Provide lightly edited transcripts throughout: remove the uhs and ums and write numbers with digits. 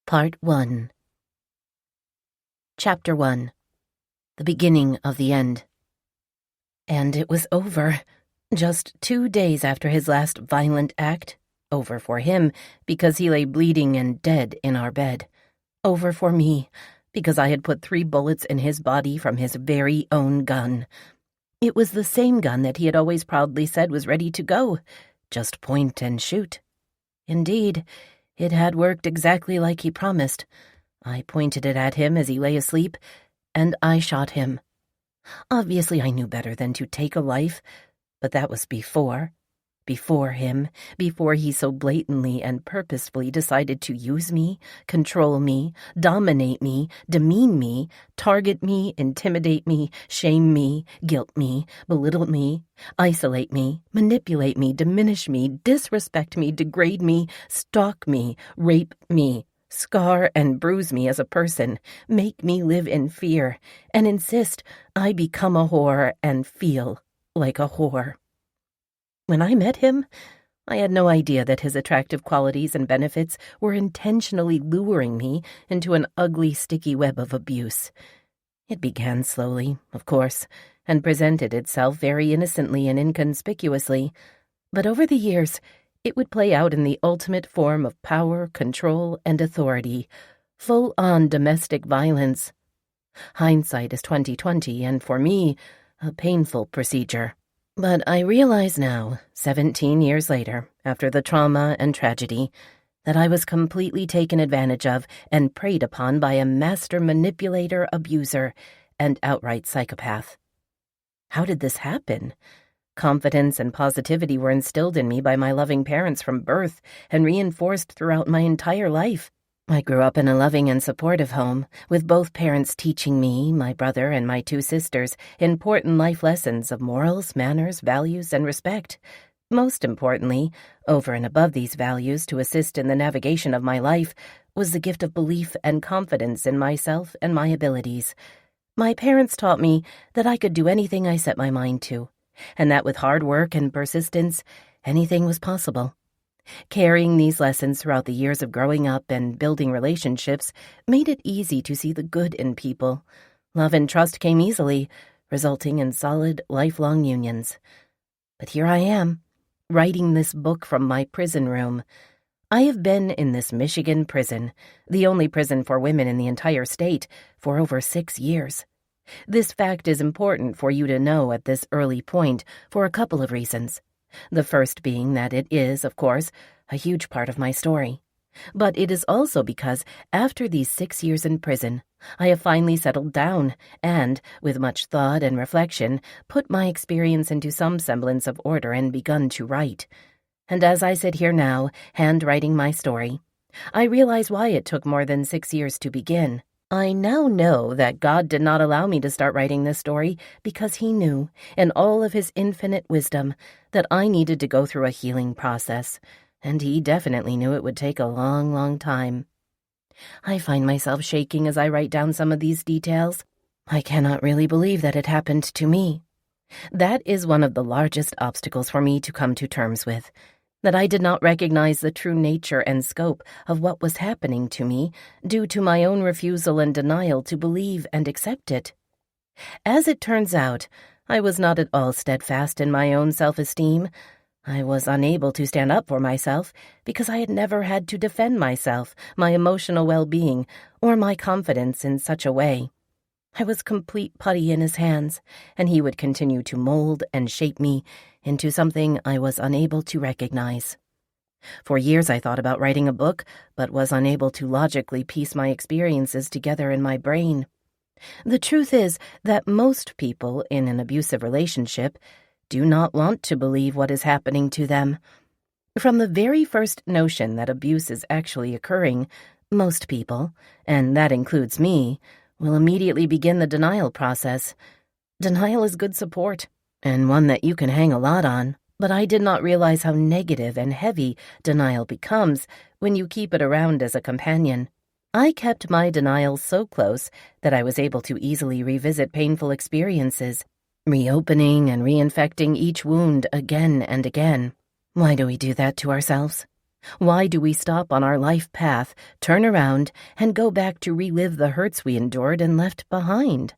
Part 1. Chapter 1. The Beginning of the End. And it was over. Just 2 days after his last violent act. Over for him, because he lay bleeding and dead in our bed. Over for me, because I had put 3 bullets in his body from his very own gun. It was the same gun that he had always proudly said was ready to go. Just point and shoot. Indeed, it had worked exactly like he promised. I pointed it at him as he lay asleep, and I shot him. Obviously, I knew better than to take a life, but that was before him, before he so blatantly and purposefully decided to use me, control me, dominate me, demean me, target me, intimidate me, shame me, guilt me, belittle me, isolate me, manipulate me, diminish me, disrespect me, degrade me, stalk me, rape me, scar and bruise me as a person, make me live in fear, and insist I become a whore and feel like a whore. When I met him, I had no idea that his attractive qualities and benefits were intentionally luring me into an ugly, sticky web of abuse. It began slowly, of course, and presented itself very innocently and inconspicuously, but over the years, it would play out in the ultimate form of power, control, and authority, full-on domestic violence. Hindsight is 20/20, and for me, a painful procedure. But I realize now, 17 years later, after the trauma and tragedy, that I was completely taken advantage of and preyed upon by a master manipulator, abuser, and outright psychopath. How did this happen? Confidence and positivity were instilled in me by my loving parents from birth and reinforced throughout my entire life. I grew up in a loving and supportive home, with both parents teaching me, my brother, and my 2 sisters important life lessons of morals, manners, values, and respect. Most importantly, over and above these values to assist in the navigation of my life, was the gift of belief and confidence in myself and my abilities. My parents taught me that I could do anything I set my mind to, and that with hard work and persistence, anything was possible. Carrying these lessons throughout the years of growing up and building relationships made it easy to see the good in people. Love and trust came easily, resulting in solid, lifelong unions. But here I am, writing this book from my prison room. I have been in this Michigan prison, the only prison for women in the entire state, for over 6 years. This fact is important for you to know at this early point for a couple of reasons. The first being that it is, of course, a huge part of my story. But it is also because, after these 6 years in prison, I have finally settled down and, with much thought and reflection, put my experience into some semblance of order and begun to write. And as I sit here now, handwriting my story, I realize why it took more than 6 years to begin. I now know that God did not allow me to start writing this story because He knew, in all of His infinite wisdom, that I needed to go through a healing process, and He definitely knew it would take a long, long time. I find myself shaking as I write down some of these details. I cannot really believe that it happened to me. That is one of the largest obstacles for me to come to terms with, that I did not recognize the true nature and scope of what was happening to me due to my own refusal and denial to believe and accept it. As it turns out, I was not at all steadfast in my own self-esteem. I was unable to stand up for myself because I had never had to defend myself, my emotional well-being, or my confidence in such a way. I was complete putty in His hands, and He would continue to mold and shape me into something I was unable to recognize. For years I thought about writing a book, but was unable to logically piece my experiences together in my brain. The truth is that most people in an abusive relationship do not want to believe what is happening to them. From the very first notion that abuse is actually occurring, most people, and that includes me, will immediately begin the denial process. Denial is good support, and one that you can hang a lot on, but I did not realize how negative and heavy denial becomes when you keep it around as a companion. I kept my denial so close that I was able to easily revisit painful experiences, reopening and reinfecting each wound again and again. Why do we do that to ourselves? Why do we stop on our life path, turn around, and go back to relive the hurts we endured and left behind?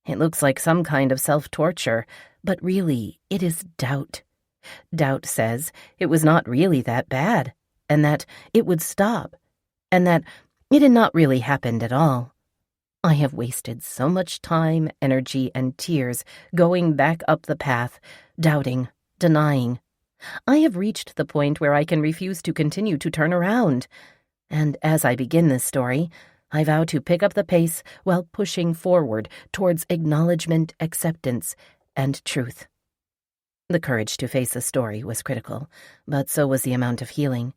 It looks like some kind of self-torture, but really, it is doubt. Doubt says it was not really that bad, and that it would stop, and that it had not really happened at all. I have wasted so much time, energy, and tears going back up the path, doubting, denying. I have reached the point where I can refuse to continue to turn around. And as I begin this story, I vow to pick up the pace while pushing forward towards acknowledgement, acceptance, and truth. The courage to face the story was critical, but so was the amount of healing.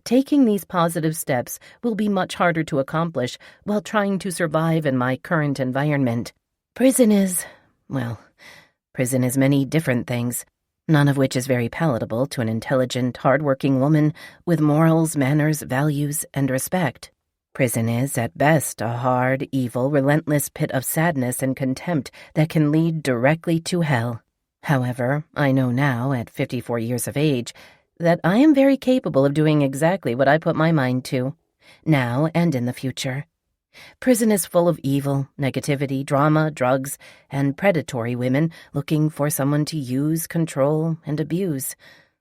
Taking these positive steps will be much harder to accomplish while trying to survive in my current environment. Prison is many different things, none of which is very palatable to an intelligent, hard-working woman with morals, manners, values, and respect. Prison is, at best, a hard, evil, relentless pit of sadness and contempt that can lead directly to hell. However, I know now, at 54 years of age, that I am very capable of doing exactly what I put my mind to, now and in the future. Prison is full of evil, negativity, drama, drugs, and predatory women looking for someone to use, control, and abuse.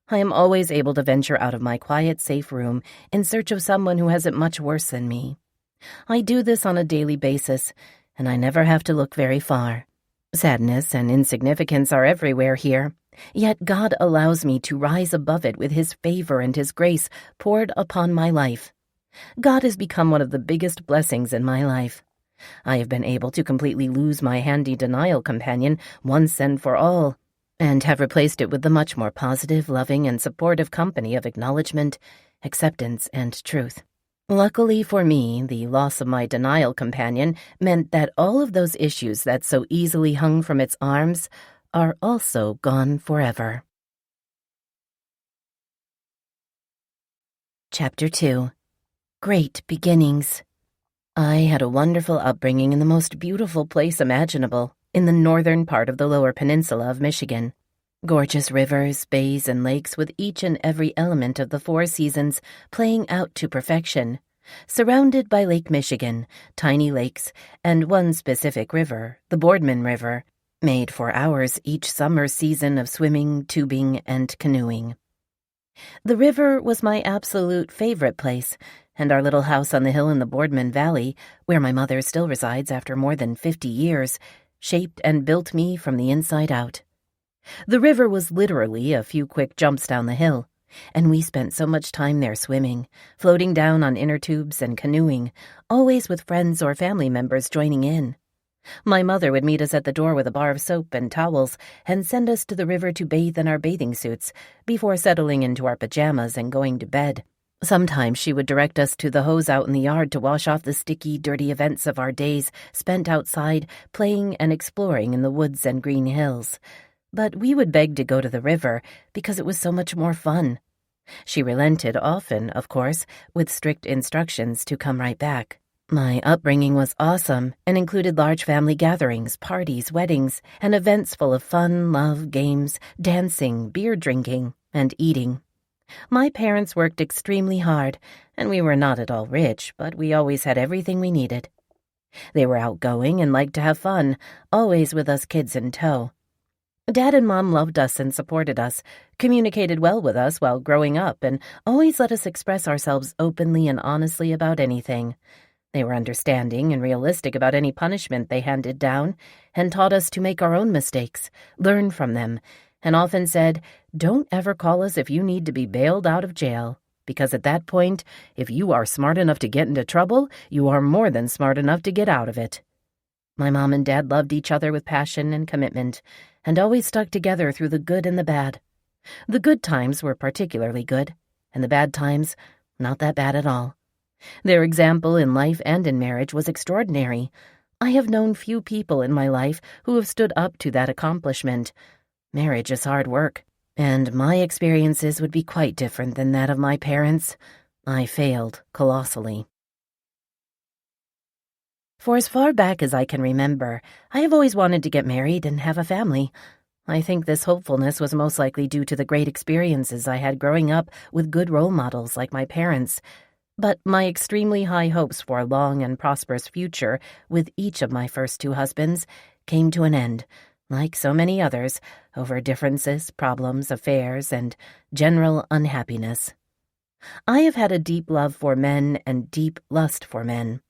I am always able to venture out of my quiet, safe room in search of someone who has it much worse than me. I do this on a daily basis, and I never have to look very far. Sadness and insignificance are everywhere here, yet God allows me to rise above it with His favor and His grace poured upon my life. God has become one of the biggest blessings in my life. I have been able to completely lose my handy denial companion once and for all, and have replaced it with the much more positive, loving, and supportive company of acknowledgement, acceptance, and truth. Luckily for me, the loss of my denial companion meant that all of those issues that so easily hung from its arms are also gone forever. Chapter 2. Great Beginnings. I had a wonderful upbringing in the most beautiful place imaginable, in the northern part of the Lower Peninsula of Michigan. Gorgeous rivers, bays, and lakes with each and every element of the four seasons playing out to perfection, surrounded by Lake Michigan, tiny lakes, and one specific river, the Boardman River, made for ours each summer season of swimming, tubing, and canoeing. The river was my absolute favorite place, and our little house on the hill in the Boardman Valley, where my mother still resides after more than 50 years, shaped and built me from the inside out. The river was literally a few quick jumps down the hill, and we spent so much time there swimming, floating down on inner tubes and canoeing, always with friends or family members joining in. My mother would meet us at the door with a bar of soap and towels and send us to the river to bathe in our bathing suits before settling into our pajamas and going to bed. Sometimes she would direct us to the hose out in the yard to wash off the sticky, dirty events of our days spent outside playing and exploring in the woods and green hills. But we would beg to go to the river because it was so much more fun. She relented often, of course, with strict instructions to come right back. My upbringing was awesome and included large family gatherings, parties, weddings, and events full of fun, love, games, dancing, beer drinking, and eating. My parents worked extremely hard, and we were not at all rich, but we always had everything we needed. They were outgoing and liked to have fun, always with us kids in tow. Dad and Mom loved us and supported us, communicated well with us while growing up, and always let us express ourselves openly and honestly about anything. They were understanding and realistic about any punishment they handed down, and taught us to make our own mistakes, learn from them, and often said, "Don't ever call us if you need to be bailed out of jail, because at that point, if you are smart enough to get into trouble, you are more than smart enough to get out of it." My mom and dad loved each other with passion and commitment, and always stuck together through the good and the bad. The good times were particularly good, and the bad times, not that bad at all. Their example in life and in marriage was extraordinary. I have known few people in my life who have stood up to that accomplishment. Marriage is hard work, and my experiences would be quite different than that of my parents. I failed colossally. For as far back as I can remember, I have always wanted to get married and have a family. I think this hopefulness was most likely due to the great experiences I had growing up with good role models like my parents, but my extremely high hopes for a long and prosperous future with each of my first two husbands came to an end, like so many others, over differences, problems, affairs, and general unhappiness. I have had a deep love for men and deep lust for men.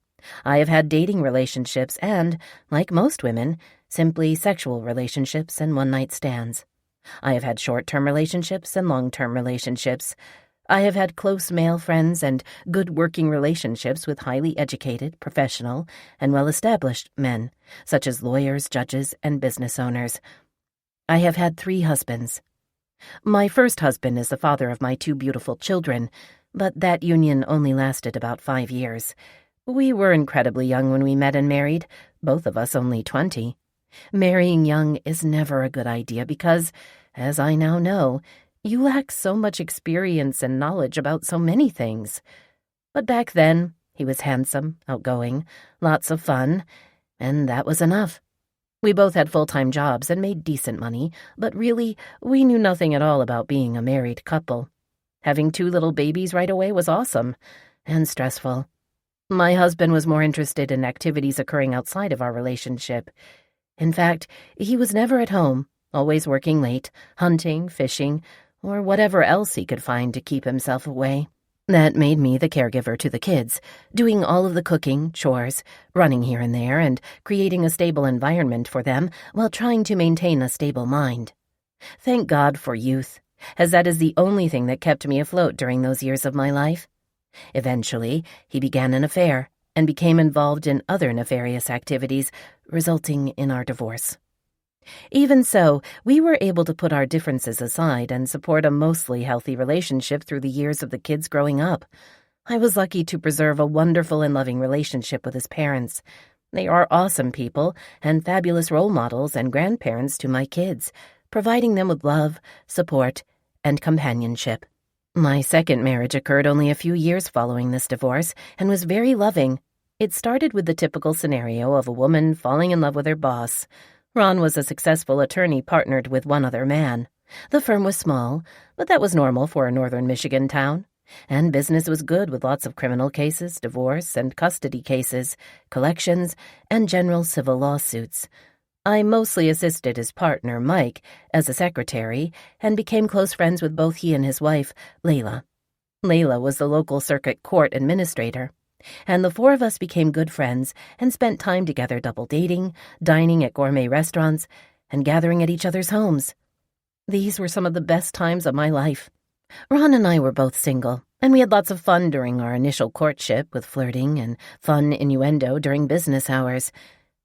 I have had dating relationships and, like most women, simply sexual relationships and one-night stands. I have had short-term relationships and long-term relationships. I have had close male friends and good working relationships with highly educated, professional, and well-established men, such as lawyers, judges, and business owners. I have had 3 husbands. My first husband is the father of my 2 beautiful children, but that union only lasted about 5 years. We were incredibly young when we met and married, both of us only 20. Marrying young is never a good idea because, as I now know, you lack so much experience and knowledge about so many things. But back then, he was handsome, outgoing, lots of fun, and that was enough. We both had full-time jobs and made decent money, but really, we knew nothing at all about being a married couple. Having 2 little babies right away was awesome and stressful. My husband was more interested in activities occurring outside of our relationship. In fact, he was never at home, always working late, hunting, fishing, or whatever else he could find to keep himself away. That made me the caregiver to the kids, doing all of the cooking, chores, running here and there, and creating a stable environment for them while trying to maintain a stable mind. Thank God for youth, as that is the only thing that kept me afloat during those years of my life. Eventually, he began an affair and became involved in other nefarious activities, resulting in our divorce. Even so, we were able to put our differences aside and support a mostly healthy relationship through the years of the kids growing up. I was lucky to preserve a wonderful and loving relationship with his parents. They are awesome people and fabulous role models and grandparents to my kids, providing them with love, support, and companionship. My second marriage occurred only a few years following this divorce and was very loving. It started with the typical scenario of a woman falling in love with her boss. Ron was a successful attorney partnered with one other man. The firm was small, but that was normal for a northern Michigan town. And business was good with lots of criminal cases, divorce and custody cases, collections, and general civil lawsuits. I mostly assisted his partner, Mike, as a secretary, and became close friends with both he and his wife, Layla. Layla was the local circuit court administrator, and the 4 of us became good friends and spent time together double dating, dining at gourmet restaurants, and gathering at each other's homes. These were some of the best times of my life. Ron and I were both single, and we had lots of fun during our initial courtship with flirting and fun innuendo during business hours.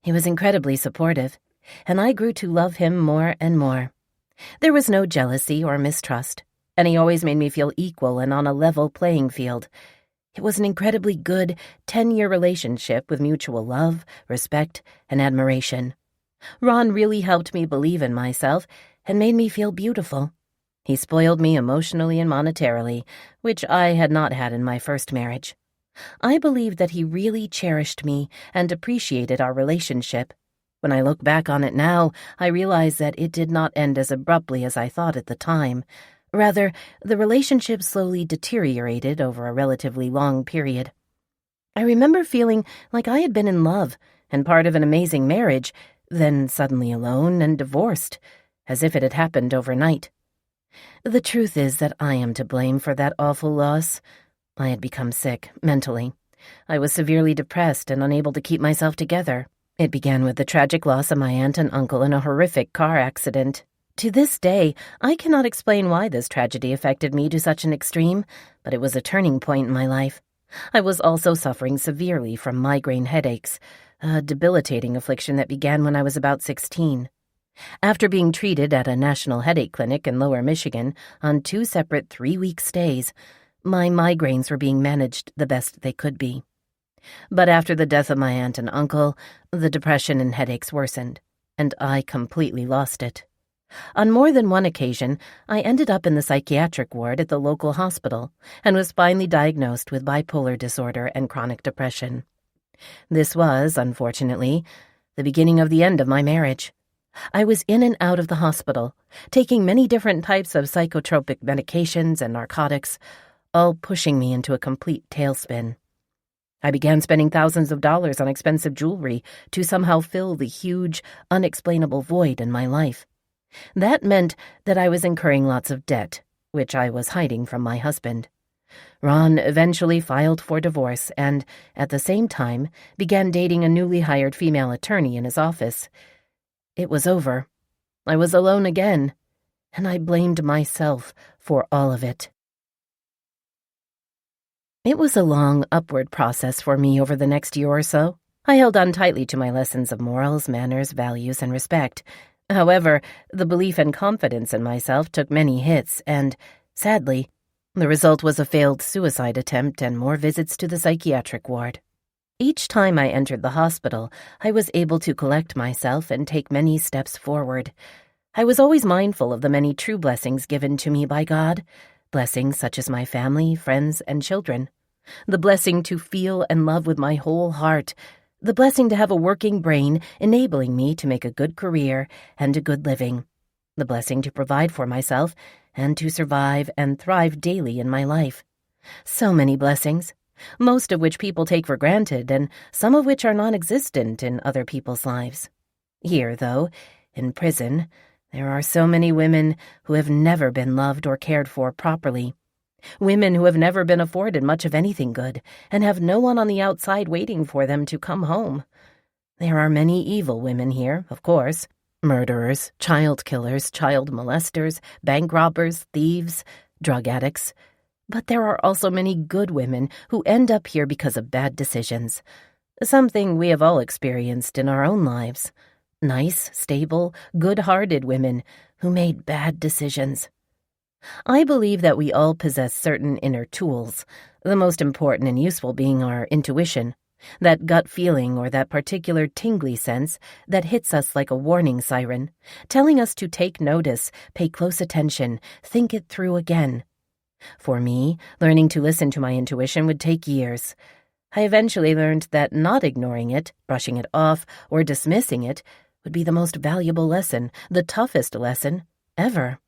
He was incredibly supportive, and I grew to love him more and more. There was no jealousy or mistrust, and he always made me feel equal and on a level playing field. It was an incredibly good 10-year relationship with mutual love, respect, and admiration. Ron really helped me believe in myself and made me feel beautiful. He spoiled me emotionally and monetarily, which I had not had in my first marriage. I believe that he really cherished me and appreciated our relationship. When I look back on it now, I realize that it did not end as abruptly as I thought at the time. Rather, the relationship slowly deteriorated over a relatively long period. I remember feeling like I had been in love and part of an amazing marriage, then suddenly alone and divorced, as if it had happened overnight. The truth is that I am to blame for that awful loss. I had become sick, mentally. I was severely depressed and unable to keep myself together. It began with the tragic loss of my aunt and uncle in a horrific car accident. To this day, I cannot explain why this tragedy affected me to such an extreme, but it was a turning point in my life. I was also suffering severely from migraine headaches, a debilitating affliction that began when I was about 16. After being treated at a national headache clinic in Lower Michigan on 2 separate 3-week stays, my migraines were being managed the best they could be. But after the death of my aunt and uncle, the depression and headaches worsened, and I completely lost it. On more than one occasion, I ended up in the psychiatric ward at the local hospital and was finally diagnosed with bipolar disorder and chronic depression. This was, unfortunately, the beginning of the end of my marriage. I was in and out of the hospital, taking many different types of psychotropic medications and narcotics, all pushing me into a complete tailspin. I began spending thousands of dollars on expensive jewelry to somehow fill the huge, unexplainable void in my life. That meant that I was incurring lots of debt, which I was hiding from my husband. Ron eventually filed for divorce and, at the same time, began dating a newly hired female attorney in his office. It was over. I was alone again, and I blamed myself for all of it. It was a long, upward process for me over the next year or so. I held on tightly to my lessons of morals, manners, values, and respect. However, the belief and confidence in myself took many hits, and, sadly, the result was a failed suicide attempt and more visits to the psychiatric ward. Each time I entered the hospital, I was able to collect myself and take many steps forward. I was always mindful of the many true blessings given to me by God, blessings such as my family, friends, and children. The blessing to feel and love with my whole heart, the blessing to have a working brain enabling me to make a good career and a good living, the blessing to provide for myself and to survive and thrive daily in my life. So many blessings, most of which people take for granted and some of which are non-existent in other people's lives. Here, though, in prison, there are so many women who have never been loved or cared for properly. Women who have never been afforded much of anything good and have no one on the outside waiting for them to come home. There are many evil women here, of course. Murderers, child killers, child molesters, bank robbers, thieves, drug addicts. But there are also many good women who end up here because of bad decisions. Something we have all experienced in our own lives. Nice, stable, good-hearted women who made bad decisions. I believe that we all possess certain inner tools, the most important and useful being our intuition, that gut feeling or that particular tingly sense that hits us like a warning siren, telling us to take notice, pay close attention, think it through again. For me, learning to listen to my intuition would take years. I eventually learned that not ignoring it, brushing it off, or dismissing it would be the most valuable lesson, the toughest lesson, ever.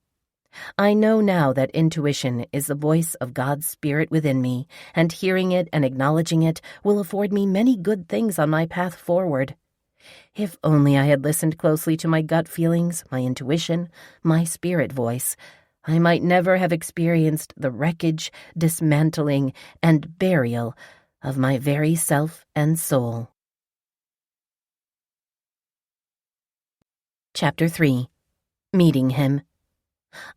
I know now that intuition is the voice of God's Spirit within me, and hearing it and acknowledging it will afford me many good things on my path forward. If only I had listened closely to my gut feelings, my intuition, my spirit voice, I might never have experienced the wreckage, dismantling, and burial of my very self and soul. Chapter 3. Meeting Him.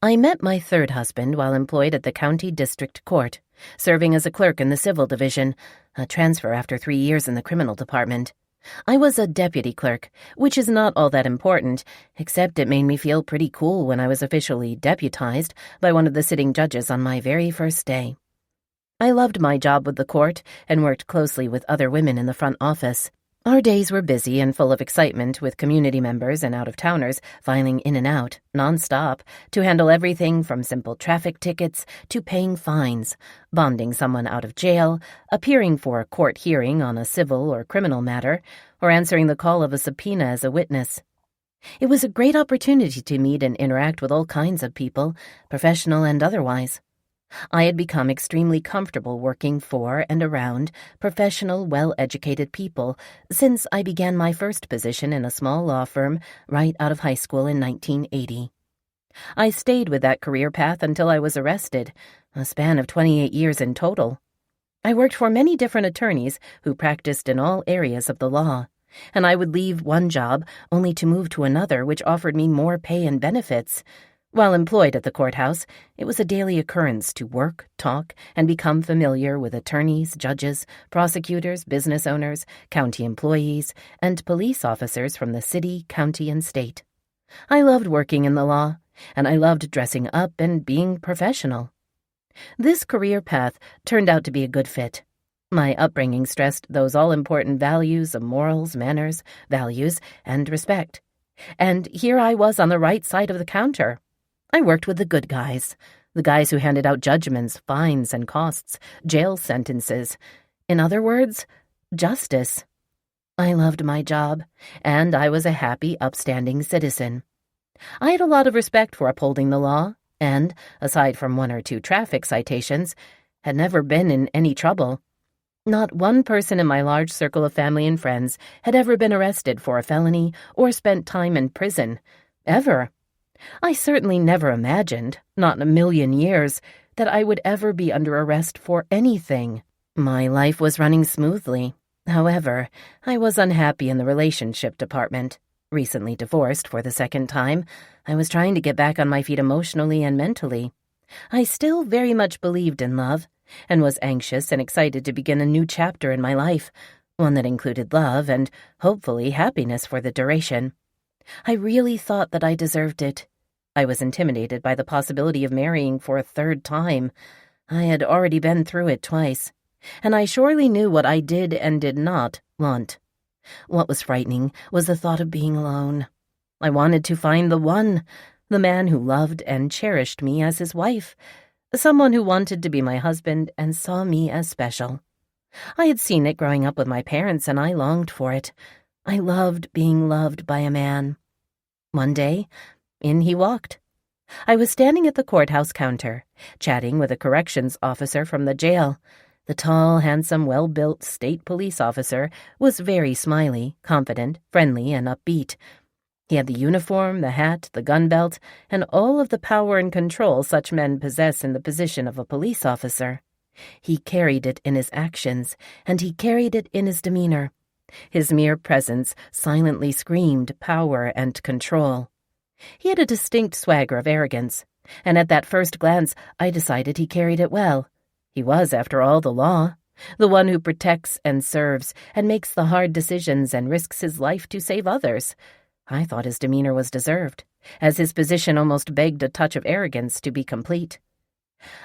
I met my third husband while employed at the County District Court, serving as a clerk in the Civil Division, a transfer after 3 years in the Criminal Department. I was a deputy clerk, which is not all that important, except it made me feel pretty cool when I was officially deputized by one of the sitting judges on my very first day. I loved my job with the court and worked closely with other women in the front office. Our days were busy and full of excitement, with community members and out-of-towners filing in and out, nonstop, to handle everything from simple traffic tickets to paying fines, bonding someone out of jail, appearing for a court hearing on a civil or criminal matter, or answering the call of a subpoena as a witness. It was a great opportunity to meet and interact with all kinds of people, professional and otherwise. I had become extremely comfortable working for and around professional, well-educated people since I began my first position in a small law firm right out of high school in 1980. I stayed with that career path until I was arrested, a span of 28 years in total. I worked for many different attorneys who practiced in all areas of the law, and I would leave one job only to move to another which offered me more pay and benefits. While employed at the courthouse, it was a daily occurrence to work, talk, and become familiar with attorneys, judges, prosecutors, business owners, county employees, and police officers from the city, county, and state. I loved working in the law, and I loved dressing up and being professional. This career path turned out to be a good fit. My upbringing stressed those all-important values of morals, manners, values, and respect. And here I was on the right side of the counter. I worked with the good guys, the guys who handed out judgments, fines and costs, jail sentences. In other words, justice. I loved my job, and I was a happy, upstanding citizen. I had a lot of respect for upholding the law, and, aside from 1 or 2 traffic citations, had never been in any trouble. Not one person in my large circle of family and friends had ever been arrested for a felony or spent time in prison. Ever. I certainly never imagined, not in a million years, that I would ever be under arrest for anything. My life was running smoothly. However, I was unhappy in the relationship department. Recently divorced for the 2nd time, I was trying to get back on my feet emotionally and mentally. I still very much believed in love, and was anxious and excited to begin a new chapter in my life, one that included love and, hopefully, happiness for the duration. I really thought that I deserved it. I was intimidated by the possibility of marrying for a 3rd time. I had already been through it twice, and I surely knew what I did and did not want. What was frightening was the thought of being alone. I wanted to find the one, the man who loved and cherished me as his wife, someone who wanted to be my husband and saw me as special. I had seen it growing up with my parents, and I longed for it. I loved being loved by a man. One day, in he walked. I was standing at the courthouse counter, chatting with a corrections officer from the jail. The tall, handsome, well-built state police officer was very smiley, confident, friendly, and upbeat. He had the uniform, the hat, the gun belt, and all of the power and control such men possess in the position of a police officer. He carried it in his actions, and he carried it in his demeanor. His mere presence silently screamed power and control. He had a distinct swagger of arrogance, and at that first glance I decided he carried it well. He was, after all, the law, the one who protects and serves and makes the hard decisions and risks his life to save others. I thought his demeanor was deserved, as his position almost begged a touch of arrogance to be complete.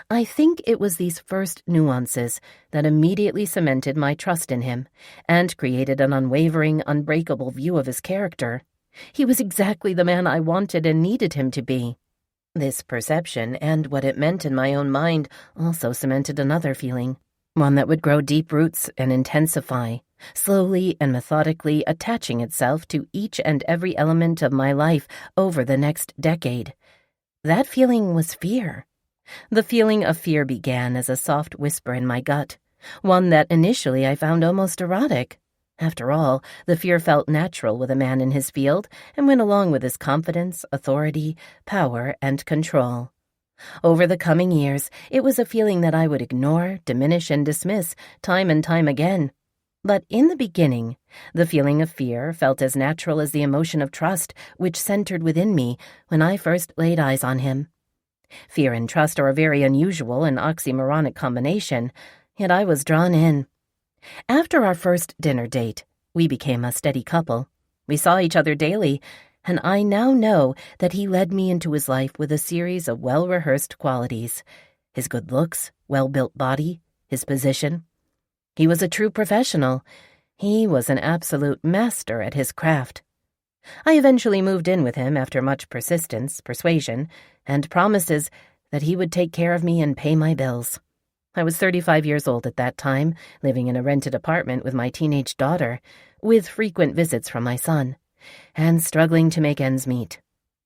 I think it was these first nuances that immediately cemented my trust in him and created an unwavering, unbreakable view of his character. He was exactly the man I wanted and needed him to be. This perception and what it meant in my own mind also cemented another feeling, one that would grow deep roots and intensify, slowly and methodically attaching itself to each and every element of my life over the next decade. That feeling was fear. The feeling of fear began as a soft whisper in my gut, one that initially I found almost erotic. After all, the fear felt natural with a man in his field and went along with his confidence, authority, power, and control. Over the coming years, it was a feeling that I would ignore, diminish, and dismiss time and time again. But in the beginning, the feeling of fear felt as natural as the emotion of trust which centered within me when I first laid eyes on him. Fear and trust are a very unusual and oxymoronic combination, yet I was drawn in. After our first dinner date, we became a steady couple. We saw each other daily, and I now know that he led me into his life with a series of well-rehearsed qualities: his good looks, well-built body, his position. He was a true professional. He was an absolute master at his craft. I eventually moved in with him after much persistence, persuasion, and promises that he would take care of me and pay my bills. I was 35 years old at that time, living in a rented apartment with my teenage daughter, with frequent visits from my son, and struggling to make ends meet.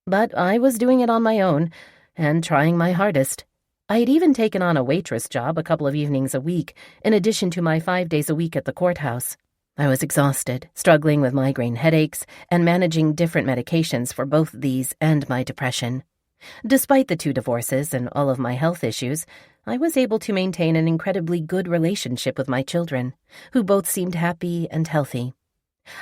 But I was doing it on my own, and trying my hardest. I had even taken on a waitress job a couple of evenings a week, in addition to my 5 days a week at the courthouse. I was exhausted, struggling with migraine headaches, and managing different medications for both these and my depression. Despite the 2 divorces and all of my health issues, I was able to maintain an incredibly good relationship with my children, who both seemed happy and healthy.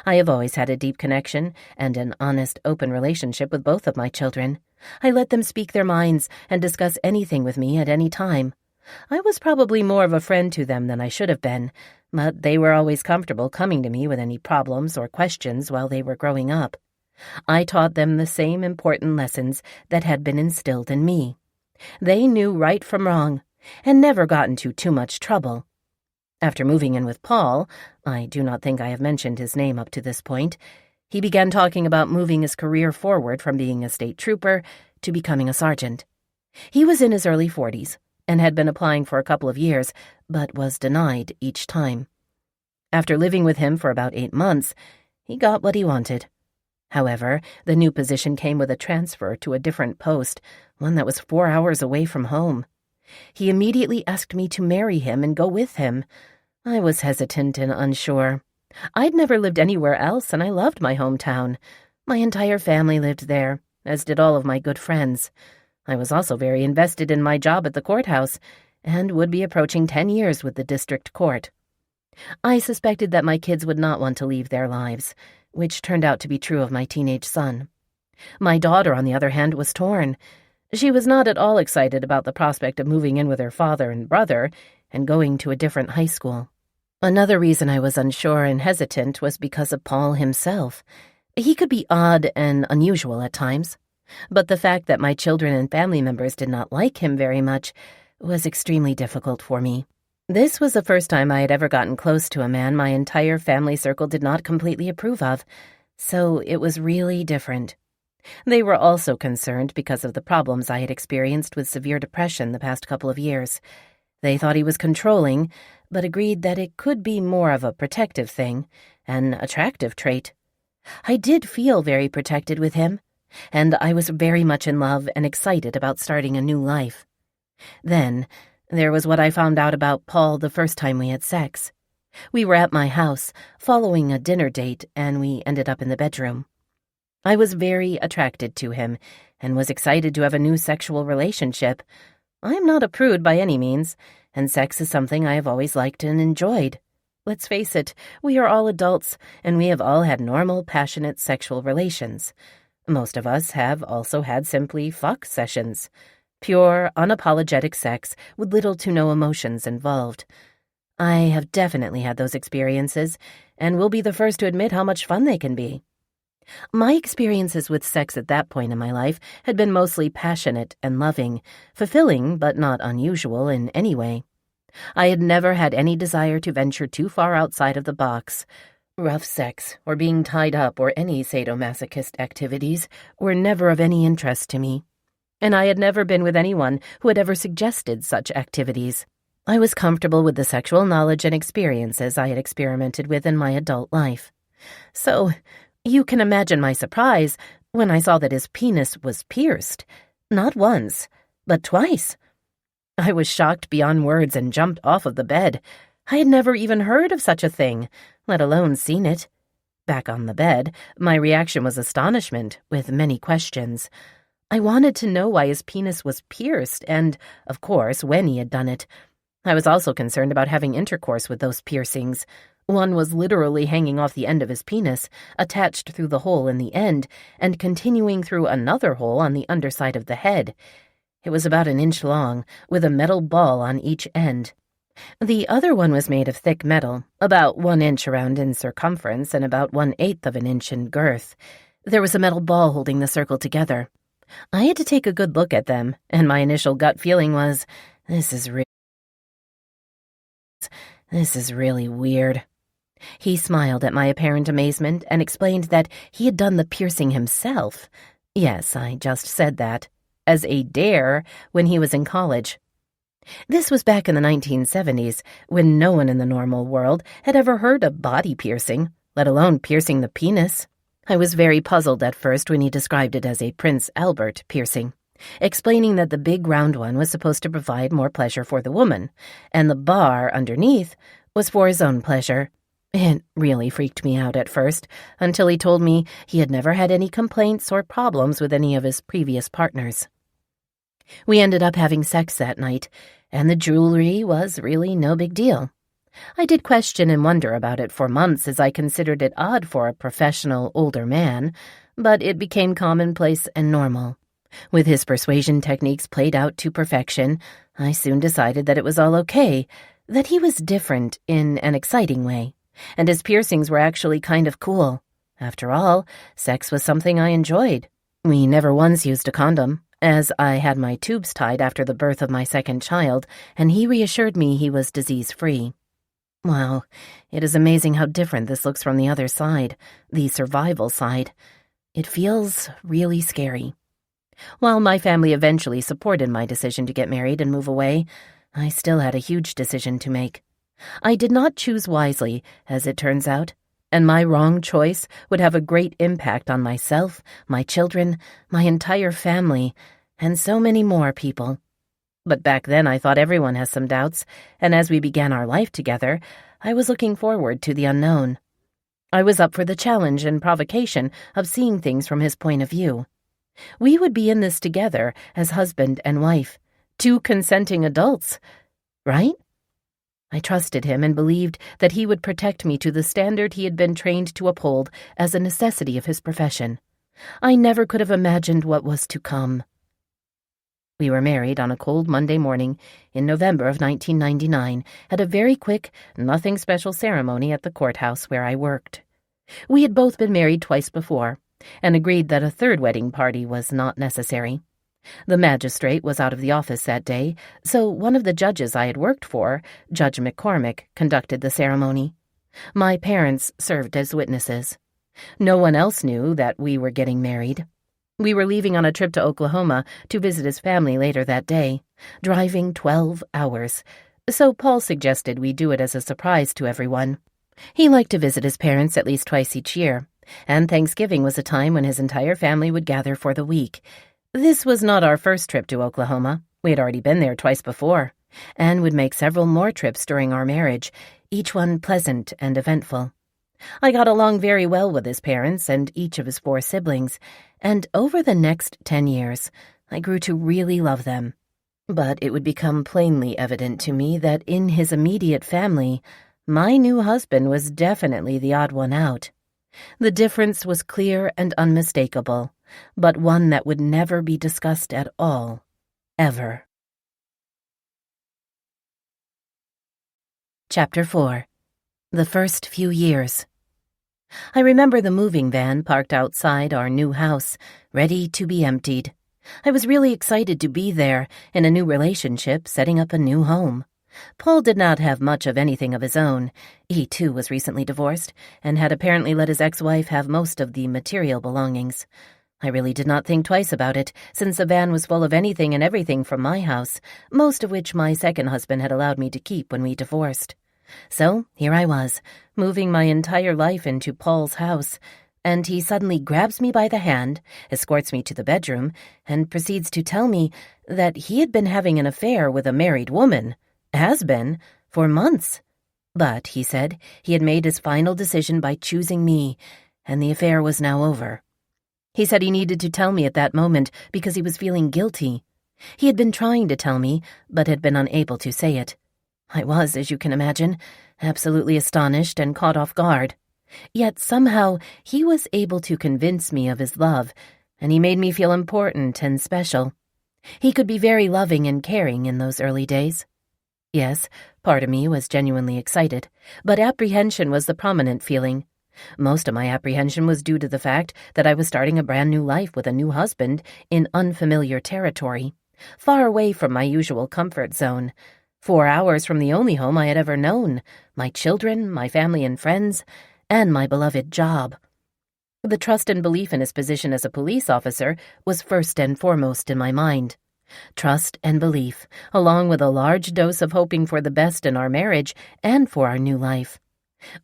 I have always had a deep connection and an honest, open relationship with both of my children. I let them speak their minds and discuss anything with me at any time. I was probably more of a friend to them than I should have been, but they were always comfortable coming to me with any problems or questions while they were growing up. I taught them the same important lessons that had been instilled in me. They knew right from wrong, and never got into too much trouble. After moving in with Paul, I do not think I have mentioned his name up to this point, he began talking about moving his career forward from being a state trooper to becoming a sergeant. He was in his early 40s and had been applying for a couple of years, but was denied each time. After living with him for about 8 months, he got what he wanted. However, the new position came with a transfer to a different post, one that was 4 hours away from home. He immediately asked me to marry him and go with him. I was hesitant and unsure. I'd never lived anywhere else, and I loved my hometown. My entire family lived there, as did all of my good friends. I was also very invested in my job at the courthouse, and would be approaching 10 years with the district court. I suspected that my kids would not want to leave their lives, which turned out to be true of my teenage son. My daughter, on the other hand, was torn. She was not at all excited about the prospect of moving in with her father and brother and going to a different high school. Another reason I was unsure and hesitant was because of Paul himself. He could be odd and unusual at times, but the fact that my children and family members did not like him very much was extremely difficult for me. This was the first time I had ever gotten close to a man my entire family circle did not completely approve of, so it was really different. They were also concerned because of the problems I had experienced with severe depression the past couple of years. They thought he was controlling, but agreed that it could be more of a protective thing, an attractive trait. I did feel very protected with him, and I was very much in love and excited about starting a new life. Then, there was what I found out about Paul the first time we had sex. We were at my house, following a dinner date, and we ended up in the bedroom. I was very attracted to him, and was excited to have a new sexual relationship. I am not a prude by any means, and sex is something I have always liked and enjoyed. Let's face it, we are all adults, and we have all had normal, passionate sexual relations. Most of us have also had simply fuck sessions. Pure, unapologetic sex with little to no emotions involved. I have definitely had those experiences, and will be the first to admit how much fun they can be. My experiences with sex at that point in my life had been mostly passionate and loving, fulfilling but not unusual in any way. I had never had any desire to venture too far outside of the box. Rough sex, or being tied up, or any sadomasochist activities were never of any interest to me, and I had never been with anyone who had ever suggested such activities. I was comfortable with the sexual knowledge and experiences I had experimented with in my adult life. So, you can imagine my surprise when I saw that his penis was pierced, not once, but twice. I was shocked beyond words and jumped off of the bed. I had never even heard of such a thing, let alone seen it. Back on the bed, my reaction was astonishment, with many questions. I wanted to know why his penis was pierced and, of course, when he had done it. I was also concerned about having intercourse with those piercings. One was literally hanging off the end of his penis, attached through the hole in the end, and continuing through another hole on the underside of the head. It was about 1 inch long, with a metal ball on each end. The other one was made of thick metal, about 1 inch around in circumference and about 1/8 of an inch in girth. There was a metal ball holding the circle together. I had to take a good look at them, and my initial gut feeling was, This is really weird. He smiled at my apparent amazement and explained that he had done the piercing himself. Yes, I just said that. As a dare when he was in college. This was back in the 1970s, when no one in the normal world had ever heard of body piercing, let alone piercing the penis. I was very puzzled at first when he described it as a Prince Albert piercing, explaining that the big round one was supposed to provide more pleasure for the woman, and the bar underneath was for his own pleasure. It really freaked me out at first, until he told me he had never had any complaints or problems with any of his previous partners. We ended up having sex that night, and the jewelry was really no big deal. I did question and wonder about it for months, as I considered it odd for a professional older man, but it became commonplace and normal. With his persuasion techniques played out to perfection, I soon decided that it was all okay, that he was different in an exciting way, and his piercings were actually kind of cool. After all, sex was something I enjoyed. We never once used a condom, as I had my tubes tied after the birth of my second child, and he reassured me he was disease-free. Wow, it is amazing how different this looks from the other side, the survival side. It feels really scary. While my family eventually supported my decision to get married and move away, I still had a huge decision to make. I did not choose wisely, as it turns out, and my wrong choice would have a great impact on myself, my children, my entire family, and so many more people. But back then I thought everyone has some doubts, and as we began our life together, I was looking forward to the unknown. I was up for the challenge and provocation of seeing things from his point of view. We would be in this together as husband and wife, two consenting adults, right? I trusted him and believed that he would protect me to the standard he had been trained to uphold as a necessity of his profession. I never could have imagined what was to come. We were married on a cold Monday morning in November of 1999 at a very quick, nothing special ceremony at the courthouse where I worked. We had both been married twice before and agreed that a third wedding party was not necessary. The magistrate was out of the office that day, so one of the judges I had worked for, Judge McCormick, conducted the ceremony. My parents served as witnesses. No one else knew that we were getting married. We were leaving on a trip to Oklahoma to visit his family later that day, driving 12 hours, so Paul suggested we do it as a surprise to everyone. He liked to visit his parents at least twice each year, and Thanksgiving was a time when his entire family would gather for the week. This was not our first trip to Oklahoma. We had already been there twice before, and would make several more trips during our marriage, each one pleasant and eventful. I got along very well with his parents and each of his 4 siblings, and over the next 10 years, I grew to really love them. But it would become plainly evident to me that in his immediate family, my new husband was definitely the odd one out. The difference was clear and unmistakable, but one that would never be discussed at all, ever. Chapter 4. The First Few Years. I remember the moving van parked outside our new house, ready to be emptied. I was really excited to be there, in a new relationship, setting up a new home. Paul did not have much of anything of his own. He, too, was recently divorced, and had apparently let his ex-wife have most of the material belongings. I really did not think twice about it, since the van was full of anything and everything from my house, most of which my second husband had allowed me to keep when we divorced. So here I was, moving my entire life into Paul's house, and he suddenly grabs me by the hand, escorts me to the bedroom, and proceeds to tell me that he had been having an affair with a married woman, has been, for months. But, he said, he had made his final decision by choosing me, and the affair was now over. He said he needed to tell me at that moment because he was feeling guilty. He had been trying to tell me, but had been unable to say it. I was, as you can imagine, absolutely astonished and caught off guard. Yet somehow he was able to convince me of his love, and he made me feel important and special. He could be very loving and caring in those early days. Yes, part of me was genuinely excited, but apprehension was the prominent feeling. Most of my apprehension was due to the fact that I was starting a brand new life with a new husband in unfamiliar territory, far away from my usual comfort zone, 4 hours from the only home I had ever known, my children, my family and friends, and my beloved job. The trust and belief in his position as a police officer was first and foremost in my mind. Trust and belief, along with a large dose of hoping for the best in our marriage and for our new life.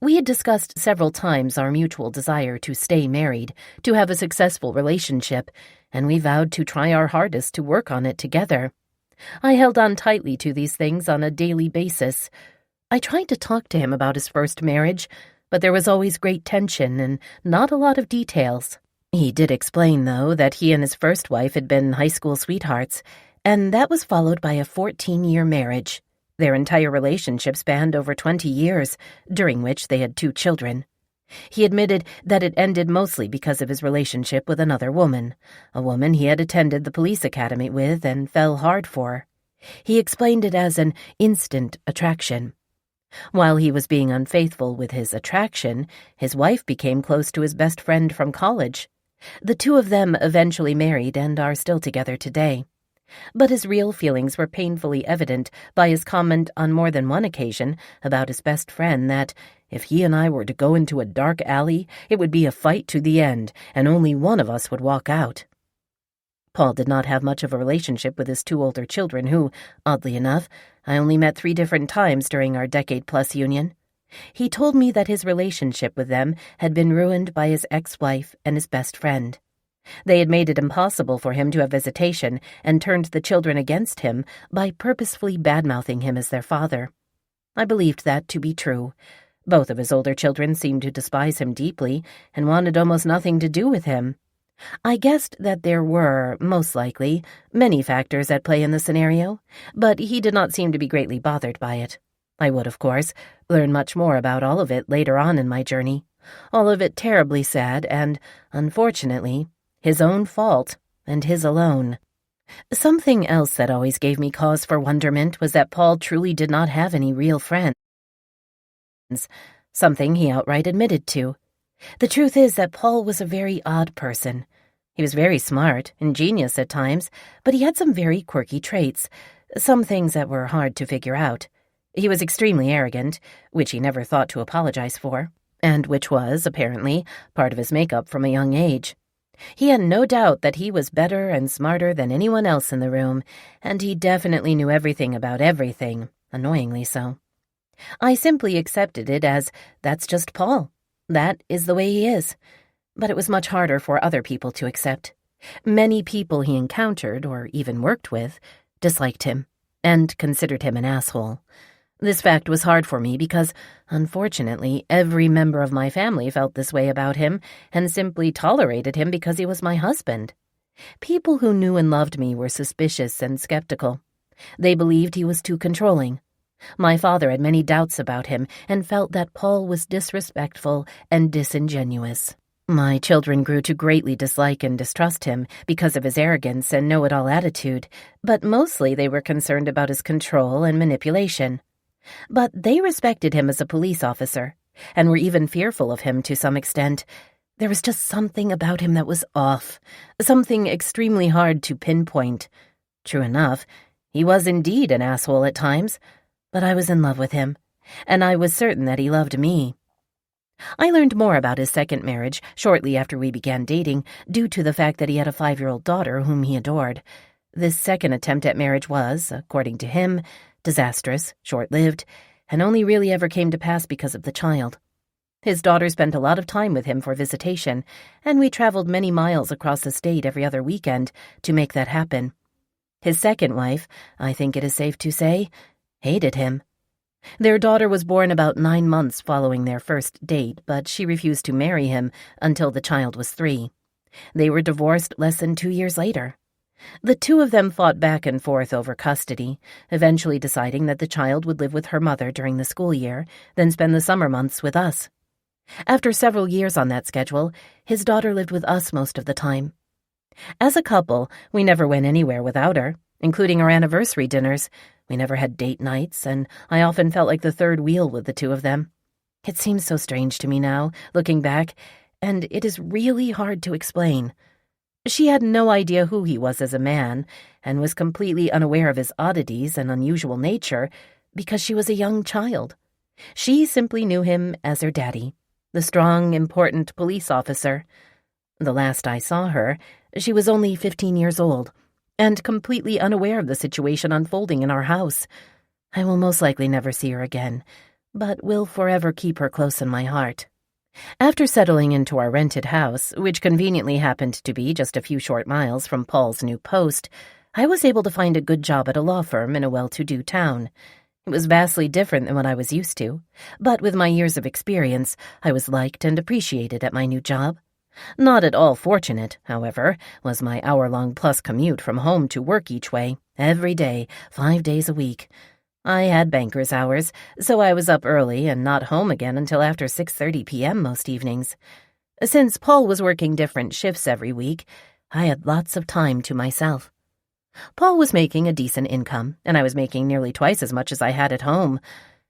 We had discussed several times our mutual desire to stay married, to have a successful relationship, and we vowed to try our hardest to work on it together. I held on tightly to these things on a daily basis. I tried to talk to him about his first marriage, but there was always great tension and not a lot of details. He did explain, though, that he and his first wife had been high school sweethearts, and that was followed by a 14-year marriage. Their entire relationship spanned over 20 years, during which they had 2 children. He admitted that it ended mostly because of his relationship with another woman, a woman he had attended the police academy with and fell hard for. He explained it as an instant attraction. While he was being unfaithful with his attraction, his wife became close to his best friend from college. The 2 of them eventually married and are still together today. But his real feelings were painfully evident by his comment on more than one occasion about his best friend that, if he and I were to go into a dark alley, it would be a fight to the end, and only one of us would walk out. Paul did not have much of a relationship with his 2 older children who, oddly enough, I only met 3 different times during our decade-plus union. He told me that his relationship with them had been ruined by his ex-wife and his best friend. They had made it impossible for him to have visitation and turned the children against him by purposefully bad-mouthing him as their father. I believed that to be true. Both of his older children seemed to despise him deeply and wanted almost nothing to do with him. I guessed that there were, most likely, many factors at play in the scenario, but he did not seem to be greatly bothered by it. I would, of course, learn much more about all of it later on in my journey, all of it terribly sad and, unfortunately, his own fault, and his alone. Something else that always gave me cause for wonderment was that Paul truly did not have any real friends, something he outright admitted to. The truth is that Paul was a very odd person. He was very smart, ingenious at times, but he had some very quirky traits, some things that were hard to figure out. He was extremely arrogant, which he never thought to apologize for, and which was, apparently, part of his makeup from a young age. He had no doubt that he was better and smarter than anyone else in the room, and he definitely knew everything about everything, annoyingly so. I simply accepted it as, that's just Paul. That is the way he is. But it was much harder for other people to accept. Many people he encountered, or even worked with, disliked him, and considered him an asshole. This fact was hard for me because, unfortunately, every member of my family felt this way about him and simply tolerated him because he was my husband. People who knew and loved me were suspicious and skeptical. They believed he was too controlling. My father had many doubts about him and felt that Paul was disrespectful and disingenuous. My children grew to greatly dislike and distrust him because of his arrogance and know-it-all attitude, but mostly they were concerned about his control and manipulation. But they respected him as a police officer, and were even fearful of him to some extent. There was just something about him that was off, something extremely hard to pinpoint. True enough, he was indeed an asshole at times, but I was in love with him, and I was certain that he loved me. I learned more about his second marriage shortly after we began dating, due to the fact that he had a 5-year-old daughter whom he adored. This second attempt at marriage was, according to him, disastrous, short-lived, and only really ever came to pass because of the child. His daughter spent a lot of time with him for visitation, and we traveled many miles across the state every other weekend to make that happen. His second wife, I think it is safe to say, hated him. Their daughter was born about 9 months following their first date, but she refused to marry him until the child was 3. They were divorced less than 2 years later. The two of them fought back and forth over custody, eventually deciding that the child would live with her mother during the school year, then spend the summer months with us. After several years on that schedule, his daughter lived with us most of the time. As a couple, we never went anywhere without her, including our anniversary dinners. We never had date nights, and I often felt like the third wheel with the two of them. It seems so strange to me now, looking back, and it is really hard to explain. She had no idea who he was as a man, and was completely unaware of his oddities and unusual nature because she was a young child. She simply knew him as her daddy, the strong, important police officer. The last I saw her, she was only 15 years old, and completely unaware of the situation unfolding in our house. I will most likely never see her again, but will forever keep her close in my heart. After settling into our rented house, which conveniently happened to be just a few short miles from Paul's new post, I was able to find a good job at a law firm in a well-to-do town. It was vastly different than what I was used to, but with my years of experience, I was liked and appreciated at my new job. Not at all fortunate, however, was my hour-long plus commute from home to work each way, every day, 5 days a week. I had banker's hours, so I was up early and not home again until after 6:30 p.m. most evenings. Since Paul was working different shifts every week, I had lots of time to myself. Paul was making a decent income, and I was making nearly twice as much as I had at home.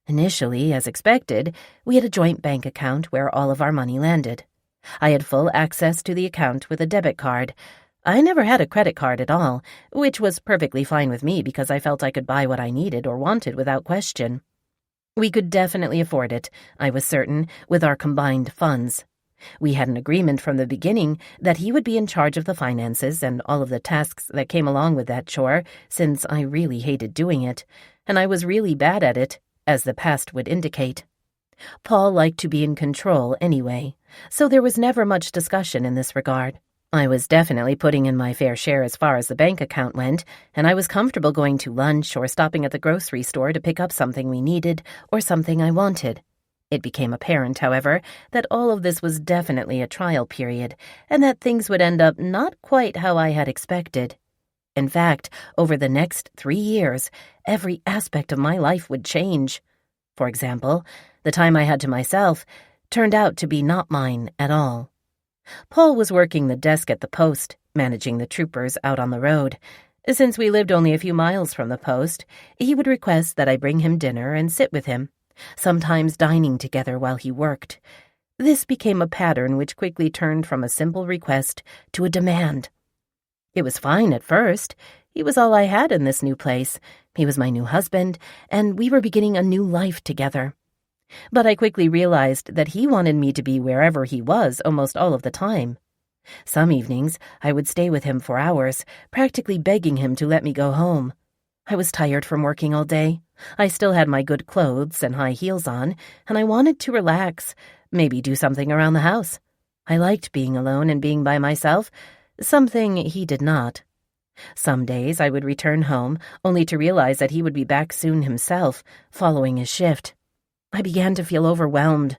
Initially, as expected, we had a joint bank account where all of our money landed. I had full access to the account with a debit card. I never had a credit card at all, which was perfectly fine with me because I felt I could buy what I needed or wanted without question. We could definitely afford it, I was certain, with our combined funds. We had an agreement from the beginning that he would be in charge of the finances and all of the tasks that came along with that chore, since I really hated doing it. and I was really bad at it, as the past would indicate. Paul liked to be in control anyway, so there was never much discussion in this regard. I was definitely putting in my fair share as far as the bank account went, and I was comfortable going to lunch or stopping at the grocery store to pick up something we needed or something I wanted. It became apparent, however, that all of this was definitely a trial period, and that things would end up not quite how I had expected. In fact, over the next 3 years, every aspect of my life would change. For example, the time I had to myself turned out to be not mine at all. Paul was working the desk at the post, managing the troopers out on the road. Since we lived only a few miles from the post, he would request that I bring him dinner and sit with him, sometimes dining together while he worked. This became a pattern which quickly turned from a simple request to a demand. It was fine at first. He was all I had in this new place. He was my new husband, and we were beginning a new life together. But I quickly realized that he wanted me to be wherever he was almost all of the time. Some evenings, I would stay with him for hours, practically begging him to let me go home. I was tired from working all day. I still had my good clothes and high heels on, and I wanted to relax, maybe do something around the house. I liked being alone and being by myself, something he did not. Some days I would return home, only to realize that he would be back soon himself, following his shift. I began to feel overwhelmed.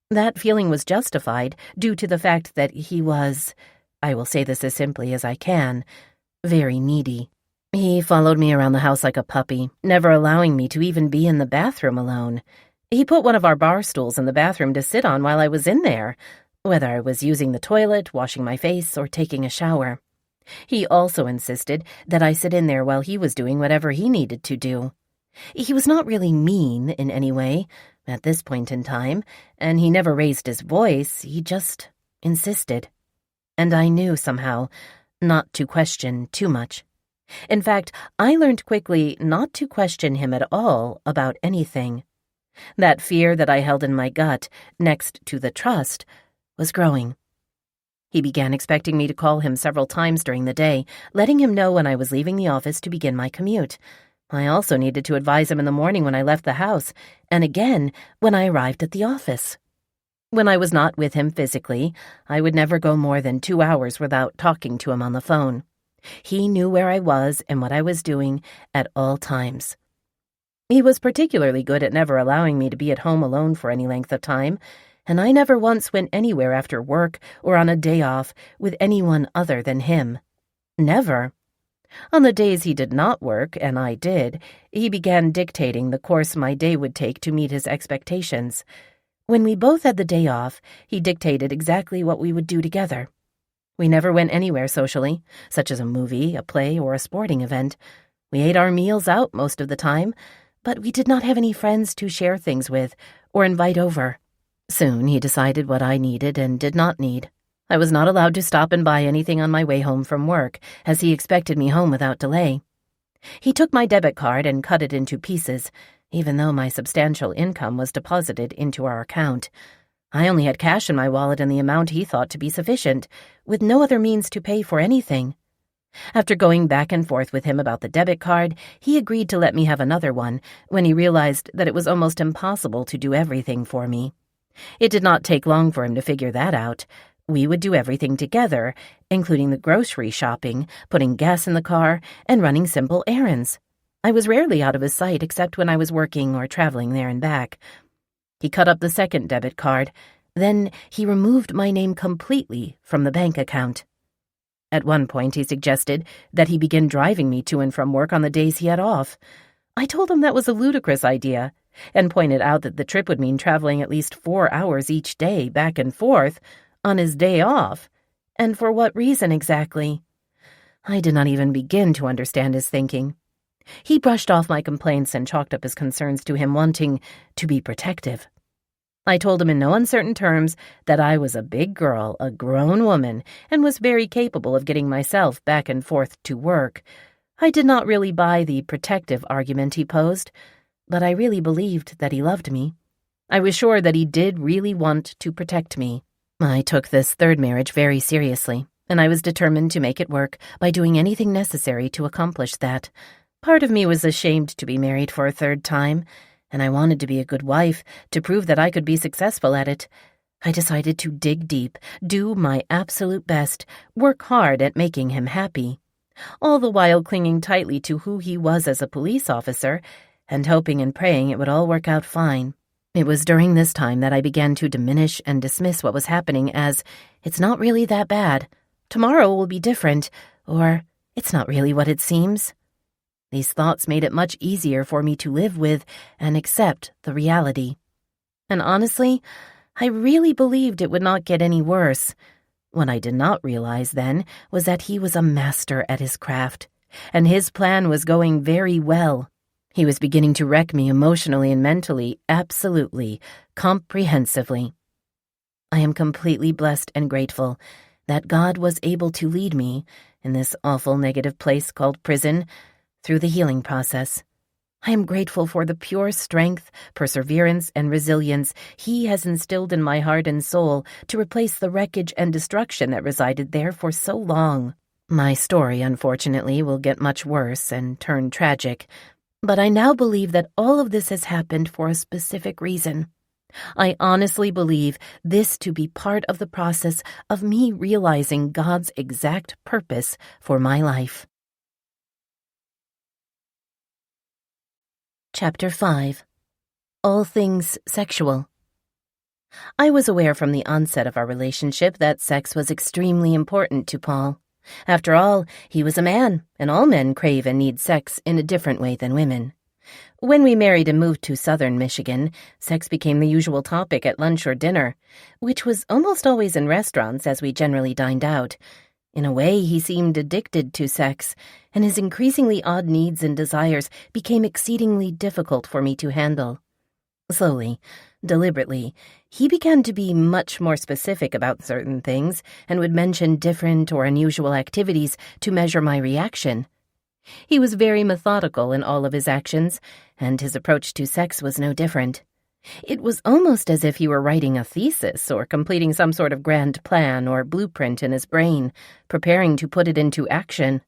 That feeling was justified due to the fact that he was, I will say this as simply as I can, very needy. He followed me around the house like a puppy, never allowing me to even be in the bathroom alone. He put one of our bar stools in the bathroom to sit on while I was in there, whether I was using the toilet, washing my face, or taking a shower. He also insisted that I sit in there while he was doing whatever he needed to do. He was not really mean in any way at this point in time, and he never raised his voice, he just insisted. And I knew somehow not to question too much. In fact, I learned quickly not to question him at all about anything. That fear that I held in my gut, next to the trust, was growing. He began expecting me to call him several times during the day, letting him know when I was leaving the office to begin my commute. I also needed to advise him in the morning when I left the house, and again when I arrived at the office. When I was not with him physically, I would never go more than 2 hours without talking to him on the phone. He knew where I was and what I was doing at all times. He was particularly good at never allowing me to be at home alone for any length of time, and I never once went anywhere after work or on a day off with anyone other than him. Never. On the days he did not work, and I did, he began dictating the course my day would take to meet his expectations. When we both had the day off, he dictated exactly what we would do together. We never went anywhere socially, such as a movie, a play, or a sporting event. We ate our meals out most of the time, but we did not have any friends to share things with or invite over. Soon he decided what I needed and did not need. I was not allowed to stop and buy anything on my way home from work, as he expected me home without delay. He took my debit card and cut it into pieces, even though my substantial income was deposited into our account. I only had cash in my wallet and the amount he thought to be sufficient, with no other means to pay for anything. After going back and forth with him about the debit card, he agreed to let me have another one when he realized that it was almost impossible to do everything for me. It did not take long for him to figure that out. We would do everything together, including the grocery shopping, putting gas in the car, and running simple errands. I was rarely out of his sight except when I was working or traveling there and back. He cut up the second debit card. Then he removed my name completely from the bank account. At one point, he suggested that he begin driving me to and from work on the days he had off. I told him that was a ludicrous idea, and pointed out that the trip would mean traveling at least 4 hours each day back and forth on his day off. And for what reason exactly? I did not even begin to understand his thinking. He brushed off my complaints and chalked up his concerns to him wanting to be protective. I told him in no uncertain terms that I was a big girl, a grown woman, and was very capable of getting myself back and forth to work. I did not really buy the protective argument he posed, but I really believed that he loved me. I was sure that he did really want to protect me. I took this third marriage very seriously, and I was determined to make it work by doing anything necessary to accomplish that. Part of me was ashamed to be married for a third time, and I wanted to be a good wife to prove that I could be successful at it. I decided to dig deep, do my absolute best, work hard at making him happy, all the while clinging tightly to who he was as a police officer and hoping and praying it would all work out fine. It was during this time that I began to diminish and dismiss what was happening as, it's not really that bad, tomorrow will be different, or it's not really what it seems. These thoughts made it much easier for me to live with and accept the reality. And honestly, I really believed it would not get any worse. What I did not realize then was that he was a master at his craft, and his plan was going very well. He was beginning to wreck me emotionally and mentally, absolutely, comprehensively. I am completely blessed and grateful that God was able to lead me, in this awful negative place called prison, through the healing process. I am grateful for the pure strength, perseverance, and resilience He has instilled in my heart and soul to replace the wreckage and destruction that resided there for so long. My story, unfortunately, will get much worse and turn tragic, but I now believe that all of this has happened for a specific reason. I honestly believe this to be part of the process of me realizing God's exact purpose for my life. Chapter 5. All Things Sexual. I was aware from the onset of our relationship that sex was extremely important to Paul. After all, he was a man, and all men crave and need sex in a different way than women. When we married and moved to southern Michigan, sex became the usual topic at lunch or dinner, which was almost always in restaurants as we generally dined out. In a way, he seemed addicted to sex, and his increasingly odd needs and desires became exceedingly difficult for me to handle. Slowly, deliberately, he began to be much more specific about certain things and would mention different or unusual activities to measure my reaction. He was very methodical in all of his actions, and his approach to sex was no different. It was almost as if he were writing a thesis or completing some sort of grand plan or blueprint in his brain, preparing to put it into action.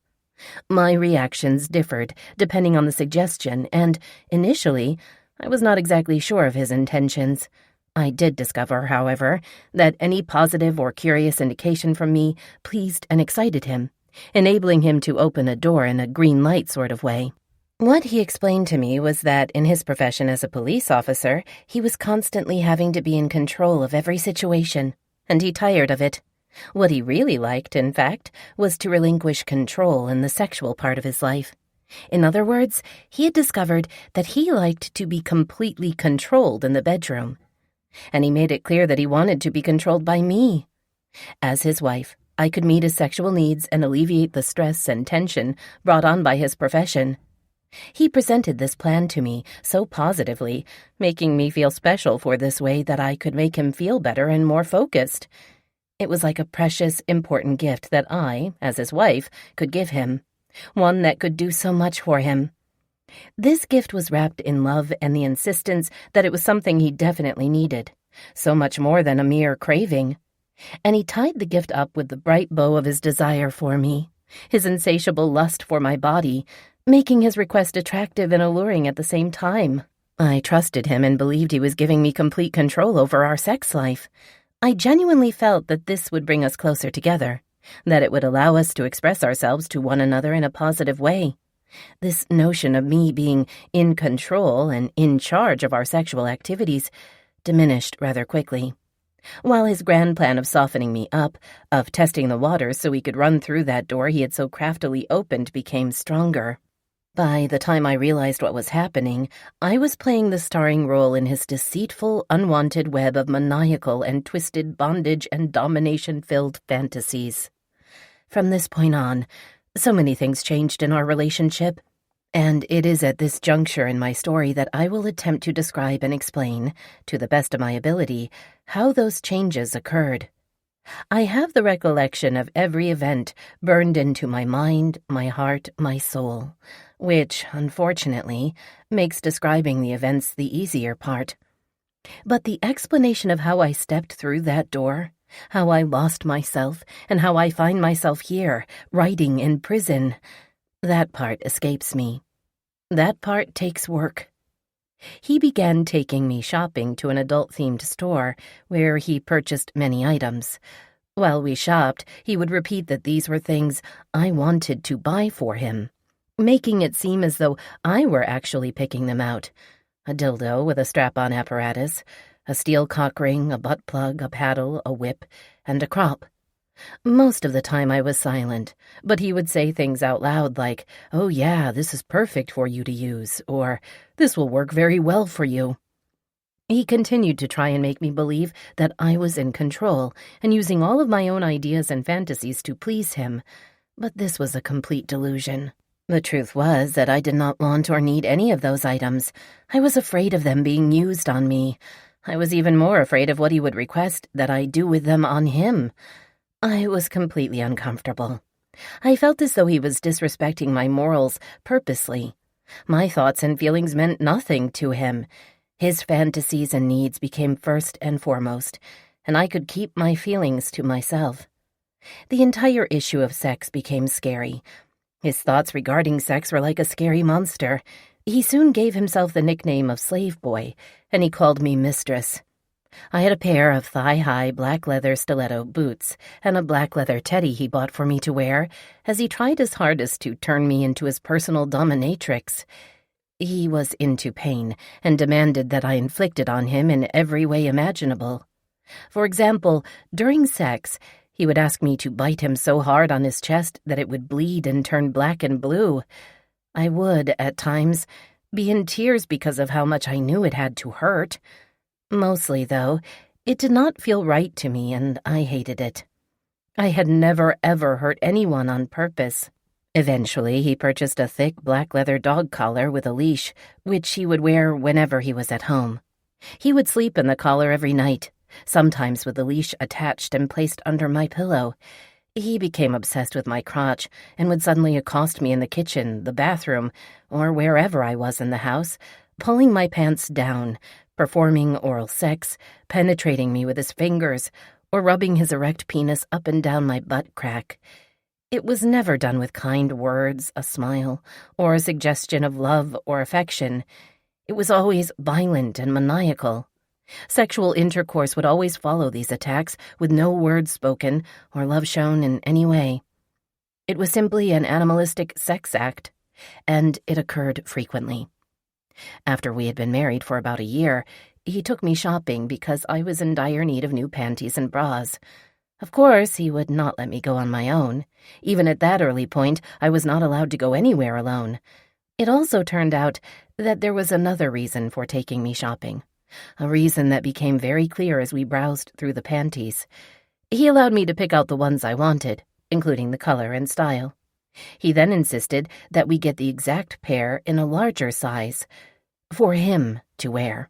My reactions differed depending on the suggestion, and, initially, I was not exactly sure of his intentions. I did discover, however, that any positive or curious indication from me pleased and excited him, enabling him to open a door in a green light sort of way. What he explained to me was that in his profession as a police officer, he was constantly having to be in control of every situation, and he tired of it. What he really liked, in fact, was to relinquish control in the sexual part of his life. In other words, he had discovered that he liked to be completely controlled in the bedroom, and he made it clear that he wanted to be controlled by me. As his wife, I could meet his sexual needs and alleviate the stress and tension brought on by his profession. He presented this plan to me so positively, making me feel special for this way that I could make him feel better and more focused. It was like a precious, important gift that I, as his wife, could give him, one that could do so much for him. This gift was wrapped in love and the insistence that it was something he definitely needed, so much more than a mere craving. And he tied the gift up with the bright bow of his desire for me, his insatiable lust for my body, making his request attractive and alluring at the same time. I trusted him and believed he was giving me complete control over our sex life. I genuinely felt that this would bring us closer together, that it would allow us to express ourselves to one another in a positive way. This notion of me being in control and in charge of our sexual activities diminished rather quickly, while his grand plan of softening me up, of testing the waters so we could run through that door he had so craftily opened, became stronger. By the time I realized what was happening, I was playing the starring role in his deceitful, unwanted web of maniacal and twisted bondage and domination-filled fantasies. From this point on, so many things changed in our relationship, and it is at this juncture in my story that I will attempt to describe and explain, to the best of my ability, how those changes occurred. I have the recollection of every event burned into my mind, my heart, my soul, which, unfortunately, makes describing the events the easier part. But the explanation of how I stepped through that door, how I lost myself, and how I find myself here, writing in prison, that part escapes me. That part takes work. He began taking me shopping to an adult-themed store where he purchased many items. While we shopped, he would repeat that these were things I wanted to buy for him, making it seem as though I were actually picking them out. A dildo with a strap-on apparatus, a steel cock ring, a butt plug, a paddle, a whip, and a crop. Most of the time I was silent, but he would say things out loud like, "Oh yeah, this is perfect for you to use," or "This will work very well for you." He continued to try and make me believe that I was in control and using all of my own ideas and fantasies to please him, but this was a complete delusion. The truth was that I did not want or need any of those items. I was afraid of them being used on me. I was even more afraid of what he would request that I do with them on him. I was completely uncomfortable. I felt as though he was disrespecting my morals purposely. My thoughts and feelings meant nothing to him. His fantasies and needs became first and foremost, and I could keep my feelings to myself. The entire issue of sex became scary. His thoughts regarding sex were like a scary monster. He soon gave himself the nickname of Slave Boy, and he called me Mistress. I had a pair of thigh-high black leather stiletto boots and a black leather teddy he bought for me to wear as he tried his hardest to turn me into his personal dominatrix. He was into pain and demanded that I inflict it on him in every way imaginable. For example, during sex, he would ask me to bite him so hard on his chest that it would bleed and turn black and blue. I would, at times, be in tears because of how much I knew it had to hurt. Mostly, though, it did not feel right to me, and I hated it. I had never, ever hurt anyone on purpose. Eventually, he purchased a thick black leather dog collar with a leash, which he would wear whenever he was at home. He would sleep in the collar every night, sometimes with the leash attached and placed under my pillow. He became obsessed with my crotch and would suddenly accost me in the kitchen, the bathroom, or wherever I was in the house, pulling my pants down, performing oral sex, penetrating me with his fingers, or rubbing his erect penis up and down my butt crack. It was never done with kind words, a smile, or a suggestion of love or affection. It was always violent and maniacal. Sexual intercourse would always follow these attacks with no words spoken or love shown in any way. It was simply an animalistic sex act, and it occurred frequently. After we had been married for about a year, he took me shopping because I was in dire need of new panties and bras. Of course, he would not let me go on my own. Even at that early point, I was not allowed to go anywhere alone. It also turned out that there was another reason for taking me shopping, a reason that became very clear as we browsed through the panties. He allowed me to pick out the ones I wanted, including the color and style. He then insisted that we get the exact pair in a larger size, for him to wear.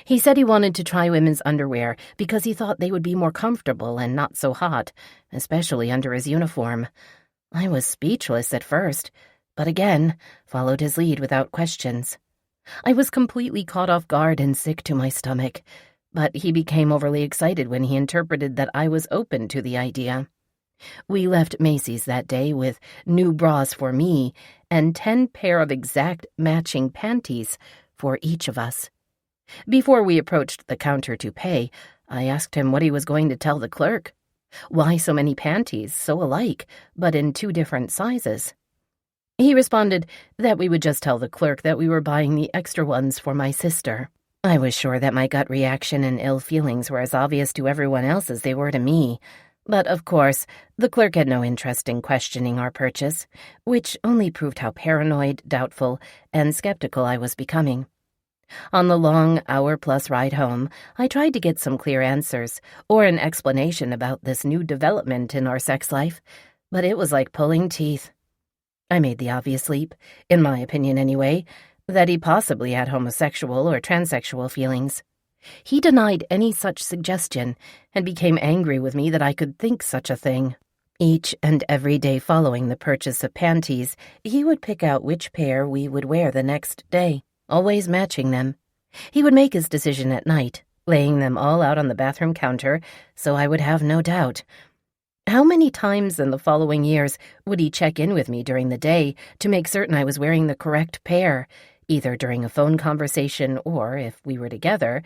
He said he wanted to try women's underwear because he thought they would be more comfortable and not so hot, especially under his uniform. I was speechless at first, but again followed his lead without questions. I was completely caught off guard and sick to my stomach, but he became overly excited when he interpreted that I was open to the idea. We left Macy's that day with new bras for me and 10 pair of exact matching panties for each of us. Before we approached the counter to pay, I asked him what he was going to tell the clerk. Why so many panties, so alike, but in 2 different sizes? He responded that we would just tell the clerk that we were buying the extra ones for my sister. I was sure that my gut reaction and ill feelings were as obvious to everyone else as they were to me. But, of course, the clerk had no interest in questioning our purchase, which only proved how paranoid, doubtful, and skeptical I was becoming. On the long hour-plus ride home, I tried to get some clear answers or an explanation about this new development in our sex life, but it was like pulling teeth. I made the obvious leap, in my opinion anyway, that he possibly had homosexual or transsexual feelings. He denied any such suggestion and became angry with me that I could think such a thing. Each and every day following the purchase of panties, he would pick out which pair we would wear the next day, always matching them. He would make his decision at night, laying them all out on the bathroom counter so I would have no doubt. How many times in the following years would he check in with me during the day to make certain I was wearing the correct pair, either during a phone conversation or, if we were together,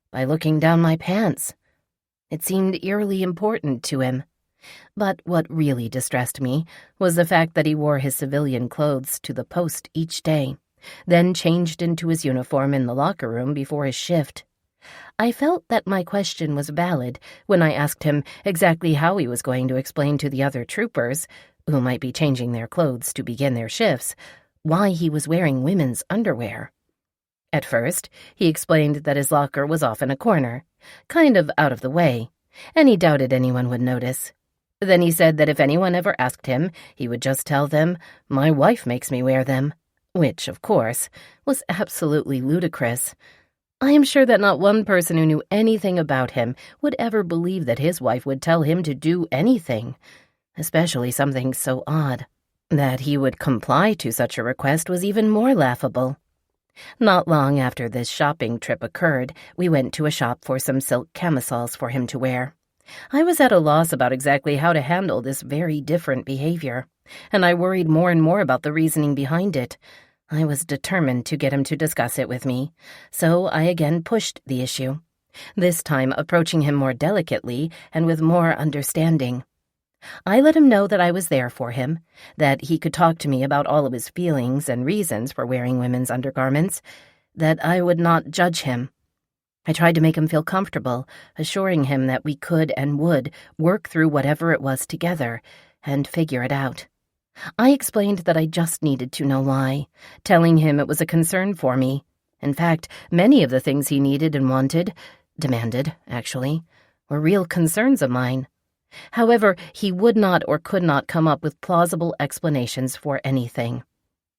by looking down my pants? It seemed eerily important to him. But what really distressed me was the fact that he wore his civilian clothes to the post each day, then changed into his uniform in the locker room before his shift. I felt that my question was valid when I asked him exactly how he was going to explain to the other troopers, who might be changing their clothes to begin their shifts, why he was wearing women's underwear. At first, he explained that his locker was off in a corner, kind of out of the way, and he doubted anyone would notice. Then he said that if anyone ever asked him, he would just tell them, "My wife makes me wear them," which, of course, was absolutely ludicrous. I am sure that not one person who knew anything about him would ever believe that his wife would tell him to do anything, especially something so odd. That he would comply to such a request was even more laughable. Not long after this shopping trip occurred, we went to a shop for some silk camisoles for him to wear. I was at a loss about exactly how to handle this very different behavior, and I worried more and more about the reasoning behind it. I was determined to get him to discuss it with me, so I again pushed the issue, this time approaching him more delicately and with more understanding. I let him know that I was there for him, that he could talk to me about all of his feelings and reasons for wearing women's undergarments, that I would not judge him. I tried to make him feel comfortable, assuring him that we could and would work through whatever it was together and figure it out. I explained that I just needed to know why, telling him it was a concern for me. In fact, many of the things he needed and demanded, actually, were real concerns of mine. However, he would not or could not come up with plausible explanations for anything.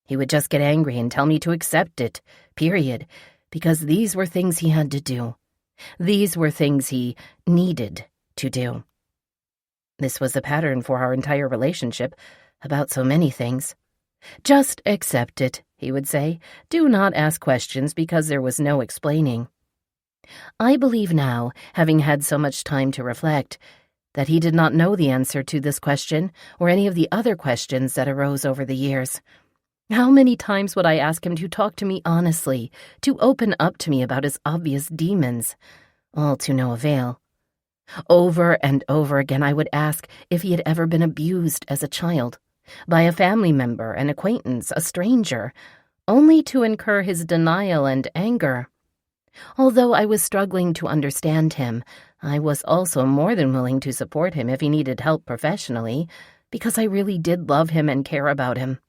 He would just get angry and tell me to accept it, period, because these were things he had to do. These were things he needed to do. This was a pattern for our entire relationship, about so many things. "Just accept it," he would say. "Do not ask questions because there was no explaining." I believe now, having had so much time to reflect, that he did not know the answer to this question or any of the other questions that arose over the years. How many times would I ask him to talk to me honestly, to open up to me about his obvious demons? All to no avail. Over and over again I would ask if he had ever been abused as a child, by a family member, an acquaintance, a stranger, only to incur his denial and anger. Although I was struggling to understand him, I was also more than willing to support him if he needed help professionally, because I really did love him and care about him.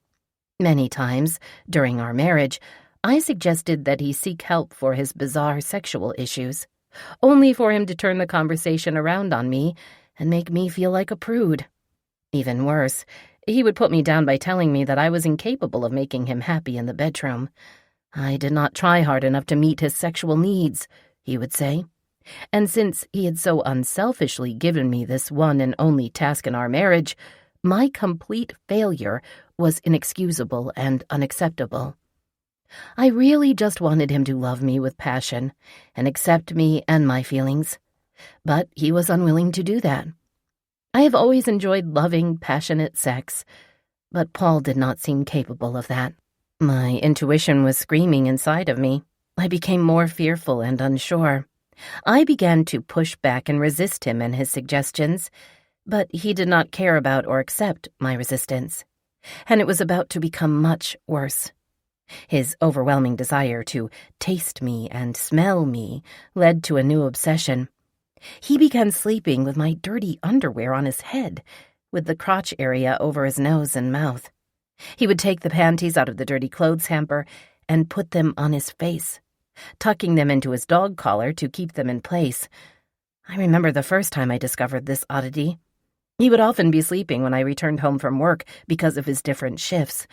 Many times, during our marriage, I suggested that he seek help for his bizarre sexual issues, only for him to turn the conversation around on me and make me feel like a prude. Even worse, he would put me down by telling me that I was incapable of making him happy in the bedroom. I did not try hard enough to meet his sexual needs, he would say. And since he had so unselfishly given me this one and only task in our marriage, my complete failure was inexcusable and unacceptable. I really just wanted him to love me with passion and accept me and my feelings, but he was unwilling to do that. I have always enjoyed loving, passionate sex, but Paul did not seem capable of that. My intuition was screaming inside of me. I became more fearful and unsure. I began to push back and resist him and his suggestions, but he did not care about or accept my resistance, and it was about to become much worse. His overwhelming desire to taste me and smell me led to a new obsession. He began sleeping with my dirty underwear on his head, with the crotch area over his nose and mouth. He would take the panties out of the dirty clothes hamper and put them on his face, tucking them into his dog collar to keep them in place. I remember the first time I discovered this oddity. He would often be sleeping when I returned home from work because of his different shifts,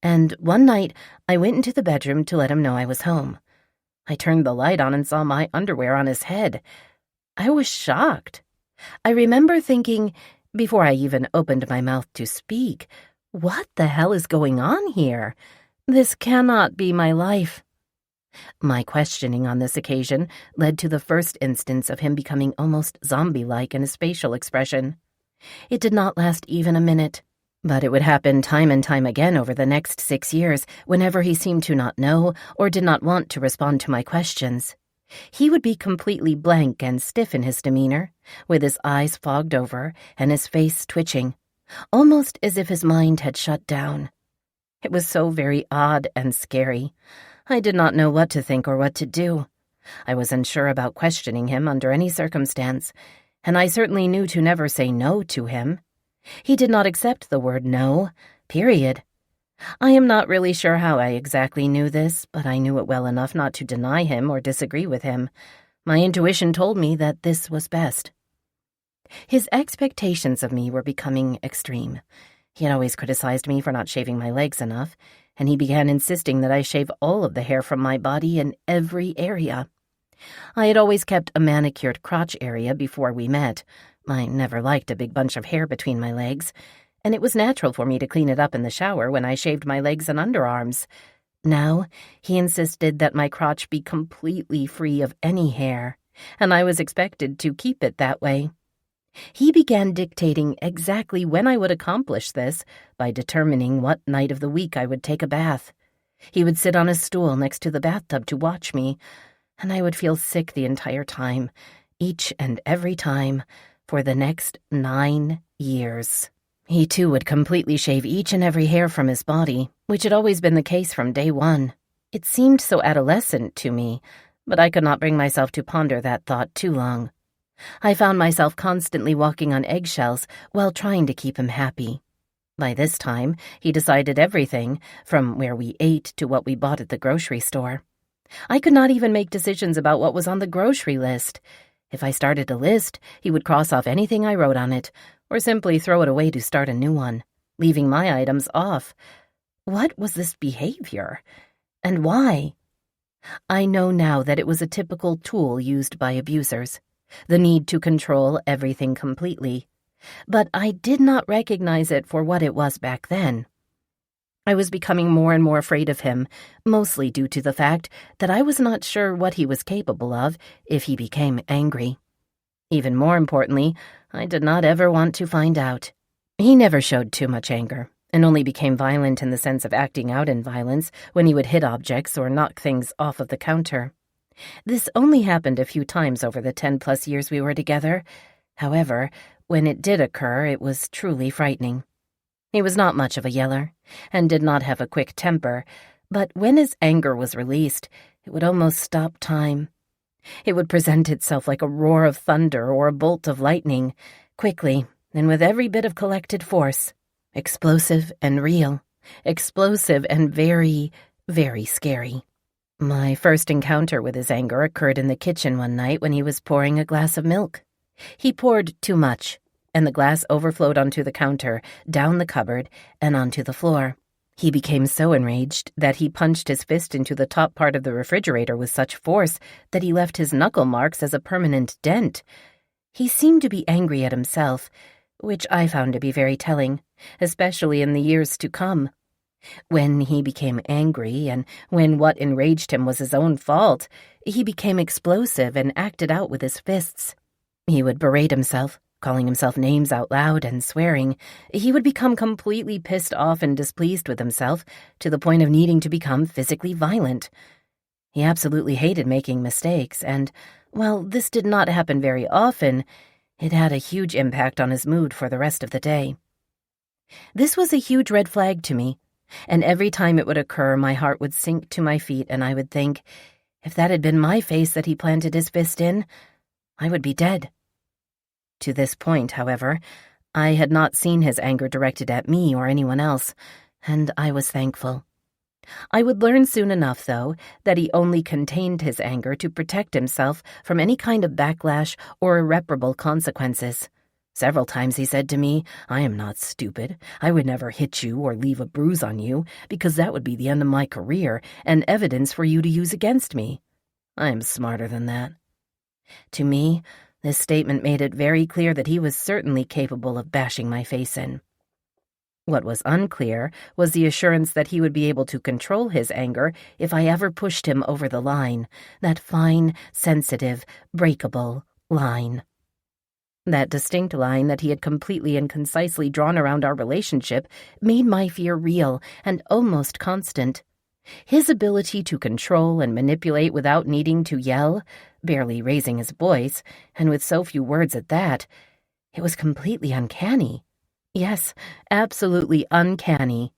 and one night I went into the bedroom to let him know I was home. I turned the light on and saw my underwear on his head. I was shocked. I remember thinking, before I even opened my mouth to speak, what the hell is going on here? This cannot be my life. My questioning on this occasion led to the first instance of him becoming almost zombie-like in his facial expression. It did not last even a minute, but it would happen time and time again over the next 6 years whenever he seemed to not know or did not want to respond to my questions. He would be completely blank and stiff in his demeanor, with his eyes fogged over and his face twitching, almost as if his mind had shut down. It was so very odd and scary. I did not know what to think or what to do. I was unsure about questioning him under any circumstance, and I certainly knew to never say no to him. He did not accept the word no, period. I am not really sure how I exactly knew this, but I knew it well enough not to deny him or disagree with him. My intuition told me that this was best. His expectations of me were becoming extreme. He had always criticized me for not shaving my legs enough, and he began insisting that I shave all of the hair from my body in every area. I had always kept a manicured crotch area before we met. I never liked a big bunch of hair between my legs, and it was natural for me to clean it up in the shower when I shaved my legs and underarms. Now, he insisted that my crotch be completely free of any hair, and I was expected to keep it that way. He began dictating exactly when I would accomplish this by determining what night of the week I would take a bath. He would sit on a stool next to the bathtub to watch me, and I would feel sick the entire time, each and every time, for the next 9 years. He too would completely shave each and every hair from his body, which had always been the case from day one. It seemed so adolescent to me, but I could not bring myself to ponder that thought too long. I found myself constantly walking on eggshells while trying to keep him happy. By this time, he decided everything, from where we ate to what we bought at the grocery store. I could not even make decisions about what was on the grocery list. If I started a list, he would cross off anything I wrote on it, or simply throw it away to start a new one, leaving my items off. What was this behavior? And why? I know now that it was a typical tool used by abusers, the need to control everything completely, but I did not recognize it for what it was back then. I was becoming more and more afraid of him, mostly due to the fact that I was not sure what he was capable of if he became angry. Even more importantly, I did not ever want to find out. He never showed too much anger, and only became violent in the sense of acting out in violence when he would hit objects or knock things off of the counter. This only happened a few times over the 10+ years we were together. However, when it did occur, it was truly frightening. He was not much of a yeller, and did not have a quick temper, but when his anger was released, it would almost stop time. It would present itself like a roar of thunder or a bolt of lightning, quickly and with every bit of collected force. Explosive and real. Explosive and very, very scary. My first encounter with his anger occurred in the kitchen one night when he was pouring a glass of milk. He poured too much, and the glass overflowed onto the counter, down the cupboard, and onto the floor. He became so enraged that he punched his fist into the top part of the refrigerator with such force that he left his knuckle marks as a permanent dent. He seemed to be angry at himself, which I found to be very telling, especially in the years to come. When he became angry, and when what enraged him was his own fault, he became explosive and acted out with his fists. He would berate himself, calling himself names out loud and swearing. He would become completely pissed off and displeased with himself, to the point of needing to become physically violent. He absolutely hated making mistakes, and, while this did not happen very often, it had a huge impact on his mood for the rest of the day. This was a huge red flag to me, and every time it would occur, my heart would sink to my feet, and I would think, if that had been my face that he planted his fist in, I would be dead. To this point, however, I had not seen his anger directed at me or anyone else, and I was thankful. I would learn soon enough, though, that he only contained his anger to protect himself from any kind of backlash or irreparable consequences. Several times he said to me, "I am not stupid. I would never hit you or leave a bruise on you, because that would be the end of my career and evidence for you to use against me. I am smarter than that." To me, this statement made it very clear that he was certainly capable of bashing my face in. What was unclear was the assurance that he would be able to control his anger if I ever pushed him over the line, that fine, sensitive, breakable line. That distinct line that he had completely and concisely drawn around our relationship made my fear real and almost constant. His ability to control and manipulate without needing to yell, barely raising his voice, and with so few words at that, it was completely uncanny. Yes, absolutely uncanny.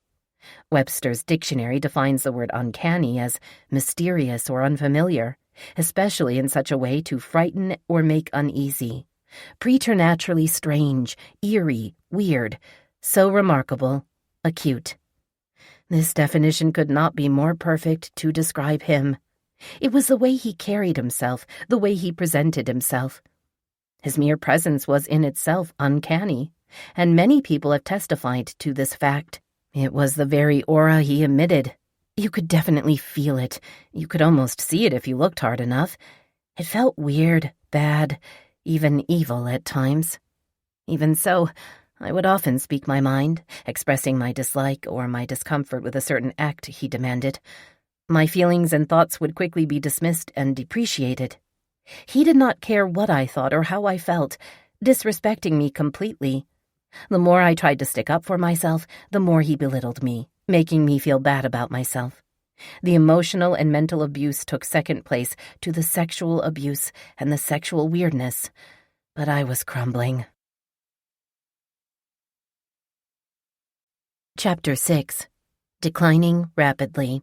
Webster's dictionary defines the word uncanny as mysterious or unfamiliar, especially in such a way to frighten or make uneasy. Preternaturally strange, eerie, weird, so remarkable, acute. This definition could not be more perfect to describe him. It was the way he carried himself, the way he presented himself. His mere presence was in itself uncanny, and many people have testified to this fact. It was the very aura he emitted. You could definitely feel it. You could almost see it if you looked hard enough. It felt weird, bad, even evil at times. Even so, I would often speak my mind, expressing my dislike or my discomfort with a certain act he demanded. My feelings and thoughts would quickly be dismissed and depreciated. He did not care what I thought or how I felt, disrespecting me completely. The more I tried to stick up for myself, the more he belittled me, making me feel bad about myself. The emotional and mental abuse took second place to the sexual abuse and the sexual weirdness, but I was crumbling. Chapter 6. Declining rapidly.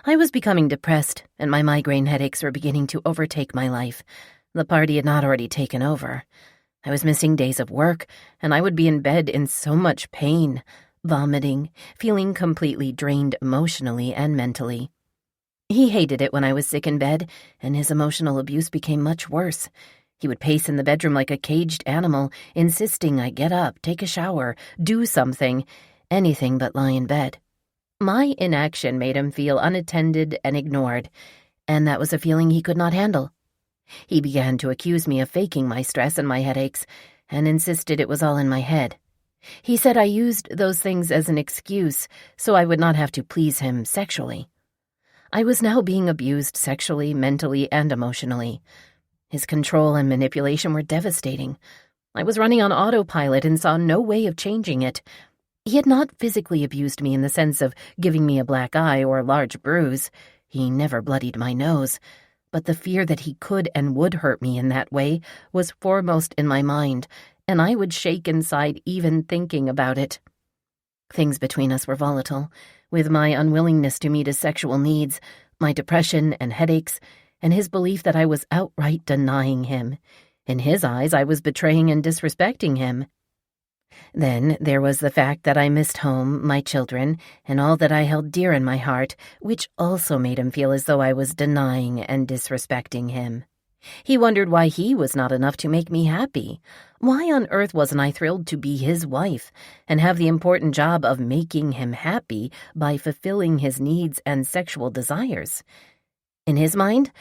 I was becoming depressed, and my migraine headaches were beginning to overtake my life. The party had not already taken over. I was missing days of work, and I would be in bed in so much pain, vomiting, feeling completely drained emotionally and mentally. He hated it when I was sick in bed, and his emotional abuse became much worse. He would pace in the bedroom like a caged animal, insisting I get up, take a shower, do something, anything but lie in bed. My inaction made him feel unattended and ignored, and that was a feeling he could not handle. He began to accuse me of faking my stress and my headaches, and insisted it was all in my head. He said I used those things as an excuse so I would not have to please him sexually. I was now being abused sexually, mentally, and emotionally. His control and manipulation were devastating. I was running on autopilot and saw no way of changing it. He had not physically abused me in the sense of giving me a black eye or a large bruise. He never bloodied my nose. But the fear that he could and would hurt me in that way was foremost in my mind, and I would shake inside even thinking about it. Things between us were volatile, with my unwillingness to meet his sexual needs, my depression and headaches, and his belief that I was outright denying him. In his eyes, I was betraying and disrespecting him. Then there was the fact that I missed home, my children, and all that I held dear in my heart, which also made him feel as though I was denying and disrespecting him. He wondered why he was not enough to make me happy. Why on earth wasn't I thrilled to be his wife and have the important job of making him happy by fulfilling his needs and sexual desires? In his mind,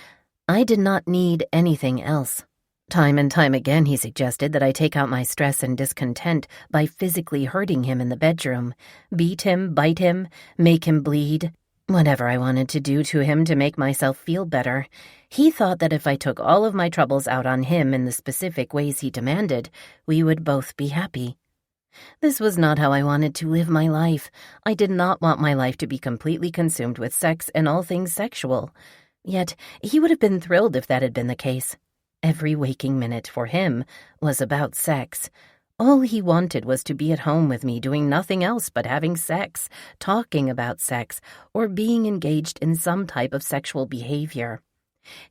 I did not need anything else. Time and time again he suggested that I take out my stress and discontent by physically hurting him in the bedroom, beat him, bite him, make him bleed, whatever I wanted to do to him to make myself feel better. He thought that if I took all of my troubles out on him in the specific ways he demanded, we would both be happy. This was not how I wanted to live my life. I did not want my life to be completely consumed with sex and all things sexual. Yet he would have been thrilled if that had been the case. Every waking minute for him was about sex. All he wanted was to be at home with me doing nothing else but having sex, talking about sex, or being engaged in some type of sexual behavior.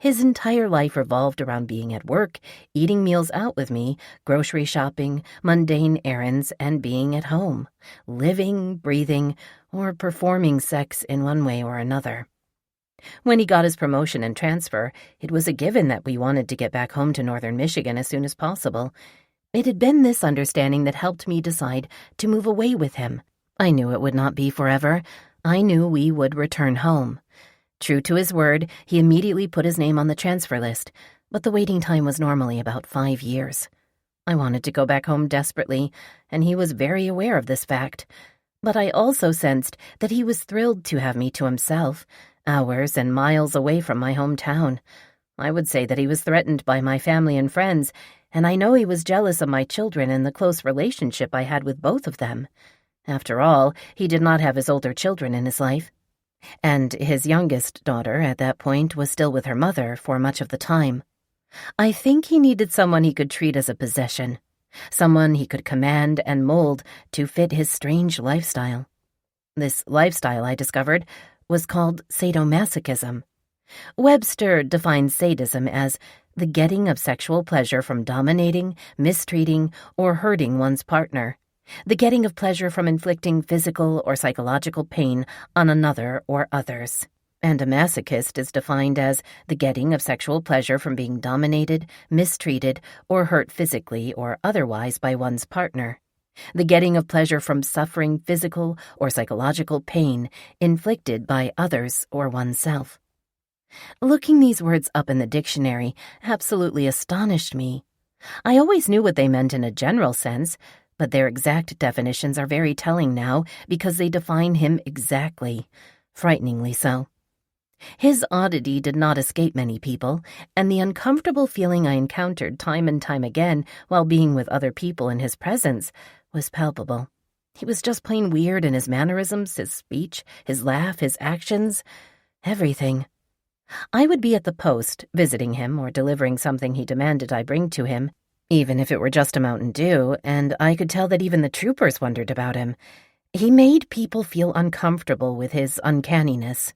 His entire life revolved around being at work, eating meals out with me, grocery shopping, mundane errands, and being at home, living, breathing, or performing sex in one way or another. When he got his promotion and transfer, it was a given that we wanted to get back home to northern Michigan as soon as possible. It had been this understanding that helped me decide to move away with him. I knew it would not be forever. I knew we would return home. True to his word, he immediately put his name on the transfer list, but the waiting time was normally about 5 years. I wanted to go back home desperately, and he was very aware of this fact. But I also sensed that he was thrilled to have me to himself, hours and miles away from my hometown. I would say that he was threatened by my family and friends, and I know he was jealous of my children and the close relationship I had with both of them. After all, he did not have his older children in his life, and his youngest daughter at that point was still with her mother for much of the time. I think he needed someone he could treat as a possession, someone he could command and mold to fit his strange lifestyle. This lifestyle, I discovered, was called sadomasochism. Webster defines sadism as the getting of sexual pleasure from dominating, mistreating, or hurting one's partner, the getting of pleasure from inflicting physical or psychological pain on another or others. And a masochist is defined as the getting of sexual pleasure from being dominated, mistreated, or hurt physically or otherwise by one's partner, the getting of pleasure from suffering physical or psychological pain inflicted by others or oneself. Looking these words up in the dictionary absolutely astonished me. I always knew what they meant in a general sense, but their exact definitions are very telling now because they define him exactly, frighteningly so. His oddity did not escape many people, and the uncomfortable feeling I encountered time and time again while being with other people in his presence was palpable. He was just plain weird in his mannerisms, his speech, his laugh, his actions, everything. I would be at the post, visiting him or delivering something he demanded I bring to him, even if it were just a Mountain Dew, and I could tell that even the troopers wondered about him. He made people feel uncomfortable with his uncanniness.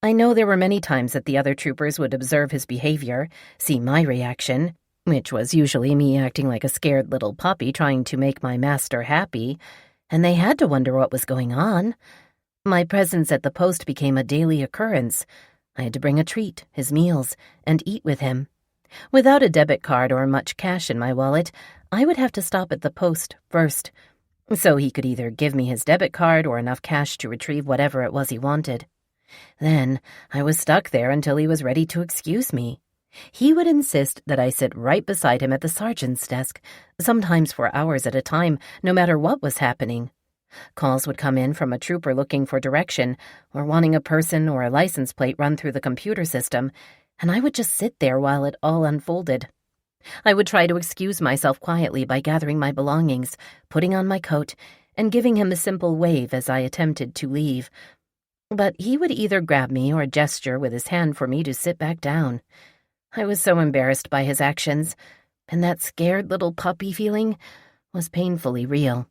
I know there were many times that the other troopers would observe his behavior, see my reaction, which was usually me acting like a scared little puppy trying to make my master happy, and they had to wonder what was going on. My presence at the post became a daily occurrence. I had to bring a treat, his meals, and eat with him. Without a debit card or much cash in my wallet, I would have to stop at the post first, so he could either give me his debit card or enough cash to retrieve whatever it was he wanted. Then I was stuck there until he was ready to excuse me. He would insist that I sit right beside him at the sergeant's desk, sometimes for hours at a time, no matter what was happening. Calls would come in from a trooper looking for direction or wanting a person or a license plate run through the computer system, and I would just sit there while it all unfolded. I would try to excuse myself quietly by gathering my belongings, putting on my coat, and giving him a simple wave as I attempted to leave. But he would either grab me or gesture with his hand for me to sit back down. I was so embarrassed by his actions, and that scared little puppy feeling was painfully real.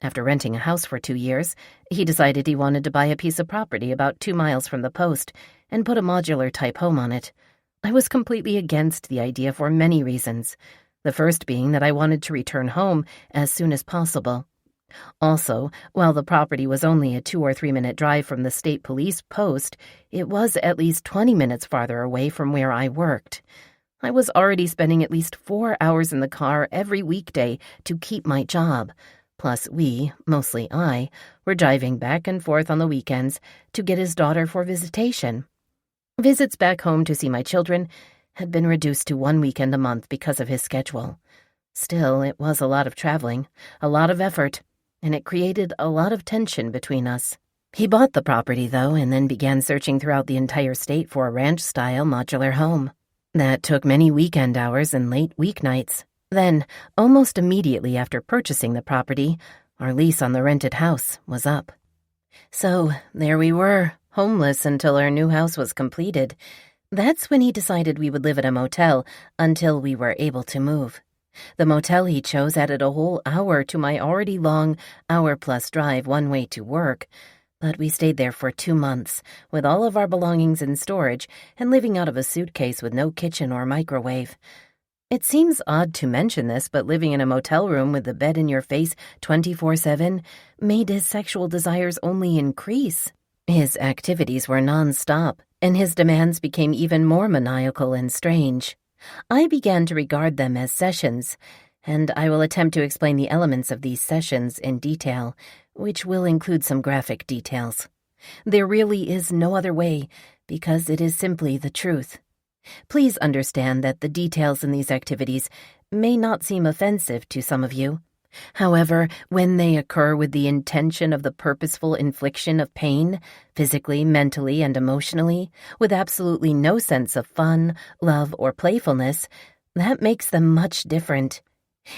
After renting a house for 2 years, he decided he wanted to buy a piece of property about 2 miles from the post and put a modular-type home on it. I was completely against the idea for many reasons, the first being that I wanted to return home as soon as possible. Also, while the property was only a 2 or 3 minute drive from the state police post, it was at least 20 minutes farther away from where I worked. I was already spending at least 4 hours in the car every weekday to keep my job. Plus we, mostly I, were driving back and forth on the weekends to get his daughter for visitation. Visits back home to see my children had been reduced to 1 weekend a month because of his schedule. Still, it was a lot of traveling, a lot of effort, and it created a lot of tension between us. He bought the property, though, and then began searching throughout the entire state for a ranch-style modular home. That took many weekend hours and late weeknights. Then, almost immediately after purchasing the property, our lease on the rented house was up. So, there we were, homeless until our new house was completed. That's when he decided we would live at a motel until we were able to move. The motel he chose added a whole hour to my already long hour-plus drive one way to work, but we stayed there for 2 months, with all of our belongings in storage and living out of a suitcase with no kitchen or microwave. It seems odd to mention this, but living in a motel room with the bed in your face 24/7 made his sexual desires only increase. His activities were non-stop, and his demands became even more maniacal and strange. I began to regard them as sessions, and I will attempt to explain the elements of these sessions in detail, which will include some graphic details. There really is no other way, because it is simply the truth. Please understand that the details in these activities may not seem offensive to some of you. However, when they occur with the intention of the purposeful infliction of pain, physically, mentally, and emotionally, with absolutely no sense of fun, love, or playfulness, That makes them much different.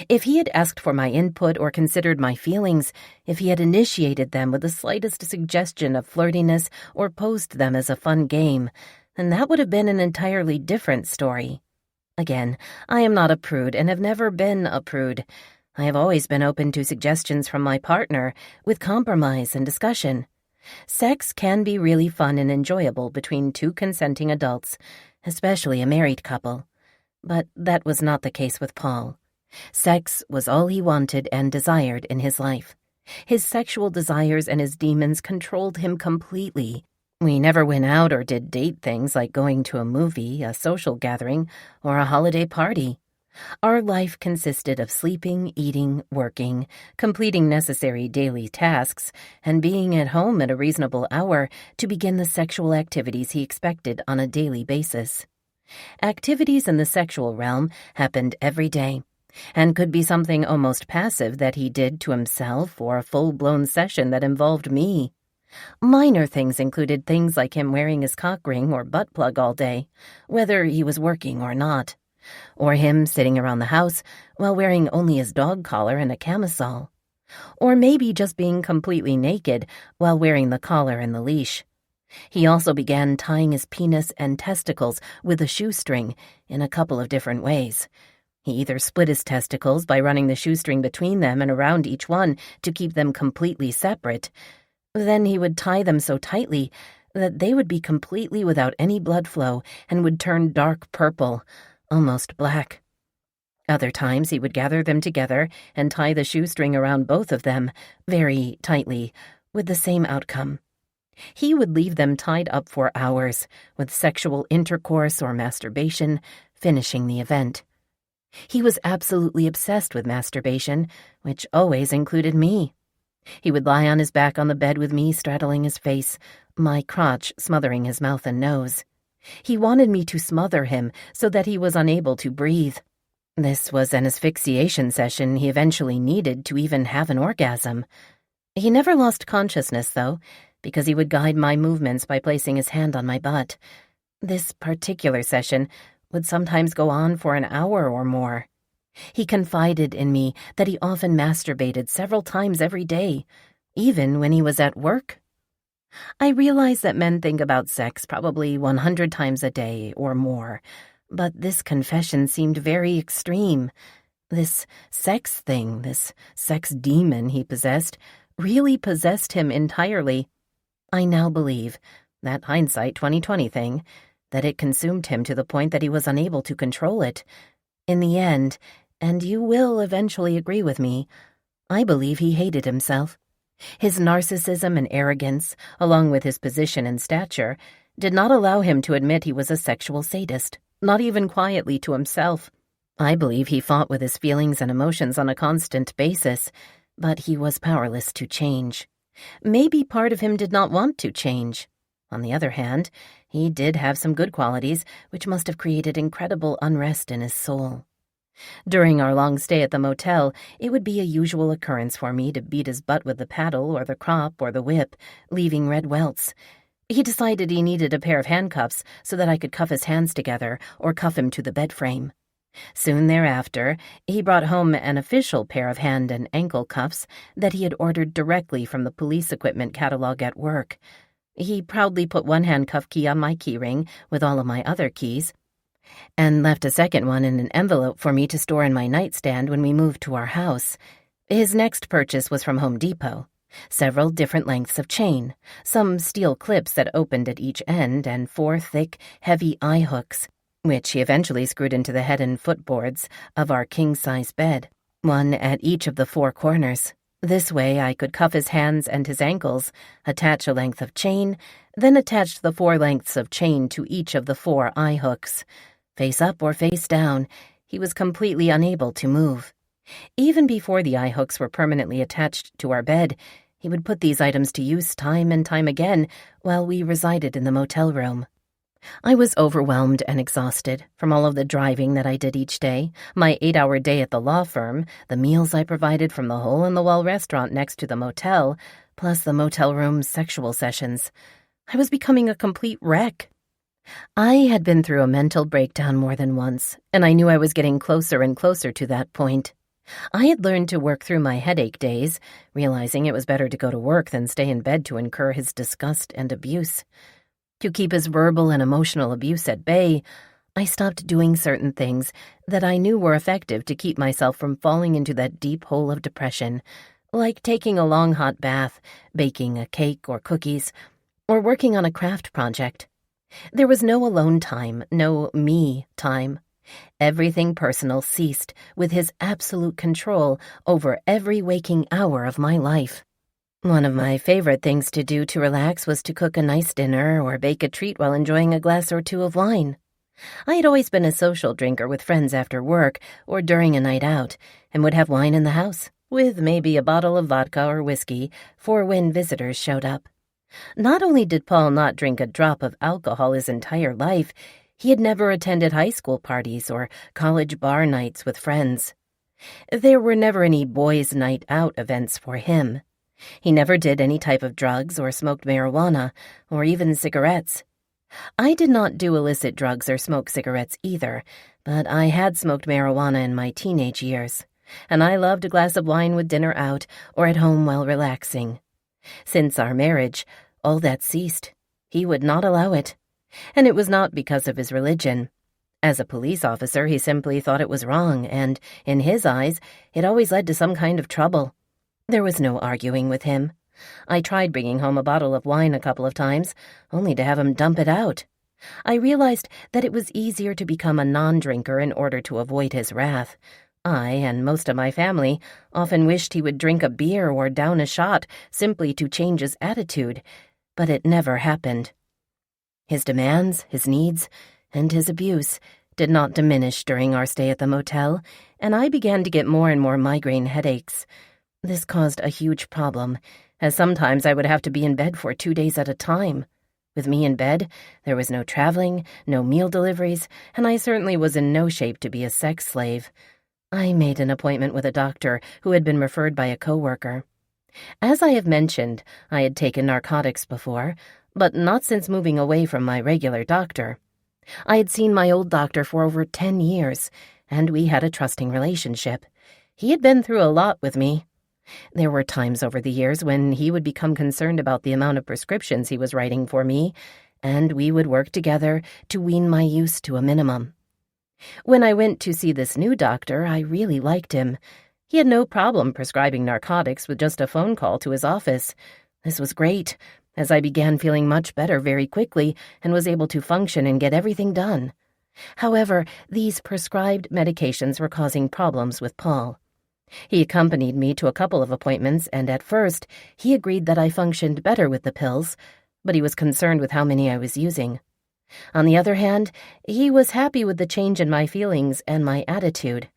If he had asked for my input or considered my feelings, if he had initiated them with the slightest suggestion of flirtiness or posed them as a fun game, then that would have been an entirely different story. Again, I am not a prude and have never been a prude. I have always been open to suggestions from my partner, with compromise and discussion. Sex can be really fun and enjoyable between two consenting adults, especially a married couple. But that was not the case with Paul. Sex was all he wanted and desired in his life. His sexual desires and his demons controlled him completely. We never went out or did date things like going to a movie, a social gathering, or a holiday party. Our life consisted of sleeping, eating, working, completing necessary daily tasks, and being at home at a reasonable hour to begin the sexual activities he expected on a daily basis. Activities in the sexual realm happened every day, and could be something almost passive that he did to himself or a full-blown session that involved me. Minor things included things like him wearing his cock ring or butt plug all day, whether he was working or not, or him sitting around the house while wearing only his dog collar and a camisole, or maybe just being completely naked while wearing the collar and the leash. He also began tying his penis and testicles with a shoestring in a couple of different ways. He either split his testicles by running the shoestring between them and around each one to keep them completely separate. Then he would tie them so tightly that they would be completely without any blood flow and would turn dark purple, almost black. Other times he would gather them together and tie the shoestring around both of them, very tightly, with the same outcome. He would leave them tied up for hours, with sexual intercourse or masturbation finishing the event. He was absolutely obsessed with masturbation, which always included me. He would lie on his back on the bed with me straddling his face, my crotch smothering his mouth and nose. He wanted me to smother him so that he was unable to breathe. This was an asphyxiation session he eventually needed to even have an orgasm. He never lost consciousness, though, because he would guide my movements by placing his hand on my butt. This particular session would sometimes go on for an hour or more. He confided in me that he often masturbated several times every day, even when he was at work. I realize that men think about sex probably 100 times a day or more, but this confession seemed very extreme. This sex thing, this sex demon he possessed, really possessed him entirely. I now believe, that hindsight 2020 thing, that it consumed him to the point that he was unable to control it. In the end, and you will eventually agree with me, I believe he hated himself. His narcissism and arrogance, along with his position and stature, did not allow him to admit he was a sexual sadist, not even quietly to himself. I believe he fought with his feelings and emotions on a constant basis, but he was powerless to change. Maybe part of him did not want to change. On the other hand, he did have some good qualities, which must have created incredible unrest in his soul. During our long stay at the motel, it would be a usual occurrence for me to beat his butt with the paddle or the crop or the whip, leaving red welts. He decided he needed a pair of handcuffs so that I could cuff his hands together or cuff him to the bed frame. Soon thereafter, he brought home an official pair of hand and ankle cuffs that he had ordered directly from the police equipment catalog at work. He proudly put one handcuff key on my keyring with all of my other keys, and left a second one in an envelope for me to store in my nightstand when we moved to our house. His next purchase was from Home Depot. Several different lengths of chain, some steel clips that opened at each end, and 4 thick, heavy eye hooks, which he eventually screwed into the head and footboards of our king-size bed, one at each of the 4 corners. This way I could cuff his hands and his ankles, attach a length of chain, then attach the 4 lengths of chain to each of the 4 eye hooks. Face up or face down, he was completely unable to move. Even before the eye hooks were permanently attached to our bed, he would put these items to use time and time again while we resided in the motel room. I was overwhelmed and exhausted from all of the driving that I did each day, my 8-hour day at the law firm, the meals I provided from the hole-in-the-wall restaurant next to the motel, plus the motel room's sexual sessions. I was becoming a complete wreck. I had been through a mental breakdown more than once, and I knew I was getting closer and closer to that point. I had learned to work through my headache days, realizing it was better to go to work than stay in bed to incur his disgust and abuse. To keep his verbal and emotional abuse at bay, I stopped doing certain things that I knew were effective to keep myself from falling into that deep hole of depression, like taking a long hot bath, baking a cake or cookies, or working on a craft project. There was no alone time, no me time. Everything personal ceased with his absolute control over every waking hour of my life. One of my favorite things to do to relax was to cook a nice dinner or bake a treat while enjoying a glass or two of wine. I had always been a social drinker with friends after work or during a night out, and would have wine in the house, with maybe a bottle of vodka or whiskey for when visitors showed up. Not only did Paul not drink a drop of alcohol his entire life, he had never attended high school parties or college bar nights with friends. There were never any boys' night out events for him. He never did any type of drugs or smoked marijuana or even cigarettes. I did not do illicit drugs or smoke cigarettes either, but I had smoked marijuana in my teenage years, and I loved a glass of wine with dinner out or at home while relaxing. Since our marriage, all that ceased. He would not allow it, and it was not because of his religion. As a police officer, he simply thought it was wrong, and, in his eyes, it always led to some kind of trouble. There was no arguing with him. I tried bringing home a bottle of wine a couple of times, only to have him dump it out. I realized that it was easier to become a non-drinker in order to avoid his wrath. I, and most of my family, often wished he would drink a beer or down a shot simply to change his attitude, but it never happened. His demands, his needs, and his abuse did not diminish during our stay at the motel, and I began to get more and more migraine headaches. This caused a huge problem, as sometimes I would have to be in bed for 2 days at a time. With me in bed, there was no traveling, no meal deliveries, and I certainly was in no shape to be a sex slave. I made an appointment with a doctor who had been referred by a coworker. As I have mentioned, I had taken narcotics before, but not since moving away from my regular doctor. I had seen my old doctor for over 10 years, and we had a trusting relationship. He had been through a lot with me. There were times over the years when he would become concerned about the amount of prescriptions he was writing for me, and we would work together to wean my use to a minimum. When I went to see this new doctor, I really liked him. He had no problem prescribing narcotics with just a phone call to his office. This was great, as I began feeling much better very quickly and was able to function and get everything done. However, these prescribed medications were causing problems with Paul. He accompanied me to a couple of appointments, and at first, he agreed that I functioned better with the pills, but he was concerned with how many I was using. On the other hand, he was happy with the change in my feelings and my attitude.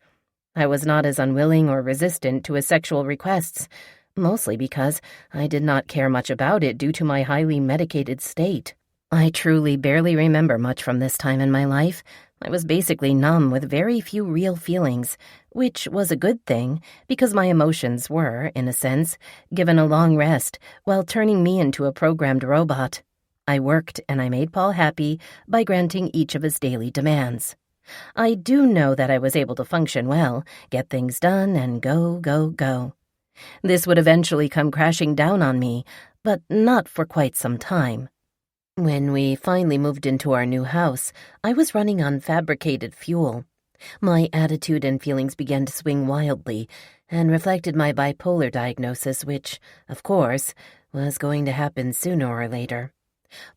I was not as unwilling or resistant to his sexual requests, mostly because I did not care much about it due to my highly medicated state. I truly barely remember much from this time in my life. I was basically numb with very few real feelings, which was a good thing because my emotions were, in a sense, given a long rest while turning me into a programmed robot. I worked and I made Paul happy by granting each of his daily demands. I do know that I was able to function well, get things done, and go, go, go. This would eventually come crashing down on me, but not for quite some time. When we finally moved into our new house, I was running on fabricated fuel. My attitude and feelings began to swing wildly and reflected my bipolar diagnosis, which, of course, was going to happen sooner or later.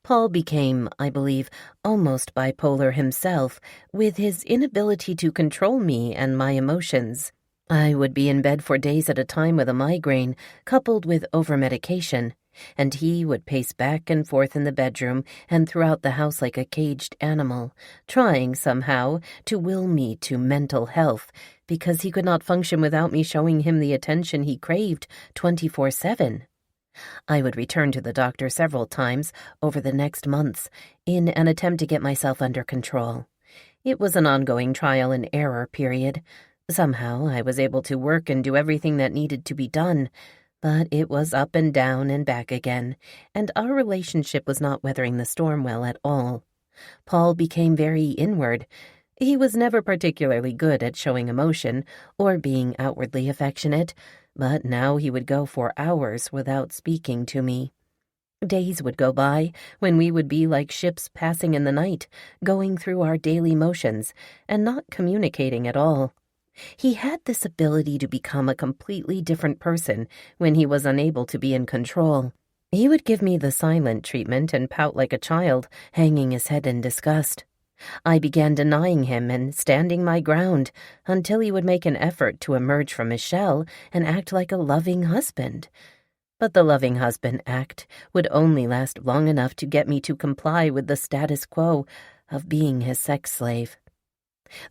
Paul became, I believe, almost bipolar himself, with his inability to control me and my emotions. I would be in bed for days at a time with a migraine, coupled with overmedication, and he would pace back and forth in the bedroom and throughout the house like a caged animal, trying somehow to will me to mental health, because he could not function without me showing him the attention he craved 24/7. I would return to the doctor several times over the next months in an attempt to get myself under control. It was an ongoing trial and error period. Somehow I was able to work and do everything that needed to be done, but it was up and down and back again, and our relationship was not weathering the storm well at all. Paul became very inward. He was never particularly good at showing emotion or being outwardly affectionate, but now he would go for hours without speaking to me. Days would go by when we would be like ships passing in the night, going through our daily motions and not communicating at all. He had this ability to become a completely different person when he was unable to be in control. He would give me the silent treatment and pout like a child, hanging his head in disgust. I began denying him and standing my ground until he would make an effort to emerge from his shell and act like a loving husband. But the loving husband act would only last long enough to get me to comply with the status quo of being his sex slave.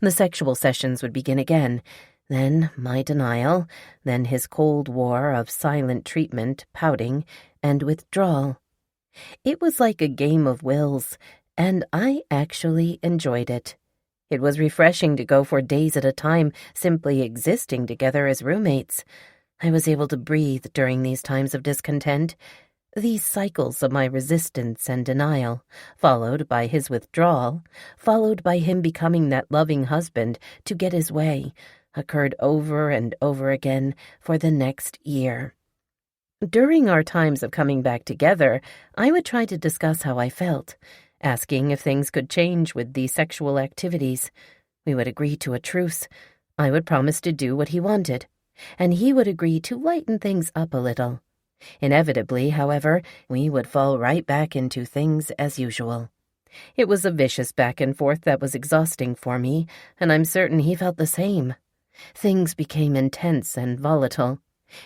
The sexual sessions would begin again, then my denial, then his cold war of silent treatment, pouting, and withdrawal. It was like a game of wills, and I actually enjoyed it. It was refreshing to go for days at a time, simply existing together as roommates. I was able to breathe during these times of discontent, these cycles of my resistance and denial, followed by his withdrawal, followed by him becoming that loving husband to get his way, occurred over and over again for the next year. During our times of coming back together, I would try to discuss how I felt, asking if things could change with these sexual activities. We would agree to a truce. I would promise to do what he wanted, and he would agree to lighten things up a little. Inevitably, however, we would fall right back into things as usual. It was a vicious back and forth that was exhausting for me, and I'm certain he felt the same. Things became intense and volatile.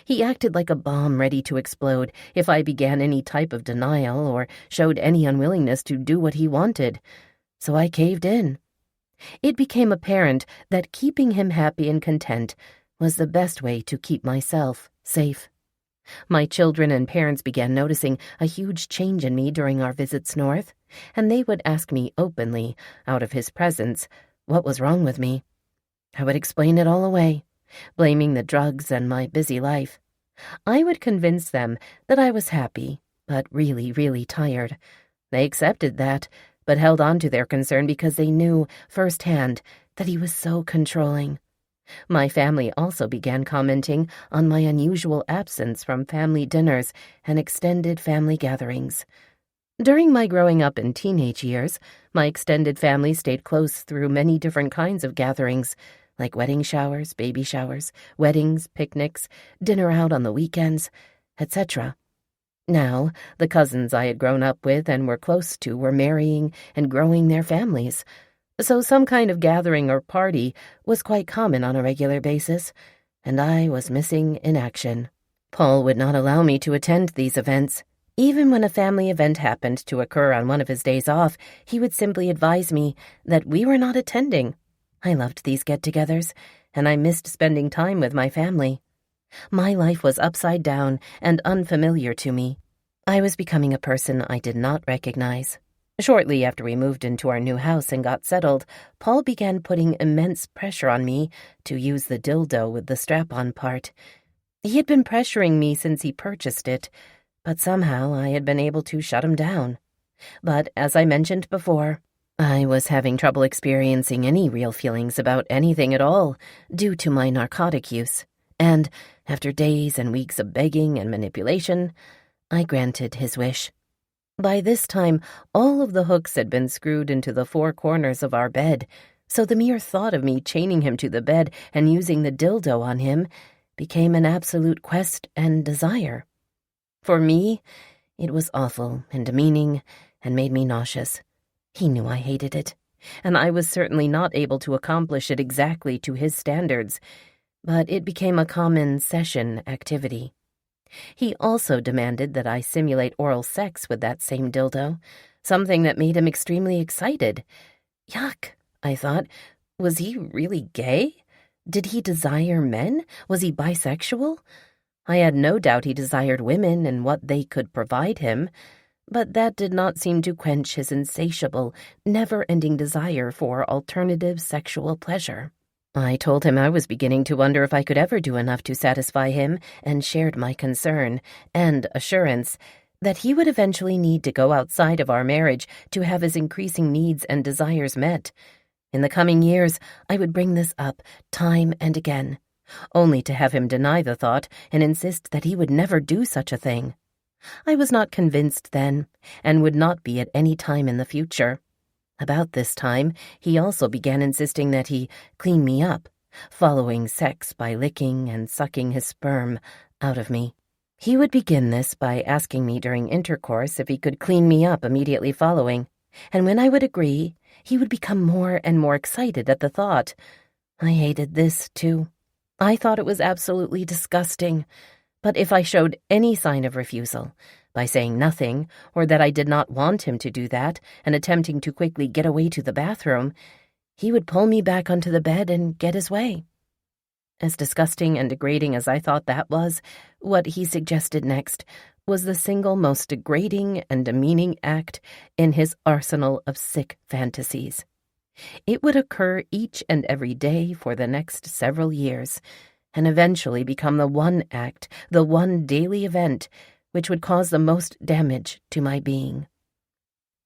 He acted like a bomb ready to explode if I began any type of denial or showed any unwillingness to do what he wanted. So I caved in. It became apparent that keeping him happy and content was the best way to keep myself safe. My children and parents began noticing a huge change in me during our visits north, and they would ask me openly, out of his presence, what was wrong with me. I would explain it all away, blaming the drugs and my busy life. I would convince them that I was happy, but really, really tired. They accepted that, but held on to their concern because they knew firsthand that he was so controlling. My family also began commenting on my unusual absence from family dinners and extended family gatherings. During my growing up and teenage years, my extended family stayed close through many different kinds of gatherings, like wedding showers, baby showers, weddings, picnics, dinner out on the weekends, etc. Now, the cousins I had grown up with and were close to were marrying and growing their families, so some kind of gathering or party was quite common on a regular basis, and I was missing in action. Paul would not allow me to attend these events. Even when a family event happened to occur on one of his days off, he would simply advise me that we were not attending. I loved these get-togethers, and I missed spending time with my family. My life was upside down and unfamiliar to me. I was becoming a person I did not recognize. Shortly after we moved into our new house and got settled, Paul began putting immense pressure on me to use the dildo with the strap-on part. He had been pressuring me since he purchased it, but somehow I had been able to shut him down. But as I mentioned before, I was having trouble experiencing any real feelings about anything at all due to my narcotic use, and after days and weeks of begging and manipulation, I granted his wish. By this time, all of the hooks had been screwed into the four corners of our bed, so the mere thought of me chaining him to the bed and using the dildo on him became an absolute quest and desire. For me, it was awful and demeaning and made me nauseous. He knew I hated it, and I was certainly not able to accomplish it exactly to his standards, but it became a common session activity. He also demanded that I simulate oral sex with that same dildo, something that made him extremely excited. Yuck, I thought. Was he really gay? Did he desire men? Was he bisexual? I had no doubt he desired women and what they could provide him, but that did not seem to quench his insatiable, never-ending desire for alternative sexual pleasure. I told him I was beginning to wonder if I could ever do enough to satisfy him and shared my concern and assurance that he would eventually need to go outside of our marriage to have his increasing needs and desires met. In the coming years, I would bring this up time and again, only to have him deny the thought and insist that he would never do such a thing. I was not convinced then, and would not be at any time in the future. About this time, he also began insisting that he clean me up, following sex by licking and sucking his sperm out of me. He would begin this by asking me during intercourse if he could clean me up immediately following, and when I would agree, he would become more and more excited at the thought. I hated this, too. I thought it was absolutely disgusting, but if I showed any sign of refusal, by saying nothing, or that I did not want him to do that, and attempting to quickly get away to the bathroom, he would pull me back onto the bed and get his way. As disgusting and degrading as I thought that was, what he suggested next was the single most degrading and demeaning act in his arsenal of sick fantasies. It would occur each and every day for the next several years, and eventually become the one act, the one daily event, which would cause the most damage to my being.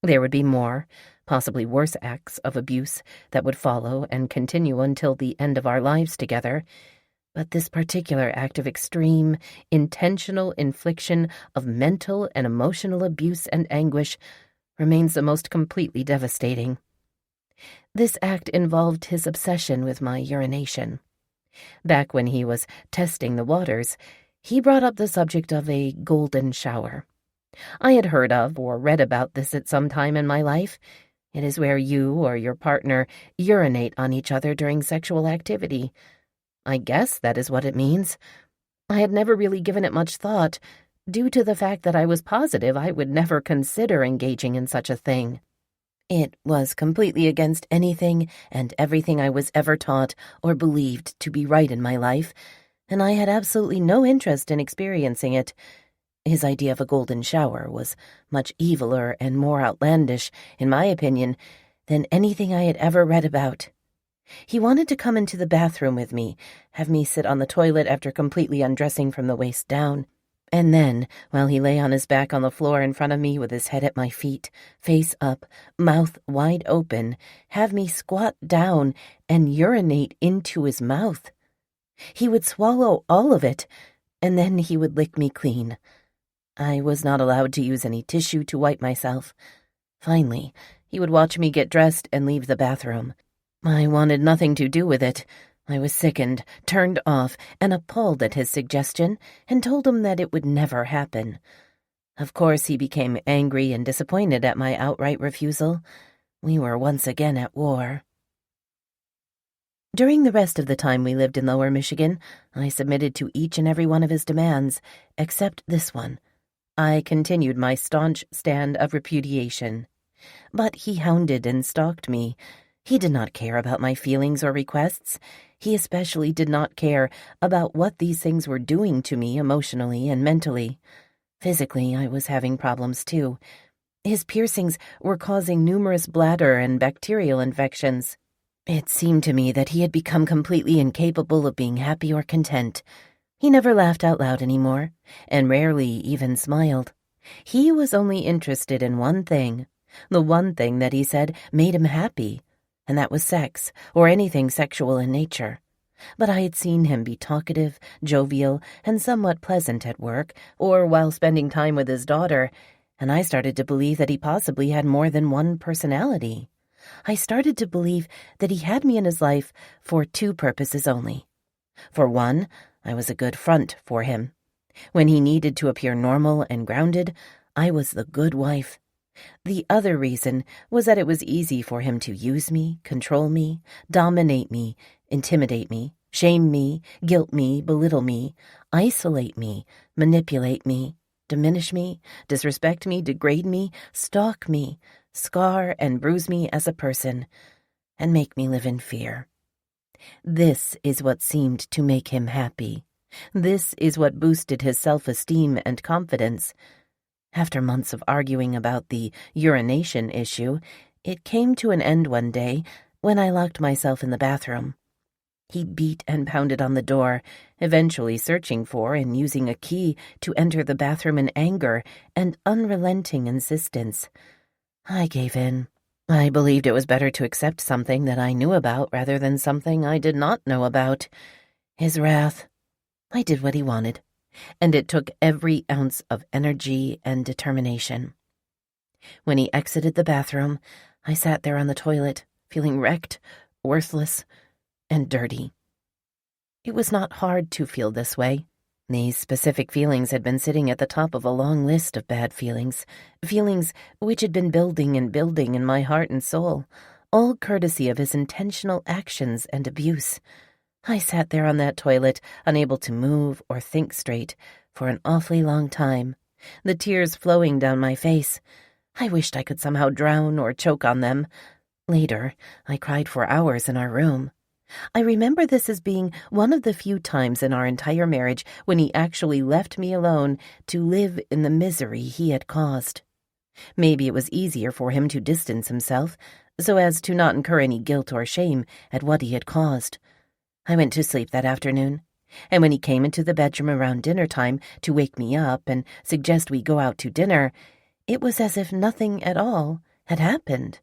There would be more, possibly worse acts of abuse that would follow and continue until the end of our lives together, but this particular act of extreme, intentional infliction of mental and emotional abuse and anguish remains the most completely devastating. This act involved his obsession with my urination. Back when he was testing the waters, he brought up the subject of a golden shower. I had heard of or read about this at some time in my life. It is where you or your partner urinate on each other during sexual activity. I guess that is what it means. I had never really given it much thought, due to the fact that I was positive I would never consider engaging in such a thing. It was completely against anything and everything I was ever taught or believed to be right in my life, and I had absolutely no interest in experiencing it. His idea of a golden shower was much eviler and more outlandish, in my opinion, than anything I had ever read about. He wanted to come into the bathroom with me, have me sit on the toilet after completely undressing from the waist down, and then, while he lay on his back on the floor in front of me with his head at my feet, face up, mouth wide open, have me squat down and urinate into his mouth. He would swallow all of it, and then he would lick me clean. I was not allowed to use any tissue to wipe myself. Finally, he would watch me get dressed and leave the bathroom. I wanted nothing to do with it. I was sickened, turned off, and appalled at his suggestion, and told him that it would never happen. Of course, he became angry and disappointed at my outright refusal. We were once again at war. During the rest of the time we lived in Lower Michigan, I submitted to each and every one of his demands, except this one. I continued my staunch stand of repudiation. But he hounded and stalked me. He did not care about my feelings or requests. He especially did not care about what these things were doing to me emotionally and mentally. Physically, I was having problems too. His piercings were causing numerous bladder and bacterial infections. It seemed to me that he had become completely incapable of being happy or content. He never laughed out loud anymore, and rarely even smiled. He was only interested in one thing, the one thing that he said made him happy, and that was sex, or anything sexual in nature. But I had seen him be talkative, jovial, and somewhat pleasant at work, or while spending time with his daughter, and I started to believe that he possibly had more than one personality. I started to believe that he had me in his life for two purposes only. For one, I was a good front for him. When he needed to appear normal and grounded, I was the good wife. The other reason was that it was easy for him to use me, control me, dominate me, intimidate me, shame me, guilt me, belittle me, isolate me, manipulate me, diminish me, disrespect me, degrade me, stalk me, scar and bruise me as a person, and make me live in fear. This is what seemed to make him happy. This is what boosted his self-esteem and confidence. After months of arguing about the urination issue, it came to an end one day when I locked myself in the bathroom. He beat and pounded on the door, eventually searching for and using a key to enter the bathroom in anger and unrelenting insistence. I gave in. I believed it was better to accept something that I knew about rather than something I did not know about. His wrath. I did what he wanted, and it took every ounce of energy and determination. When he exited the bathroom, I sat there on the toilet, feeling wrecked, worthless, and dirty. It was not hard to feel this way. These specific feelings had been sitting at the top of a long list of bad feelings which had been building and building in my heart and soul, all courtesy of his intentional actions and abuse. I sat there on that toilet, unable to move or think straight, for an awfully long time, the tears flowing down my face. I wished I could somehow drown or choke on them. Later, I cried for hours in our room. I remember this as being one of the few times in our entire marriage when he actually left me alone to live in the misery he had caused. Maybe it was easier for him to distance himself, so as to not incur any guilt or shame at what he had caused. I went to sleep that afternoon, and when he came into the bedroom around dinner time to wake me up and suggest we go out to dinner, it was as if nothing at all had happened.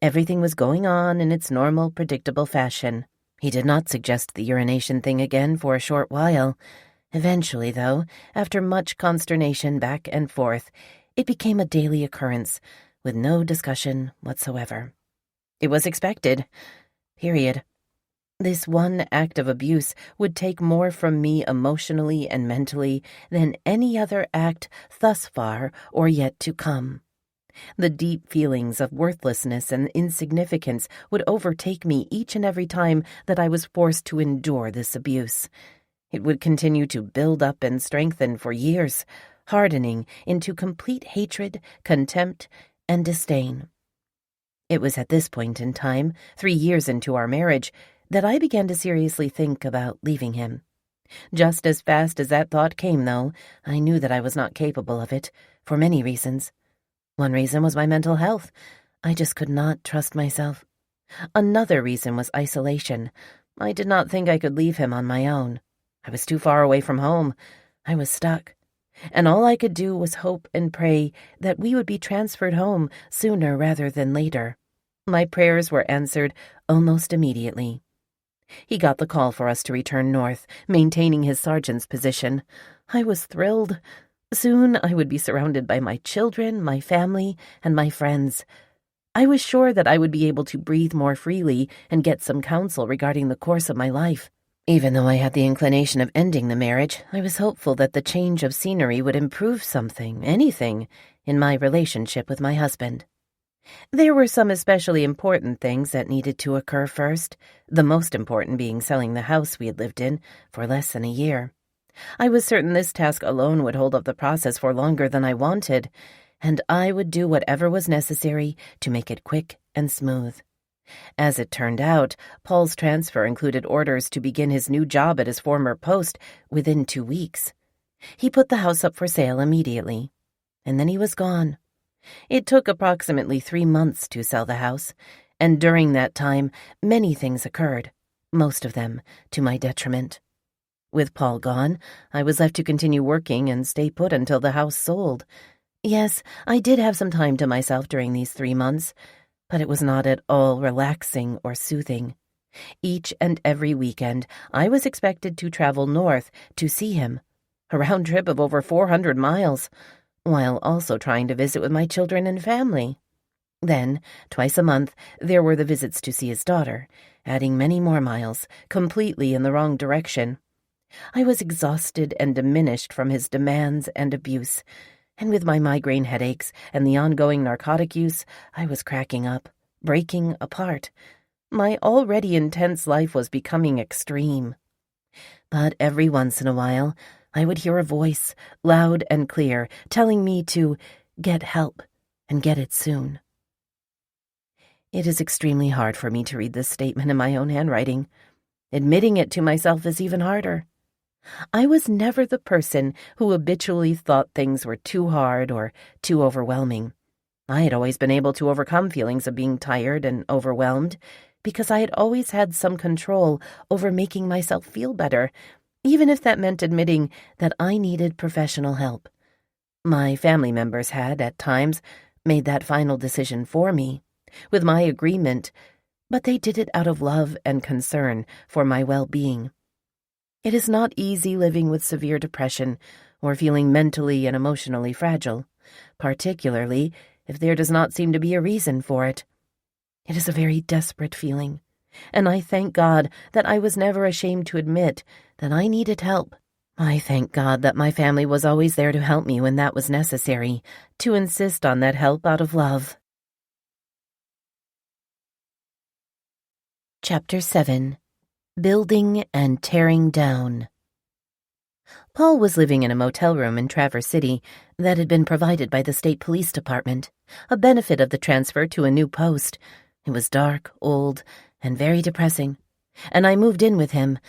Everything was going on in its normal, predictable fashion. He did not suggest the urination thing again for a short while. Eventually, though, after much consternation back and forth, it became a daily occurrence, with no discussion whatsoever. It was expected. Period. This one act of abuse would take more from me emotionally and mentally than any other act thus far or yet to come. The deep feelings of worthlessness and insignificance would overtake me each and every time that I was forced to endure this abuse. It would continue to build up and strengthen for years, hardening into complete hatred, contempt, and disdain. It was at this point in time, 3 years into our marriage, that I began to seriously think about leaving him. Just as fast as that thought came, though, I knew that I was not capable of it, for many reasons. One reason was my mental health. I just could not trust myself. Another reason was isolation. I did not think I could leave him on my own. I was too far away from home. I was stuck. And all I could do was hope and pray that we would be transferred home sooner rather than later. My prayers were answered almost immediately. He got the call for us to return north, maintaining his sergeant's position. I was thrilled. Soon I would be surrounded by my children, my family, and my friends. I was sure that I would be able to breathe more freely and get some counsel regarding the course of my life. Even though I had the inclination of ending the marriage, I was hopeful that the change of scenery would improve something, anything, in my relationship with my husband. There were some especially important things that needed to occur first, the most important being selling the house we had lived in for less than a year. I was certain this task alone would hold up the process for longer than I wanted, and I would do whatever was necessary to make it quick and smooth. As it turned out, Paul's transfer included orders to begin his new job at his former post within 2 weeks. He put the house up for sale immediately, and then he was gone. It took approximately 3 months to sell the house, and during that time, many things occurred, most of them to my detriment. With Paul gone, I was left to continue working and stay put until the house sold. Yes, I did have some time to myself during these 3 months, but it was not at all relaxing or soothing. Each and every weekend, I was expected to travel north to see him, a round trip of over 400 miles, while also trying to visit with my children and family. Then, twice a month, there were the visits to see his daughter, adding many more miles, completely in the wrong direction. I was exhausted and diminished from his demands and abuse, and with my migraine headaches and the ongoing narcotic use, I was cracking up, breaking apart. My already intense life was becoming extreme. But every once in a while, I would hear a voice, loud and clear, telling me to get help and get it soon. It is extremely hard for me to read this statement in my own handwriting. Admitting it to myself is even harder. I was never the person who habitually thought things were too hard or too overwhelming. I had always been able to overcome feelings of being tired and overwhelmed, because I had always had some control over making myself feel better, even if that meant admitting that I needed professional help. My family members had, at times, made that final decision for me, with my agreement, but they did it out of love and concern for my well-being. It is not easy living with severe depression or feeling mentally and emotionally fragile, particularly if there does not seem to be a reason for it. It is a very desperate feeling, and I thank God that I was never ashamed to admit that I needed help. I thank God that my family was always there to help me when that was necessary, to insist on that help out of love. Chapter 7. Building and Tearing Down. Paul was living in a motel room in Traverse City that had been provided by the state police department, a benefit of the transfer to a new post. It was dark, old, and very depressing, and I moved in with him.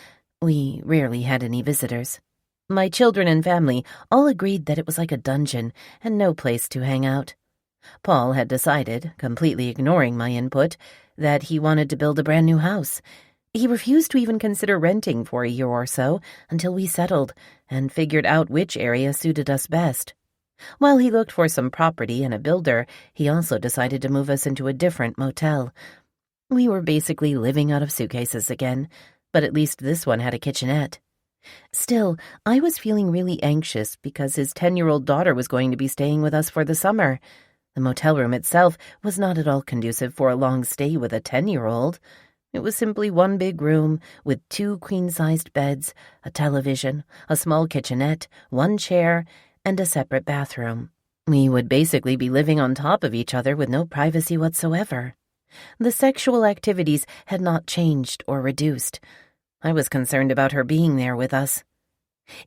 We rarely had any visitors. My children and family all agreed that it was like a dungeon and no place to hang out. Paul had decided, completely ignoring my input, that he wanted to build a brand new house. He refused to even consider renting for a year or so until we settled and figured out which area suited us best. While he looked for some property and a builder, he also decided to move us into a different motel. We were basically living out of suitcases again, but at least this one had a kitchenette. Still, I was feeling really anxious because his 10-year-old daughter was going to be staying with us for the summer. The motel room itself was not at all conducive for a long stay with a 10-year-old. It was simply one big room with 2 queen-sized beds, a television, a small kitchenette, 1 chair, and a separate bathroom. We would basically be living on top of each other with no privacy whatsoever. The sexual activities had not changed or reduced. I was concerned about her being there with us.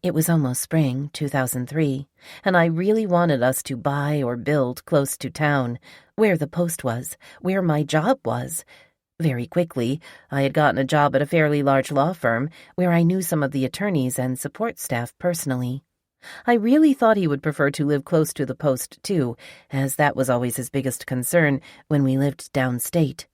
It was almost spring, 2003, and I really wanted us to buy or build close to town, where the post was, where my job was. Very quickly, I had gotten a job at a fairly large law firm where I knew some of the attorneys and support staff personally. I really thought he would prefer to live close to the post, too, as that was always his biggest concern when we lived downstate.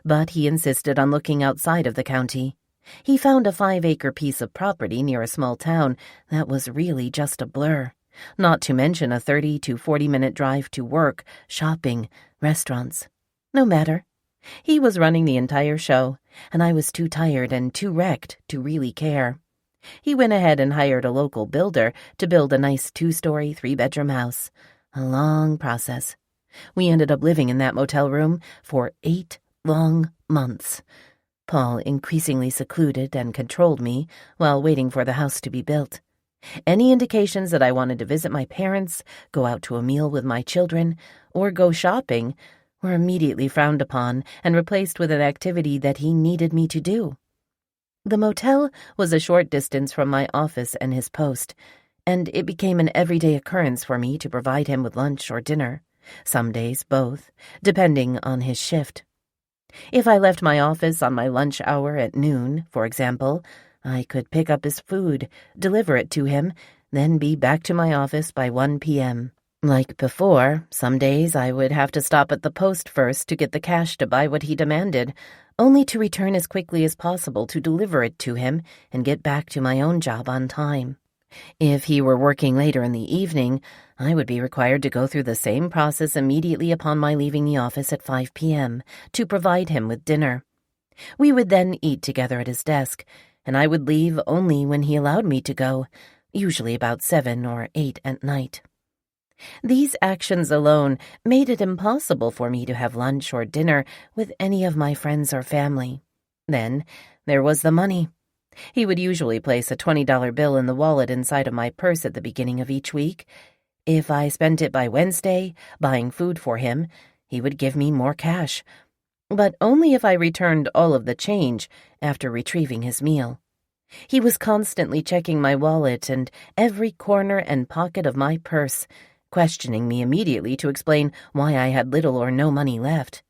But he insisted on looking outside of the county. He found a 5-acre piece of property near a small town that was really just a blur, not to mention a 30 to 40-minute drive to work, shopping, restaurants. No matter. He was running the entire show, and I was too tired and too wrecked to really care. He went ahead and hired a local builder to build a nice 2-story, 3-bedroom house. A long process. We ended up living in that motel room for 8 long months. Paul increasingly secluded and controlled me while waiting for the house to be built. Any indications that I wanted to visit my parents, go out to a meal with my children, or go shopping were immediately frowned upon and replaced with an activity that he needed me to do. The motel was a short distance from my office and his post, and it became an everyday occurrence for me to provide him with lunch or dinner, some days both, depending on his shift. If I left my office on my lunch hour at noon, for example, I could pick up his food, deliver it to him, then be back to my office by 1 p.m. Like before, some days I would have to stop at the post first to get the cash to buy what he demanded, only to return as quickly as possible to deliver it to him and get back to my own job on time. If he were working later in the evening, I would be required to go through the same process immediately upon my leaving the office at 5 p.m. to provide him with dinner. We would then eat together at his desk, and I would leave only when he allowed me to go, usually about 7 or 8 at night. These actions alone made it impossible for me to have lunch or dinner with any of my friends or family. Then there was the money. He would usually place a $20 bill in the wallet inside of my purse at the beginning of each week. If I spent it by Wednesday, buying food for him, he would give me more cash, but only if I returned all of the change after retrieving his meal. He was constantly checking my wallet and every corner and pocket of my purse, questioning me immediately to explain why I had little or no money left.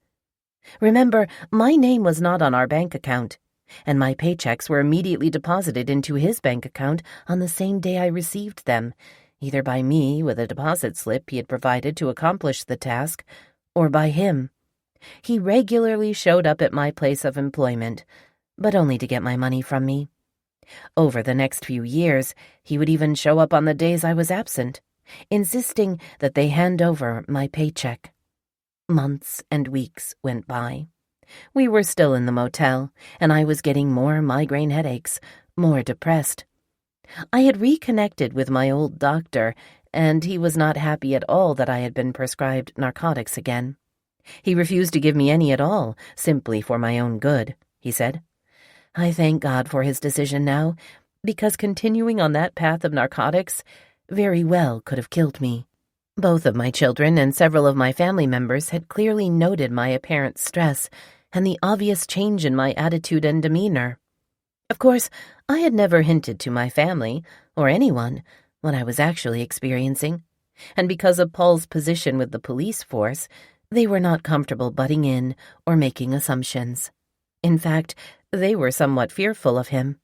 Remember, my name was not on our bank account, and my paychecks were immediately deposited into his bank account on the same day I received them, either by me with a deposit slip he had provided to accomplish the task, or by him. He regularly showed up at my place of employment, but only to get my money from me. Over the next few years, he would even show up on the days I was absent, insisting that they hand over my paycheck. Months and weeks went by. We were still in the motel, and I was getting more migraine headaches, more depressed. I had reconnected with my old doctor, and he was not happy at all that I had been prescribed narcotics again. He refused to give me any at all, simply for my own good, he said. I thank God for his decision now, because continuing on that path of narcotics very well could have killed me. Both of my children and several of my family members had clearly noted my apparent stress and the obvious change in my attitude and demeanor. Of course, I had never hinted to my family, or anyone, what I was actually experiencing, and because of Paul's position with the police force, they were not comfortable butting in or making assumptions. In fact, they were somewhat fearful of him.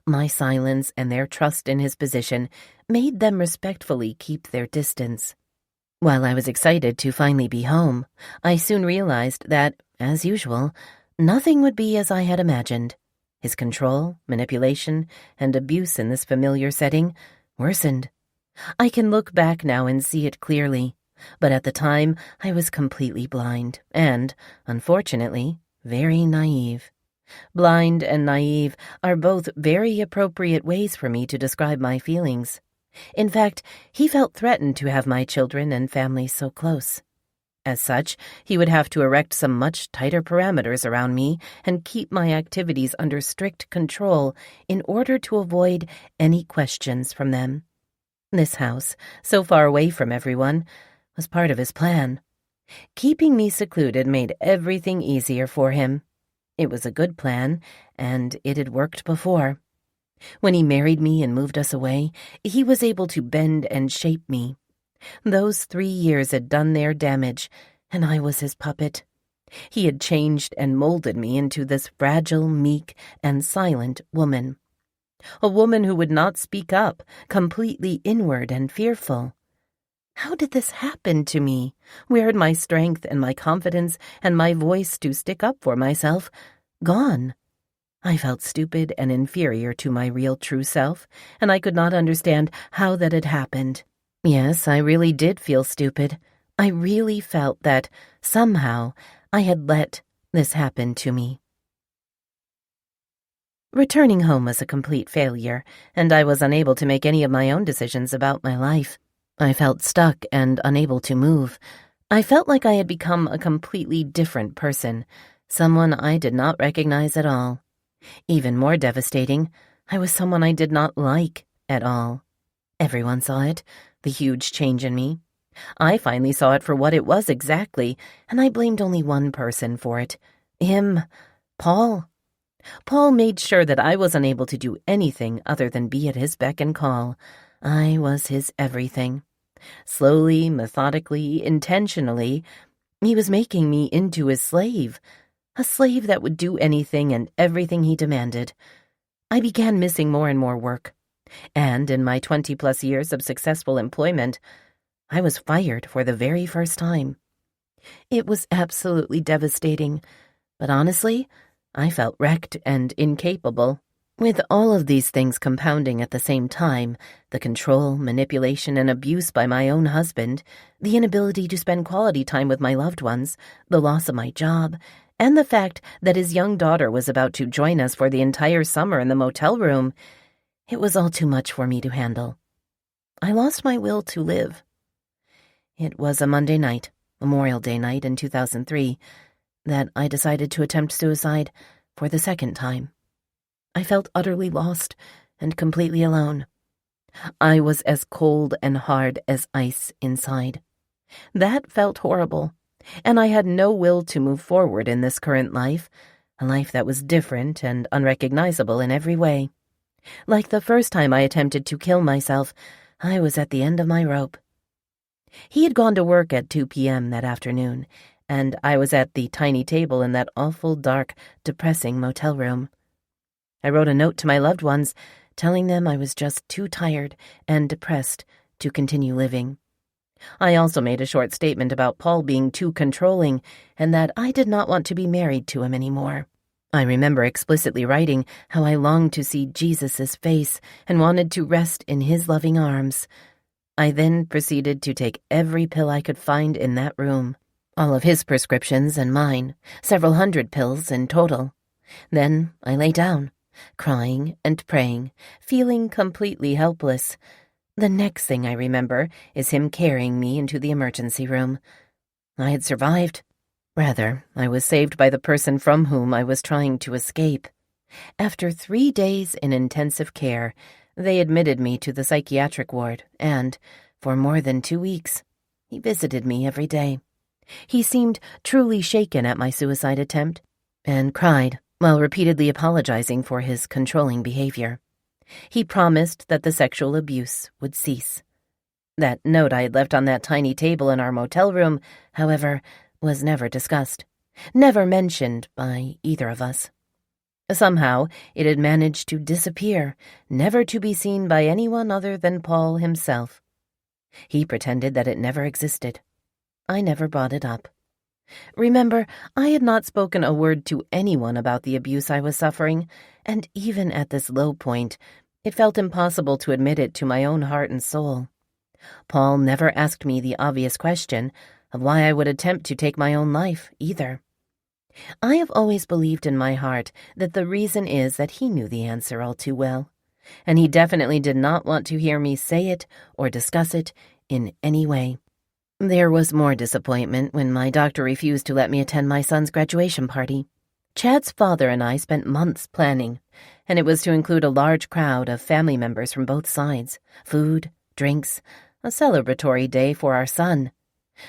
My silence and their trust in his position made them respectfully keep their distance. While I was excited to finally be home, I soon realized that, as usual, nothing would be as I had imagined. His control, manipulation, and abuse in this familiar setting worsened. I can look back now and see it clearly, but at the time I was completely blind and, unfortunately, very naive. Blind and naive are both very appropriate ways for me to describe my feelings. In fact, he felt threatened to have my children and family so close. As such, he would have to erect some much tighter parameters around me and keep my activities under strict control in order to avoid any questions from them. This house, so far away from everyone, was part of his plan. Keeping me secluded made everything easier for him. It was a good plan, and it had worked before. When he married me and moved us away, he was able to bend and shape me. Those 3 years had done their damage, and I was his puppet. He had changed and molded me into this fragile, meek, and silent woman. A woman who would not speak up, completely inward and fearful. How did this happen to me? Where had my strength and my confidence and my voice to stick up for myself gone? I felt stupid and inferior to my real true self, and I could not understand how that had happened. Yes, I really did feel stupid. I really felt that, somehow, I had let this happen to me. Returning home was a complete failure, and I was unable to make any of my own decisions about my life. I felt stuck and unable to move. I felt like I had become a completely different person, someone I did not recognize at all. Even more devastating, I was someone I did not like at all. Everyone saw it, the huge change in me. I finally saw it for what it was exactly, and I blamed only one person for it. Him, Paul. Paul made sure that I was unable to do anything other than be at his beck and call. I was his everything. Slowly, methodically, intentionally, he was making me into his slave, a slave that would do anything and everything he demanded. I began missing more and more work, and in my 20-plus years of successful employment, I was fired for the very first time. It was absolutely devastating, but honestly, I felt wrecked and incapable. With all of these things compounding at the same time, the control, manipulation, and abuse by my own husband, the inability to spend quality time with my loved ones, the loss of my job, and the fact that his young daughter was about to join us for the entire summer in the motel room, it was all too much for me to handle. I lost my will to live. It was a Monday night, Memorial Day night in 2003, that I decided to attempt suicide for the second time. I felt utterly lost and completely alone. I was as cold and hard as ice inside. That felt horrible, and I had no will to move forward in this current life, a life that was different and unrecognizable in every way. Like the first time I attempted to kill myself, I was at the end of my rope. He had gone to work at 2 p.m. that afternoon, and I was at the tiny table in that awful, dark, depressing motel room. I wrote a note to my loved ones, telling them I was just too tired and depressed to continue living. I also made a short statement about Paul being too controlling and that I did not want to be married to him anymore. I remember explicitly writing how I longed to see Jesus' face and wanted to rest in his loving arms. I then proceeded to take every pill I could find in that room, all of his prescriptions and mine, several hundred pills in total. Then I lay down, crying and praying, feeling completely helpless. The next thing I remember is him carrying me into the emergency room. I had survived. Rather, I was saved by the person from whom I was trying to escape. After 3 days in intensive care, they admitted me to the psychiatric ward, and, for more than 2 weeks, he visited me every day. He seemed truly shaken at my suicide attempt, and cried while repeatedly apologizing for his controlling behavior. He promised that the sexual abuse would cease. That note I had left on that tiny table in our motel room, however, was never discussed, never mentioned by either of us. Somehow, it had managed to disappear, never to be seen by anyone other than Paul himself. He pretended that it never existed. I never brought it up. Remember, I had not spoken a word to anyone about the abuse I was suffering, and even at this low point, it felt impossible to admit it to my own heart and soul. Paul never asked me the obvious question of why I would attempt to take my own life, either. I have always believed in my heart that the reason is that he knew the answer all too well, and he definitely did not want to hear me say it or discuss it in any way. There was more disappointment when my doctor refused to let me attend my son's graduation party. Chad's father and I spent months planning, and it was to include a large crowd of family members from both sides, food, drinks, a celebratory day for our son.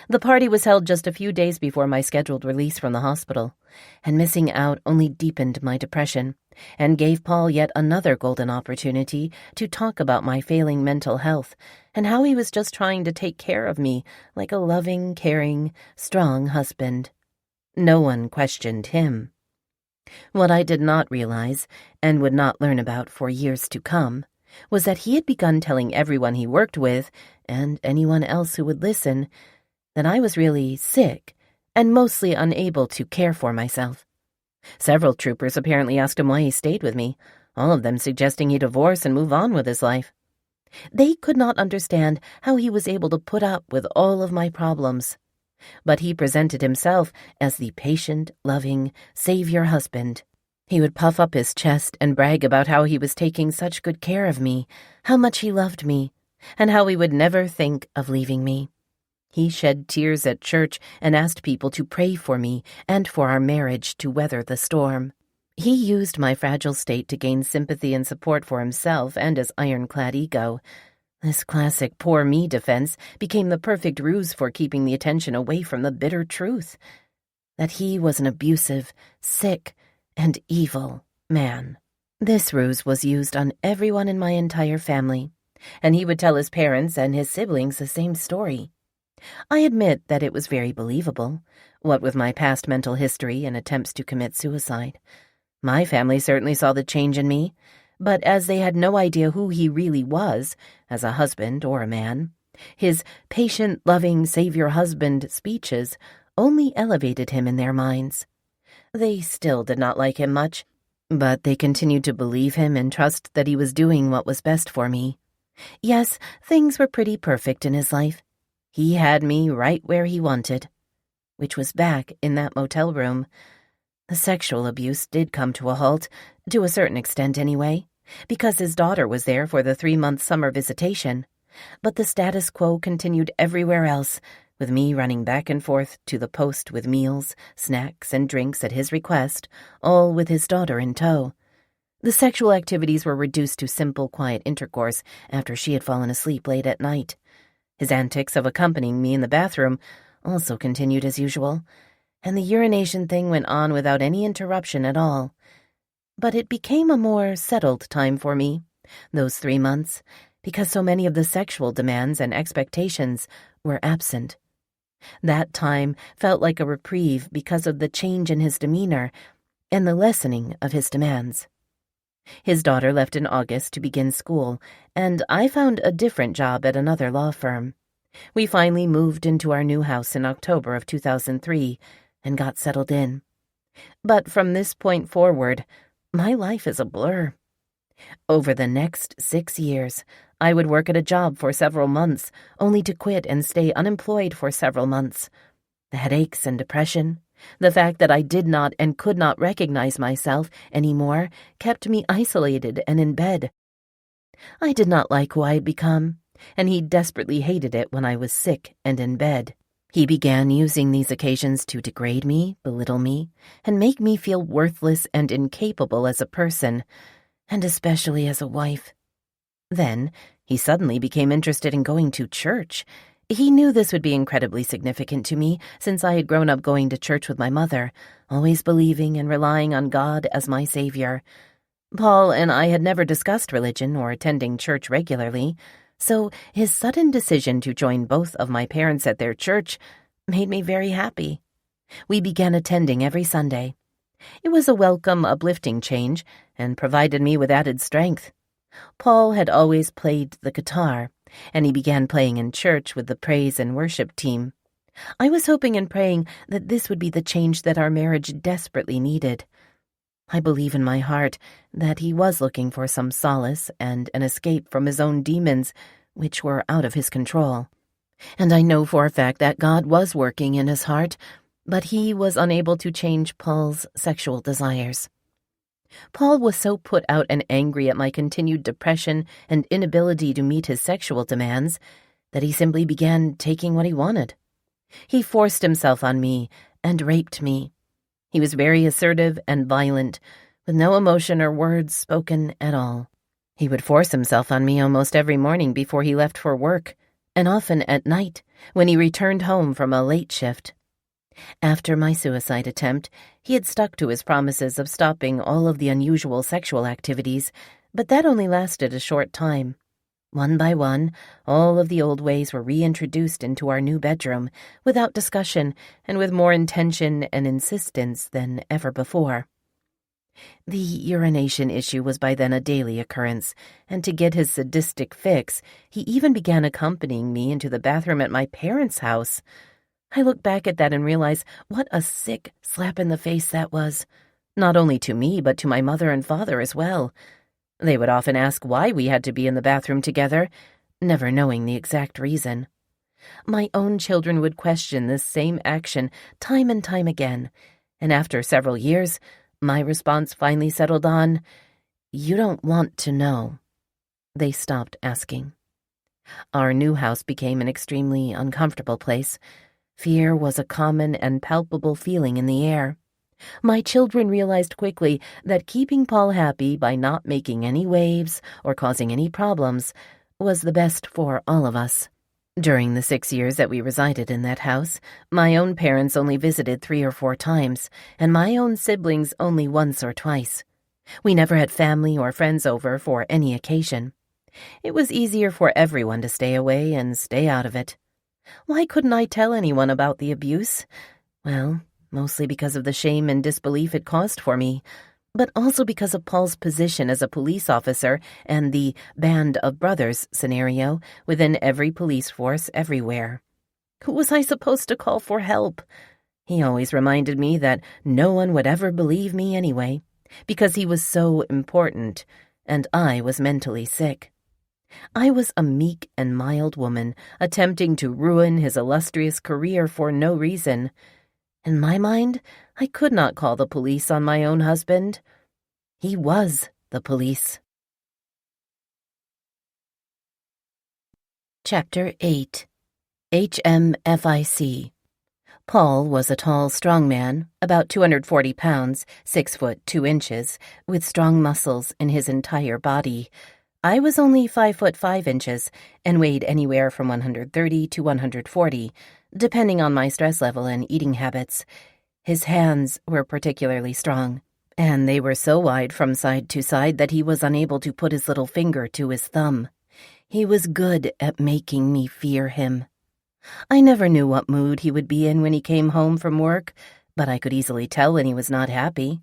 The party was held just a few days before my scheduled release from the hospital, and missing out only deepened my depression and gave Paul yet another golden opportunity to talk about my failing mental health and how he was just trying to take care of me like a loving, caring, strong husband. No one questioned him. What I did not realize, and would not learn about for years to come, was that he had begun telling everyone he worked with, and anyone else who would listen, that I was really sick and mostly unable to care for myself. Several troopers apparently asked him why he stayed with me, all of them suggesting he divorce and move on with his life. They could not understand how he was able to put up with all of my problems. But he presented himself as the patient, loving, savior husband. He would puff up his chest and brag about how he was taking such good care of me, how much he loved me, and how he would never think of leaving me. He shed tears at church and asked people to pray for me and for our marriage to weather the storm. He used my fragile state to gain sympathy and support for himself and his ironclad ego. This classic poor me defense became the perfect ruse for keeping the attention away from the bitter truth, that he was an abusive, sick, and evil man. This ruse was used on everyone in my entire family, and he would tell his parents and his siblings the same story. I admit that it was very believable, what with my past mental history and attempts to commit suicide. My family certainly saw the change in me, but as they had no idea who he really was, as a husband or a man, his patient, loving, savior husband speeches only elevated him in their minds. They still did not like him much, but they continued to believe him and trust that he was doing what was best for me. Yes, things were pretty perfect in his life. He had me right where he wanted, which was back in that motel room. The sexual abuse did come to a halt, to a certain extent anyway, because his daughter was there for the 3-month summer visitation. But the status quo continued everywhere else, with me running back and forth to the post with meals, snacks, and drinks at his request, all with his daughter in tow. The sexual activities were reduced to simple, quiet intercourse after she had fallen asleep late at night. His antics of accompanying me in the bathroom also continued as usual, and the urination thing went on without any interruption at all. But it became a more settled time for me, those 3 months, because so many of the sexual demands and expectations were absent. That time felt like a reprieve because of the change in his demeanor and the lessening of his demands. His daughter left in August to begin school, and I found a different job at another law firm. We finally moved into our new house in October of 2003 and got settled in. But from this point forward, my life is a blur. Over the next 6 years, I would work at a job for several months, only to quit and stay unemployed for several months. The headaches and depression, the fact that I did not and could not recognize myself anymore, kept me isolated and in bed. I did not like who I had become, and he desperately hated it when I was sick and in bed. He began using these occasions to degrade me, belittle me, and make me feel worthless and incapable as a person, and especially as a wife. Then, he suddenly became interested in going to church. He knew this would be incredibly significant to me, since I had grown up going to church with my mother, always believing and relying on God as my savior. Paul and I had never discussed religion or attending church regularly, so his sudden decision to join both of my parents at their church made me very happy. We began attending every Sunday. It was a welcome, uplifting change and provided me with added strength. Paul had always played the guitar, and he began playing in church with the praise and worship team. I was hoping and praying that this would be the change that our marriage desperately needed. I believe in my heart that he was looking for some solace and an escape from his own demons, which were out of his control. And I know for a fact that God was working in his heart, but he was unable to change Paul's sexual desires. Paul was so put out and angry at my continued depression and inability to meet his sexual demands that he simply began taking what he wanted. He forced himself on me and raped me. He was very assertive and violent, with no emotion or words spoken at all. He would force himself on me almost every morning before he left for work, and often at night when he returned home from a late shift. After my suicide attempt, he had stuck to his promises of stopping all of the unusual sexual activities, but that only lasted a short time. One by one, all of the old ways were reintroduced into our new bedroom, without discussion and with more intention and insistence than ever before. The urination issue was by then a daily occurrence, and to get his sadistic fix, he even began accompanying me into the bathroom at my parents' house. I look back at that and realize what a sick slap in the face that was, not only to me but to my mother and father as well. They would often ask why we had to be in the bathroom together, never knowing the exact reason. My own children would question this same action time and time again, and after several years, my response finally settled on, "You don't want to know." They stopped asking. Our new house became an extremely uncomfortable place. Fear was a common and palpable feeling in the air. My children realized quickly that keeping Paul happy by not making any waves or causing any problems was the best for all of us. During the 6 years that we resided in that house, my own parents only visited 3 or 4 times, and my own siblings only once or twice. We never had family or friends over for any occasion. It was easier for everyone to stay away and stay out of it. Why couldn't I tell anyone about the abuse? Well, mostly because of the shame and disbelief it caused for me, but also because of Paul's position as a police officer and the band of brothers scenario within every police force everywhere. Who was I supposed to call for help? He always reminded me that no one would ever believe me anyway, because he was so important, and I was mentally sick. I was a meek and mild woman attempting to ruin his illustrious career for no reason. In my mind, I could not call the police on my own husband. He was the police. Chapter 8. HMFIC. Paul was a tall, strong man, about 240 pounds, 6 foot 2 inches, with strong muscles in his entire body. I was only 5 foot 5 inches and weighed anywhere from 130 to 140, depending on my stress level and eating habits. His hands were particularly strong, and they were so wide from side to side that he was unable to put his little finger to his thumb. He was good at making me fear him. I never knew what mood he would be in when he came home from work, but I could easily tell when he was not happy.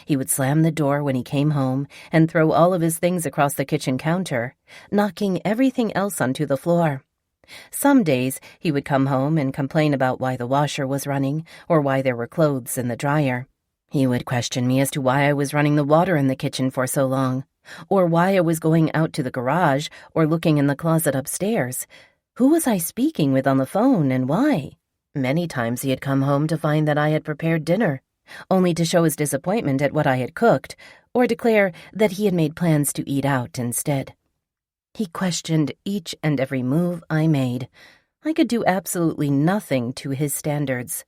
He would slam the door when he came home and throw all of his things across the kitchen counter, knocking everything else onto the floor. Some days he would come home and complain about why the washer was running or why there were clothes in the dryer. He would question me as to why I was running the water in the kitchen for so long, or why I was going out to the garage or looking in the closet upstairs. Who was I speaking with on the phone and why? Many times he had come home to find that I had prepared dinner, only to show his disappointment at what I had cooked, or declare that he had made plans to eat out instead. He questioned each and every move I made. I could do absolutely nothing to his standards.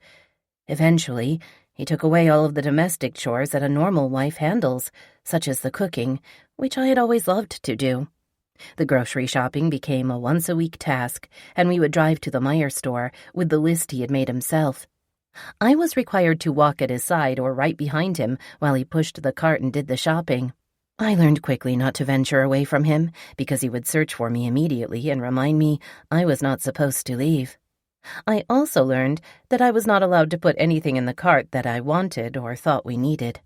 Eventually, he took away all of the domestic chores that a normal wife handles, such as the cooking, which I had always loved to do. The grocery shopping became a once-a-week task, and we would drive to the Meijer store with the list he had made himself. I was required to walk at his side or right behind him while he pushed the cart and did the shopping. I learned quickly not to venture away from him because he would search for me immediately and remind me I was not supposed to leave. I also learned that I was not allowed to put anything in the cart that I wanted or thought we needed.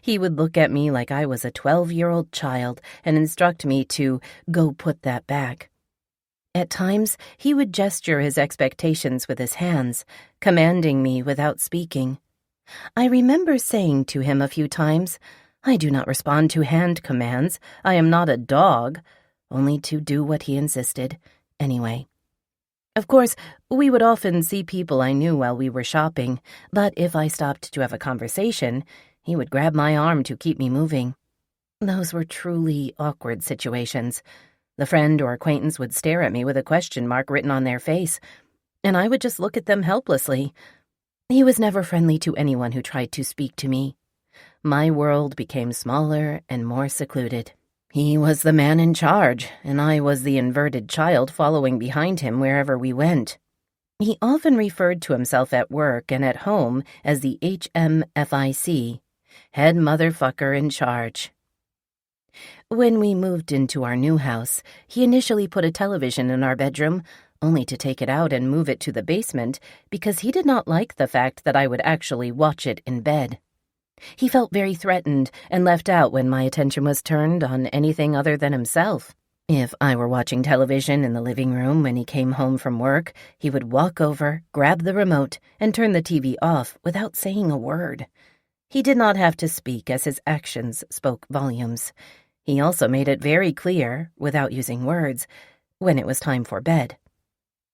He would look at me like I was a 12-year-old child and instruct me to go put that back. At times, he would gesture his expectations with his hands, commanding me without speaking. I remember saying to him a few times, "I do not respond to hand commands. I am not a dog," only to do what he insisted, anyway. Of course, we would often see people I knew while we were shopping, but if I stopped to have a conversation, he would grab my arm to keep me moving. Those were truly awkward situations. The friend or acquaintance would stare at me with a question mark written on their face, and I would just look at them helplessly. He was never friendly to anyone who tried to speak to me. My world became smaller and more secluded. He was the man in charge, and I was the inverted child following behind him wherever we went. He often referred to himself at work and at home as the HMFIC, head motherfucker in charge. When we moved into our new house, he initially put a television in our bedroom, only to take it out and move it to the basement because he did not like the fact that I would actually watch it in bed. He felt very threatened and left out when my attention was turned on anything other than himself. If I were watching television in the living room when he came home from work, he would walk over, grab the remote, and turn the TV off without saying a word. He did not have to speak, as his actions spoke volumes. He also made it very clear, without using words, when it was time for bed.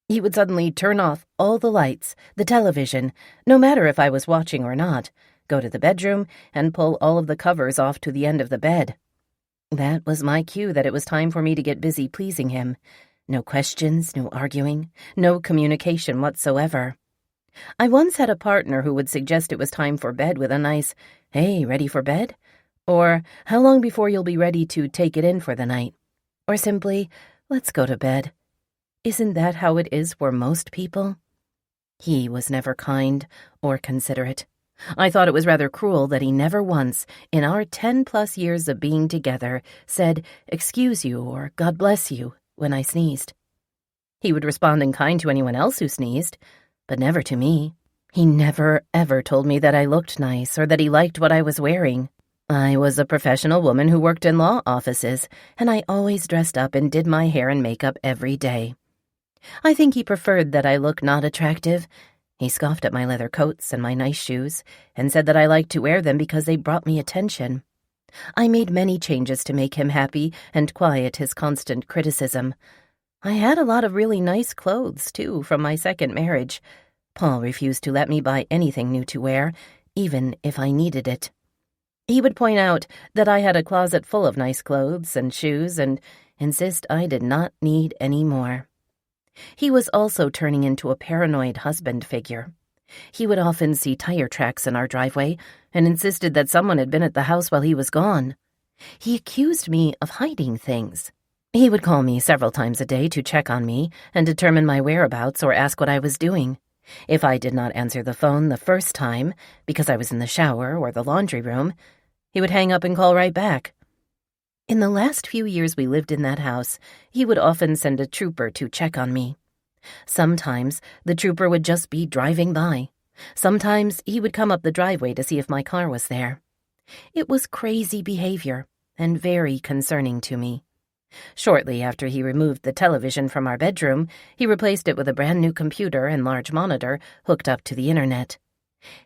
He would suddenly turn off all the lights, the television, no matter if I was watching or not, go to the bedroom, and pull all of the covers off to the end of the bed. That was my cue that it was time for me to get busy pleasing him. No questions, no arguing, no communication whatsoever. I once had a partner who would suggest it was time for bed with a nice, "Hey, ready for bed?" Or, "How long before you'll be ready to take it in for the night?" Or simply, "Let's go to bed." Isn't that how it is for most people? He was never kind or considerate. I thought it was rather cruel that he never once, in our 10+ years of being together, said, "Excuse you," or "God bless you," when I sneezed. He would respond in kind to anyone else who sneezed, but never to me. He never, ever told me that I looked nice or that he liked what I was wearing. I was a professional woman who worked in law offices, and I always dressed up and did my hair and makeup every day. I think he preferred that I look not attractive. He scoffed at my leather coats and my nice shoes, and said that I liked to wear them because they brought me attention. I made many changes to make him happy and quiet his constant criticism. I had a lot of really nice clothes, too, from my second marriage. Paul refused to let me buy anything new to wear, even if I needed it. He would point out that I had a closet full of nice clothes and shoes and insist I did not need any more. He was also turning into a paranoid husband figure. He would often see tire tracks in our driveway and insisted that someone had been at the house while he was gone. He accused me of hiding things. He would call me several times a day to check on me and determine my whereabouts or ask what I was doing. If I did not answer the phone the first time, because I was in the shower or the laundry room, he would hang up and call right back. In the last few years we lived in that house, he would often send a trooper to check on me. Sometimes the trooper would just be driving by. Sometimes he would come up the driveway to see if my car was there. It was crazy behavior and very concerning to me. Shortly after he removed the television from our bedroom, he replaced it with a brand new computer and large monitor hooked up to the internet.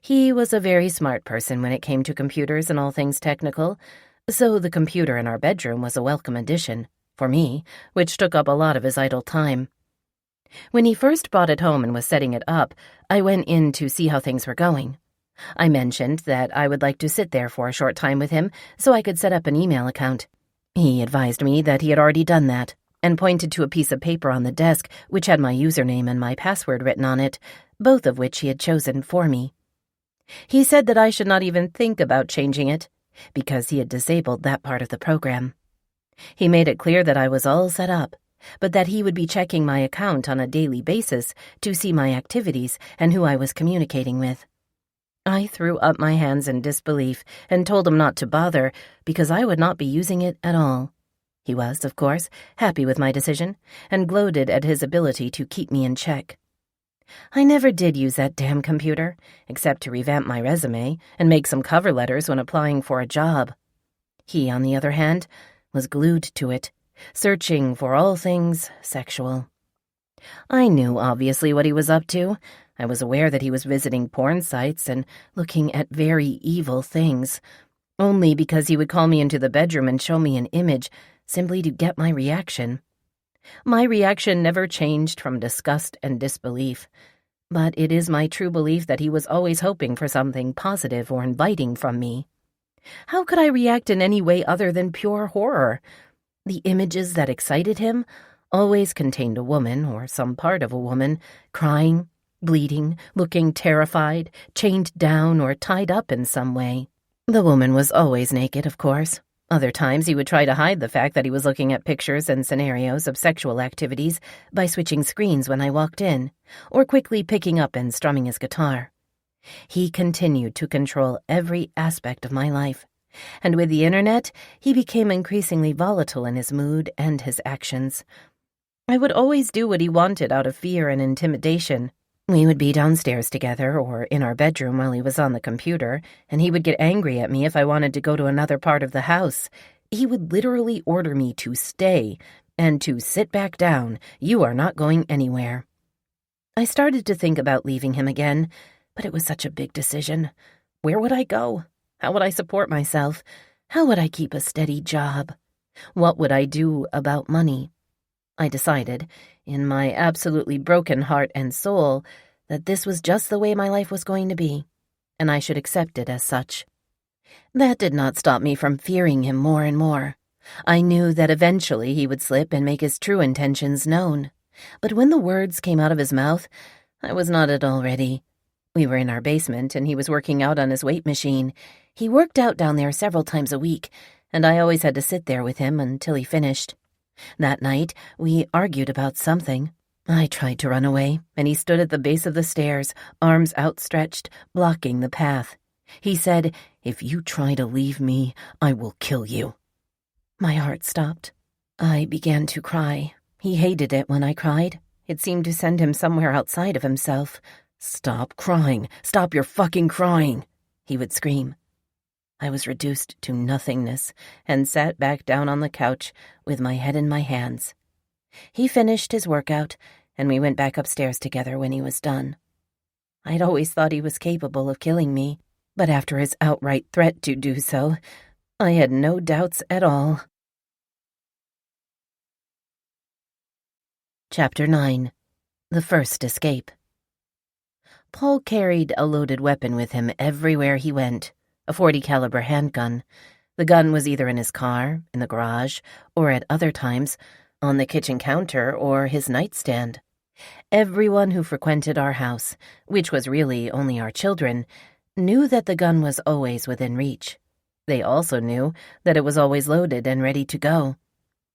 He was a very smart person when it came to computers and all things technical, so the computer in our bedroom was a welcome addition, for me, which took up a lot of his idle time. When he first brought it home and was setting it up, I went in to see how things were going. I mentioned that I would like to sit there for a short time with him so I could set up an email account. He advised me that he had already done that, and pointed to a piece of paper on the desk which had my username and my password written on it, both of which he had chosen for me. He said that I should not even think about changing it, because he had disabled that part of the program. He made it clear that I was all set up, but that he would be checking my account on a daily basis to see my activities and who I was communicating with. I threw up my hands in disbelief and told him not to bother because I would not be using it at all. He was, of course, happy with my decision and gloated at his ability to keep me in check. I never did use that damn computer, except to revamp my resume and make some cover letters when applying for a job. He, on the other hand, was glued to it, searching for all things sexual. I knew, obviously, what he was up to. I was aware that he was visiting porn sites and looking at very evil things, only because he would call me into the bedroom and show me an image simply to get my reaction. My reaction never changed from disgust and disbelief, but it is my true belief that he was always hoping for something positive or inviting from me. How could I react in any way other than pure horror? The images that excited him always contained a woman, or some part of a woman, crying, bleeding, looking terrified, chained down, or tied up in some way. The woman was always naked, of course. Other times he would try to hide the fact that he was looking at pictures and scenarios of sexual activities by switching screens when I walked in, or quickly picking up and strumming his guitar. He continued to control every aspect of my life, and with the internet, he became increasingly volatile in his mood and his actions. I would always do what he wanted out of fear and intimidation. We would be downstairs together or in our bedroom while he was on the computer, and he would get angry at me if I wanted to go to another part of the house. He would literally order me to stay and to sit back down. You are not going anywhere. I started to think about leaving him again, but it was such a big decision. Where would I go? How would I support myself? How would I keep a steady job? What would I do about money? I decided, in my absolutely broken heart and soul, that this was just the way my life was going to be, and I should accept it as such. That did not stop me from fearing him more and more. I knew that eventually he would slip and make his true intentions known. But when the words came out of his mouth, I was not at all ready. We were in our basement, and he was working out on his weight machine. He worked out down there several times a week, and I always had to sit there with him until he finished. That night, we argued about something. I tried to run away, and he stood at the base of the stairs, arms outstretched, blocking the path. He said, "If you try to leave me, I will kill you." My heart stopped. I began to cry. He hated it when I cried. It seemed to send him somewhere outside of himself. "Stop crying! Stop your fucking crying!" he would scream. I was reduced to nothingness and sat back down on the couch with my head in my hands. He finished his workout, and we went back upstairs together when he was done. I'd always thought he was capable of killing me, but after his outright threat to do so, I had no doubts at all. Chapter 9. The First Escape. Paul carried a loaded weapon with him everywhere he went. A .40 caliber handgun. The gun was either in his car, in the garage, or at other times, on the kitchen counter or his nightstand. Everyone who frequented our house, which was really only our children, knew that the gun was always within reach. They also knew that it was always loaded and ready to go.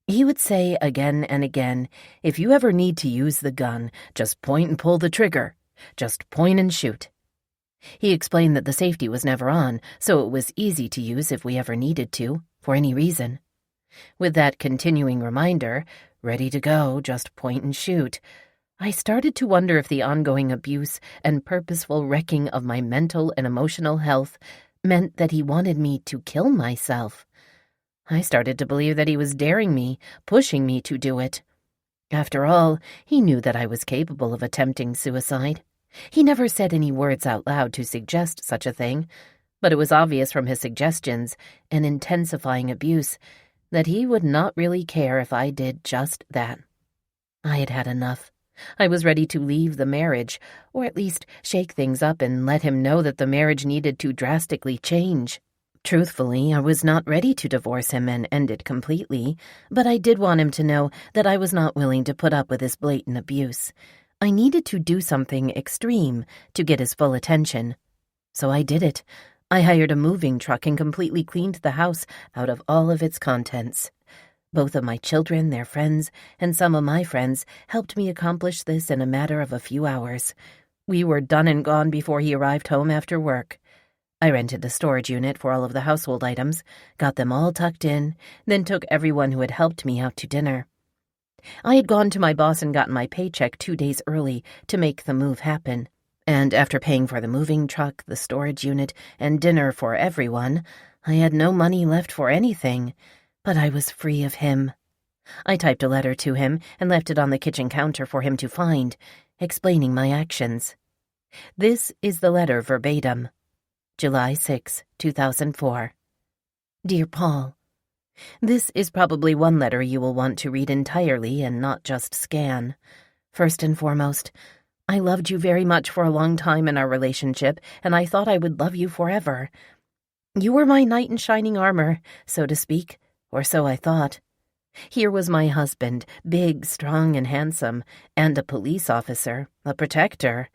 He would say again and again, "If you ever need to use the gun, just point and pull the trigger. Just point and shoot." He explained that the safety was never on, so it was easy to use if we ever needed to, for any reason. With that continuing reminder, ready to go, just point and shoot, I started to wonder if the ongoing abuse and purposeful wrecking of my mental and emotional health meant that he wanted me to kill myself. I started to believe that he was daring me, pushing me to do it. After all, he knew that I was capable of attempting suicide. He never said any words out loud to suggest such a thing, but it was obvious from his suggestions and intensifying abuse that he would not really care if I did just that. I had had enough. I was ready to leave the marriage, or at least shake things up and let him know that the marriage needed to drastically change. Truthfully, I was not ready to divorce him and end it completely, but I did want him to know that I was not willing to put up with his blatant abuse. I needed to do something extreme to get his full attention. So I did it. I hired a moving truck and completely cleaned the house out of all of its contents. Both of my children, their friends, and some of my friends helped me accomplish this in a matter of a few hours. We were done and gone before he arrived home after work. I rented a storage unit for all of the household items, got them all tucked in, then took everyone who had helped me out to dinner. I had gone to my boss and gotten my paycheck 2 days early to make the move happen, and after paying for the moving truck, the storage unit, and dinner for everyone, I had no money left for anything, but I was free of him. I typed a letter to him and left it on the kitchen counter for him to find, explaining my actions. This is the letter verbatim. July 6, 2004. Dear Paul, this is probably one letter you will want to read entirely and not just scan. First and foremost, I loved you very much for a long time in our relationship, and I thought I would love you forever. You were my knight in shining armor, so to speak, or so I thought. Here was my husband, big, strong, and handsome, and a police officer, a protector.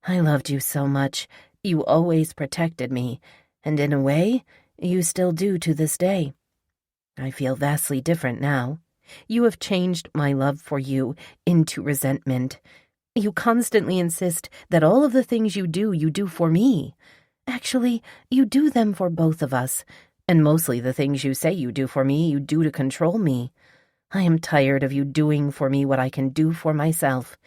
I loved you so much. You always protected me, and in a way, you still do to this day. I feel vastly different now. You have changed my love for you into resentment. You constantly insist that all of the things you do for me. Actually, you do them for both of us, and mostly the things you say you do for me, you do to control me. I am tired of you doing for me what I can do for myself.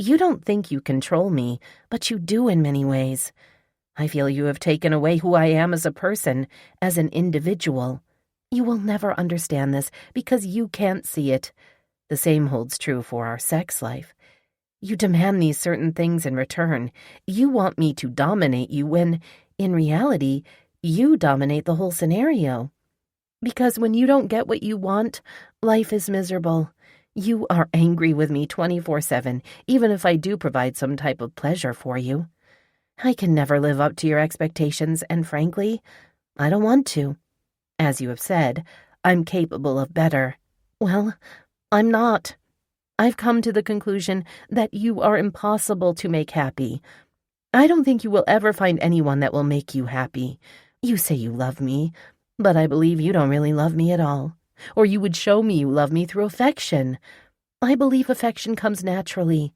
You don't think you control me, but you do in many ways. I feel you have taken away who I am as a person, as an individual. You will never understand this because you can't see it. The same holds true for our sex life. You demand these certain things in return. You want me to dominate you when, in reality, you dominate the whole scenario. Because when you don't get what you want, life is miserable. You are angry with me 24/7, even if I do provide some type of pleasure for you. I can never live up to your expectations, and frankly, I don't want to. As you have said, I'm capable of better. Well, I'm not. I've come to the conclusion that you are impossible to make happy. I don't think you will ever find anyone that will make you happy. You say you love me, but I believe you don't really love me at all. Or you would show me you love me through affection. I believe affection comes naturally.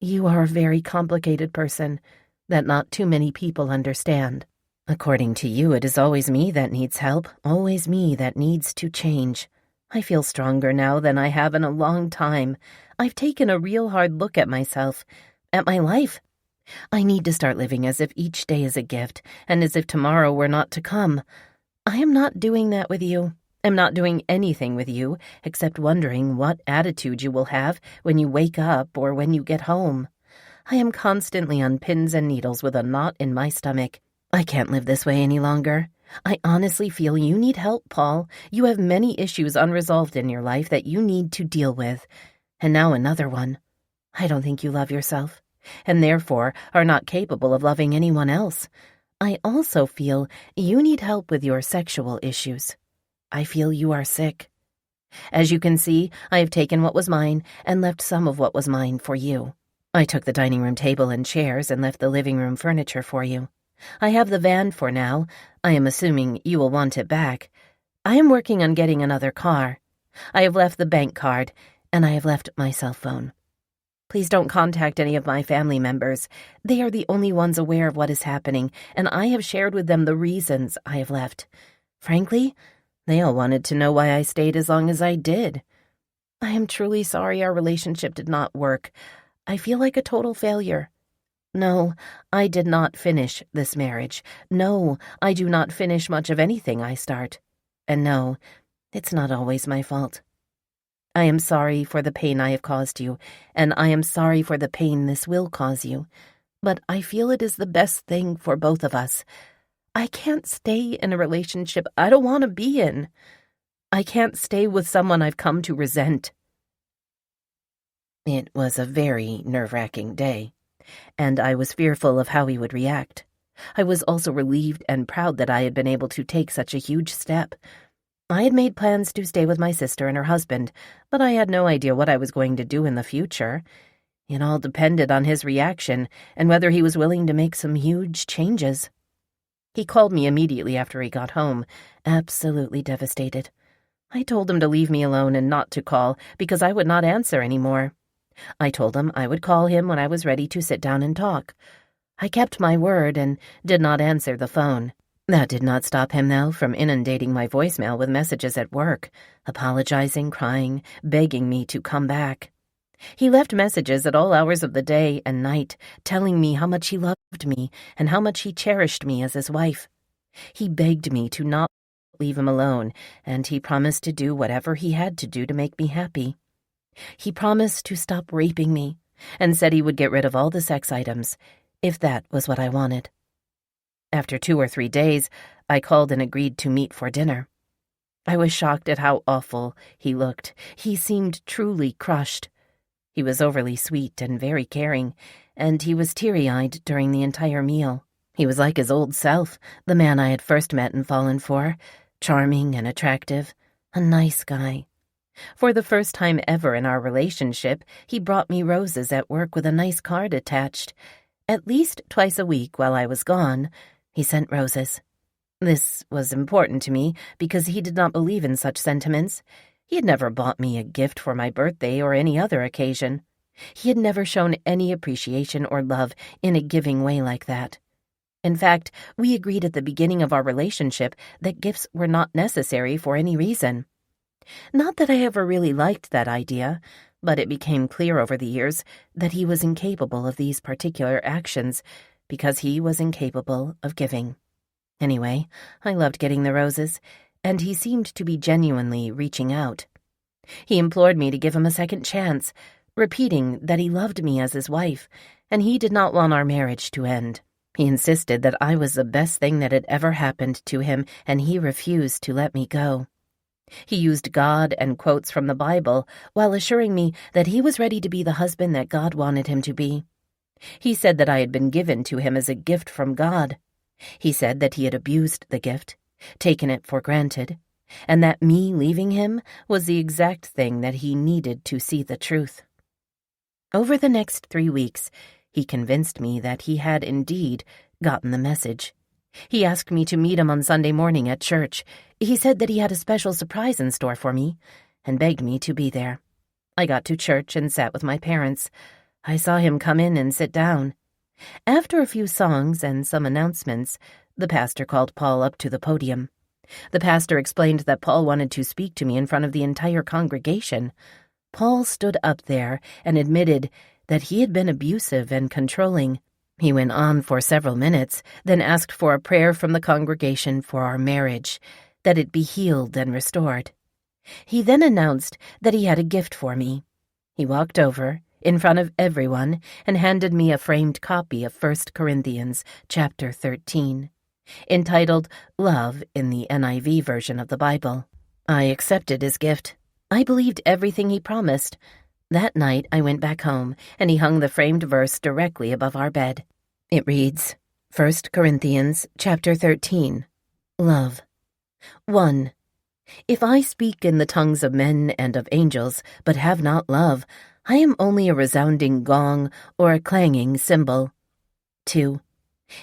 You are a very complicated person that not too many people understand. According to you, it is always me that needs help, always me that needs to change. I feel stronger now than I have in a long time. I've taken a real hard look at myself, at my life. I need to start living as if each day is a gift, and as if tomorrow were not to come. I am not doing that with you. I'm not doing anything with you, except wondering what attitude you will have when you wake up or when you get home. I am constantly on pins and needles with a knot in my stomach. I can't live this way any longer. I honestly feel you need help, Paul. You have many issues unresolved in your life that you need to deal with. And now another one. I don't think you love yourself, and therefore are not capable of loving anyone else. I also feel you need help with your sexual issues. I feel you are sick. As you can see, I have taken what was mine and left some of what was mine for you. I took the dining room table and chairs and left the living room furniture for you. I have the van for now. I am assuming you will want it back. I am working on getting another car. I have left the bank card, and I have left my cell phone. Please don't contact any of my family members. They are the only ones aware of what is happening, and I have shared with them the reasons I have left. Frankly, they all wanted to know why I stayed as long as I did. I am truly sorry our relationship did not work. I feel like a total failure. No, I did not finish this marriage. No, I do not finish much of anything I start. and no, it's not always my fault. I am sorry for the pain I have caused you, and I am sorry for the pain this will cause you, but I feel it is the best thing for both of us. I can't stay in a relationship I don't want to be in. I can't stay with someone I've come to resent. It was a very nerve-wracking day, and I was fearful of how he would react. I was also relieved and proud that I had been able to take such a huge step. I had made plans to stay with my sister and her husband, but I had no idea what I was going to do in the future. It all depended on his reaction and whether he was willing to make some huge changes. He called me immediately after he got home, absolutely devastated. I told him to leave me alone and not to call because I would not answer anymore. I told him I would call him when I was ready to sit down and talk. I kept my word and did not answer the phone. That did not stop him, though, from inundating my voicemail with messages at work, apologizing, crying, begging me to come back. He left messages at all hours of the day and night, telling me how much he loved me and how much he cherished me as his wife. He begged me to not leave him alone, and he promised to do whatever he had to do to make me happy. He promised to stop raping me, and said he would get rid of all the sex items, if that was what I wanted. After 2 or 3 days, I called and agreed to meet for dinner. I was shocked at how awful he looked. He seemed truly crushed. He was overly sweet and very caring, and he was teary-eyed during the entire meal. He was like his old self, the man I had first met and fallen for, charming and attractive, a nice guy. For the first time ever in our relationship, he brought me roses at work with a nice card attached. At least twice a week while I was gone, he sent roses. This was important to me because he did not believe in such sentiments. He had never bought me a gift for my birthday or any other occasion. He had never shown any appreciation or love in a giving way like that. In fact, we agreed at the beginning of our relationship that gifts were not necessary for any reason. Not that I ever really liked that idea, but it became clear over the years that he was incapable of these particular actions because he was incapable of giving. Anyway, I loved getting the roses, and he seemed to be genuinely reaching out. He implored me to give him a second chance, repeating that he loved me as his wife, and he did not want our marriage to end. He insisted that I was the best thing that had ever happened to him, and he refused to let me go. He used God and quotes from the Bible while assuring me that he was ready to be the husband that God wanted him to be. He said that I had been given to him as a gift from God. He said that he had abused the gift, taken it for granted, and that me leaving him was the exact thing that he needed to see the truth. Over the next 3 weeks, he convinced me that he had indeed gotten the message. He asked me to meet him on Sunday morning at church. He said that he had a special surprise in store for me, and begged me to be there. I got to church and sat with my parents. I saw him come in and sit down. After a few songs and some announcements, the pastor called Paul up to the podium. The pastor explained that Paul wanted to speak to me in front of the entire congregation. Paul stood up there and admitted that he had been abusive and controlling. He went on for several minutes, then asked for a prayer from the congregation for our marriage, that it be healed and restored. He then announced that he had a gift for me. He walked over, in front of everyone, and handed me a framed copy of 1 Corinthians chapter 13, entitled Love in the NIV version of the Bible. I accepted his gift. I believed everything he promised. That night I went back home, and he hung the framed verse directly above our bed. It reads, 1 Corinthians chapter 13, Love. 1. If I speak in the tongues of men and of angels, but have not love, I am only a resounding gong or a clanging cymbal. 2.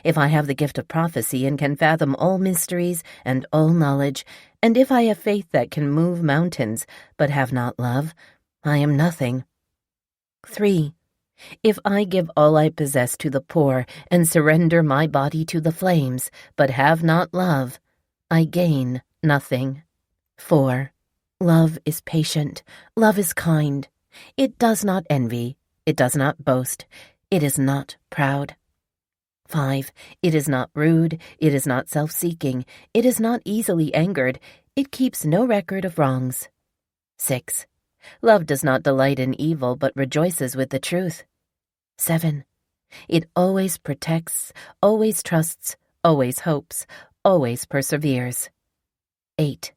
If I have the gift of prophecy and can fathom all mysteries and all knowledge, and if I have faith that can move mountains, but have not love, I am nothing. 3. If I give all I possess to the poor and surrender my body to the flames, but have not love, I gain nothing. 4. Love is patient. Love is kind. It does not envy. It does not boast. It is not proud. 5. It is not rude. It is not self-seeking. It is not easily angered. It keeps no record of wrongs. 6. Love does not delight in evil, but rejoices with the truth. 7. It always protects, always trusts, always hopes, always perseveres. 8.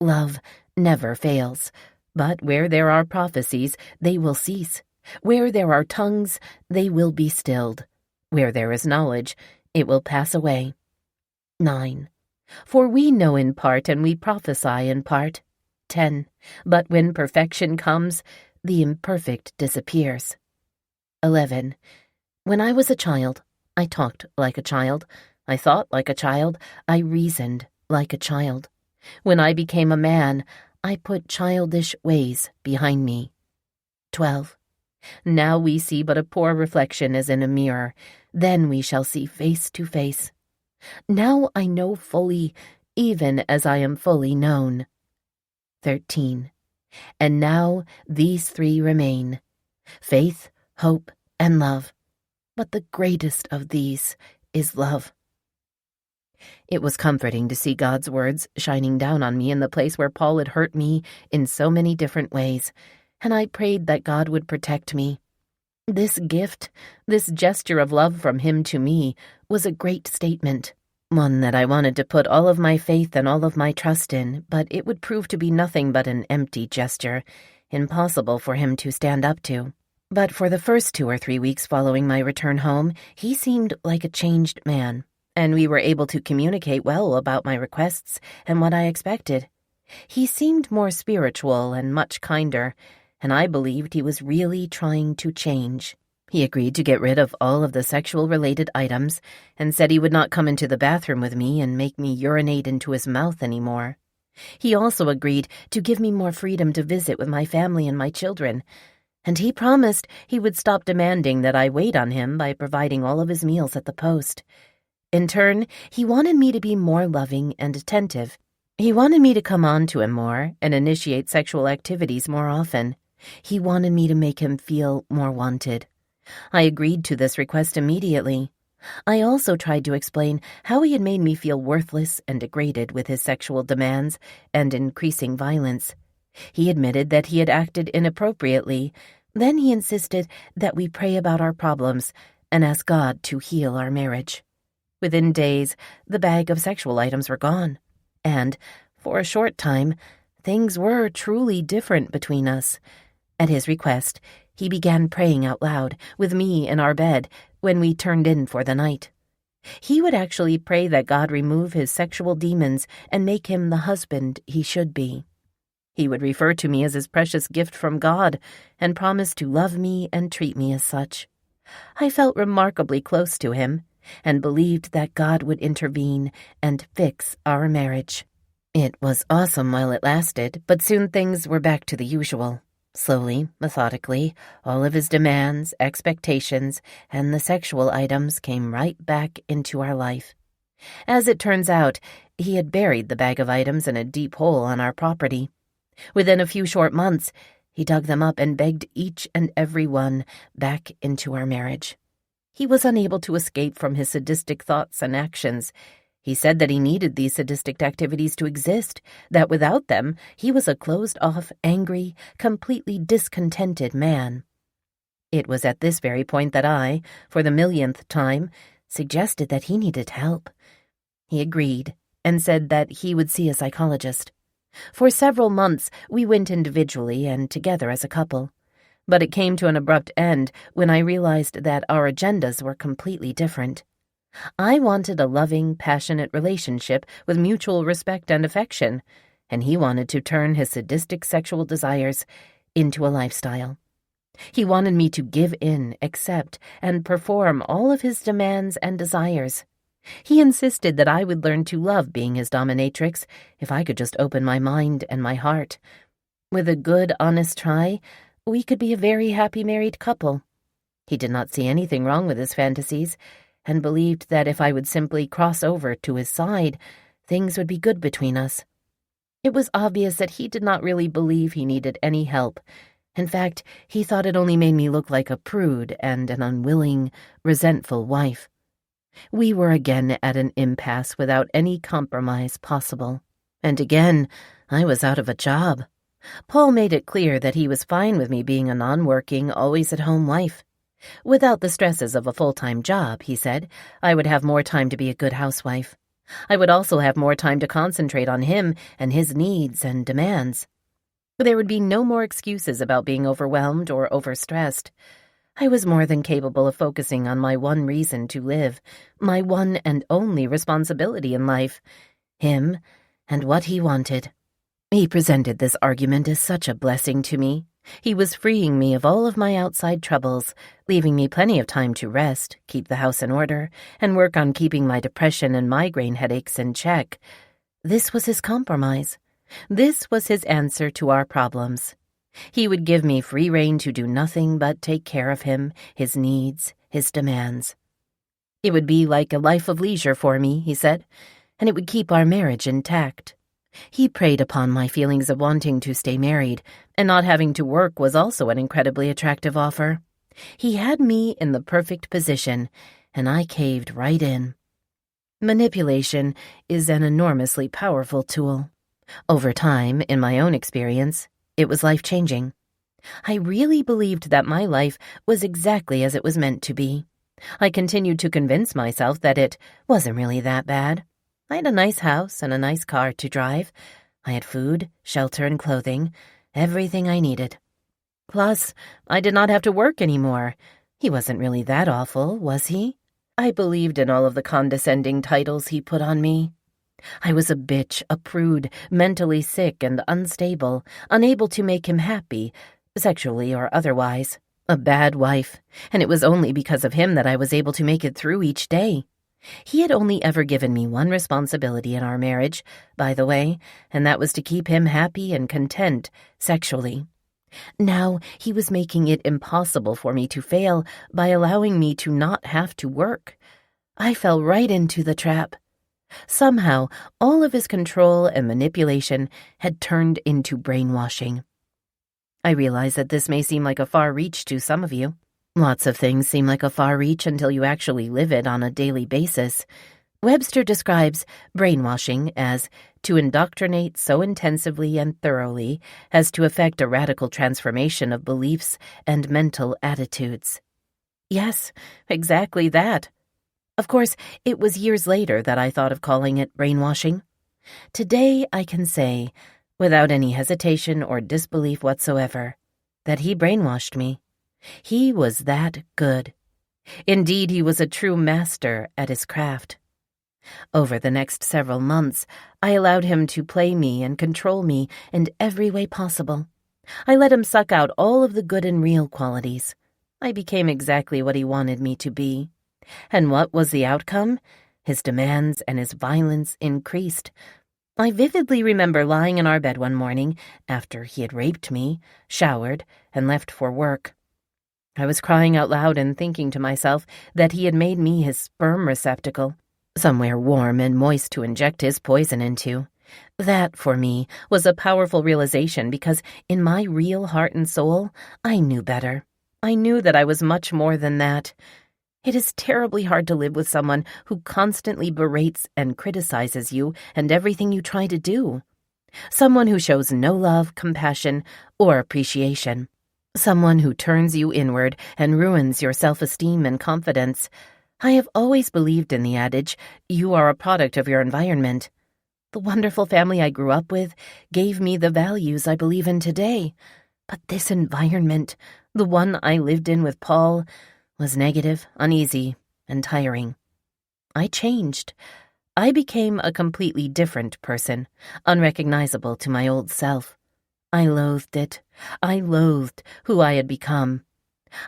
Love never fails, but where there are prophecies, they will cease. Where there are tongues, they will be stilled. Where there is knowledge, it will pass away. 9. For we know in part and we prophesy in part. 10. But when perfection comes, the imperfect disappears. 11. When I was a child, I talked like a child. I thought like a child. I reasoned like a child. When I became a man, I put childish ways behind me. 12. Now we see but a poor reflection as in a mirror. Then we shall see face to face. Now I know fully, even as I am fully known. 13. And now these three remain: faith, hope, and love. But the greatest of these is love. It was comforting to see God's words shining down on me in the place where Paul had hurt me in so many different ways, and I prayed that God would protect me. This gift, this gesture of love from him to me, was a great statement, one that I wanted to put all of my faith and all of my trust in, but it would prove to be nothing but an empty gesture, impossible for him to stand up to. But for the first 2 or 3 weeks following my return home, he seemed like a changed man, and we were able to communicate well about my requests and what I expected. He seemed more spiritual and much kinder, and I believed he was really trying to change. He agreed to get rid of all of the sexual-related items and said he would not come into the bathroom with me and make me urinate into his mouth anymore. He also agreed to give me more freedom to visit with my family and my children, and he promised he would stop demanding that I wait on him by providing all of his meals at the post. In turn, he wanted me to be more loving and attentive. He wanted me to come on to him more and initiate sexual activities more often. He wanted me to make him feel more wanted. I agreed to this request immediately. I also tried to explain how he had made me feel worthless and degraded with his sexual demands and increasing violence. He admitted that he had acted inappropriately. Then he insisted that we pray about our problems and ask God to heal our marriage. Within days, the bag of sexual items were gone, and, for a short time, things were truly different between us. At his request, he began praying out loud, with me in our bed, when we turned in for the night. He would actually pray that God remove his sexual demons and make him the husband he should be. He would refer to me as his precious gift from God and promise to love me and treat me as such. I felt remarkably close to him and believed that God would intervene and fix our marriage. It was awesome while it lasted, but soon things were back to the usual. Slowly, methodically, all of his demands, expectations, and the sexual items came right back into our life. As it turns out, he had buried the bag of items in a deep hole on our property. Within a few short months, he dug them up and begged each and every one back into our marriage. He was unable to escape from his sadistic thoughts and actions. He said that he needed these sadistic activities to exist, that without them, he was a closed-off, angry, completely discontented man. It was at this very point that I, for the millionth time, suggested that he needed help. He agreed and said that he would see a psychologist. For several months, we went individually and together as a couple. But it came to an abrupt end when I realized that our agendas were completely different. I wanted a loving, passionate relationship with mutual respect and affection, and he wanted to turn his sadistic sexual desires into a lifestyle. He wanted me to give in, accept, and perform all of his demands and desires. He insisted that I would learn to love being his dominatrix if I could just open my mind and my heart. With a good, honest try, we could be a very happy married couple. He did not see anything wrong with his fantasies, and believed that if I would simply cross over to his side, things would be good between us. It was obvious that he did not really believe he needed any help. In fact, he thought it only made me look like a prude and an unwilling, resentful wife. We were again at an impasse without any compromise possible. And again, I was out of a job. Paul made it clear that he was fine with me being a non-working, always-at-home wife. Without the stresses of a full-time job, he said, I would have more time to be a good housewife. I would also have more time to concentrate on him and his needs and demands. There would be no more excuses about being overwhelmed or overstressed. I was more than capable of focusing on my one reason to live, my one and only responsibility in life, him and what he wanted. He presented this argument as such a blessing to me. He was freeing me of all of my outside troubles, leaving me plenty of time to rest, keep the house in order, and work on keeping my depression and migraine headaches in check. This was his compromise. This was his answer to our problems. He would give me free rein to do nothing but take care of him, his needs, his demands. It would be like a life of leisure for me, he said, and it would keep our marriage intact. He preyed upon my feelings of wanting to stay married, and not having to work was also an incredibly attractive offer. He had me in the perfect position, and I caved right in. Manipulation is an enormously powerful tool. Over time, in my own experience, it was life-changing. I really believed that my life was exactly as it was meant to be. I continued to convince myself that it wasn't really that bad. I had a nice house and a nice car to drive. I had food, shelter, and clothing, everything I needed. Plus, I did not have to work anymore. He wasn't really that awful, was he? I believed in all of the condescending titles he put on me. I was a bitch, a prude, mentally sick and unstable, unable to make him happy, sexually or otherwise, a bad wife, and it was only because of him that I was able to make it through each day. He had only ever given me one responsibility in our marriage, by the way, and that was to keep him happy and content sexually. Now he was making it impossible for me to fail by allowing me to not have to work. I fell right into the trap. Somehow, all of his control and manipulation had turned into brainwashing. I realize that this may seem like a far reach to some of you. Lots of things seem like a far reach until you actually live it on a daily basis. Webster describes brainwashing as to indoctrinate so intensively and thoroughly as to effect a radical transformation of beliefs and mental attitudes. Yes, exactly that. Of course, it was years later that I thought of calling it brainwashing. Today I can say, without any hesitation or disbelief whatsoever, that he brainwashed me. He was that good. Indeed, he was a true master at his craft. Over the next several months, I allowed him to play me and control me in every way possible. I let him suck out all of the good and real qualities. I became exactly what he wanted me to be. And what was the outcome? His demands and his violence increased. I vividly remember lying in our bed one morning after he had raped me, showered, and left for work. I was crying out loud and thinking to myself that he had made me his sperm receptacle, somewhere warm and moist to inject his poison into. That, for me, was a powerful realization because in my real heart and soul, I knew better. I knew that I was much more than that. It is terribly hard to live with someone who constantly berates and criticizes you and everything you try to do. Someone who shows no love, compassion, or appreciation. Someone who turns you inward and ruins your self-esteem and confidence. I have always believed in the adage, you are a product of your environment. The wonderful family I grew up with gave me the values I believe in today. But this environment, the one I lived in with Paul, was negative, uneasy, and tiring. I changed. I became a completely different person, unrecognizable to my old self. I loathed it. I loathed who I had become.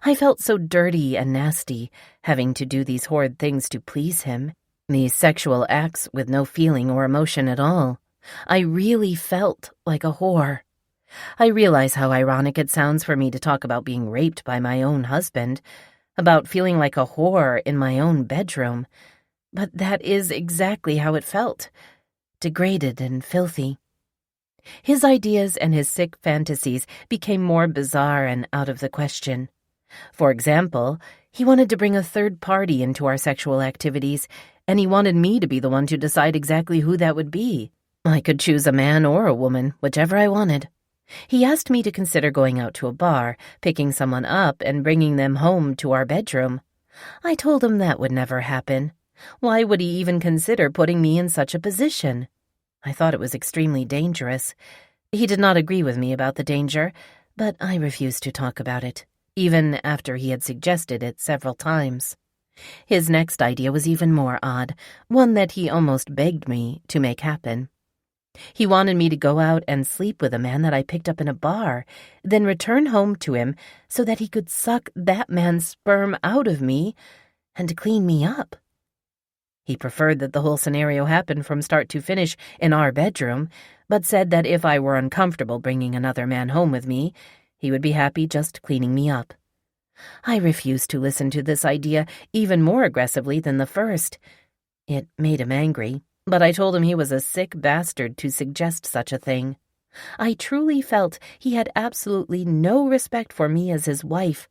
I felt so dirty and nasty, having to do these horrid things to please him, these sexual acts with no feeling or emotion at all. I really felt like a whore. I realize how ironic it sounds for me to talk about being raped by my own husband, about feeling like a whore in my own bedroom, but that is exactly how it felt, degraded and filthy. His ideas and his sick fantasies became more bizarre and out of the question. For example, he wanted to bring a third party into our sexual activities, and he wanted me to be the one to decide exactly who that would be. I could choose a man or a woman, whichever I wanted. He asked me to consider going out to a bar, picking someone up, and bringing them home to our bedroom. I told him that would never happen. Why would he even consider putting me in such a position? I thought it was extremely dangerous. He did not agree with me about the danger, but I refused to talk about it, even after he had suggested it several times. His next idea was even more odd, one that he almost begged me to make happen. He wanted me to go out and sleep with a man that I picked up in a bar, then return home to him so that he could suck that man's sperm out of me and clean me up. He preferred that the whole scenario happen from start to finish in our bedroom, but said that if I were uncomfortable bringing another man home with me, he would be happy just cleaning me up. I refused to listen to this idea even more aggressively than the first. It made him angry, but I told him he was a sick bastard to suggest such a thing. I truly felt he had absolutely no respect for me as his wife,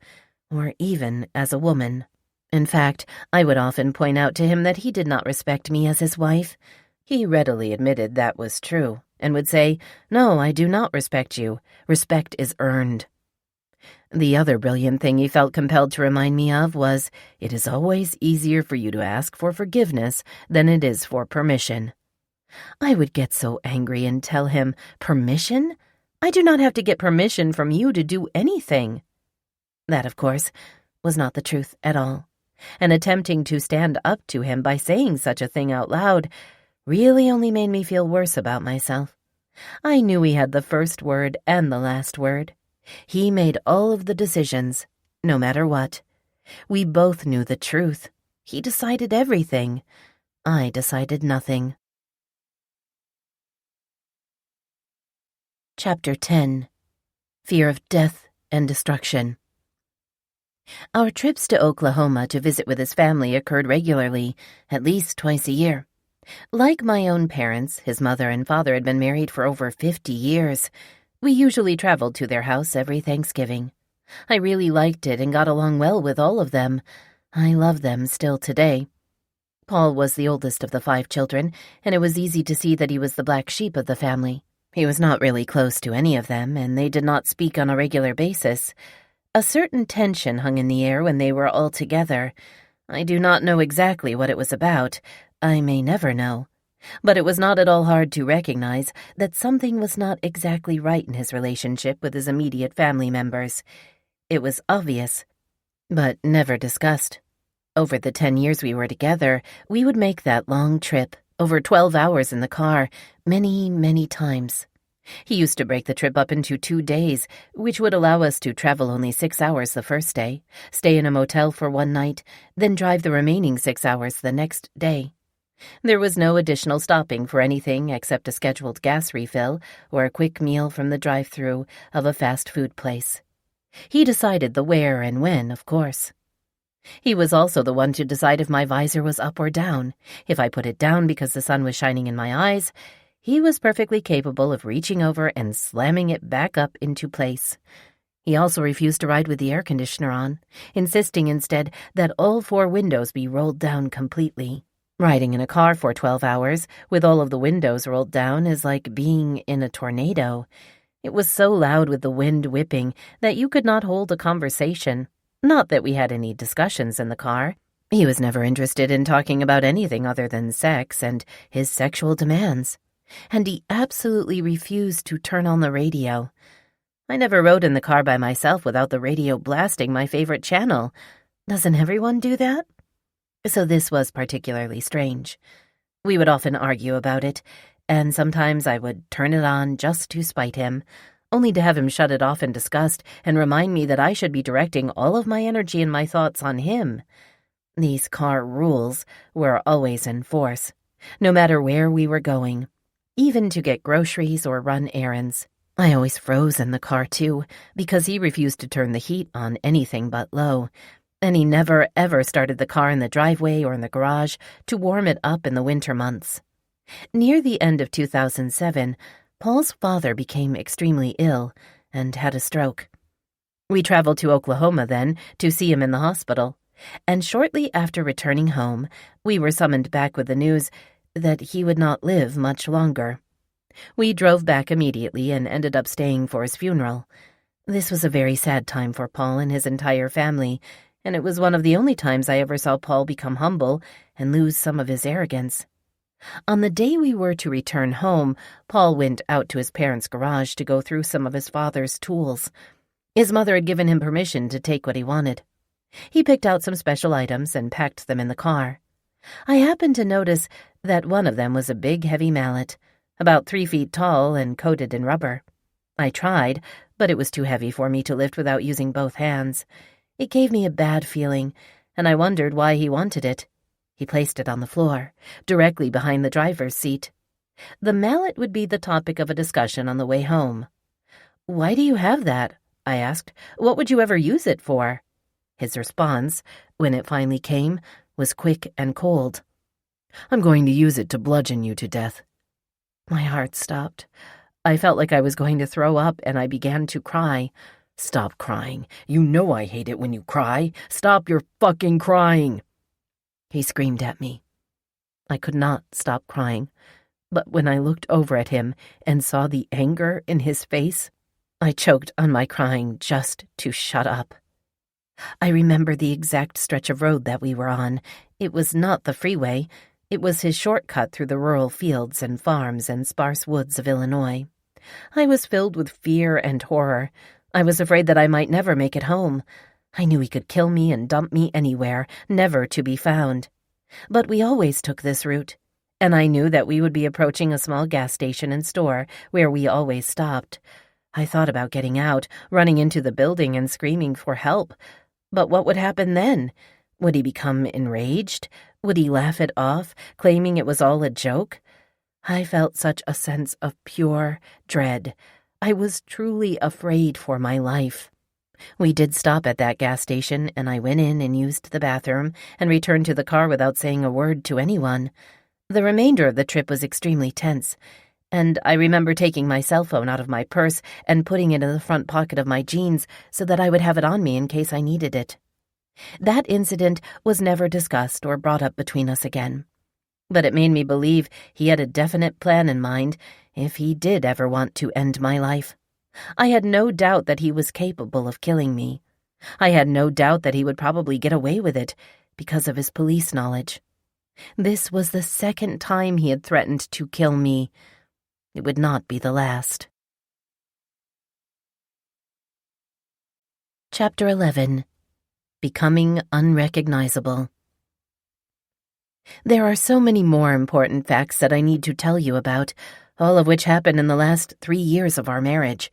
or even as a woman. In fact, I would often point out to him that he did not respect me as his wife. He readily admitted that was true, and would say, "No, I do not respect you. Respect is earned." The other brilliant thing he felt compelled to remind me of was, "It is always easier for you to ask for forgiveness than it is for permission." I would get so angry and tell him, "Permission? I do not have to get permission from you to do anything." That, of course, was not the truth at all, and attempting to stand up to him by saying such a thing out loud really only made me feel worse about myself. I knew he had the first word and the last word. He made all of the decisions, no matter what. We both knew the truth. He decided everything. I decided nothing. Chapter 10. Fear of Death and Destruction. Our trips to Oklahoma to visit with his family occurred regularly, at least twice a year. Like my own parents, his mother and father had been married for over 50 years. We usually traveled to their house every Thanksgiving. I really liked it and got along well with all of them. I love them still today. Paul was the oldest of the 5 children, and it was easy to see that he was the black sheep of the family. He was not really close to any of them, and they did not speak on a regular basis. A certain tension hung in the air when they were all together. I do not know exactly what it was about. I may never know. But it was not at all hard to recognize that something was not exactly right in his relationship with his immediate family members. It was obvious, but never discussed. Over the 10 years we were together, we would make that long trip, over 12 hours in the car, many, many times. He used to break the trip up into 2 days, which would allow us to travel only 6 hours the first day, stay in a motel for 1 night, then drive the remaining 6 hours the next day. There was no additional stopping for anything except a scheduled gas refill or a quick meal from the drive-thru of a fast food place. He decided the where and when, of course. He was also the one to decide if my visor was up or down. If I put it down because the sun was shining in my eyes, he was perfectly capable of reaching over and slamming it back up into place. He also refused to ride with the air conditioner on, insisting instead that all 4 windows be rolled down completely. Riding in a car for 12 hours with all of the windows rolled down is like being in a tornado. It was so loud with the wind whipping that you could not hold a conversation. Not that we had any discussions in the car. He was never interested in talking about anything other than sex and his sexual demands. And he absolutely refused to turn on the radio. I never rode in the car by myself without the radio blasting my favorite channel. Doesn't everyone do that? So this was particularly strange. We would often argue about it, and sometimes I would turn it on just to spite him, only to have him shut it off in disgust and remind me that I should be directing all of my energy and my thoughts on him. These car rules were always in force, no matter where we were going, even to get groceries or run errands. I always froze in the car, too, because he refused to turn the heat on anything but low, and he never, ever started the car in the driveway or in the garage to warm it up in the winter months. Near the end of 2007, Paul's father became extremely ill and had a stroke. We traveled to Oklahoma then to see him in the hospital, and shortly after returning home, we were summoned back with the news that he would not live much longer. We drove back immediately and ended up staying for his funeral. This was a very sad time for Paul and his entire family, and it was one of the only times I ever saw Paul become humble and lose some of his arrogance. On the day we were to return home, Paul went out to his parents' garage to go through some of his father's tools. His mother had given him permission to take what he wanted. He picked out some special items and packed them in the car. I happened to notice that one of them was a big, heavy mallet, about 3 feet tall and coated in rubber. I tried, but it was too heavy for me to lift without using both hands. It gave me a bad feeling, and I wondered why he wanted it. He placed it on the floor, directly behind the driver's seat. The mallet would be the topic of a discussion on the way home. "Why do you have that?" I asked. "What would you ever use it for?" His response, when it finally came, was quick and cold. "I'm going to use it to bludgeon you to death." My heart stopped. I felt like I was going to throw up, and I began to cry. "Stop crying. You know I hate it when you cry. Stop your fucking crying." He screamed at me. I could not stop crying, but when I looked over at him and saw the anger in his face, I choked on my crying just to shut up. I remember the exact stretch of road that we were on. It was not the freeway. It was his shortcut through the rural fields and farms and sparse woods of Illinois. I was filled with fear and horror. I was afraid that I might never make it home. I knew he could kill me and dump me anywhere, never to be found. But we always took this route, and I knew that we would be approaching a small gas station and store where we always stopped. I thought about getting out, running into the building and screaming for help. But what would happen then? Would he become enraged? Would he laugh it off, claiming it was all a joke? I felt such a sense of pure dread. I was truly afraid for my life. We did stop at that gas station, and I went in and used the bathroom and returned to the car without saying a word to anyone. The remainder of the trip was extremely tense, and I remember taking my cell phone out of my purse and putting it in the front pocket of my jeans so that I would have it on me in case I needed it. That incident was never discussed or brought up between us again, but it made me believe he had a definite plan in mind if he did ever want to end my life. I had no doubt that he was capable of killing me. I had no doubt that he would probably get away with it because of his police knowledge. This was the second time he had threatened to kill me. It would not be the last. Chapter 11. Becoming Unrecognizable. There are so many more important facts that I need to tell you about, all of which happened in the last 3 years of our marriage.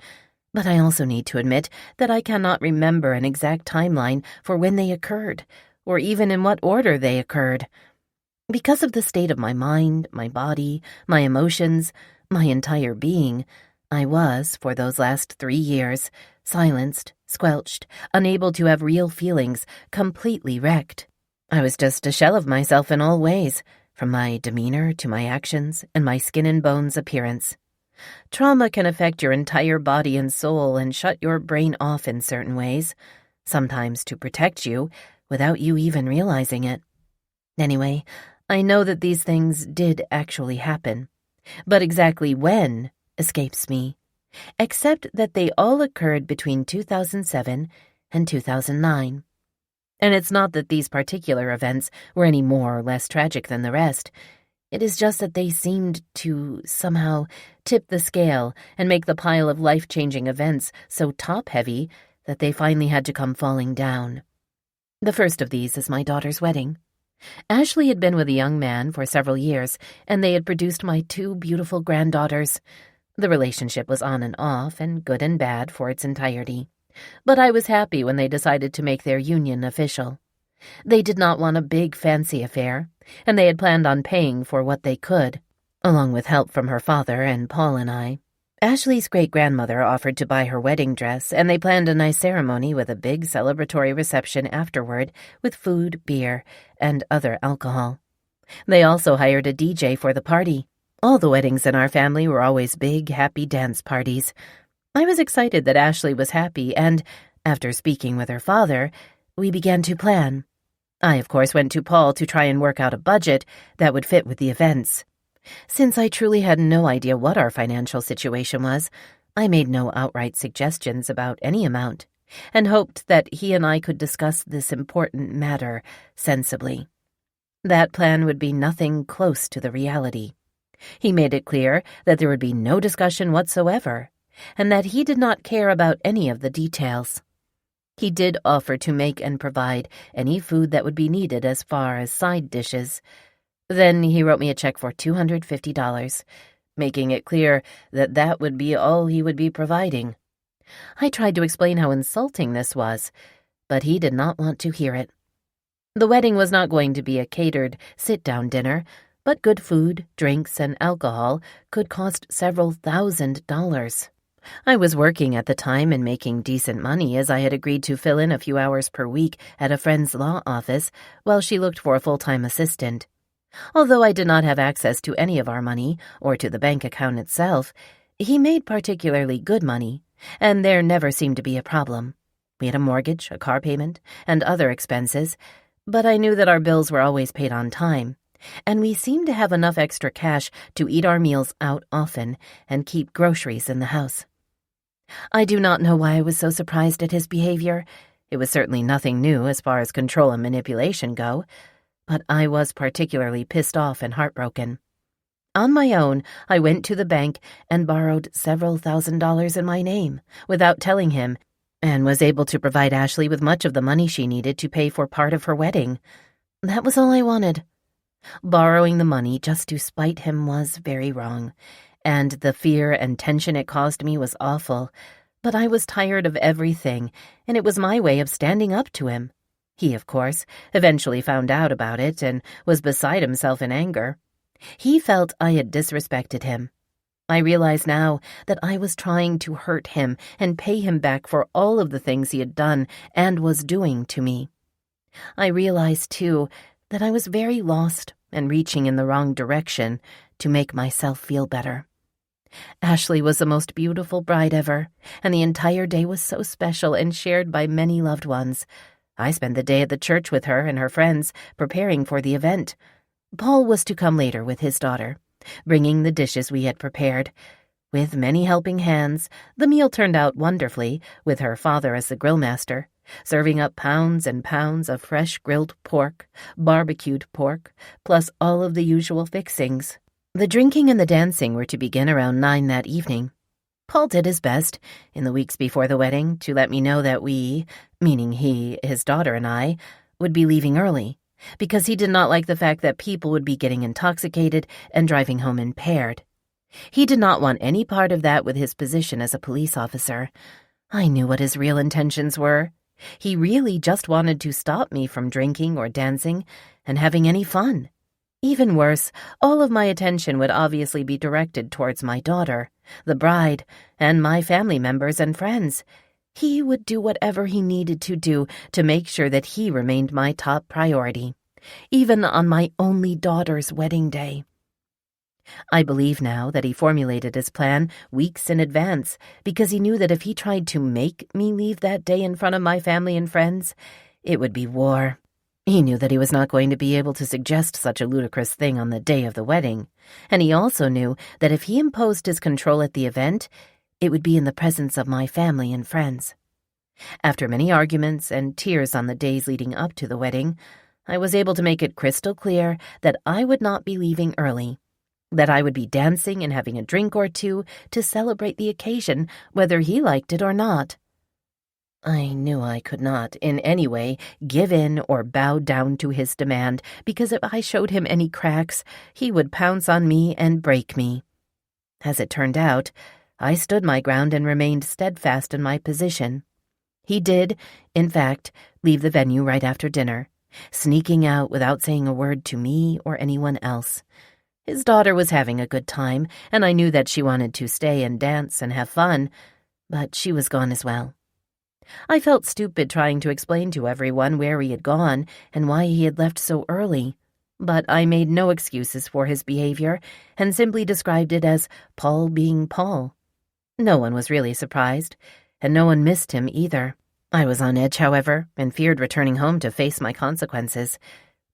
But I also need to admit that I cannot remember an exact timeline for when they occurred, or even in what order they occurred. Because of the state of my mind, my body, my emotions, my entire being, I was, for those last 3 years, silenced, squelched, unable to have real feelings, completely wrecked. I was just a shell of myself in all ways, from my demeanor to my actions and my skin and bones appearance. Trauma can affect your entire body and soul and shut your brain off in certain ways, sometimes to protect you without you even realizing it. Anyway, I know that these things did actually happen, but exactly when escapes me, except that they all occurred between 2007 and 2009. And it's not that these particular events were any more or less tragic than the rest. It is just that they seemed to somehow tip the scale and make the pile of life-changing events so top-heavy that they finally had to come falling down. The first of these is my daughter's wedding. Ashley had been with a young man for several years, and they had produced my 2 beautiful granddaughters. The relationship was on and off, and good and bad for its entirety. But I was happy when they decided to make their union official. They did not want a big, fancy affair, and they had planned on paying for what they could, along with help from her father and Paul and I. Ashley's great-grandmother offered to buy her wedding dress, and they planned a nice ceremony with a big celebratory reception afterward with food, beer, and other alcohol. They also hired a DJ for the party. All the weddings in our family were always big, happy dance parties. I was excited that Ashley was happy, and, after speaking with her father, we began to plan. I, of course, went to Paul to try and work out a budget that would fit with the events. Since I truly had no idea what our financial situation was, I made no outright suggestions about any amount, and hoped that he and I could discuss this important matter sensibly. That plan would be nothing close to the reality. He made it clear that there would be no discussion whatsoever, and that he did not care about any of the details. He did offer to make and provide any food that would be needed as far as side dishes. Then he wrote me a check for $250, making it clear that that would be all he would be providing. I tried to explain how insulting this was, but he did not want to hear it. The wedding was not going to be a catered, sit-down dinner, but good food, drinks, and alcohol could cost several $1,000s. I was working at the time and making decent money, as I had agreed to fill in a few hours per week at a friend's law office while she looked for a full-time assistant. Although I did not have access to any of our money or to the bank account itself, he made particularly good money, and there never seemed to be a problem. We had a mortgage, a car payment, and other expenses, but I knew that our bills were always paid on time, and we seemed to have enough extra cash to eat our meals out often and keep groceries in the house. I do not know why I was so surprised at his behavior. It was certainly nothing new as far as control and manipulation go, but I was particularly pissed off and heartbroken. On my own, I went to the bank and borrowed several $1,000s in my name without telling him, and was able to provide Ashley with much of the money she needed to pay for part of her wedding. That was all I wanted. Borrowing the money just to spite him was very wrong, and the fear and tension it caused me was awful, but I was tired of everything, and it was my way of standing up to him. He, of course, eventually found out about it and was beside himself in anger. He felt I had disrespected him. I realize now that I was trying to hurt him and pay him back for all of the things he had done and was doing to me. I realized, too, that I was very lost and reaching in the wrong direction to make myself feel better. Ashley was the most beautiful bride ever, and the entire day was so special and shared by many loved ones. I spent the day at the church with her and her friends, preparing for the event. Paul was to come later with his daughter, bringing the dishes we had prepared. With many helping hands, the meal turned out wonderfully, with her father as the grill master, serving up pounds and pounds of fresh grilled pork, barbecued pork, plus all of the usual fixings. The drinking and the dancing were to begin around 9 that evening. Paul did his best, in the weeks before the wedding, to let me know that we, meaning he, his daughter, and I, would be leaving early, because he did not like the fact that people would be getting intoxicated and driving home impaired. He did not want any part of that with his position as a police officer. I knew what his real intentions were. He really just wanted to stop me from drinking or dancing and having any fun. Even worse, all of my attention would obviously be directed towards my daughter, the bride, and my family members and friends. He would do whatever he needed to do to make sure that he remained my top priority, even on my only daughter's wedding day. I believe now that he formulated his plan weeks in advance because he knew that if he tried to make me leave that day in front of my family and friends, it would be war. He knew that he was not going to be able to suggest such a ludicrous thing on the day of the wedding, and he also knew that if he imposed his control at the event, it would be in the presence of my family and friends. After many arguments and tears on the days leading up to the wedding, I was able to make it crystal clear that I would not be leaving early, that I would be dancing and having a drink or two to celebrate the occasion, whether he liked it or not. I knew I could not, in any way, give in or bow down to his demand, because if I showed him any cracks, he would pounce on me and break me. As it turned out, I stood my ground and remained steadfast in my position. He did, in fact, leave the venue right after dinner, sneaking out without saying a word to me or anyone else. His daughter was having a good time, and I knew that she wanted to stay and dance and have fun, but she was gone as well. I felt stupid trying to explain to everyone where he had gone and why he had left so early, but I made no excuses for his behavior and simply described it as Paul being Paul. No one was really surprised, and no one missed him either. I was on edge, however, and feared returning home to face my consequences.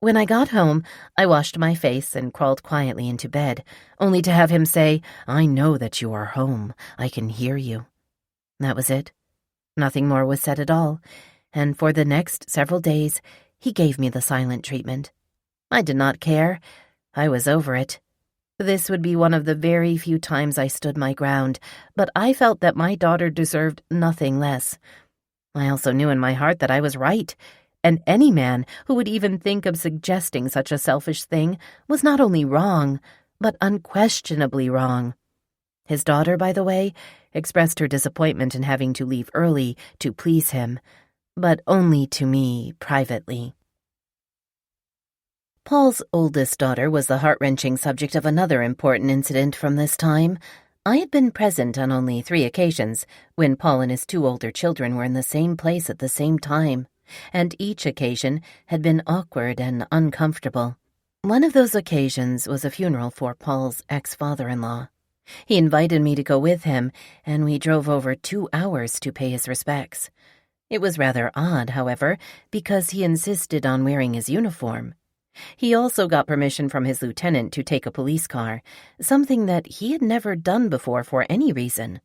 When I got home, I washed my face and crawled quietly into bed, only to have him say, "I know that you are home. I can hear you." That was it. Nothing more was said at all, and for the next several days, he gave me the silent treatment. I did not care. I was over it. This would be one of the very few times I stood my ground, but I felt that my daughter deserved nothing less. I also knew in my heart that I was right, and any man who would even think of suggesting such a selfish thing was not only wrong, but unquestionably wrong. His daughter, by the way, expressed her disappointment in having to leave early to please him, but only to me privately. Paul's oldest daughter was the heart-wrenching subject of another important incident from this time. I had been present on only 3 occasions when Paul and his 2 older children were in the same place at the same time, and each occasion had been awkward and uncomfortable. One of those occasions was a funeral for Paul's ex-father-in-law. He invited me to go with him, and we drove over 2 hours to pay his respects. It was rather odd, however, because he insisted on wearing his uniform. He also got permission from his lieutenant to take a police car, something that he had never done before for any reason.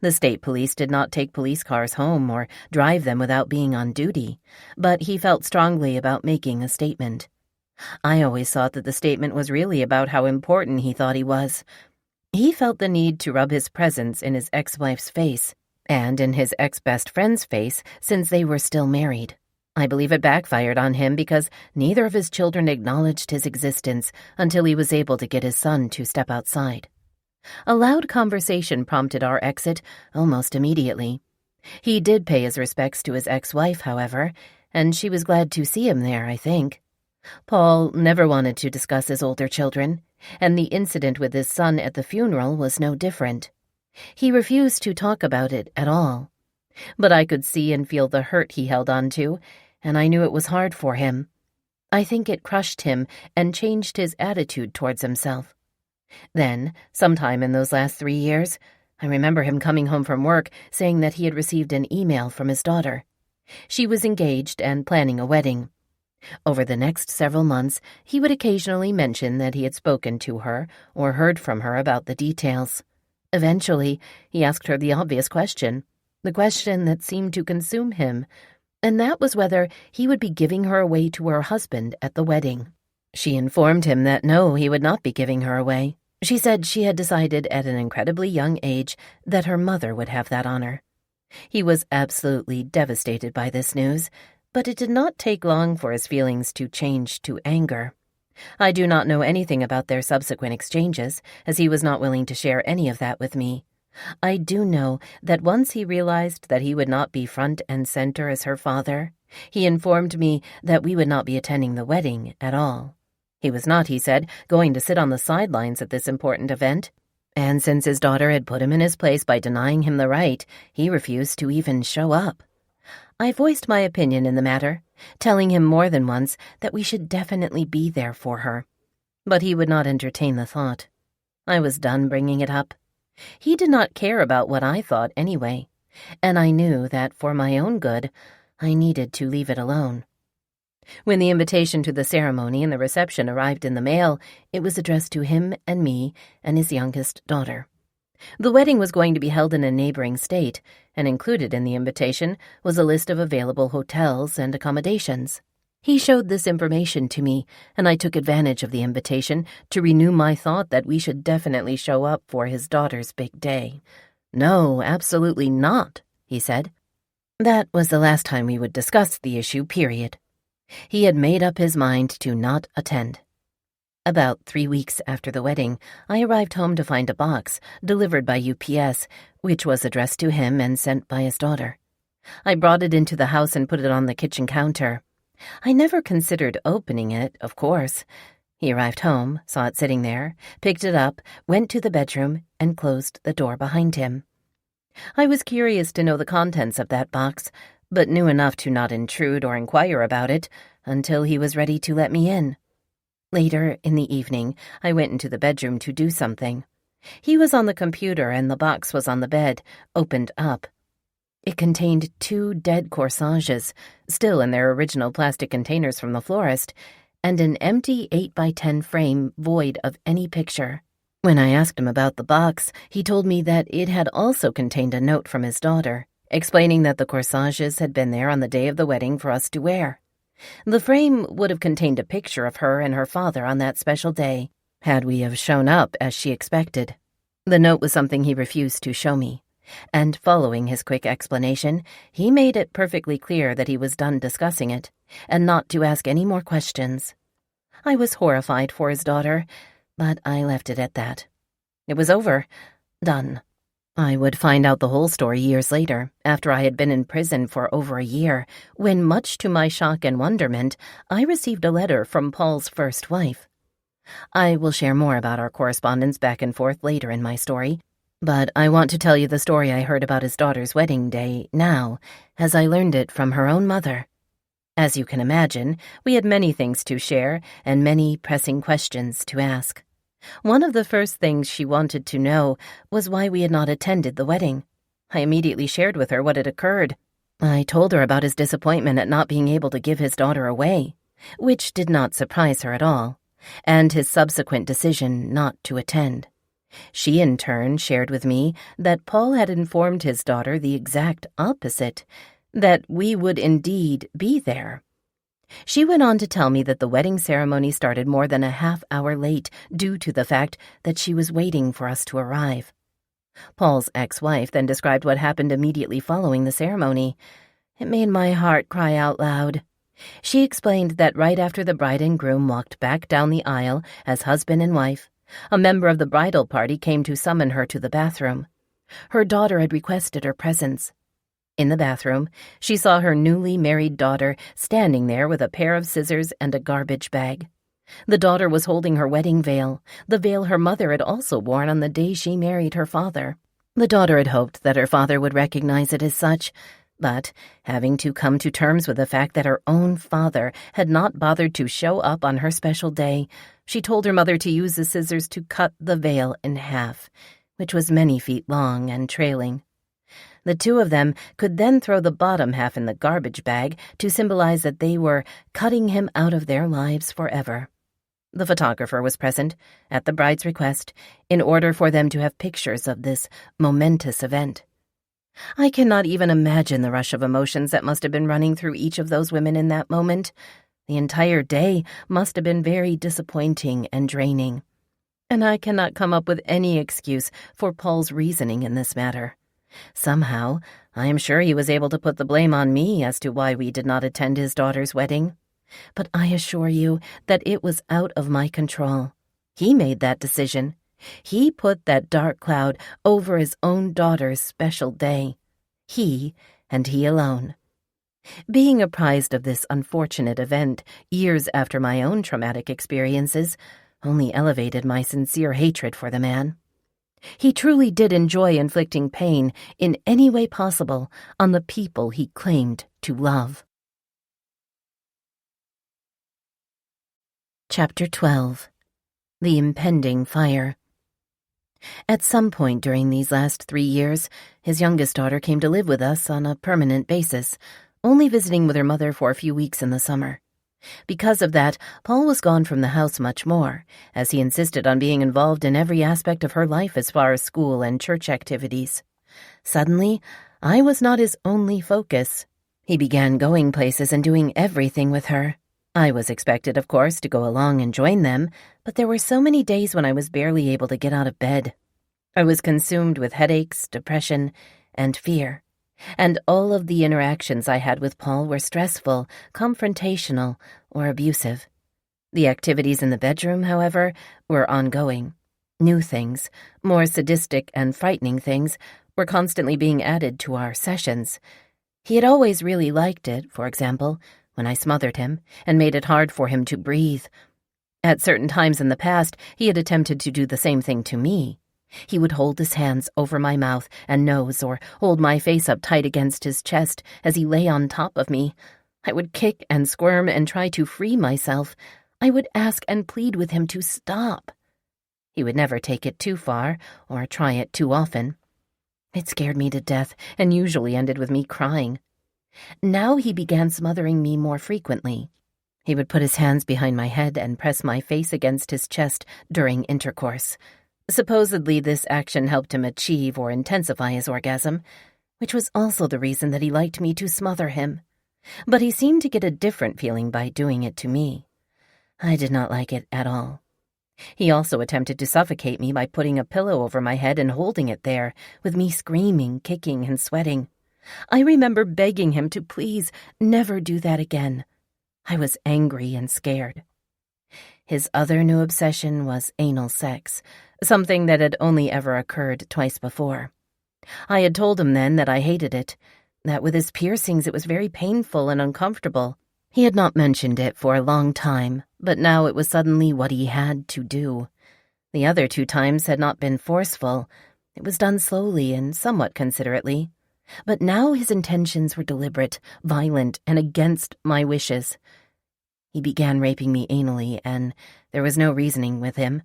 The state police did not take police cars home or drive them without being on duty, but he felt strongly about making a statement. I always thought that the statement was really about how important he thought he was. He felt the need to rub his presence in his ex-wife's face, and in his ex-best friend's face since they were still married. I believe it backfired on him because neither of his children acknowledged his existence until he was able to get his son to step outside. A loud conversation prompted our exit almost immediately. He did pay his respects to his ex-wife, however, and she was glad to see him there, I think. Paul never wanted to discuss his older children, and the incident with his son at the funeral was no different. He refused to talk about it at all. But I could see and feel the hurt he held on to, and I knew it was hard for him. I think it crushed him and changed his attitude towards himself. Then, sometime in those last 3 years, I remember him coming home from work saying that he had received an email from his daughter. She was engaged and planning a wedding. Over the next several months, he would occasionally mention that he had spoken to her or heard from her about the details. Eventually, he asked her the obvious question, the question that seemed to consume him, and that was whether he would be giving her away to her husband at the wedding. She informed him that no, he would not be giving her away. She said she had decided at an incredibly young age that her mother would have that honor. He was absolutely devastated by this news, but it did not take long for his feelings to change to anger. I do not know anything about their subsequent exchanges, as he was not willing to share any of that with me. I do know that once he realized that he would not be front and center as her father, he informed me that we would not be attending the wedding at all. He was not, he said, going to sit on the sidelines at this important event, and since his daughter had put him in his place by denying him the right, he refused to even show up. I voiced my opinion in the matter, telling him more than once that we should definitely be there for her. But he would not entertain the thought. I was done bringing it up. He did not care about what I thought anyway, and I knew that for my own good, I needed to leave it alone. When the invitation to the ceremony and the reception arrived in the mail, it was addressed to him and me and his youngest daughter. The wedding was going to be held in a neighboring state, and included in the invitation was a list of available hotels and accommodations. He showed this information to me, and I took advantage of the invitation to renew my thought that we should definitely show up for his daughter's big day. "No, absolutely not," he said. That was the last time we would discuss the issue, period. He had made up his mind to not attend. About 3 weeks after the wedding, I arrived home to find a box delivered by UPS, which was addressed to him and sent by his daughter. I brought it into the house and put it on the kitchen counter. I never considered opening it, of course. He arrived home, saw it sitting there, picked it up, went to the bedroom, and closed the door behind him. I was curious to know the contents of that box, but knew enough to not intrude or inquire about it until he was ready to let me in. Later in the evening, I went into the bedroom to do something. He was on the computer and the box was on the bed, opened up. It contained 2 dead corsages, still in their original plastic containers from the florist, and an empty 8x10 frame void of any picture. When I asked him about the box, he told me that it had also contained a note from his daughter, explaining that the corsages had been there on the day of the wedding for us to wear. The frame would have contained a picture of her and her father on that special day, had we have shown up as she expected. The note was something he refused to show me, and following his quick explanation, he made it perfectly clear that he was done discussing it, and not to ask any more questions. I was horrified for his daughter, but I left it at that. It was over. Done. I would find out the whole story years later, after I had been in prison for over a year, when, much to my shock and wonderment, I received a letter from Paul's first wife. I will share more about our correspondence back and forth later in my story, but I want to tell you the story I heard about his daughter's wedding day now, as I learned it from her own mother. As you can imagine, we had many things to share and many pressing questions to ask. One of the first things she wanted to know was why we had not attended the wedding. I immediately shared with her what had occurred. I told her about his disappointment at not being able to give his daughter away, which did not surprise her at all, and his subsequent decision not to attend. She, in turn, shared with me that Paul had informed his daughter the exact opposite, that we would indeed be there. She went on to tell me that the wedding ceremony started more than a half-hour late due to the fact that she was waiting for us to arrive. Paul's ex-wife then described what happened immediately following the ceremony. It made my heart cry out loud. She explained that right after the bride and groom walked back down the aisle as husband and wife, a member of the bridal party came to summon her to the bathroom. Her daughter had requested her presence. In the bathroom, she saw her newly married daughter standing there with a pair of scissors and a garbage bag. The daughter was holding her wedding veil, the veil her mother had also worn on the day she married her father. The daughter had hoped that her father would recognize it as such, but, having to come to terms with the fact that her own father had not bothered to show up on her special day, she told her mother to use the scissors to cut the veil in half, which was many feet long and trailing. The two of them could then throw the bottom half in the garbage bag to symbolize that they were cutting him out of their lives forever. The photographer was present, at the bride's request, in order for them to have pictures of this momentous event. I cannot even imagine the rush of emotions that must have been running through each of those women in that moment. The entire day must have been very disappointing and draining. And I cannot come up with any excuse for Paul's reasoning in this matter. Somehow, I am sure he was able to put the blame on me as to why we did not attend his daughter's wedding. But I assure you that it was out of my control. He made that decision. He put that dark cloud over his own daughter's special day. He, and he alone. Being apprised of this unfortunate event years after my own traumatic experiences only elevated my sincere hatred for the man. He truly did enjoy inflicting pain in any way possible on the people he claimed to love. Chapter 12. The Impending Fire. At some point during these last 3 years, his youngest daughter came to live with us on a permanent basis, only visiting with her mother for a few weeks in the summer. Because of that, Paul was gone from the house much more, as he insisted on being involved in every aspect of her life as far as school and church activities. Suddenly, I was not his only focus. He began going places and doing everything with her. I was expected, of course, to go along and join them, but there were so many days when I was barely able to get out of bed. I was consumed with headaches, depression, and fear. And all of the interactions I had with Paul were stressful, confrontational, or abusive. The activities in the bedroom, however, were ongoing. New things, more sadistic and frightening things, were constantly being added to our sessions. He had always really liked it, for example, when I smothered him and made it hard for him to breathe. At certain times in the past, he had attempted to do the same thing to me. He would hold his hands over my mouth and nose or hold my face up tight against his chest as he lay on top of me. I would kick and squirm and try to free myself. I would ask and plead with him to stop. He would never take it too far or try it too often. It scared me to death and usually ended with me crying. Now he began smothering me more frequently. He would put his hands behind my head and press my face against his chest during intercourse. Supposedly, this action helped him achieve or intensify his orgasm, which was also the reason that he liked me to smother him. But he seemed to get a different feeling by doing it to me. I did not like it at all. He also attempted to suffocate me by putting a pillow over my head and holding it there, with me screaming, kicking, and sweating. I remember begging him to please never do that again. I was angry and scared. His other new obsession was anal sex, something that had only ever occurred twice before. I had told him then that I hated it, that with his piercings it was very painful and uncomfortable. He had not mentioned it for a long time, but now it was suddenly what he had to do. The other 2 times had not been forceful. It was done slowly and somewhat considerately. But now his intentions were deliberate, violent, and against my wishes. He began raping me anally, and there was no reasoning with him.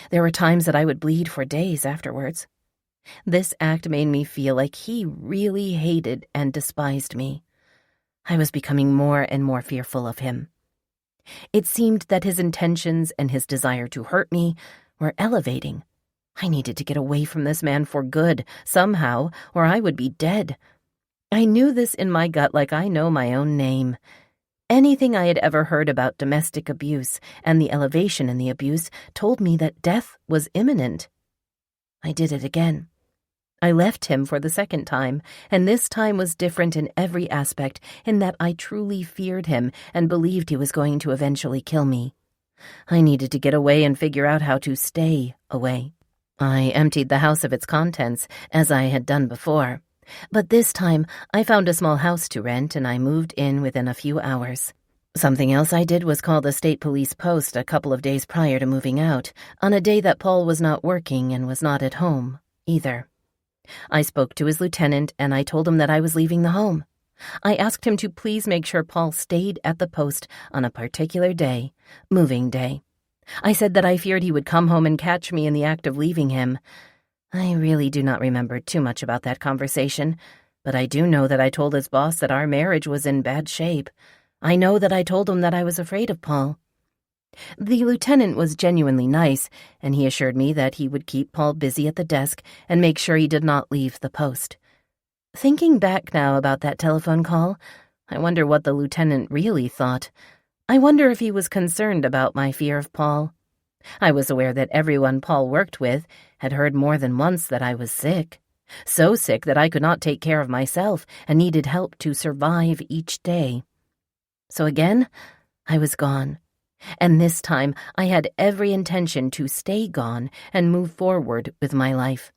There were times that I would bleed for days afterwards. This act made me feel like he really hated and despised me. I was becoming more and more fearful of him. It seemed that his intentions and his desire to hurt me were elevating. I needed to get away from this man for good, somehow, or I would be dead. I knew this in my gut like I know my own name. Anything I had ever heard about domestic abuse and the elevation in the abuse told me that death was imminent. I did it again. I left him for the 2nd time, and this time was different in every aspect in that I truly feared him and believed he was going to eventually kill me. I needed to get away and figure out how to stay away. I emptied the house of its contents, as I had done before. But this time, I found a small house to rent, and I moved in within a few hours. Something else I did was call the state police post a couple of days prior to moving out, on a day that Paul was not working and was not at home, either. I spoke to his lieutenant, and I told him that I was leaving the home. I asked him to please make sure Paul stayed at the post on a particular day, moving day. I said that I feared he would come home and catch me in the act of leaving him. I really do not remember too much about that conversation, but I do know that I told his boss that our marriage was in bad shape. I know that I told him that I was afraid of Paul. The lieutenant was genuinely nice, and he assured me that he would keep Paul busy at the desk and make sure he did not leave the post. Thinking back now about that telephone call, I wonder what the lieutenant really thought. I wonder if he was concerned about my fear of Paul. I was aware that everyone Paul worked with had heard more than once that I was sick. So sick that I could not take care of myself and needed help to survive each day. So again, I was gone. And this time, I had every intention to stay gone and move forward with my life.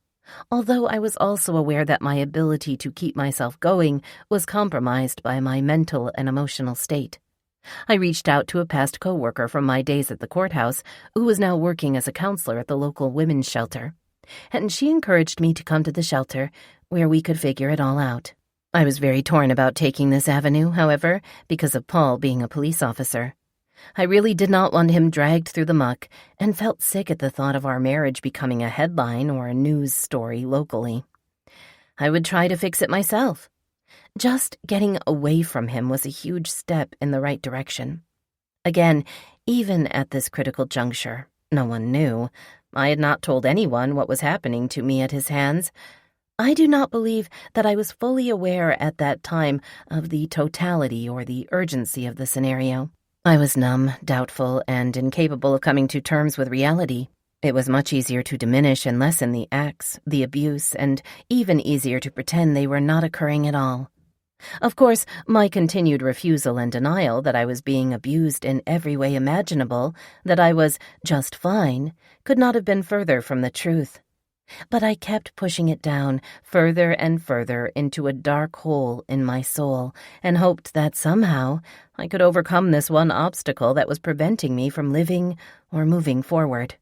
Although I was also aware that my ability to keep myself going was compromised by my mental and emotional state. I reached out to a past coworker from my days at the courthouse who was now working as a counselor at the local women's shelter, and she encouraged me to come to the shelter where we could figure it all out. I was very torn about taking this avenue, however, because of Paul being a police officer. I really did not want him dragged through the muck and felt sick at the thought of our marriage becoming a headline or a news story locally. I would try to fix it myself. Just getting away from him was a huge step in the right direction. Again, even at this critical juncture, no one knew. I had not told anyone what was happening to me at his hands. I do not believe that I was fully aware at that time of the totality or the urgency of the scenario. I was numb, doubtful, and incapable of coming to terms with reality. It was much easier to diminish and lessen the acts, the abuse, and even easier to pretend they were not occurring at all. Of course, my continued refusal and denial that I was being abused in every way imaginable, that I was just fine, could not have been further from the truth. But I kept pushing it down further and further into a dark hole in my soul and hoped that somehow I could overcome this one obstacle that was preventing me from living or moving forward.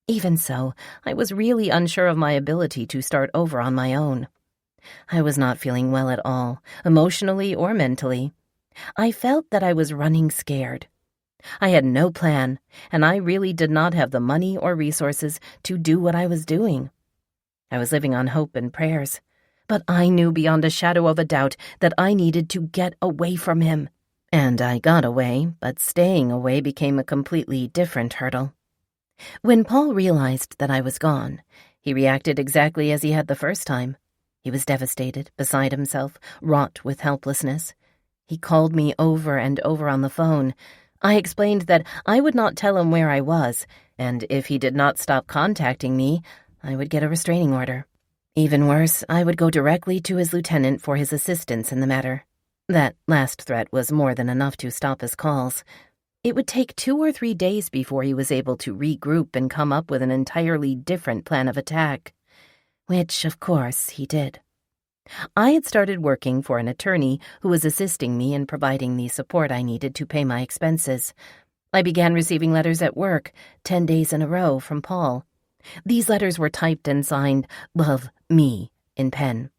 Even so, I was really unsure of my ability to start over on my own. I was not feeling well at all, emotionally or mentally. I felt that I was running scared. I had no plan, and I really did not have the money or resources to do what I was doing. I was living on hope and prayers, but I knew beyond a shadow of a doubt that I needed to get away from him. And I got away, but staying away became a completely different hurdle. When Paul realized that I was gone, he reacted exactly as he had the first time. He was devastated, beside himself, wrought with helplessness. He called me over and over on the phone. I explained that I would not tell him where I was, and if he did not stop contacting me, I would get a restraining order. Even worse, I would go directly to his lieutenant for his assistance in the matter. That last threat was more than enough to stop his calls. It would take 2 or 3 days before he was able to regroup and come up with an entirely different plan of attack. Which, of course, he did. I had started working for an attorney who was assisting me in providing the support I needed to pay my expenses. I began receiving letters at work, 10 days in a row, from Paul. These letters were typed and signed, "Love, Me," in pen.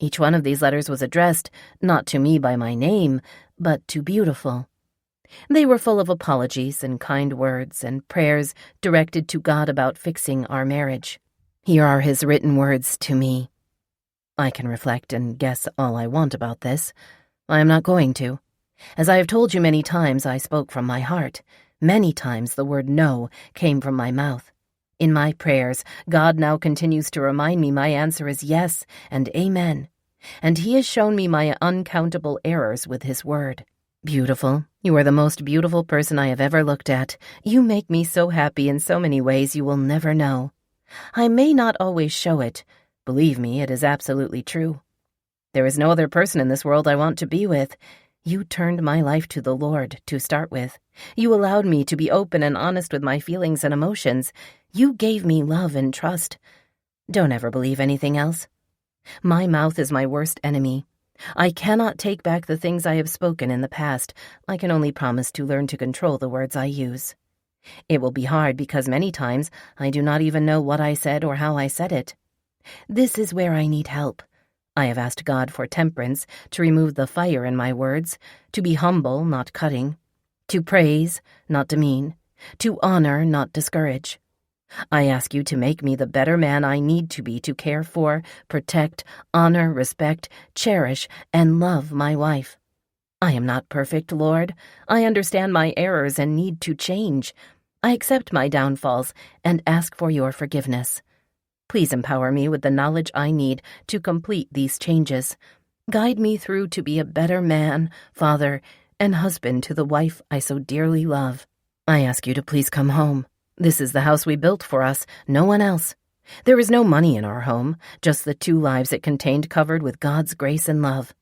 Each one of these letters was addressed, not to me by my name, but to Beautiful. They were full of apologies and kind words and prayers directed to God about fixing our marriage. Here are his written words to me. I can reflect and guess all I want about this. I am not going to. As I have told you many times, I spoke from my heart. Many times the word no came from my mouth. In my prayers, God now continues to remind me my answer is yes and amen. And he has shown me my uncountable errors with his word. Beautiful, you are the most beautiful person I have ever looked at. You make me so happy in so many ways you will never know. I may not always show it. Believe me, it is absolutely true. There is no other person in this world I want to be with. You turned my life to the Lord, to start with. You allowed me to be open and honest with my feelings and emotions. You gave me love and trust. Don't ever believe anything else. My mouth is my worst enemy. I cannot take back the things I have spoken in the past. I can only promise to learn to control the words I use. It will be hard because many times I do not even know what I said or how I said it. This is where I need help. I have asked God for temperance, to remove the fire in my words, to be humble, not cutting, to praise, not demean, to honor, not discourage. I ask you to make me the better man I need to be to care for, protect, honor, respect, cherish, and love my wife. I am not perfect, Lord. I understand my errors and need to change. I accept my downfalls and ask for your forgiveness. Please empower me with the knowledge I need to complete these changes. Guide me through to be a better man, father, and husband to the wife I so dearly love. I ask you to please come home. This is the house we built for us, no one else. There is no money in our home, just the 2 lives it contained covered with God's grace and love.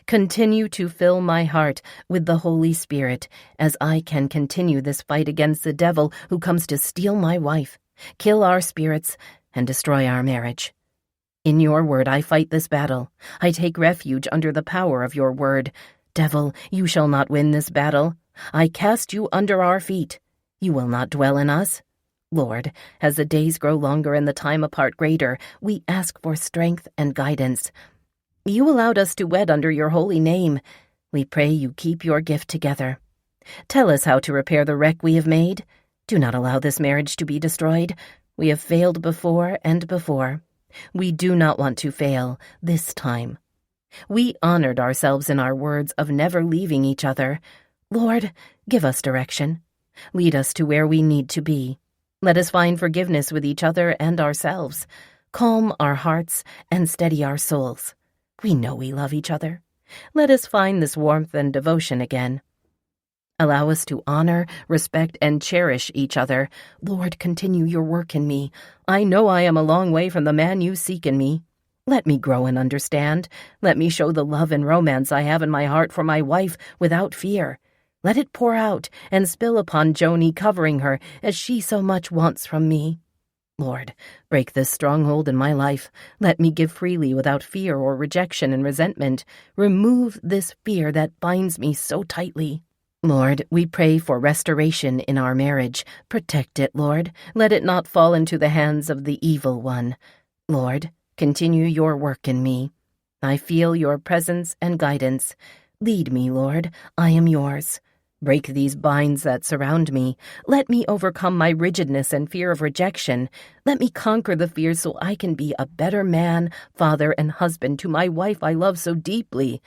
Continue to fill my heart with the Holy Spirit as I can continue this fight against the devil who comes to steal my wife, kill our spirits, and destroy our marriage. In your word I fight this battle. I take refuge under the power of your word. Devil, you shall not win this battle. I cast you under our feet. You will not dwell in us. Lord, as the days grow longer and the time apart greater, we ask for strength and guidance. You allowed us to wed under your holy name. We pray you keep your gift together. Tell us how to repair the wreck we have made. Do not allow this marriage to be destroyed. We have failed before and before. We do not want to fail this time. We honored ourselves in our words of never leaving each other. Lord, give us direction. Lead us to where we need to be. Let us find forgiveness with each other and ourselves. Calm our hearts and steady our souls. We know we love each other. Let us find this warmth and devotion again. Allow us to honor, respect, and cherish each other. Lord, continue your work in me. I know I am a long way from the man you seek in me. Let me grow and understand. Let me show the love and romance I have in my heart for my wife without fear. Let it pour out and spill upon Joni, covering her as she so much wants from me. Lord, break this stronghold in my life. Let me give freely without fear or rejection and resentment. Remove this fear that binds me so tightly. Lord, we pray for restoration in our marriage. Protect it, Lord. Let it not fall into the hands of the evil one. Lord, continue your work in me. I feel your presence and guidance. Lead me, Lord. I am yours. Break these binds that surround me. Let me overcome my rigidness and fear of rejection. Let me conquer the fears so I can be a better man, father, and husband to my wife I love so deeply.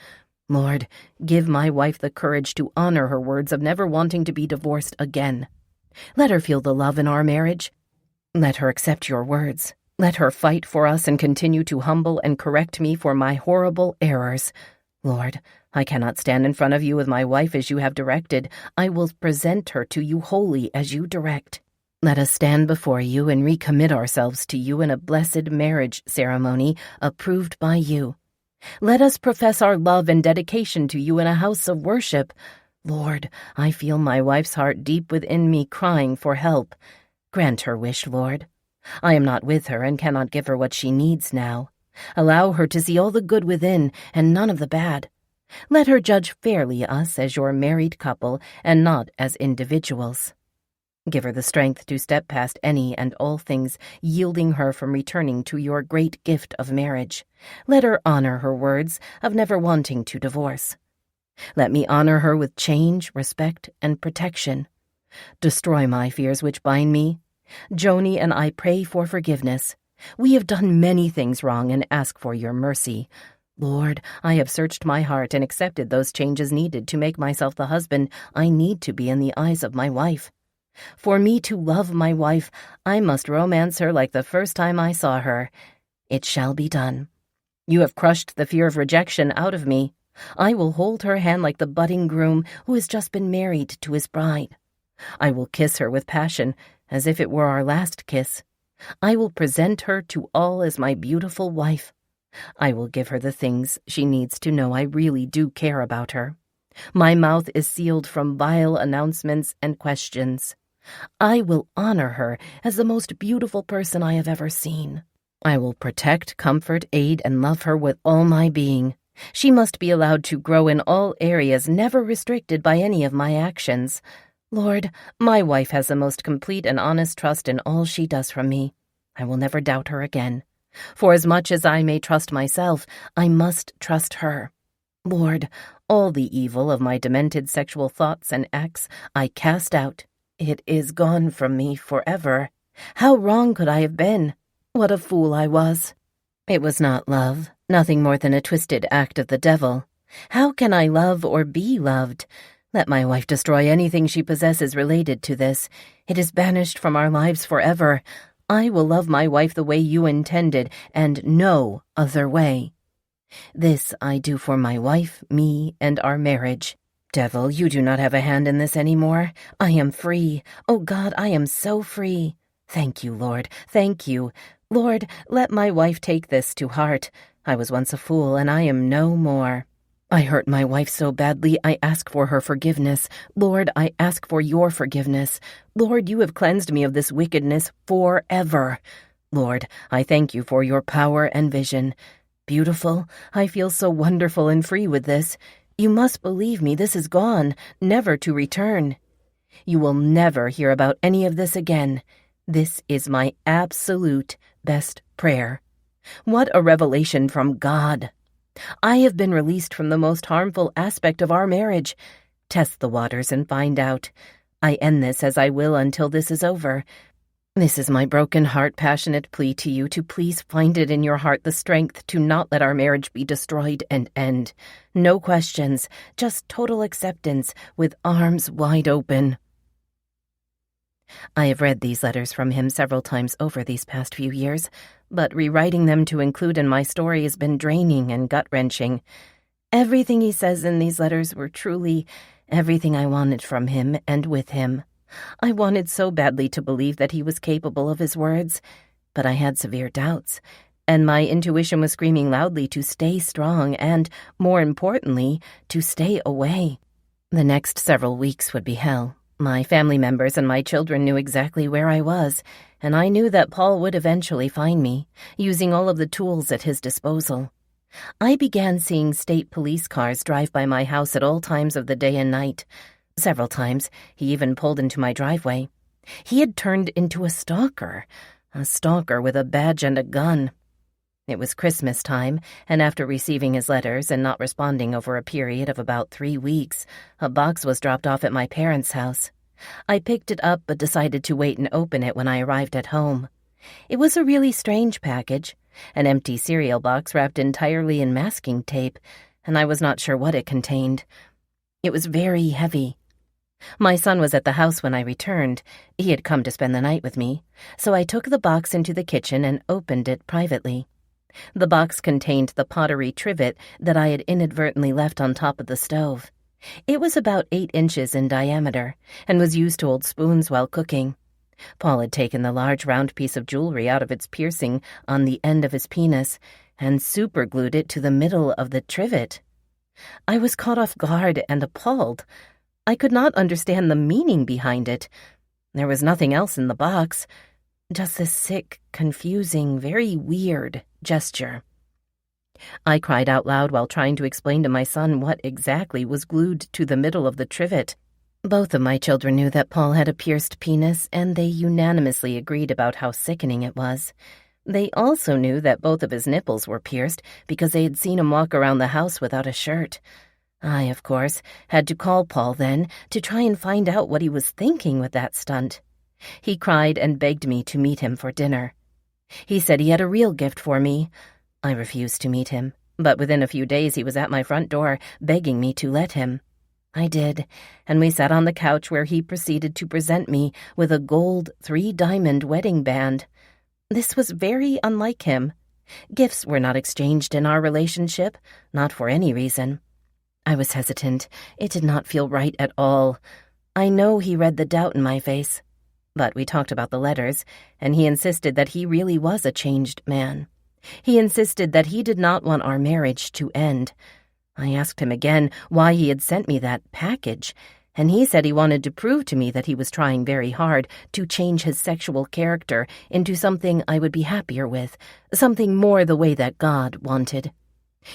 Lord, give my wife the courage to honor her words of never wanting to be divorced again. Let her feel the love in our marriage. Let her accept your words. Let her fight for us and continue to humble and correct me for my horrible errors. Lord, I cannot stand in front of you with my wife as you have directed. I will present her to you wholly as you direct. Let us stand before you and recommit ourselves to you in a blessed marriage ceremony approved by you. Let us profess our love and dedication to you in a house of worship. Lord, I feel my wife's heart deep within me crying for help. Grant her wish, Lord. I am not with her and cannot give her what she needs now. Allow her to see all the good within and none of the bad. Let her judge fairly us as your married couple and not as individuals. Give her the strength to step past any and all things, yielding her from returning to your great gift of marriage. Let her honor her words of never wanting to divorce. Let me honor her with change, respect, and protection. Destroy my fears which bind me. Joni and I pray for forgiveness. We have done many things wrong and ask for your mercy. Lord, I have searched my heart and accepted those changes needed to make myself the husband I need to be in the eyes of my wife. For me to love my wife, I must romance her like the first time I saw her. It shall be done. You have crushed the fear of rejection out of me. I will hold her hand like the budding groom who has just been married to his bride. I will kiss her with passion, as if it were our last kiss. I will present her to all as my beautiful wife. I will give her the things she needs to know I really do care about her. My mouth is sealed from vile announcements and questions. I will honor her as the most beautiful person I have ever seen. I will protect, comfort, aid, and love her with all my being. She must be allowed to grow in all areas, never restricted by any of my actions. Lord, my wife has the most complete and honest trust in all she does from me. I will never doubt her again. For as much as I may trust myself, I must trust her. Lord, all the evil of my demented sexual thoughts and acts I cast out. It is gone from me forever. How wrong could I have been? What a fool I was. It was not love, nothing more than a twisted act of the devil. How can I love or be loved? Let my wife destroy anything she possesses related to this. It is banished from our lives forever. I will love my wife the way you intended, and no other way. This I do for my wife, me, and our marriage. Devil, you do not have a hand in this any more. I am free. Oh God, I am so free. Thank you, Lord. Thank you. Lord, let my wife take this to heart. I was once a fool, and I am no more. I hurt my wife so badly, I ask for her forgiveness. Lord, I ask for your forgiveness. Lord, you have cleansed me of this wickedness forever. Lord, I thank you for your power and vision. Beautiful, I feel so wonderful and free with this. You must believe me, this is gone, never to return. You will never hear about any of this again. This is my absolute best prayer. What a revelation from God! I have been released from the most harmful aspect of our marriage. Test the waters and find out. I end this as I will until this is over. This is my broken heart, passionate plea to you to please find it in your heart the strength to not let our marriage be destroyed and end. No questions, just total acceptance with arms wide open. I have read these letters from him several times over these past few years, but rewriting them to include in my story has been draining and gut-wrenching. Everything he says in these letters were truly everything I wanted from him and with him. I wanted so badly to believe that he was capable of his words, but I had severe doubts, and my intuition was screaming loudly to stay strong and, more importantly, to stay away. The next several weeks would be hell. My family members and my children knew exactly where I was, and I knew that Paul would eventually find me, using all of the tools at his disposal. I began seeing state police cars drive by my house at all times of the day and night. Several times, he even pulled into my driveway. He had turned into a stalker with a badge and a gun. It was Christmas time, and after receiving his letters and not responding over a period of about 3 weeks, a box was dropped off at my parents' house. I picked it up but decided to wait and open it when I arrived at home. It was a really strange package, an empty cereal box wrapped entirely in masking tape. and I was not sure what it contained. It was very heavy. My son was at the house when I returned. He had come to spend the night with me, so I took the box into the kitchen and opened it privately. The box contained the pottery trivet that I had inadvertently left on top of the stove. It was about 8 inches in diameter and was used to hold spoons while cooking. Paul had taken the large round piece of jewelry out of its piercing on the end of his penis and superglued it to the middle of the trivet. I was caught off guard and appalled. I could not understand the meaning behind it. There was nothing else in the box, just this sick, confusing, very weird gesture. I cried out loud while trying to explain to my son what exactly was glued to the middle of the trivet. Both of my children knew that Paul had a pierced penis, and they unanimously agreed about how sickening it was. They also knew that both of his nipples were pierced because they had seen him walk around the house without a shirt. I, of course, had to call Paul then to try and find out what he was thinking with that stunt. He cried and begged me to meet him for dinner. He said he had a real gift for me. I refused to meet him, but within a few days he was at my front door begging me to let him. I did, and we sat on the couch where he proceeded to present me with a gold 3-diamond wedding band. This was very unlike him. Gifts were not exchanged in our relationship, not for any reason. I was hesitant. It did not feel right at all. I know he read the doubt in my face. But we talked about the letters, and he insisted that he really was a changed man. He insisted that he did not want our marriage to end. I asked him again why he had sent me that package, and he said he wanted to prove to me that he was trying very hard to change his sexual character into something I would be happier with, something more the way that God wanted.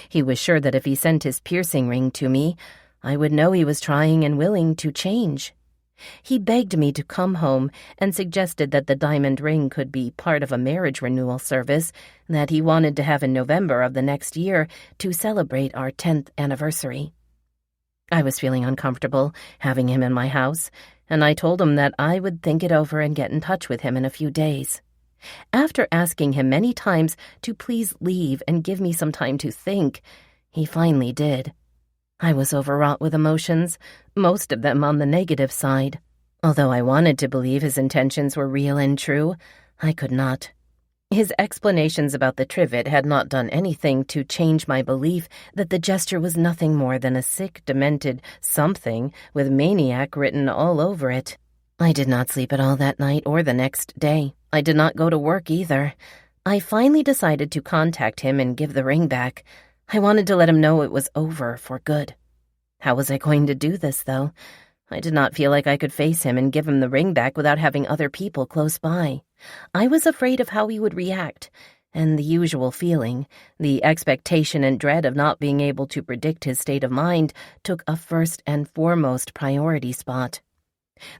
He was sure that if he sent his piercing ring to me, I would know he was trying and willing to change. He begged me to come home and suggested that the diamond ring could be part of a marriage renewal service that he wanted to have in November of the next year to celebrate our 10th anniversary. I was feeling uncomfortable having him in my house, and I told him that I would think it over and get in touch with him in a few days. After asking him many times to please leave and give me some time to think, he finally did. I was overwrought with emotions, most of them on the negative side. Although I wanted to believe his intentions were real and true, I could not. His explanations about the trivet had not done anything to change my belief that the gesture was nothing more than a sick, demented something with maniac written all over it. I did not sleep at all that night or the next day. I did not go to work either. I finally decided to contact him and give the ring back. I wanted to let him know it was over for good. How was I going to do this, though? I did not feel like I could face him and give him the ring back without having other people close by. I was afraid of how he would react, and the usual feeling, the expectation and dread of not being able to predict his state of mind, took a first and foremost priority spot.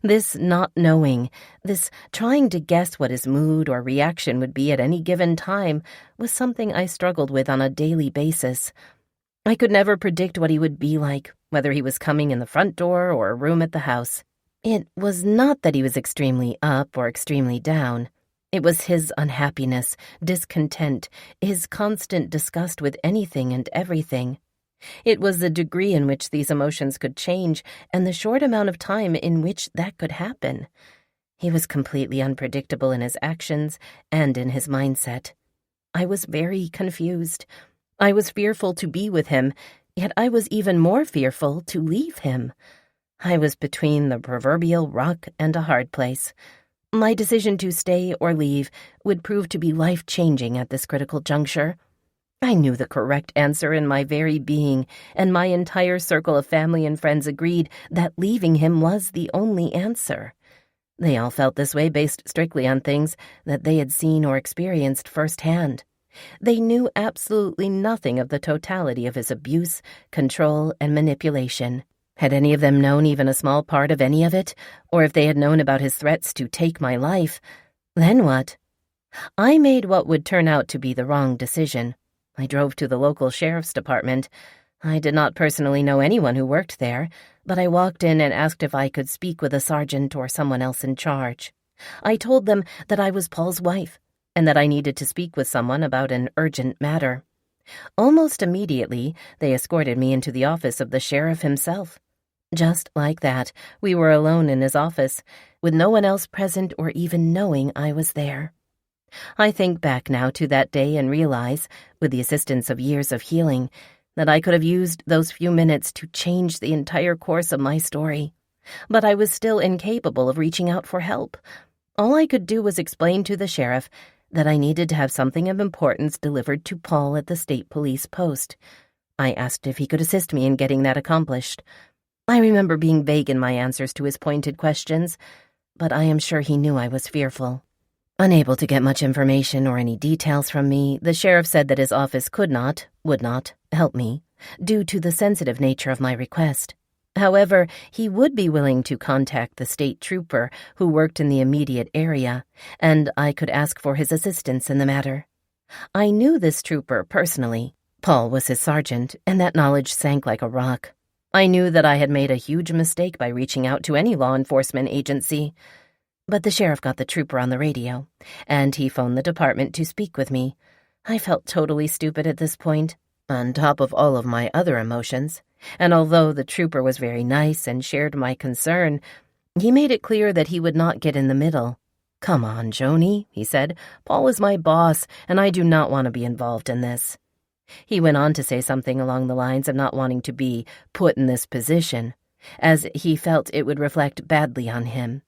This not knowing, this trying to guess what his mood or reaction would be at any given time, was something I struggled with on a daily basis. I could never predict what he would be like, whether he was coming in the front door or a room at the house. It was not that he was extremely up or extremely down. It was his unhappiness, discontent, his constant disgust with anything and everything. It was the degree in which these emotions could change and the short amount of time in which that could happen. He was completely unpredictable in his actions and in his mindset. I was very confused. I was fearful to be with him, yet I was even more fearful to leave him. I was between the proverbial rock and a hard place. My decision to stay or leave would prove to be life-changing at this critical juncture. I knew the correct answer in my very being, and my entire circle of family and friends agreed that leaving him was the only answer. They all felt this way based strictly on things that they had seen or experienced firsthand. They knew absolutely nothing of the totality of his abuse, control, and manipulation. Had any of them known even a small part of any of it, or if they had known about his threats to take my life, then what? I made what would turn out to be the wrong decision. I drove to the local sheriff's department. I did not personally know anyone who worked there, but I walked in and asked if I could speak with a sergeant or someone else in charge. I told them that I was Paul's wife, and that I needed to speak with someone about an urgent matter. Almost immediately, they escorted me into the office of the sheriff himself. Just like that, we were alone in his office, with no one else present or even knowing I was there. I think back now to that day and realize, with the assistance of years of healing, that I could have used those few minutes to change the entire course of my story. But I was still incapable of reaching out for help. All I could do was explain to the sheriff that I needed to have something of importance delivered to Paul at the state police post. I asked if he could assist me in getting that accomplished. I remember being vague in my answers to his pointed questions, but I am sure he knew I was fearful. Unable to get much information or any details from me, the sheriff said that his office would not, help me, due to the sensitive nature of my request. However, he would be willing to contact the state trooper who worked in the immediate area, and I could ask for his assistance in the matter. I knew this trooper personally. Paul was his sergeant, and that knowledge sank like a rock. I knew that I had made a huge mistake by reaching out to any law enforcement agency. But the sheriff got the trooper on the radio, and he phoned the department to speak with me. I felt totally stupid at this point, on top of all of my other emotions, and although the trooper was very nice and shared my concern, he made it clear that he would not get in the middle. "Come on, Joni," he said. "Paul is my boss, and I do not want to be involved in this." He went on to say something along the lines of not wanting to be put in this position, as he felt it would reflect badly on him.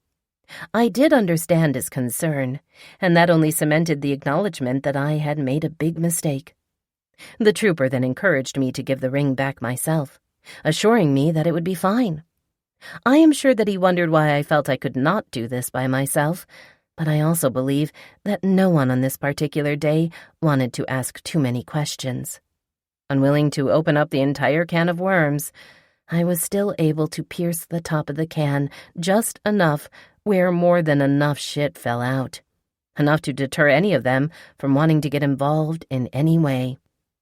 I did understand his concern, and that only cemented the acknowledgement that I had made a big mistake. The trooper then encouraged me to give the ring back myself, assuring me that it would be fine. I am sure that he wondered why I felt I could not do this by myself, but I also believe that no one on this particular day wanted to ask too many questions. Unwilling to open up the entire can of worms, I was still able to pierce the top of the can just enough where more than enough shit fell out. Enough to deter any of them from wanting to get involved in any way.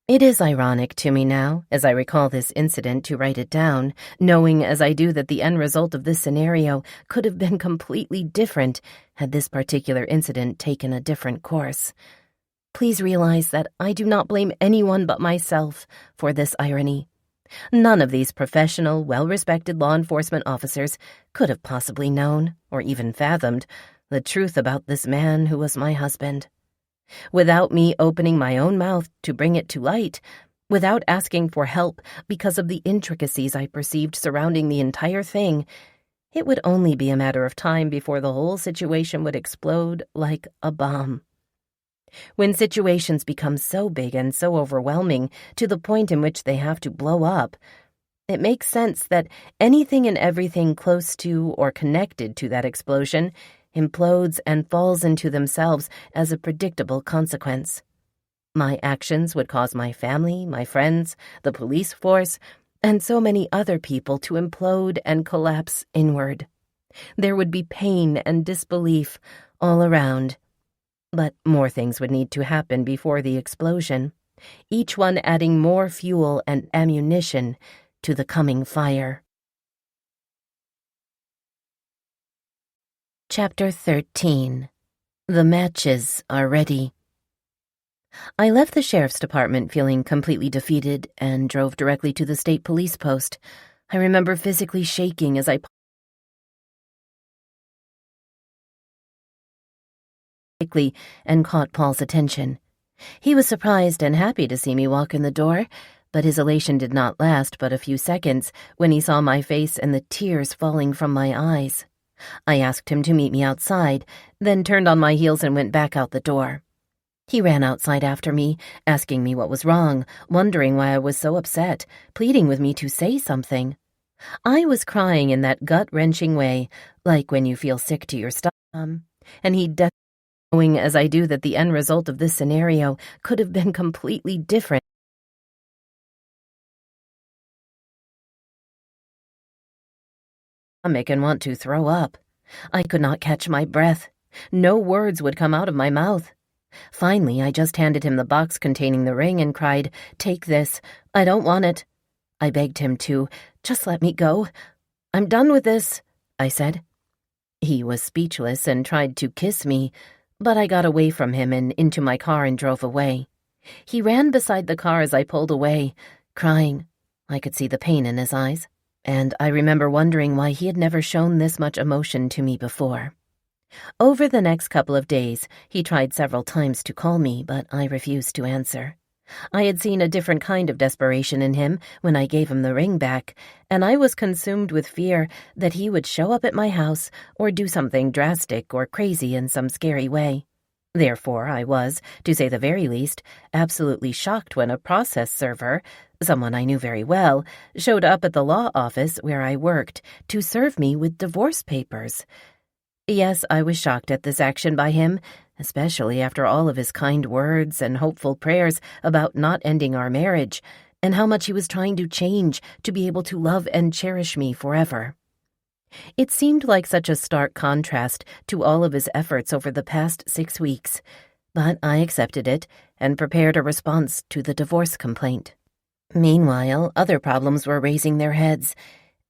It is ironic to me now, as I recall this incident, to write it down, knowing as I do that the end result of this scenario could have been completely different had this particular incident taken a different course. Please realize that I do not blame anyone but myself for this irony. None of these professional, well-respected law enforcement officers could have possibly known, or even fathomed, the truth about this man who was my husband. Without me opening my own mouth to bring it to light, without asking for help because of the intricacies I perceived surrounding the entire thing, it would only be a matter of time before the whole situation would explode like a bomb. When situations become so big and so overwhelming to the point in which they have to blow up, it makes sense that anything and everything close to or connected to that explosion implodes and falls into themselves as a predictable consequence. My actions would cause my family, my friends, the police force, and so many other people to implode and collapse inward. There would be pain and disbelief all around. But more things would need to happen before the explosion, each one adding more fuel and ammunition to the coming fire. Chapter 13. The matches are ready. I left the sheriff's department feeling completely defeated and drove directly to the state police post. I remember physically shaking as I quickly and caught Paul's attention. He was surprised and happy to see me walk in the door, but his elation did not last but a few seconds when he saw my face and the tears falling from my eyes. I asked him to meet me outside, then turned on my heels and went back out the door. He ran outside after me, asking me what was wrong, wondering why I was so upset, pleading with me to say something. I was crying in that gut-wrenching way, like when you feel sick to your stomach, and he knowing as I do that the end result of this scenario could have been completely different. And want to throw up. I could not catch my breath. No words would come out of my mouth. Finally, I just handed him the box containing the ring and cried, "Take this. I don't want it." I begged him to, "Just let me go. I'm done with this," I said. He was speechless and tried to kiss me, but I got away from him and into my car and drove away. He ran beside the car as I pulled away, crying. I could see the pain in his eyes, and I remember wondering why he had never shown this much emotion to me before. Over the next couple of days, he tried several times to call me, but I refused to answer. I had seen a different kind of desperation in him when I gave him the ring back, and I was consumed with fear that he would show up at my house or do something drastic or crazy in some scary way. Therefore, I was, to say the very least, absolutely shocked when a process server, someone I knew very well, showed up at the law office where I worked to serve me with divorce papers. Yes, I was shocked at this action by him, especially after all of his kind words and hopeful prayers about not ending our marriage, and how much he was trying to change to be able to love and cherish me forever. It seemed like such a stark contrast to all of his efforts over the past 6 weeks, but I accepted it and prepared a response to the divorce complaint. Meanwhile, other problems were raising their heads.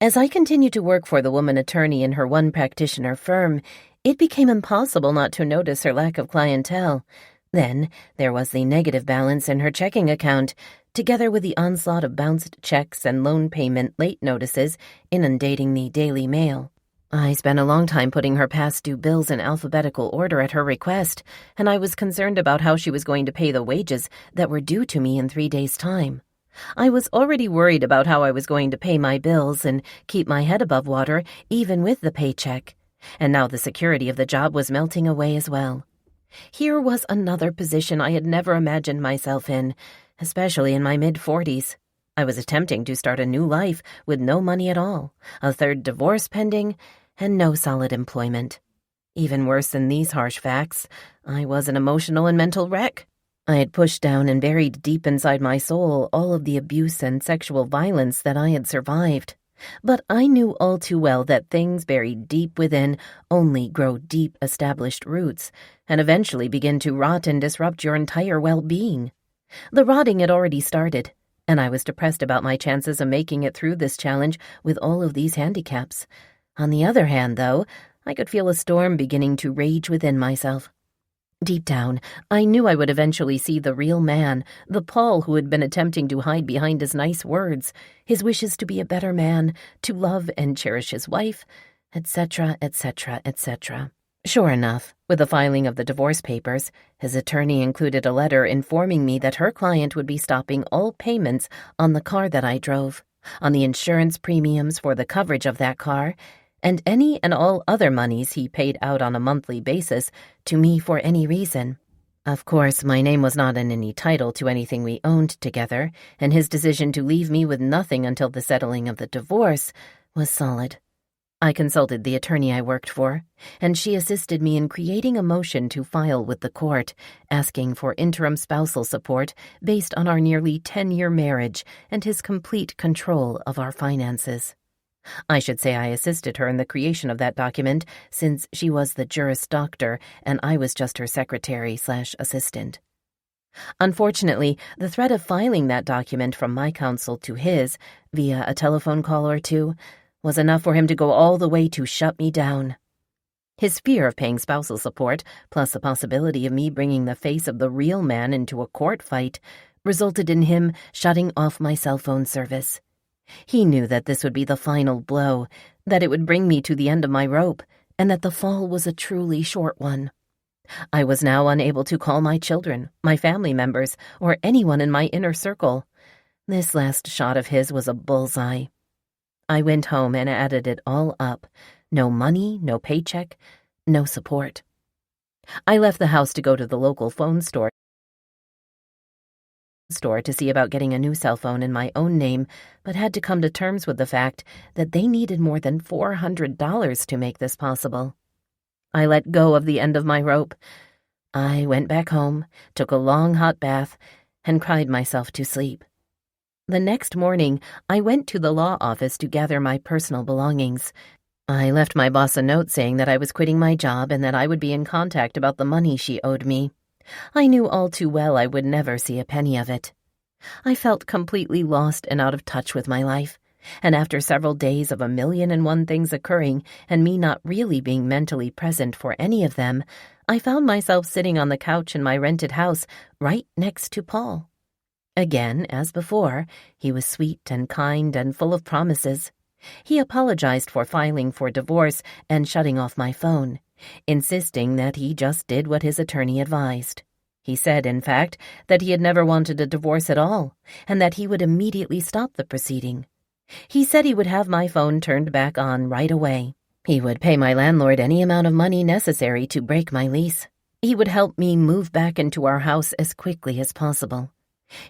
As I continued to work for the woman attorney in her one-practitioner firm, it became impossible not to notice her lack of clientele. Then there was the negative balance in her checking account, together with the onslaught of bounced checks and loan payment late notices inundating the Daily Mail. I spent a long time putting her past due bills in alphabetical order at her request, and I was concerned about how she was going to pay the wages that were due to me in 3 days' time. I was already worried about how I was going to pay my bills and keep my head above water, even with the paycheck. And now the security of the job was melting away as well. Here was another position I had never imagined myself in, especially in my mid-40s. I was attempting to start a new life with no money at all, a third divorce pending, and no solid employment. Even worse than these harsh facts, I was an emotional and mental wreck. I had pushed down and buried deep inside my soul all of the abuse and sexual violence that I had survived. But I knew all too well that things buried deep within only grow deep established roots and eventually begin to rot and disrupt your entire well-being. The rotting had already started, and I was depressed about my chances of making it through this challenge with all of these handicaps. On the other hand, though, I could feel a storm beginning to rage within myself. Deep down, I knew I would eventually see the real man, the Paul who had been attempting to hide behind his nice words, his wishes to be a better man, to love and cherish his wife, etc., etc., etc. Sure enough, with the filing of the divorce papers, his attorney included a letter informing me that her client would be stopping all payments on the car that I drove, on the insurance premiums for the coverage of that car, and any and all other monies he paid out on a monthly basis to me for any reason. Of course, my name was not in any title to anything we owned together, and his decision to leave me with nothing until the settling of the divorce was solid. I consulted the attorney I worked for, and she assisted me in creating a motion to file with the court, asking for interim spousal support based on our nearly 10-year marriage and his complete control of our finances. I should say I assisted her in the creation of that document, since she was the Juris Doctor and I was just her secretary/assistant. Unfortunately, the threat of filing that document from my counsel to his, via a telephone call or two, was enough for him to go all the way to shut me down. His fear of paying spousal support, plus the possibility of me bringing the face of the real man into a court fight, resulted in him shutting off my cell phone service. He knew that this would be the final blow, that it would bring me to the end of my rope, and that the fall was a truly short one. I was now unable to call my children, my family members, or anyone in my inner circle. This last shot of his was a bullseye. I went home and added it all up. No money, no paycheck, no support. I left the house to go to the local phone store to see about getting a new cell phone in my own name, but had to come to terms with the fact that they needed more than $400 to make this possible. I let go of the end of my rope. I went back home, took a long hot bath, and cried myself to sleep. The next morning, I went to the law office to gather my personal belongings. I left my boss a note saying that I was quitting my job and that I would be in contact about the money she owed me. I knew all too well I would never see a penny of it. I felt completely lost and out of touch with my life, And after several days of 1,000,001 things occurring and me not really being mentally present for any of them, I found myself sitting on the couch in my rented house right next to Paul. Again, as before, he was sweet and kind and full of promises. He apologized for filing for divorce and shutting off my phone, insisting that he just did what his attorney advised. He said, in fact, that he had never wanted a divorce at all, and that he would immediately stop the proceeding. He said he would have my phone turned back on right away. He would pay my landlord any amount of money necessary to break my lease. He would help me move back into our house as quickly as possible.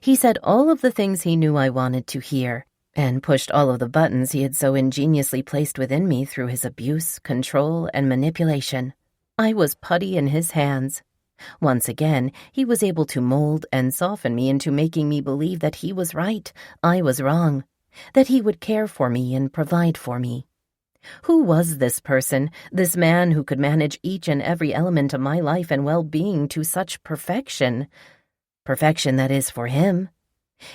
He said all of the things he knew I wanted to hear, and pushed all of the buttons he had so ingeniously placed within me through his abuse, control, and manipulation. I was putty in his hands. Once again, he was able to mold and soften me into making me believe that he was right, I was wrong, that he would care for me and provide for me. Who was this person, this man who could manage each and every element of my life and well-being to such perfection? Perfection that is for him.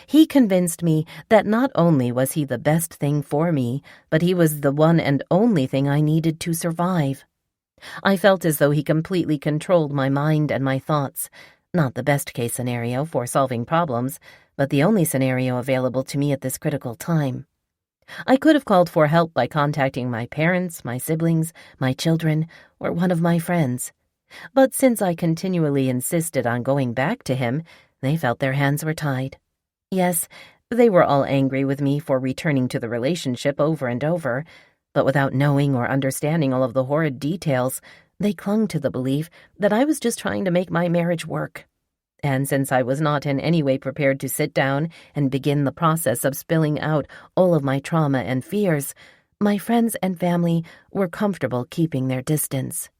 He convinced me that not only was he the best thing for me, but he was the one and only thing I needed to survive. I felt as though he completely controlled my mind and my thoughts, not the best-case scenario for solving problems, but the only scenario available to me at this critical time. I could have called for help by contacting my parents, my siblings, my children, or one of my friends. But since I continually insisted on going back to him, they felt their hands were tied. Yes, they were all angry with me for returning to the relationship over and over, but without knowing or understanding all of the horrid details, they clung to the belief that I was just trying to make my marriage work. And since I was not in any way prepared to sit down and begin the process of spilling out all of my trauma and fears, my friends and family were comfortable keeping their distance.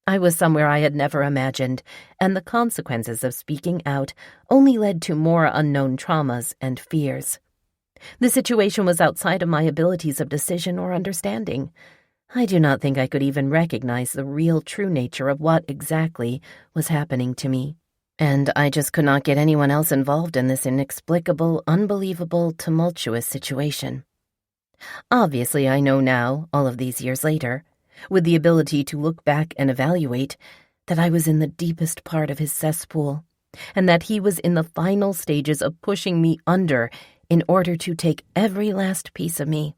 I was somewhere I had never imagined, and the consequences of speaking out only led to more unknown traumas and fears. The situation was outside of my abilities of decision or understanding. I do not think I could even recognize the real true nature of what exactly was happening to me. And I just could not get anyone else involved in this inexplicable, unbelievable, tumultuous situation. Obviously, I know now, all of these years later, with the ability to look back and evaluate, that I was in the deepest part of his cesspool, and that he was in the final stages of pushing me under in order to take every last piece of me.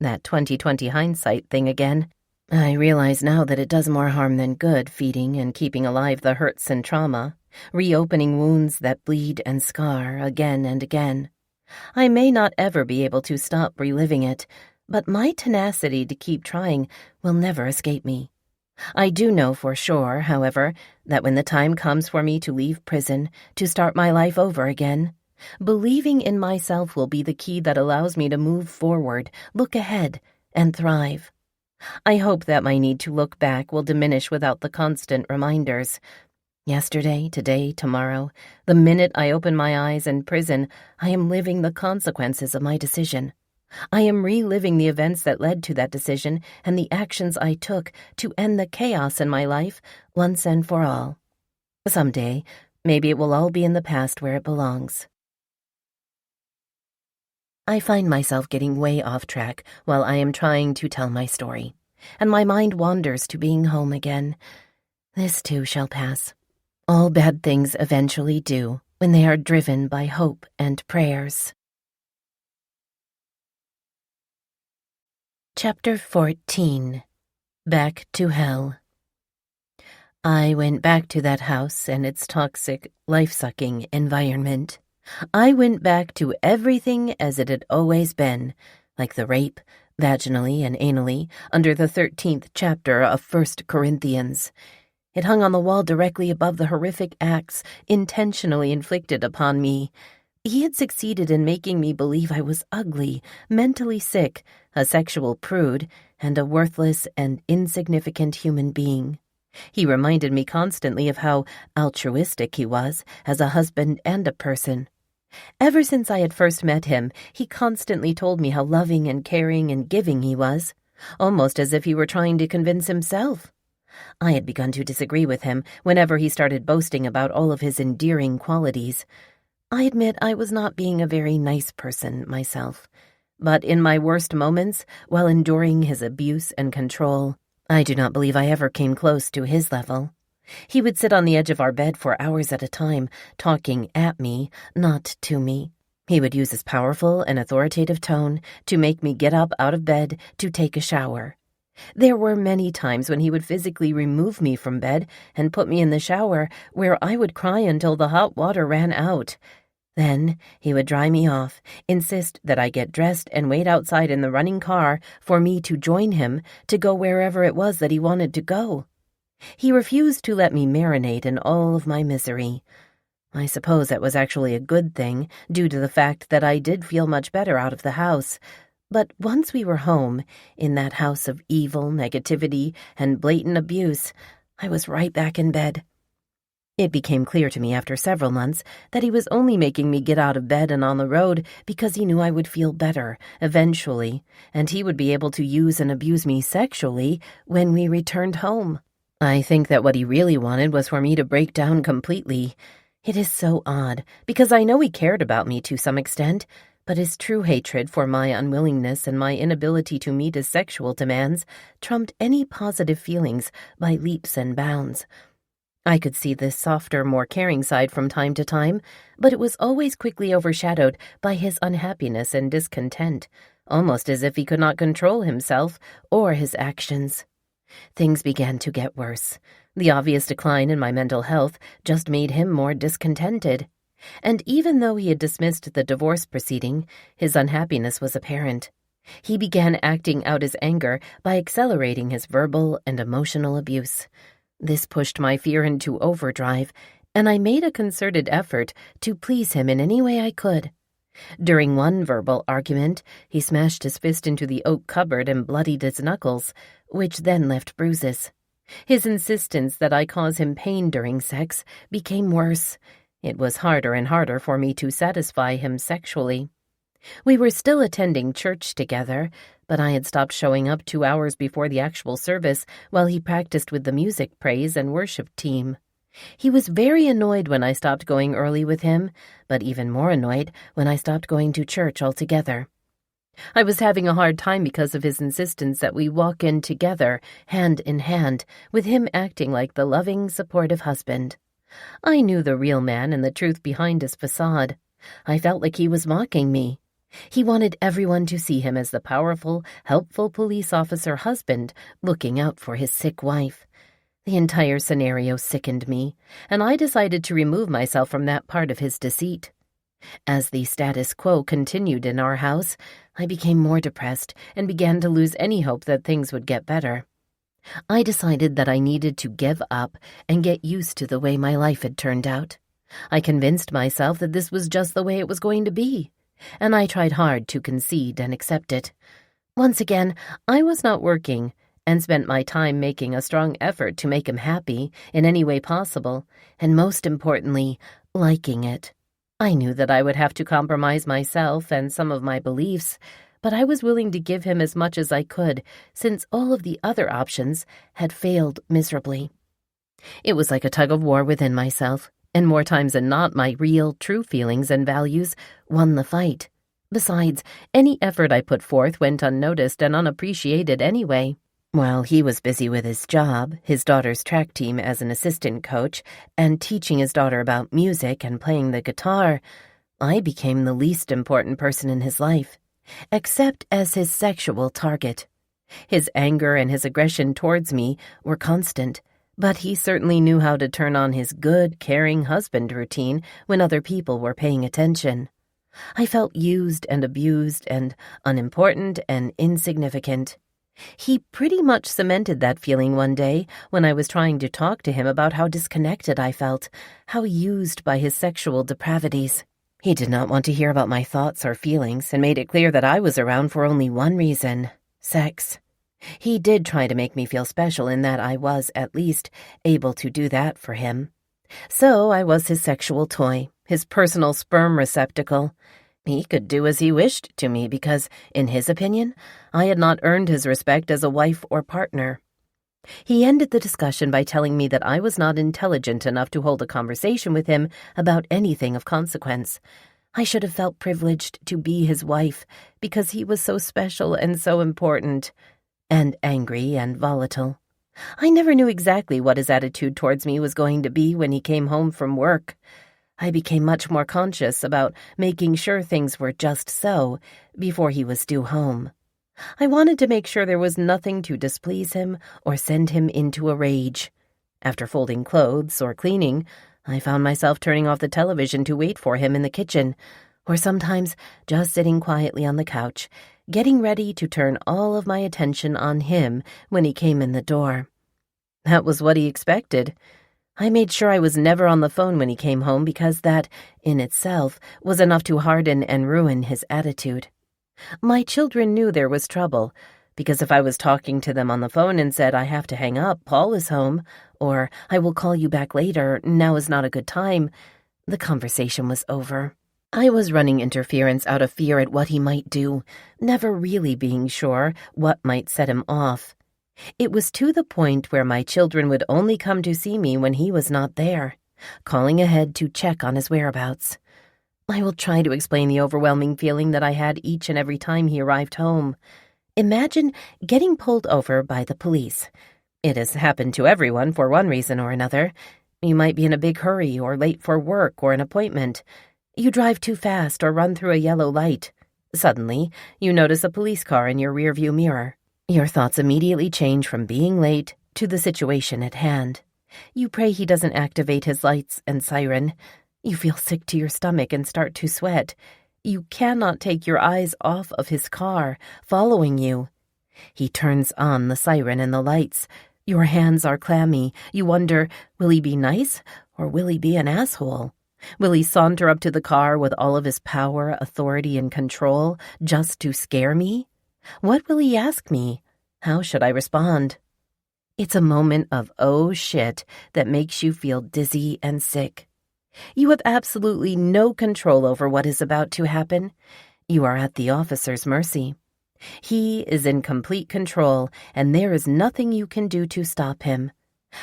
That 20/20 hindsight thing again. I realize now that it does more harm than good feeding and keeping alive the hurts and trauma, reopening wounds that bleed and scar again and again. I may not ever be able to stop reliving it, but my tenacity to keep trying will never escape me. I do know for sure, however, that when the time comes for me to leave prison, to start my life over again, believing in myself will be the key that allows me to move forward, look ahead, and thrive. I hope that my need to look back will diminish without the constant reminders. Yesterday, today, tomorrow, the minute I open my eyes in prison, I am living the consequences of my decision. I am reliving the events that led to that decision and the actions I took to end the chaos in my life once and for all. Someday, maybe it will all be in the past where it belongs. I find myself getting way off track while I am trying to tell my story, and my mind wanders to being home again. This too shall pass. All bad things eventually do when they are driven by hope and prayers. Chapter 14. Back to Hell. I went back to that house and its toxic, life-sucking environment. I went back to everything as it had always been, like the rape, vaginally and anally, under the 13th chapter of 1 Corinthians. It hung on the wall directly above the horrific acts intentionally inflicted upon me. He had succeeded in making me believe I was ugly, mentally sick, a sexual prude, and a worthless and insignificant human being. He reminded me constantly of how altruistic he was as a husband and a person. Ever since I had first met him, he constantly told me how loving and caring and giving he was, almost as if he were trying to convince himself. I had begun to disagree with him whenever he started boasting about all of his endearing qualities. I admit I was not being a very nice person myself. But in my worst moments, while enduring his abuse and control, I do not believe I ever came close to his level. He would sit on the edge of our bed for hours at a time, talking at me, not to me. He would use his powerful and authoritative tone to make me get up out of bed to take a shower. There were many times when he would physically remove me from bed and put me in the shower, where I would cry until the hot water ran out. Then he would dry me off, insist that I get dressed and wait outside in the running car for me to join him to go wherever it was that he wanted to go. He refused to let me marinate in all of my misery. I suppose that was actually a good thing, due to the fact that I did feel much better out of the house. But once we were home, in that house of evil, negativity, and blatant abuse, I was right back in bed. It became clear to me after several months that he was only making me get out of bed and on the road because he knew I would feel better, eventually, and he would be able to use and abuse me sexually when we returned home. I think that what he really wanted was for me to break down completely. It is so odd, because I know he cared about me to some extent, but his true hatred for my unwillingness and my inability to meet his sexual demands trumped any positive feelings by leaps and bounds. I could see this softer, more caring side from time to time, but it was always quickly overshadowed by his unhappiness and discontent, almost as if he could not control himself or his actions. Things began to get worse. The obvious decline in my mental health just made him more discontented. And even though he had dismissed the divorce proceeding, his unhappiness was apparent. He began acting out his anger by accelerating his verbal and emotional abuse. This pushed my fear into overdrive, and I made a concerted effort to please him in any way I could. During one verbal argument, he smashed his fist into the oak cupboard and bloodied his knuckles, which then left bruises. His insistence that I cause him pain during sex became worse. It was harder and harder for me to satisfy him sexually. We were still attending church together, but I had stopped showing up 2 hours before the actual service while he practiced with the music praise and worship team. He was very annoyed when I stopped going early with him, but even more annoyed when I stopped going to church altogether. I was having a hard time because of his insistence that we walk in together, hand in hand, with him acting like the loving, supportive husband. I knew the real man and the truth behind his facade. I felt like he was mocking me. He wanted everyone to see him as the powerful, helpful police officer husband looking out for his sick wife. The entire scenario sickened me, and I decided to remove myself from that part of his deceit. As the status quo continued in our house, I became more depressed and began to lose any hope that things would get better. I decided that I needed to give up and get used to the way my life had turned out. I convinced myself that this was just the way it was going to be, and I tried hard to concede and accept it. Once again, I was not working and spent my time making a strong effort to make him happy in any way possible, and most importantly, liking it. I knew that I would have to compromise myself and some of my beliefs, but I was willing to give him as much as I could, since all of the other options had failed miserably. It was like a tug-of-war within myself, and more times than not, my real, true feelings and values won the fight. Besides, any effort I put forth went unnoticed and unappreciated anyway. While he was busy with his job, his daughter's track team as an assistant coach, and teaching his daughter about music and playing the guitar, I became the least important person in his life, except as his sexual target. His anger and his aggression towards me were constant, but he certainly knew how to turn on his good, caring husband routine when other people were paying attention. I felt used and abused and unimportant and insignificant. He pretty much cemented that feeling one day when I was trying to talk to him about how disconnected I felt, how used by his sexual depravities. He did not want to hear about my thoughts or feelings and made it clear that I was around for only one reason: sex. He did try to make me feel special in that I was, at least, able to do that for him. So I was his sexual toy, his personal sperm receptacle. He could do as he wished to me because, in his opinion, I had not earned his respect as a wife or partner. He ended the discussion by telling me that I was not intelligent enough to hold a conversation with him about anything of consequence. I should have felt privileged to be his wife because he was so special and so important, and angry and volatile. I never knew exactly what his attitude towards me was going to be when he came home from work. I became much more conscious about making sure things were just so before he was due home. I wanted to make sure there was nothing to displease him or send him into a rage. After folding clothes or cleaning, I found myself turning off the television to wait for him in the kitchen, or sometimes just sitting quietly on the couch, getting ready to turn all of my attention on him when he came in the door. That was what he expected. I made sure I was never on the phone when he came home because that, in itself, was enough to harden and ruin his attitude. My children knew there was trouble, because if I was talking to them on the phone and said, "I have to hang up, Paul is home," or "I will call you back later, now is not a good time," the conversation was over. I was running interference out of fear at what he might do, never really being sure what might set him off. It was to the point where my children would only come to see me when he was not there, calling ahead to check on his whereabouts. I will try to explain the overwhelming feeling that I had each and every time he arrived home. Imagine getting pulled over by the police. It has happened to everyone for one reason or another. You might be in a big hurry or late for work or an appointment. You drive too fast or run through a yellow light. Suddenly, you notice a police car in your rearview mirror. Your thoughts immediately change from being late to the situation at hand. You pray he doesn't activate his lights and siren. You feel sick to your stomach and start to sweat. You cannot take your eyes off of his car, following you. He turns on the siren and the lights. Your hands are clammy. You wonder, will he be nice or will he be an asshole? Will he saunter up to the car with all of his power, authority, and control just to scare me? What will he ask me? How should I respond? It's a moment of oh shit that makes you feel dizzy and sick. You have absolutely no control over what is about to happen. You are at the officer's mercy. He is in complete control, and there is nothing you can do to stop him.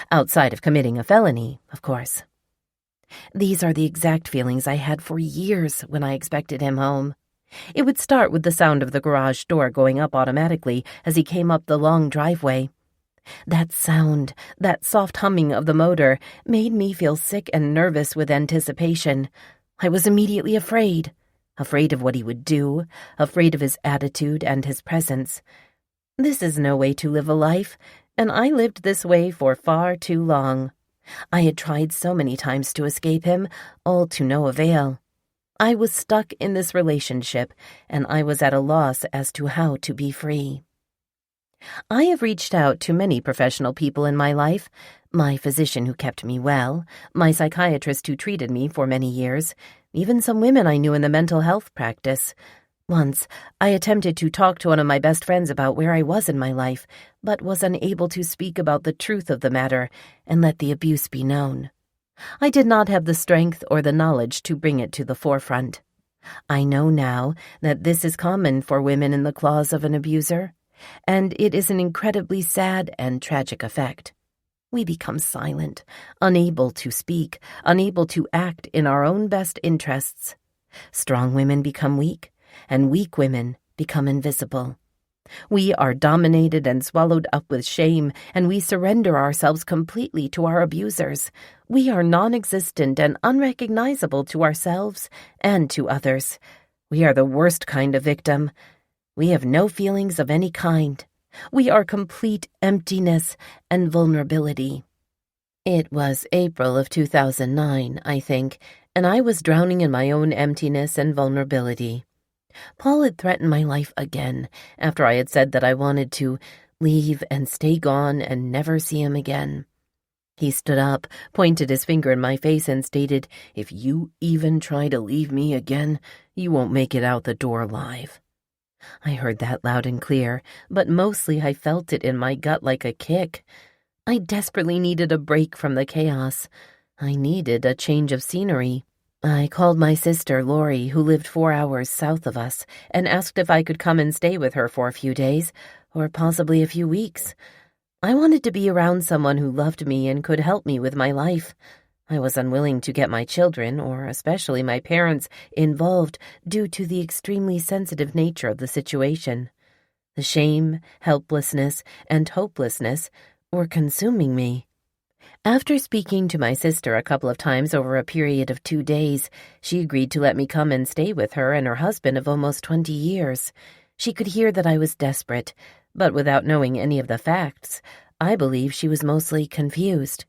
Outside of committing a felony, of course. These are the exact feelings I had for years when I expected him home. It would start with the sound of the garage door going up automatically as he came up the long driveway. That sound, that soft humming of the motor, made me feel sick and nervous with anticipation. I was immediately afraid of what he would do, afraid of his attitude and his presence. This is no way to live a life, and I lived this way for far too long. I had tried so many times to escape him, all to no avail. I was stuck in this relationship, and I was at a loss as to how to be free. I have reached out to many professional people in my life, my physician who kept me well, my psychiatrist who treated me for many years, even some women I knew in the mental health practice. Once, I attempted to talk to one of my best friends about where I was in my life, but was unable to speak about the truth of the matter and let the abuse be known. I did not have the strength or the knowledge to bring it to the forefront. I know now that this is common for women in the claws of an abuser, and it is an incredibly sad and tragic effect. We become silent, unable to speak, unable to act in our own best interests. Strong women become weak, and weak women become invisible. We are dominated and swallowed up with shame, and we surrender ourselves completely to our abusers. We are non-existent and unrecognizable to ourselves and to others. We are the worst kind of victim. We have no feelings of any kind. We are complete emptiness and vulnerability. It was April of 2009, I think, and I was drowning in my own emptiness and vulnerability. Paul had threatened my life again after I had said that I wanted to leave and stay gone and never see him again. He stood up, pointed his finger in my face, and stated, "If you even try to leave me again, you won't make it out the door alive." I heard that loud and clear, but mostly I felt it in my gut like a kick. I desperately needed a break from the chaos. I needed a change of scenery. I called my sister, Lori, who lived 4 hours south of us, and asked if I could come and stay with her for a few days, or possibly a few weeks. I wanted to be around someone who loved me and could help me with my life. I was unwilling to get my children, or especially my parents, involved due to the extremely sensitive nature of the situation. The shame, helplessness, and hopelessness were consuming me. After speaking to my sister a couple of times over a period of 2 days, she agreed to let me come and stay with her and her husband of almost 20 years. She could hear that I was desperate, but without knowing any of the facts, I believe she was mostly confused.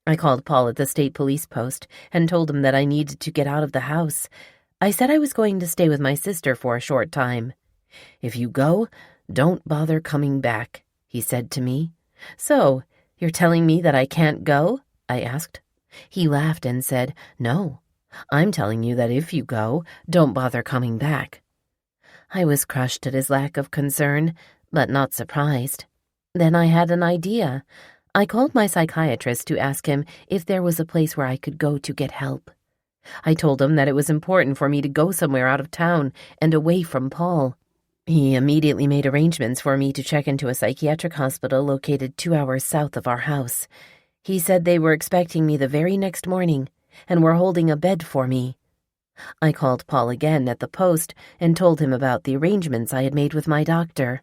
I called Paul at the state police post and told him that I needed to get out of the house. I said I was going to stay with my sister for a short time. "If you go, don't bother coming back," he said to me. "So, you're telling me that I can't go?" I asked. He laughed and said, "No, I'm telling you that if you go, don't bother coming back." I was crushed at his lack of concern, but not surprised. Then I had an idea. I called my psychiatrist to ask him if there was a place where I could go to get help. I told him that it was important for me to go somewhere out of town and away from Paul. He immediately made arrangements for me to check into a psychiatric hospital located 2 hours south of our house. He said they were expecting me the very next morning and were holding a bed for me. I called Paul again at the post and told him about the arrangements I had made with my doctor.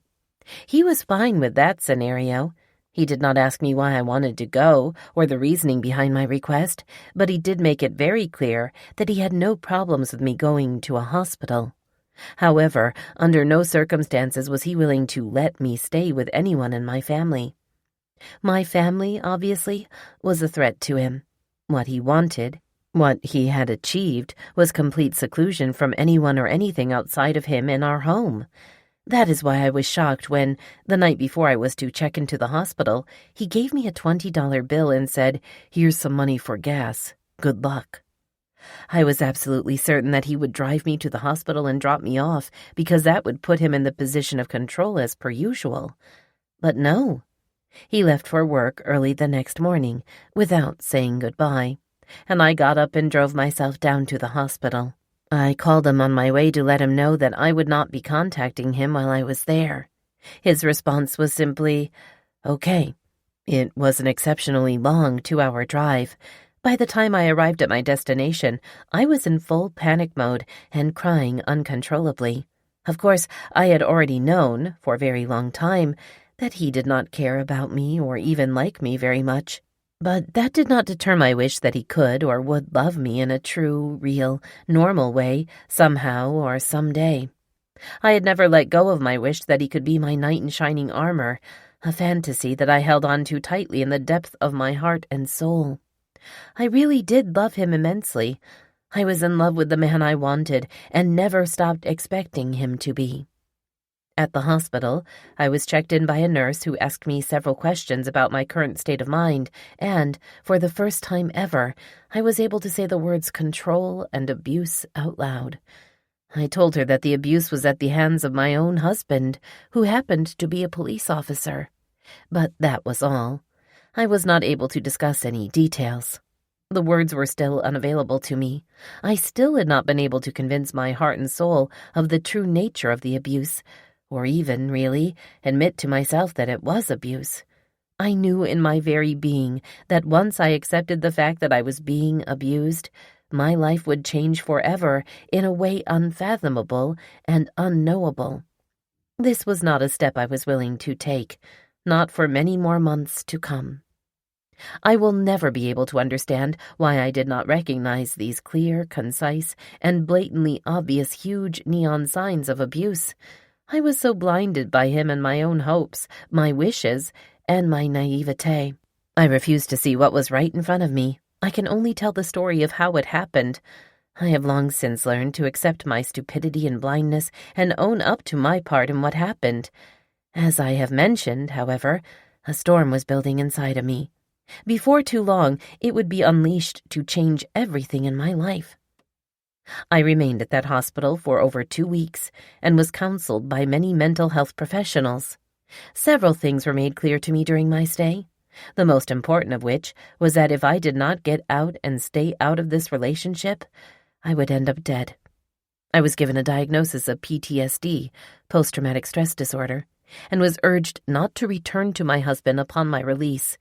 He was fine with that scenario. He did not ask me why I wanted to go or the reasoning behind my request, but he did make it very clear that he had no problems with me going to a hospital. However, under no circumstances was he willing to let me stay with anyone in my family. My family, obviously, was a threat to him. What he wanted, what he had achieved, was complete seclusion from anyone or anything outside of him in our home. That is why I was shocked when, the night before I was to check into the hospital, he gave me a $20 bill and said, "Here's some money for gas. Good luck." I was absolutely certain that he would drive me to the hospital and drop me off because that would put him in the position of control as per usual. But no. He left for work early the next morning without saying goodbye, and I got up and drove myself down to the hospital. I called him on my way to let him know that I would not be contacting him while I was there. His response was simply, "Okay." It was an exceptionally long 2-hour drive. By the time I arrived at my destination, I was in full panic mode and crying uncontrollably. Of course, I had already known, for a very long time, that he did not care about me or even like me very much. But that did not deter my wish that he could or would love me in a true, real, normal way, somehow or someday. I had never let go of my wish that he could be my knight in shining armor, a fantasy that I held on to tightly in the depth of my heart and soul. I really did love him immensely. I was in love with the man I wanted and never stopped expecting him to be. At the hospital, I was checked in by a nurse who asked me several questions about my current state of mind, and, for the first time ever, I was able to say the words control and abuse out loud. I told her that the abuse was at the hands of my own husband, who happened to be a police officer. But that was all. I was not able to discuss any details. The words were still unavailable to me. I still had not been able to convince my heart and soul of the true nature of the abuse, or even, really, admit to myself that it was abuse. I knew in my very being that once I accepted the fact that I was being abused, my life would change forever in a way unfathomable and unknowable. This was not a step I was willing to take, not for many more months to come. I will never be able to understand why I did not recognize these clear, concise, and blatantly obvious huge neon signs of abuse. I was so blinded by him and my own hopes, my wishes, and my naivete. I refused to see what was right in front of me. I can only tell the story of how it happened. I have long since learned to accept my stupidity and blindness and own up to my part in what happened. As I have mentioned, however, a storm was building inside of me. Before too long, it would be unleashed to change everything in my life. I remained at that hospital for over 2 weeks and was counseled by many mental health professionals. Several things were made clear to me during my stay, the most important of which was that if I did not get out and stay out of this relationship, I would end up dead. I was given a diagnosis of PTSD, post-traumatic stress disorder, and was urged not to return to my husband upon my release.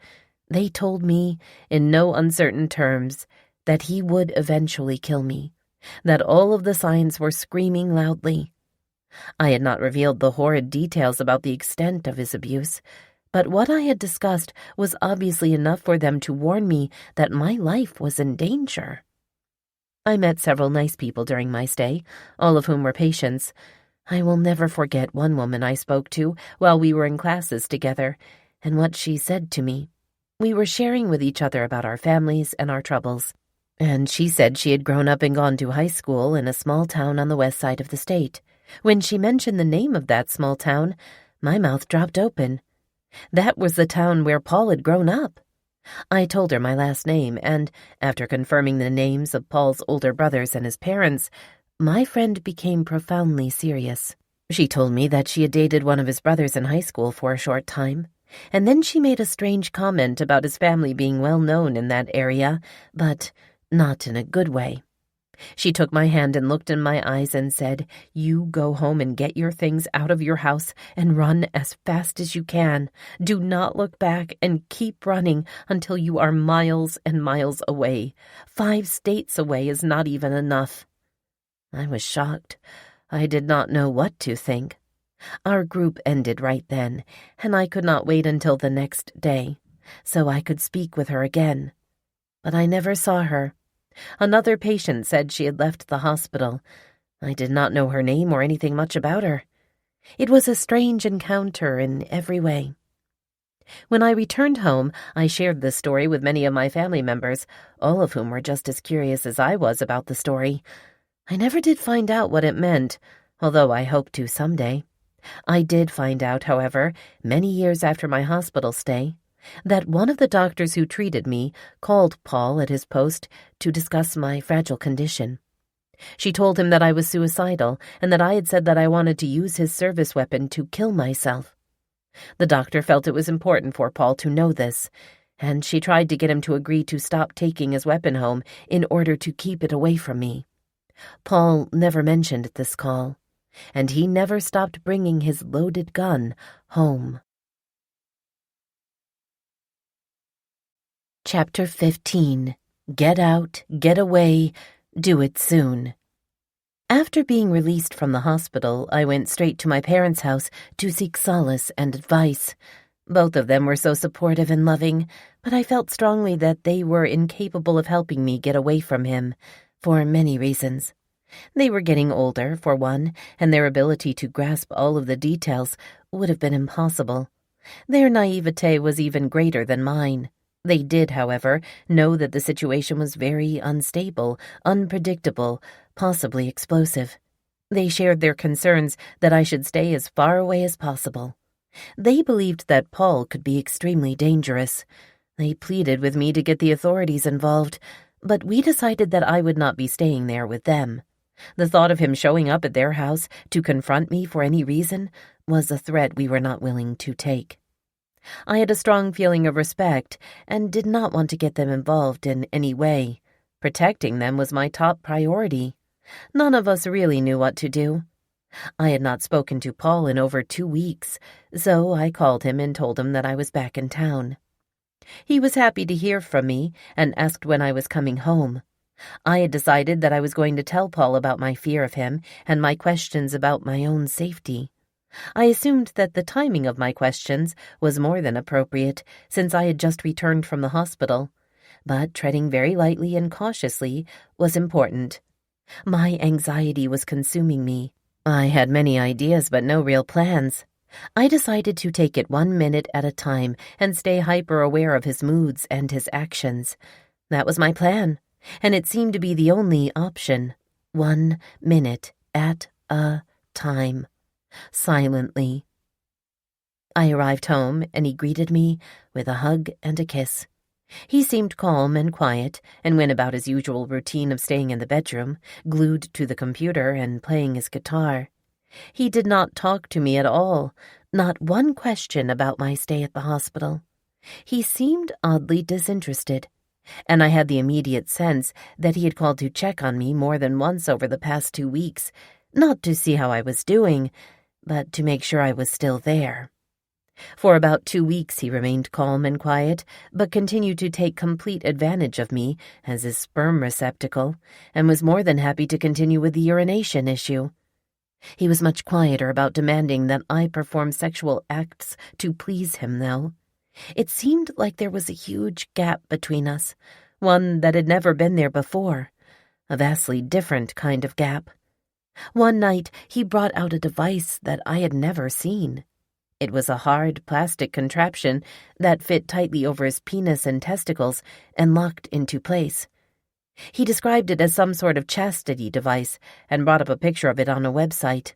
They told me, in no uncertain terms, that he would eventually kill me, that all of the signs were screaming loudly. I had not revealed the horrid details about the extent of his abuse, but what I had discussed was obviously enough for them to warn me that my life was in danger. I met several nice people during my stay, all of whom were patients. I will never forget one woman I spoke to while we were in classes together, and what she said to me. We were sharing with each other about our families and our troubles, and she said she had grown up and gone to high school in a small town on the west side of the state. When she mentioned the name of that small town, my mouth dropped open. That was the town where Paul had grown up. I told her my last name, and, after confirming the names of Paul's older brothers and his parents, my friend became profoundly serious. She told me that she had dated one of his brothers in high school for a short time, and then she made a strange comment about his family being well known in that area, but not in a good way. She took my hand and looked in my eyes and said, "You go home and get your things out of your house and run as fast as you can. Do not look back and keep running until you are miles and miles away. 5 states away is not even enough." I was shocked. I did not know what to think. Our group ended right then, and I could not wait until the next day, so I could speak with her again. But I never saw her. Another patient said she had left the hospital. I did not know her name or anything much about her. It was a strange encounter in every way. When I returned home, I shared this story with many of my family members, all of whom were just as curious as I was about the story. I never did find out what it meant, although I hope to someday. I did find out, however, many years after my hospital stay, that one of the doctors who treated me called Paul at his post to discuss my fragile condition. She told him that I was suicidal and that I had said that I wanted to use his service weapon to kill myself. The doctor felt it was important for Paul to know this, and she tried to get him to agree to stop taking his weapon home in order to keep it away from me. Paul never mentioned this call, and he never stopped bringing his loaded gun home. Chapter 15. Get out, get away, do it soon. After being released from the hospital, I went straight to my parents' house to seek solace and advice. Both of them were so supportive and loving, but I felt strongly that they were incapable of helping me get away from him, for many reasons. They were getting older, for one, and their ability to grasp all of the details would have been impossible. Their naivete was even greater than mine. They did, however, know that the situation was very unstable, unpredictable, possibly explosive. They shared their concerns that I should stay as far away as possible. They believed that Paul could be extremely dangerous. They pleaded with me to get the authorities involved, but we decided that I would not be staying there with them. The thought of him showing up at their house to confront me for any reason was a threat we were not willing to take. I had a strong feeling of respect and did not want to get them involved in any way. Protecting them was my top priority. None of us really knew what to do. I had not spoken to Paul in over 2 weeks, so I called him and told him that I was back in town. He was happy to hear from me and asked when I was coming home. I had decided that I was going to tell Paul about my fear of him and my questions about my own safety. I assumed that the timing of my questions was more than appropriate, since I had just returned from the hospital, but treading very lightly and cautiously was important. My anxiety was consuming me. I had many ideas but no real plans. I decided to take it 1 minute at a time and stay hyper-aware of his moods and his actions. That was my plan, and it seemed to be the only option. 1 minute at a time. Silently. I arrived home, and he greeted me with a hug and a kiss. He seemed calm and quiet, and went about his usual routine of staying in the bedroom, glued to the computer and playing his guitar. He did not talk to me at all, not one question about my stay at the hospital. He seemed oddly disinterested, and I had the immediate sense that he had called to check on me more than once over the past 2 weeks, not to see how I was doing, but to make sure I was still there. For about 2 weeks he remained calm and quiet, but continued to take complete advantage of me as his sperm receptacle, and was more than happy to continue with the urination issue. He was much quieter about demanding that I perform sexual acts to please him, though. It seemed like there was a huge gap between us, one that had never been there before, a vastly different kind of gap. One night he brought out a device that I had never seen. It was a hard plastic contraption that fit tightly over his penis and testicles and locked into place. He described it as some sort of chastity device and brought up a picture of it on a website.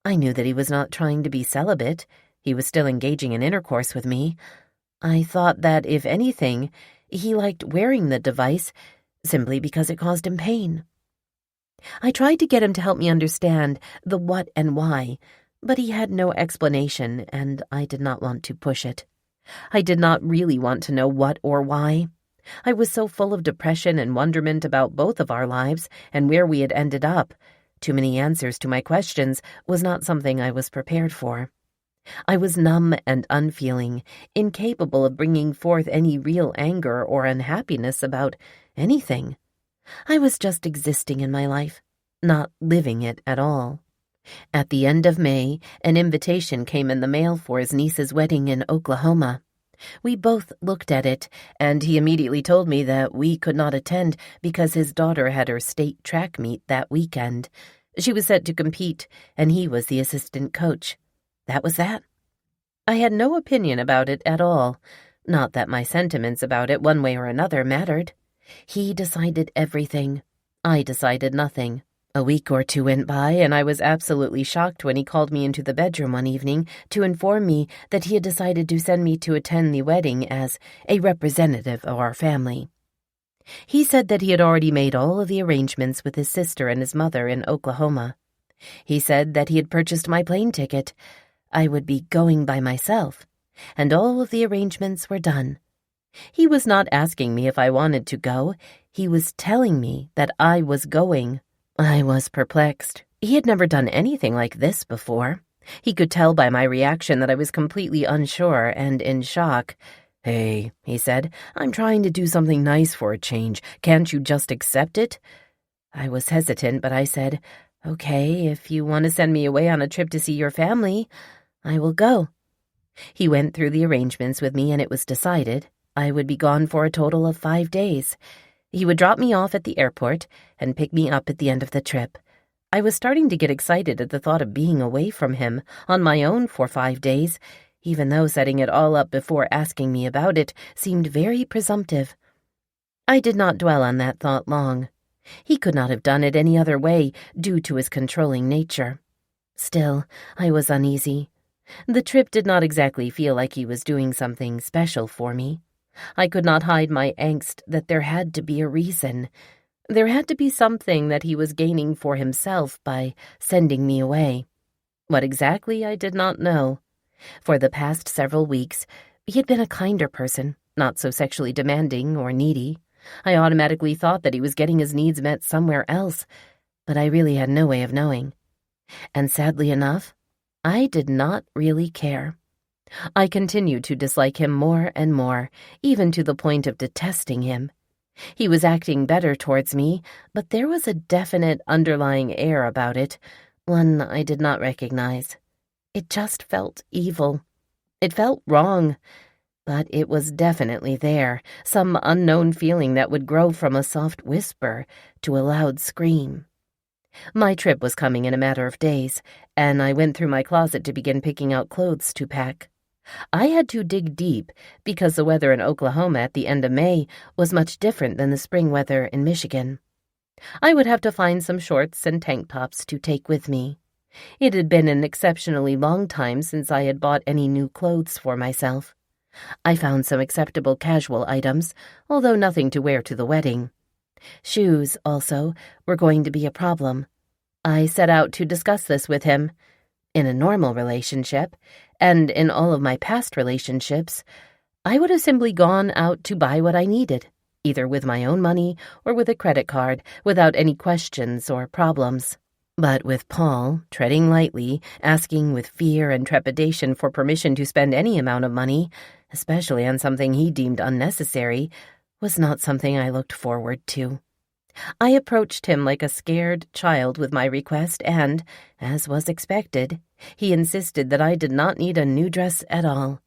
I knew that he was not trying to be celibate. He was still engaging in intercourse with me. I thought that, if anything, he liked wearing the device simply because it caused him pain. I tried to get him to help me understand the what and why, but he had no explanation, and I did not want to push it. I did not really want to know what or why. I was so full of depression and wonderment about both of our lives and where we had ended up. Too many answers to my questions was not something I was prepared for. I was numb and unfeeling, incapable of bringing forth any real anger or unhappiness about anything. I was just existing in my life, not living it at all. At the end of May, an invitation came in the mail for his niece's wedding in Oklahoma. We both looked at it, and he immediately told me that we could not attend because his daughter had her state track meet that weekend. She was set to compete, and he was the assistant coach. That was that. I had no opinion about it at all. Not that my sentiments about it one way or another mattered. He decided everything. I decided nothing. A week or two went by, and I was absolutely shocked when he called me into the bedroom one evening to inform me that he had decided to send me to attend the wedding as a representative of our family. He said that he had already made all of the arrangements with his sister and his mother in Oklahoma. He said that he had purchased my plane ticket. I would be going by myself, and all of the arrangements were done. He was not asking me if I wanted to go. He was telling me that I was going. I was perplexed. He had never done anything like this before. He could tell by my reaction that I was completely unsure and in shock. "Hey," he said, "I'm trying to do something nice for a change. Can't you just accept it?" I was hesitant, but I said, "Okay, if you want to send me away on a trip to see your family, I will go." He went through the arrangements with me, and it was decided I would be gone for a total of 5 days. He would drop me off at the airport and pick me up at the end of the trip. I was starting to get excited at the thought of being away from him on my own for 5 days, even though setting it all up before asking me about it seemed very presumptive. I did not dwell on that thought long. He could not have done it any other way due to his controlling nature. Still, I was uneasy. The trip did not exactly feel like he was doing something special for me. I could not hide my angst that there had to be a reason. There had to be something that he was gaining for himself by sending me away. What exactly, I did not know. For the past several weeks, he had been a kinder person, not so sexually demanding or needy. I automatically thought that he was getting his needs met somewhere else, but I really had no way of knowing. And sadly enough, I did not really care. I continued to dislike him more and more, even to the point of detesting him. He was acting better towards me, but there was a definite underlying air about it, one I did not recognize. It just felt evil. It felt wrong, but it was definitely there, some unknown feeling that would grow from a soft whisper to a loud scream. My trip was coming in a matter of days, and I went through my closet to begin picking out clothes to pack. I had to dig deep because the weather in Oklahoma at the end of May was much different than the spring weather in Michigan. I would have to find some shorts and tank tops to take with me. It had been an exceptionally long time since I had bought any new clothes for myself. I found some acceptable casual items, although nothing to wear to the wedding. Shoes, also, were going to be a problem. I set out to discuss this with him. In a normal relationship, and in all of my past relationships, I would have simply gone out to buy what I needed, either with my own money or with a credit card, without any questions or problems. But with Paul, treading lightly, asking with fear and trepidation for permission to spend any amount of money, especially on something he deemed unnecessary, was not something I looked forward to. I approached him like a scared child with my request and, as was expected, he insisted that I did not need a new dress at all.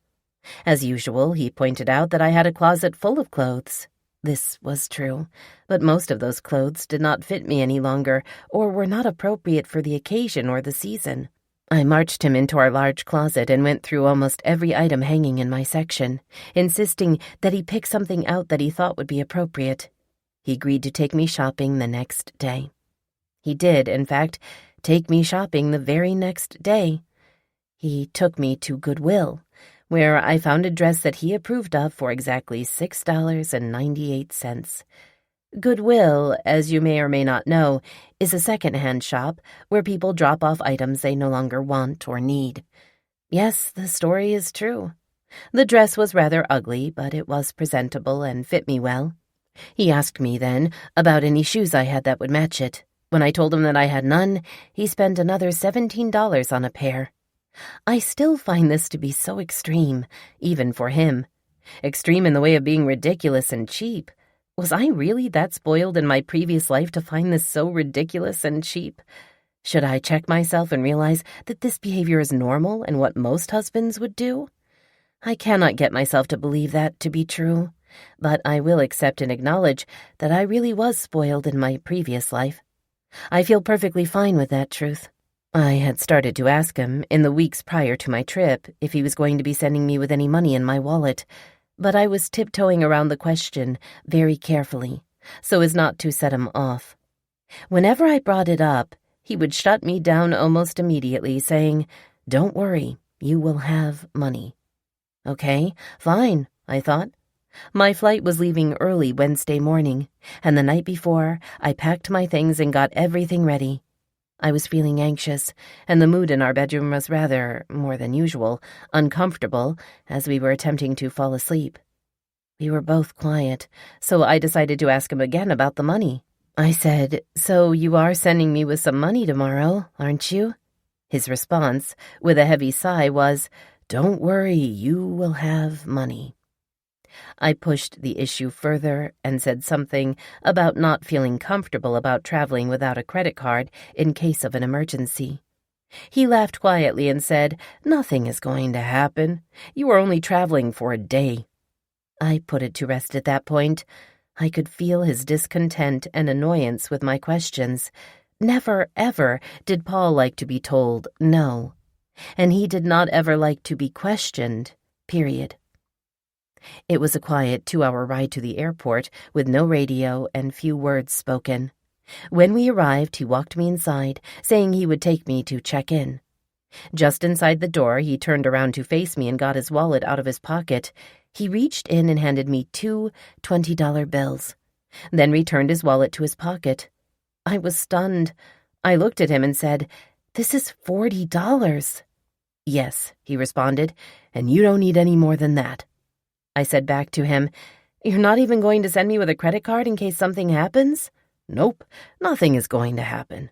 As usual, he pointed out that I had a closet full of clothes. This was true, but most of those clothes did not fit me any longer or were not appropriate for the occasion or the season. I marched him into our large closet and went through almost every item hanging in my section, insisting that he pick something out that he thought would be appropriate. He agreed to take me shopping the next day. He did, in fact, take me shopping the very next day. He took me to Goodwill, where I found a dress that he approved of for exactly $6.98. Goodwill, as you may or may not know, is a second-hand shop where people drop off items they no longer want or need. Yes, the story is true. The dress was rather ugly, but it was presentable and fit me well. He asked me then about any shoes I had that would match it. When I told him that I had none, he spent another $17 on a pair. I still find this to be so extreme, even for him. Extreme in the way of being ridiculous and cheap. Was I really that spoiled in my previous life to find this so ridiculous and cheap? Should I check myself and realize that this behavior is normal and what most husbands would do? I cannot get myself to believe that to be true, but I will accept and acknowledge that I really was spoiled in my previous life. I feel perfectly fine with that truth. I had started to ask him, in the weeks prior to my trip, if he was going to be sending me with any money in my wallet, but I was tiptoeing around the question very carefully, so as not to set him off. Whenever I brought it up, he would shut me down almost immediately, saying, "Don't worry, you will have money." Okay, fine, I thought. My flight was leaving early Wednesday morning, and the night before, I packed my things and got everything ready. I was feeling anxious, and the mood in our bedroom was rather, more than usual, uncomfortable as we were attempting to fall asleep. We were both quiet, so I decided to ask him again about the money. I said, "So you are sending me with some money tomorrow, aren't you?" His response, with a heavy sigh, was, "Don't worry, you will have money." I pushed the issue further and said something about not feeling comfortable about traveling without a credit card in case of an emergency. He laughed quietly and said, "Nothing is going to happen. You are only traveling for a day." I put it to rest at that point. I could feel his discontent and annoyance with my questions. Never, ever did Paul like to be told no, and he did not ever like to be questioned, period. It was a quiet 2-hour ride to the airport with no radio and few words spoken. When we arrived, he walked me inside, saying he would take me to check in. Just inside the door, he turned around to face me and got his wallet out of his pocket. He reached in and handed me 2 $20 bills, then returned his wallet to his pocket. I was stunned. I looked at him and said, "This is $40. "Yes," he responded, "and you don't need any more than that." I said back to him, "You're not even going to send me with a credit card in case something happens?" "Nope, nothing is going to happen."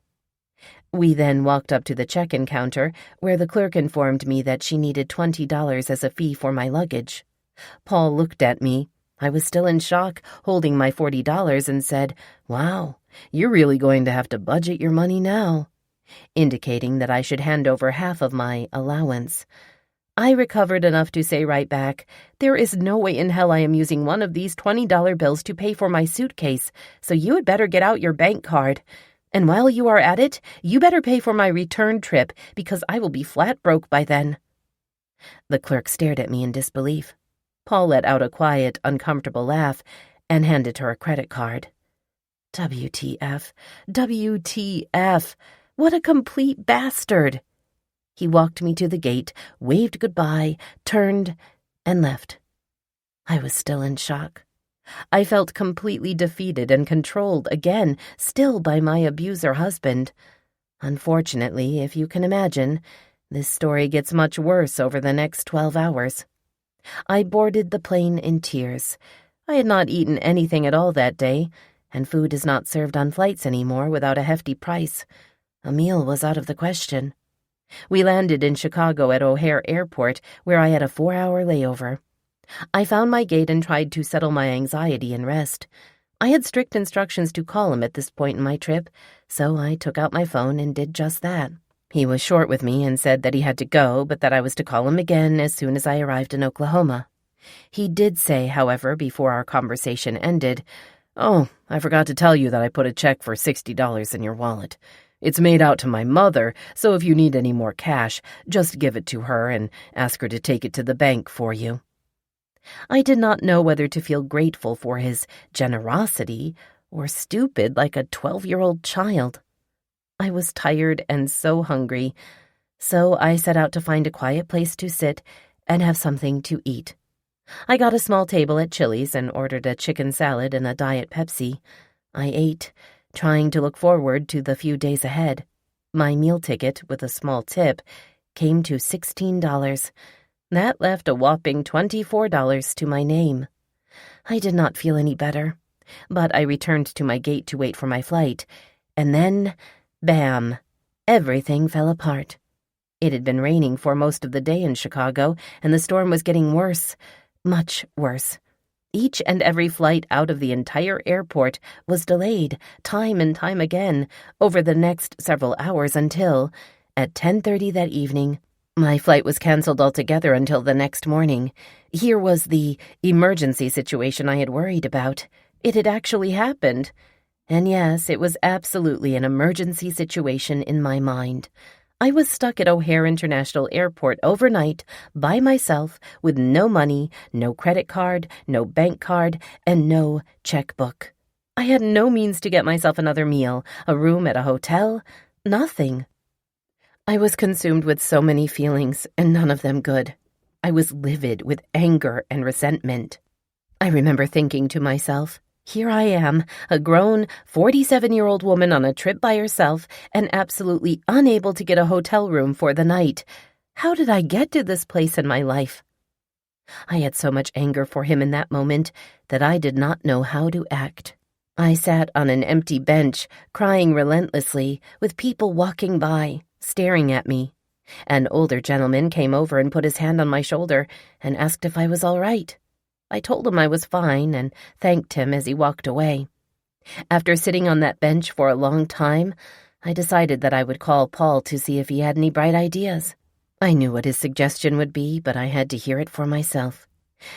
We then walked up to the check-in counter, where the clerk informed me that she needed $20 as a fee for my luggage. Paul looked at me. I was still in shock, holding my $40, and said, "Wow, you're really going to have to budget your money now," indicating that I should hand over half of my allowance. I recovered enough to say right back, "There is no way in hell I am using one of these $20 bills to pay for my suitcase, so you had better get out your bank card. And while you are at it, you better pay for my return trip, because I will be flat broke by then." The clerk stared at me in disbelief. Paul let out a quiet, uncomfortable laugh and handed her a credit card. WTF, WTF, what a complete bastard. He walked me to the gate, waved goodbye, turned, and left. I was still in shock. I felt completely defeated and controlled again, still by my abuser husband. Unfortunately, if you can imagine, this story gets much worse over the next 12 hours. I boarded the plane in tears. I had not eaten anything at all that day, and food is not served on flights anymore without a hefty price. A meal was out of the question. We landed in Chicago at O'Hare Airport, where I had a 4-hour layover. I found my gate and tried to settle my anxiety and rest. I had strict instructions to call him at this point in my trip, so I took out my phone and did just that. He was short with me and said that he had to go, but that I was to call him again as soon as I arrived in Oklahoma. He did say, however, before our conversation ended, "Oh, I forgot to tell you that I put a check for $60 in your wallet. It's made out to my mother, so if you need any more cash, just give it to her and ask her to take it to the bank for you." I did not know whether to feel grateful for his generosity or stupid like a 12-year-old child. I was tired and so hungry, so I set out to find a quiet place to sit and have something to eat. I got a small table at Chili's and ordered a chicken salad and a Diet Pepsi. I ate, trying to look forward to the few days ahead. My meal ticket, with a small tip, came to $16. That left a whopping $24 to my name. I did not feel any better, but I returned to my gate to wait for my flight, and then, bam, everything fell apart. It had been raining for most of the day in Chicago, and the storm was getting worse, much worse. Each and every flight out of the entire airport was delayed, time and time again, over the next several hours until, at 10:30 that evening, my flight was canceled altogether until the next morning. Here was the emergency situation I had worried about. It had actually happened. And yes, it was absolutely an emergency situation in my mind. I was stuck at O'Hare International Airport overnight, by myself, with no money, no credit card, no bank card, and no checkbook. I had no means to get myself another meal, a room at a hotel, nothing. I was consumed with so many feelings, and none of them good. I was livid with anger and resentment. I remember thinking to myself, here I am, a grown 47-year-old woman on a trip by herself and absolutely unable to get a hotel room for the night. How did I get to this place in my life? I had so much anger for him in that moment that I did not know how to act. I sat on an empty bench, crying relentlessly, with people walking by, staring at me. An older gentleman came over and put his hand on my shoulder and asked if I was all right. I told him I was fine and thanked him as he walked away. After sitting on that bench for a long time, I decided that I would call Paul to see if he had any bright ideas. I knew what his suggestion would be, but I had to hear it for myself.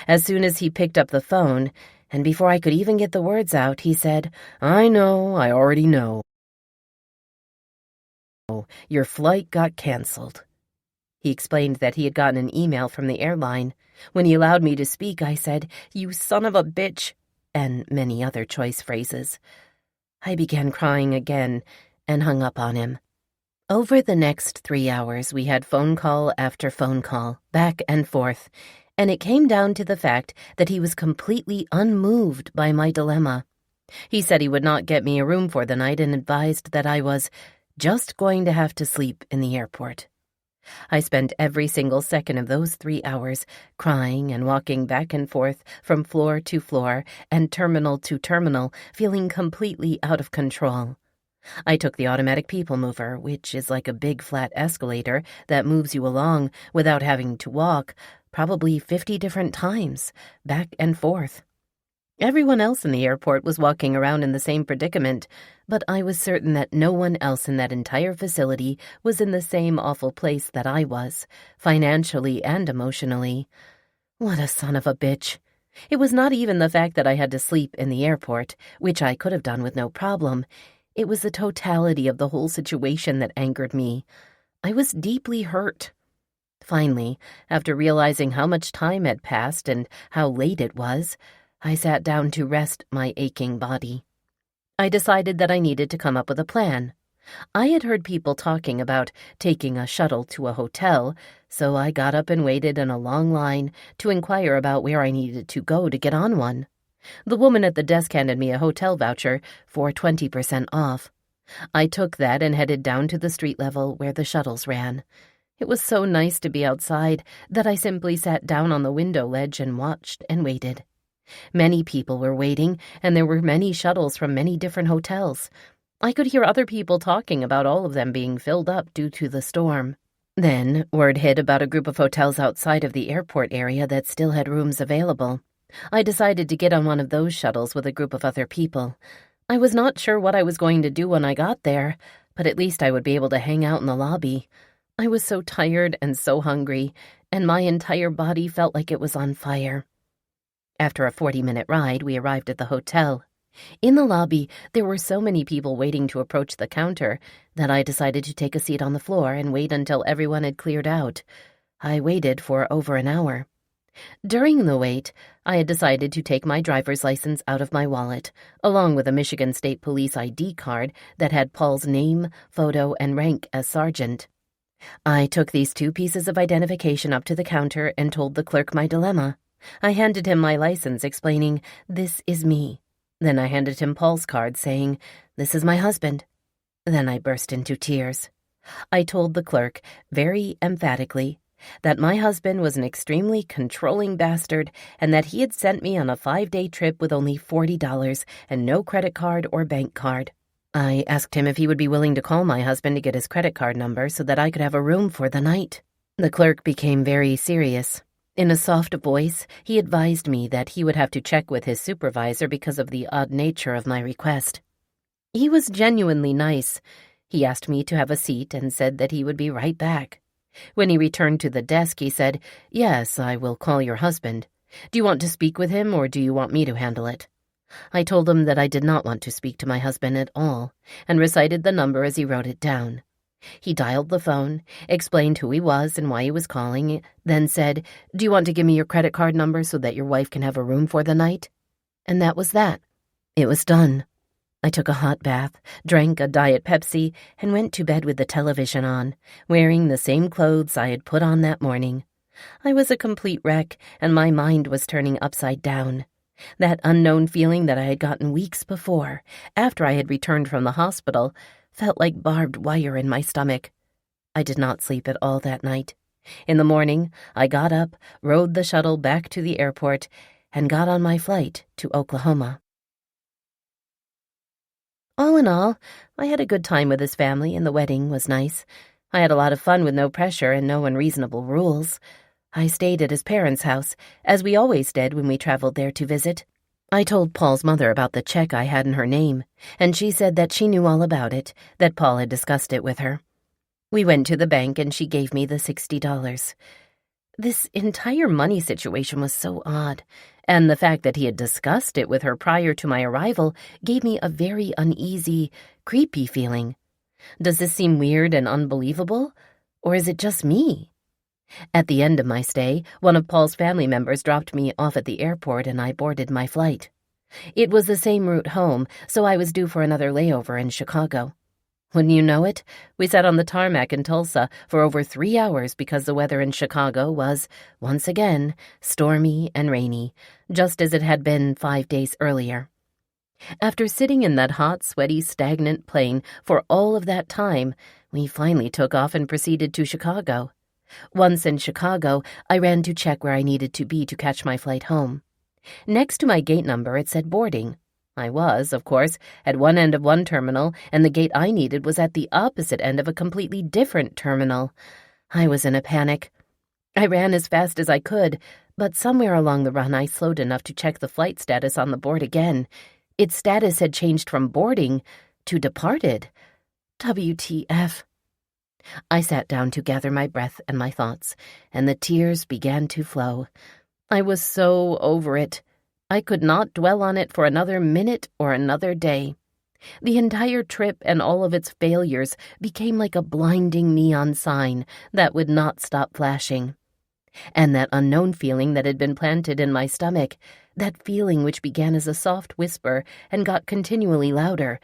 As soon as he picked up the phone, and before I could even get the words out, he said, I already know. Your flight got canceled." He explained that he had gotten an email from the airline. When he allowed me to speak, I said, "You son of a bitch," and many other choice phrases. I began crying again and hung up on him. Over the next 3 hours, we had phone call after phone call, back and forth, and it came down to the fact that he was completely unmoved by my dilemma. He said he would not get me a room for the night and advised that I was just going to have to sleep in the airport. I spent every single second of those 3 hours crying and walking back and forth from floor to floor and terminal to terminal, feeling completely out of control. I took the automatic people mover, which is like a big flat escalator that moves you along without having to walk, probably 50 different times, back and forth. Everyone else in the airport was walking around in the same predicament, but I was certain that no one else in that entire facility was in the same awful place that I was, financially and emotionally. What a son of a bitch. It was not even the fact that I had to sleep in the airport, which I could have done with no problem. It was the totality of the whole situation that angered me. I was deeply hurt. Finally, after realizing how much time had passed and how late it was, I sat down to rest my aching body. I decided that I needed to come up with a plan. I had heard people talking about taking a shuttle to a hotel, so I got up and waited in a long line to inquire about where I needed to go to get on one. The woman at the desk handed me a hotel voucher for 20% off. I took that and headed down to the street level where the shuttles ran. It was so nice to be outside that I simply sat down on the window ledge and watched and waited. Many people were waiting, and there were many shuttles from many different hotels. I could hear other people talking about all of them being filled up due to the storm. Then, word hit about a group of hotels outside of the airport area that still had rooms available. I decided to get on one of those shuttles with a group of other people. I was not sure what I was going to do when I got there, but at least I would be able to hang out in the lobby. I was so tired and so hungry, and my entire body felt like it was on fire. After a 40-minute ride, we arrived at the hotel. In the lobby, there were so many people waiting to approach the counter that I decided to take a seat on the floor and wait until everyone had cleared out. I waited for over an hour. During the wait, I had decided to take my driver's license out of my wallet, along with a Michigan State Police ID card that had Paul's name, photo, and rank as sergeant. I took these 2 pieces of identification up to the counter and told the clerk my dilemma. I handed him my license, explaining, "This is me." Then I handed him Paul's card, saying, "This is my husband." Then I burst into tears. I told the clerk, very emphatically, that my husband was an extremely controlling bastard and that he had sent me on a 5-day trip with only $40 and no credit card or bank card. I asked him if he would be willing to call my husband to get his credit card number so that I could have a room for the night. The clerk became very serious. In a soft voice, he advised me that he would have to check with his supervisor because of the odd nature of my request. He was genuinely nice. He asked me to have a seat and said that he would be right back. When he returned to the desk, he said, "Yes, I will call your husband. Do you want to speak with him or do you want me to handle it?" I told him that I did not want to speak to my husband at all and recited the number as he wrote it down. He dialed the phone, explained who he was and why he was calling, then said, "Do you want to give me your credit card number so that your wife can have a room for the night?" And that was that. It was done. I took a hot bath, drank a Diet Pepsi, and went to bed with the television on, wearing the same clothes I had put on that morning. I was a complete wreck, and my mind was turning upside down. That unknown feeling that I had gotten weeks before, after I had returned from the hospital, felt like barbed wire in my stomach. I did not sleep at all that night. In the morning, I got up, rode the shuttle back to the airport, and got on my flight to Oklahoma. All in all, I had a good time with his family, and the wedding was nice. I had a lot of fun with no pressure and no unreasonable rules. I stayed at his parents' house, as we always did when we traveled there to visit. I told Paul's mother about the check I had in her name, and she said that she knew all about it, that Paul had discussed it with her. We went to the bank and she gave me the $60. This entire money situation was so odd, and the fact that he had discussed it with her prior to my arrival gave me a very uneasy, creepy feeling. Does this seem weird and unbelievable, or is it just me? At the end of my stay, one of Paul's family members dropped me off at the airport and I boarded my flight. It was the same route home, so I was due for another layover in Chicago. Wouldn't you know it, we sat on the tarmac in Tulsa for over 3 hours because the weather in Chicago was, once again, stormy and rainy, just as it had been 5 days earlier. After sitting in that hot, sweaty, stagnant plane for all of that time, we finally took off and proceeded to Chicago. Once in Chicago, I ran to check where I needed to be to catch my flight home. Next to my gate number, it said boarding. I was, of course, at one end of one terminal, and the gate I needed was at the opposite end of a completely different terminal. I was in a panic. I ran as fast as I could, but somewhere along the run I slowed enough to check the flight status on the board again. Its status had changed from boarding to departed. WTF. I sat down to gather my breath and my thoughts, and the tears began to flow. I was so over it. I could not dwell on it for another minute or another day. The entire trip and all of its failures became like a blinding neon sign that would not stop flashing. And that unknown feeling that had been planted in my stomach, that feeling which began as a soft whisper and got continually louder,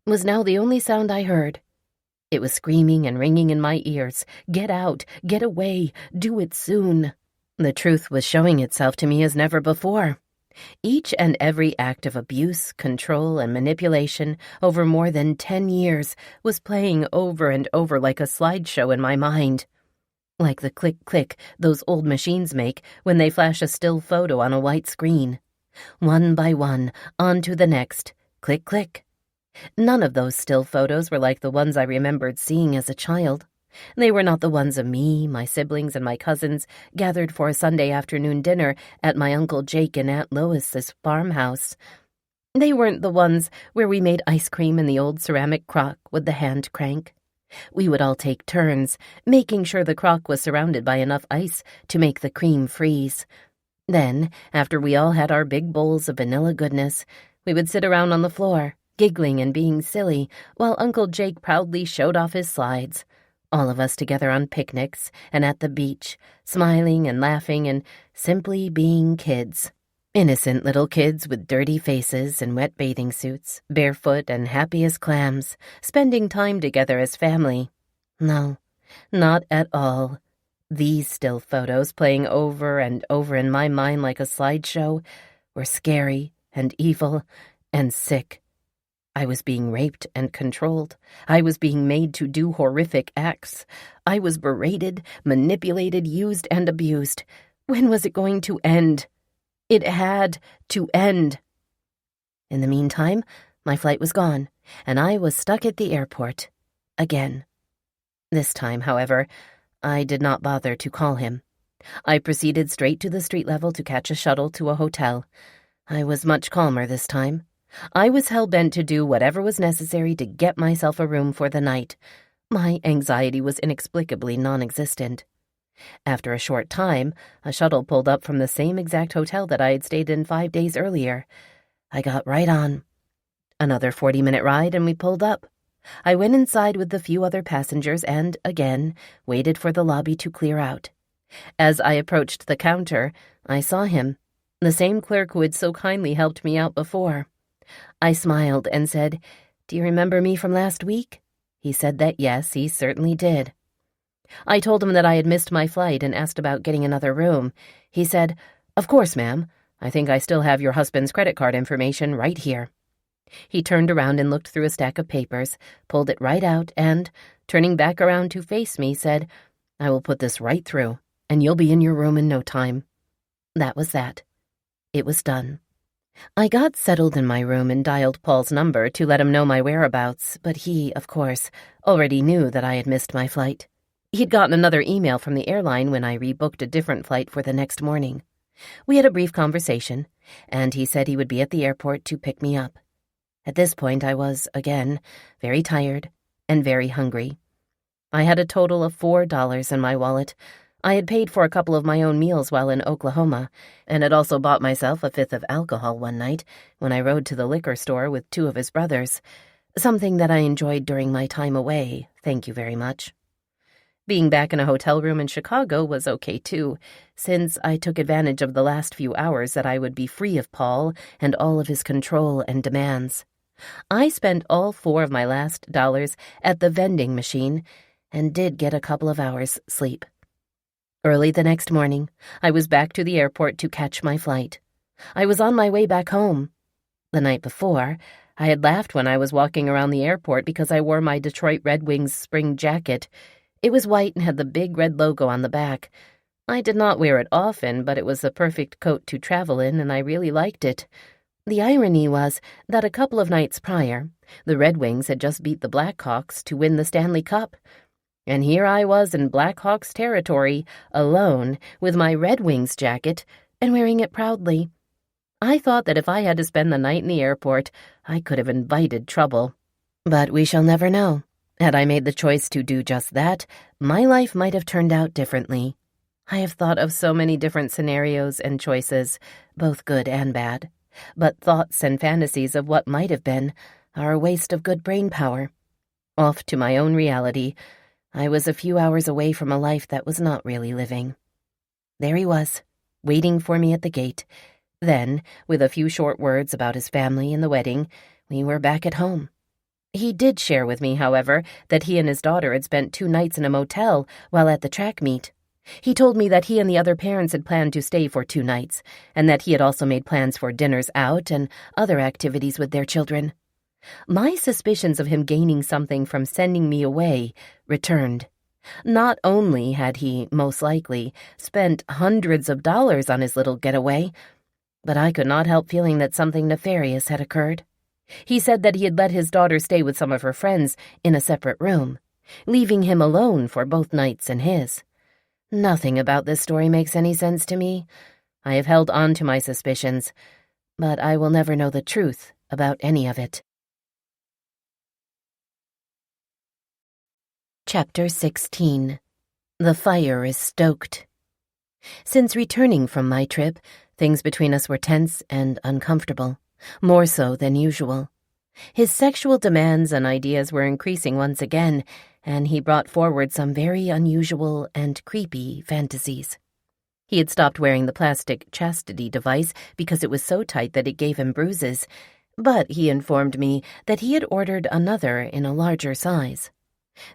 was now the only sound I heard. It was screaming and ringing in my ears. Get out, get away, do it soon. The truth was showing itself to me as never before. Each and every act of abuse, control, and manipulation over more than 10 years was playing over and over like a slideshow in my mind. Like the click-click those old machines make when they flash a still photo on a white screen. One by one, on to the next. Click-click. None of those still photos were like the ones I remembered seeing as a child. They were not the ones of me, my siblings, and my cousins gathered for a Sunday afternoon dinner at my Uncle Jake and Aunt Lois's farmhouse. They weren't the ones where we made ice cream in the old ceramic crock with the hand crank. We would all take turns, making sure the crock was surrounded by enough ice to make the cream freeze. Then, after we all had our big bowls of vanilla goodness, we would sit around on the floor, giggling and being silly, while Uncle Jake proudly showed off his slides. All of us together on picnics and at the beach, smiling and laughing and simply being kids. Innocent little kids with dirty faces and wet bathing suits, barefoot and happy as clams, spending time together as family. No, not at all. These still photos playing over and over in my mind like a slideshow were scary and evil and sick. I was being raped and controlled. I was being made to do horrific acts. I was berated, manipulated, used, and abused. When was it going to end? It had to end. In the meantime, my flight was gone, and I was stuck at the airport. Again. This time, however, I did not bother to call him. I proceeded straight to the street level to catch a shuttle to a hotel. I was much calmer this time. I was hell-bent to do whatever was necessary to get myself a room for the night. My anxiety was inexplicably non-existent. After a short time, a shuttle pulled up from the same exact hotel that I had stayed in 5 days earlier. I got right on. Another 40-minute ride and we pulled up. I went inside with the few other passengers and, again, waited for the lobby to clear out. As I approached the counter, I saw him, the same clerk who had so kindly helped me out before. I smiled and said, "Do you remember me from last week?" He said that yes, he certainly did. I told him that I had missed my flight and asked about getting another room. He said, "Of course, ma'am. I think I still have your husband's credit card information right here." He turned around and looked through a stack of papers, pulled it right out, and, turning back around to face me, said, "I will put this right through, and you'll be in your room in no time." That was that. It was done. I got settled in my room and dialed Paul's number to let him know my whereabouts, but he, of course, already knew that I had missed my flight. He'd gotten another email from the airline when I rebooked a different flight for the next morning. We had a brief conversation, and he said he would be at the airport to pick me up. At this point, I was, again, very tired and very hungry. I had a total of $4 in my wallet. I had paid for a couple of my own meals while in Oklahoma, and had also bought myself a fifth of alcohol one night when I rode to the liquor store with 2 of his brothers, something that I enjoyed during my time away, thank you very much. Being back in a hotel room in Chicago was okay, too, since I took advantage of the last few hours that I would be free of Paul and all of his control and demands. I spent all 4 of my last dollars at the vending machine and did get a couple of hours' sleep. Early the next morning, I was back to the airport to catch my flight. I was on my way back home. The night before, I had laughed when I was walking around the airport because I wore my Detroit Red Wings spring jacket. It was white and had the big red logo on the back. I did not wear it often, but it was the perfect coat to travel in, and I really liked it. The irony was that a couple of nights prior, the Red Wings had just beat the Blackhawks to win the Stanley Cup. And here I was in Blackhawks territory, alone, with my Red Wings jacket, and wearing it proudly. I thought that if I had to spend the night in the airport, I could have invited trouble. But we shall never know. Had I made the choice to do just that, my life might have turned out differently. I have thought of so many different scenarios and choices, both good and bad. But thoughts and fantasies of what might have been are a waste of good brain power. Off to my own reality, I was a few hours away from a life that was not really living. There he was, waiting for me at the gate. Then, with a few short words about his family and the wedding, we were back at home. He did share with me, however, that he and his daughter had spent 2 nights in a motel while at the track meet. He told me that he and the other parents had planned to stay for 2 nights, and that he had also made plans for dinners out and other activities with their children. My suspicions of him gaining something from sending me away returned. Not only had he, most likely, spent hundreds of dollars on his little getaway, but I could not help feeling that something nefarious had occurred. He said that he had let his daughter stay with some of her friends in a separate room, leaving him alone for both nights and his. Nothing about this story makes any sense to me. I have held on to my suspicions, but I will never know the truth about any of it. Chapter 16. The Fire is Stoked. Since returning from my trip, things between us were tense and uncomfortable, more so than usual. His sexual demands and ideas were increasing once again, and he brought forward some very unusual and creepy fantasies. He had stopped wearing the plastic chastity device because it was so tight that it gave him bruises, but he informed me that he had ordered another in a larger size.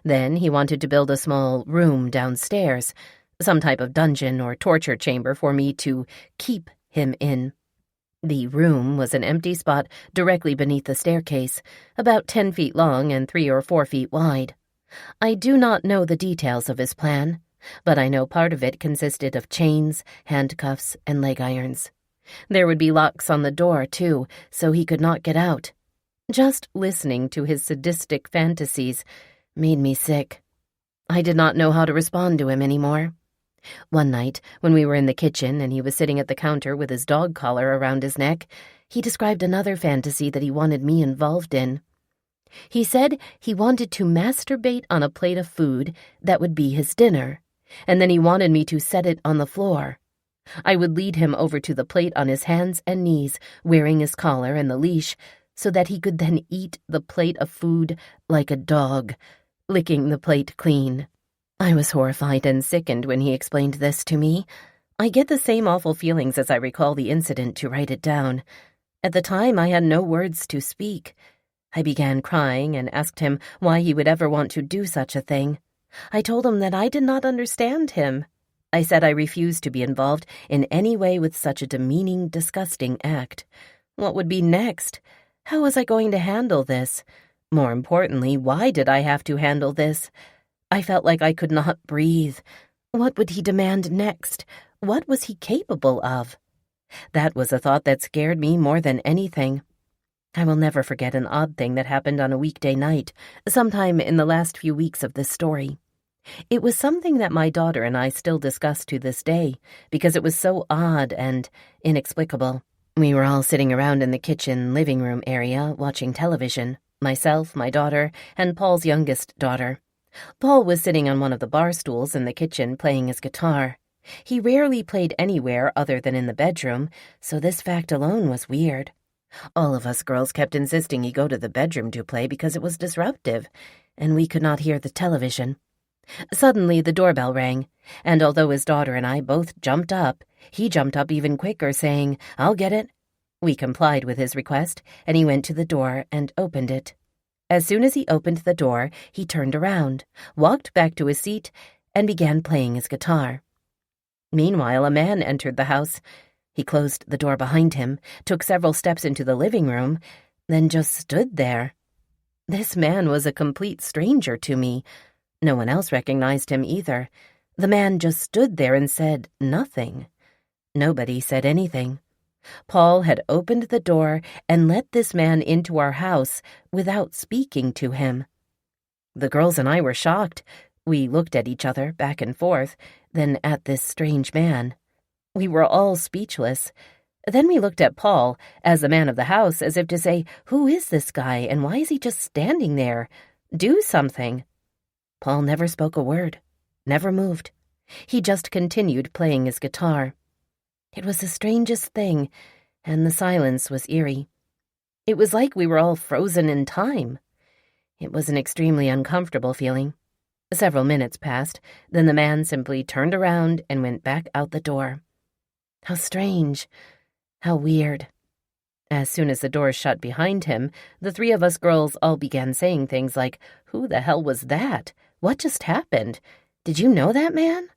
Then he wanted to build a small room downstairs, some type of dungeon or torture chamber for me to keep him in. The room was an empty spot directly beneath the staircase, about 10 feet long and 3 or 4 feet wide. I do not know the details of his plan, but I know part of it consisted of chains, handcuffs, and leg irons. There would be locks on the door, too, so he could not get out. Just listening to his sadistic fantasies made me sick. I did not know how to respond to him anymore. One night, when we were in the kitchen and he was sitting at the counter with his dog collar around his neck, he described another fantasy that he wanted me involved in. He said he wanted to masturbate on a plate of food that would be his dinner, and then he wanted me to set it on the floor. I would lead him over to the plate on his hands and knees, wearing his collar and the leash, so that he could then eat the plate of food like a dog, licking the plate clean. I was horrified and sickened when he explained this to me. I get the same awful feelings as I recall the incident to write it down. At the time, I had no words to speak. I began crying and asked him why he would ever want to do such a thing. I told him that I did not understand him. I said I refused to be involved in any way with such a demeaning, disgusting act. What would be next? How was I going to handle this? More importantly, why did I have to handle this? I felt like I could not breathe. What would he demand next? What was he capable of? That was a thought that scared me more than anything. I will never forget an odd thing that happened on a weekday night, sometime in the last few weeks of this story. It was something that my daughter and I still discuss to this day, because it was so odd and inexplicable. We were all sitting around in the kitchen living room area watching television, myself, my daughter, and Paul's youngest daughter. Paul was sitting on one of the bar stools in the kitchen playing his guitar. He rarely played anywhere other than in the bedroom, so this fact alone was weird. All of us girls kept insisting he go to the bedroom to play because it was disruptive, and we could not hear the television. Suddenly the doorbell rang, and although his daughter and I both jumped up, he jumped up even quicker, saying, "I'll get it." We complied with his request, and he went to the door and opened it. As soon as he opened the door, he turned around, walked back to his seat, and began playing his guitar. Meanwhile, a man entered the house. He closed the door behind him, took several steps into the living room, then just stood there. This man was a complete stranger to me. No one else recognized him either. The man just stood there and said nothing. Nobody said anything. Paul had opened the door and let this man into our house without speaking to him. The girls and I were shocked. We looked at each other, back and forth, then at this strange man. We were all speechless. Then we looked at Paul, as the man of the house, as if to say, "Who is this guy, and why is he just standing there? Do something." Paul never spoke a word, never moved. He just continued playing his guitar. It was the strangest thing, and the silence was eerie. It was like we were all frozen in time. It was an extremely uncomfortable feeling. Several minutes passed, then the man simply turned around and went back out the door. How strange, how weird. As soon as the door shut behind him, the three of us girls all began saying things like, "Who the hell was that? What just happened? Did you know that man?"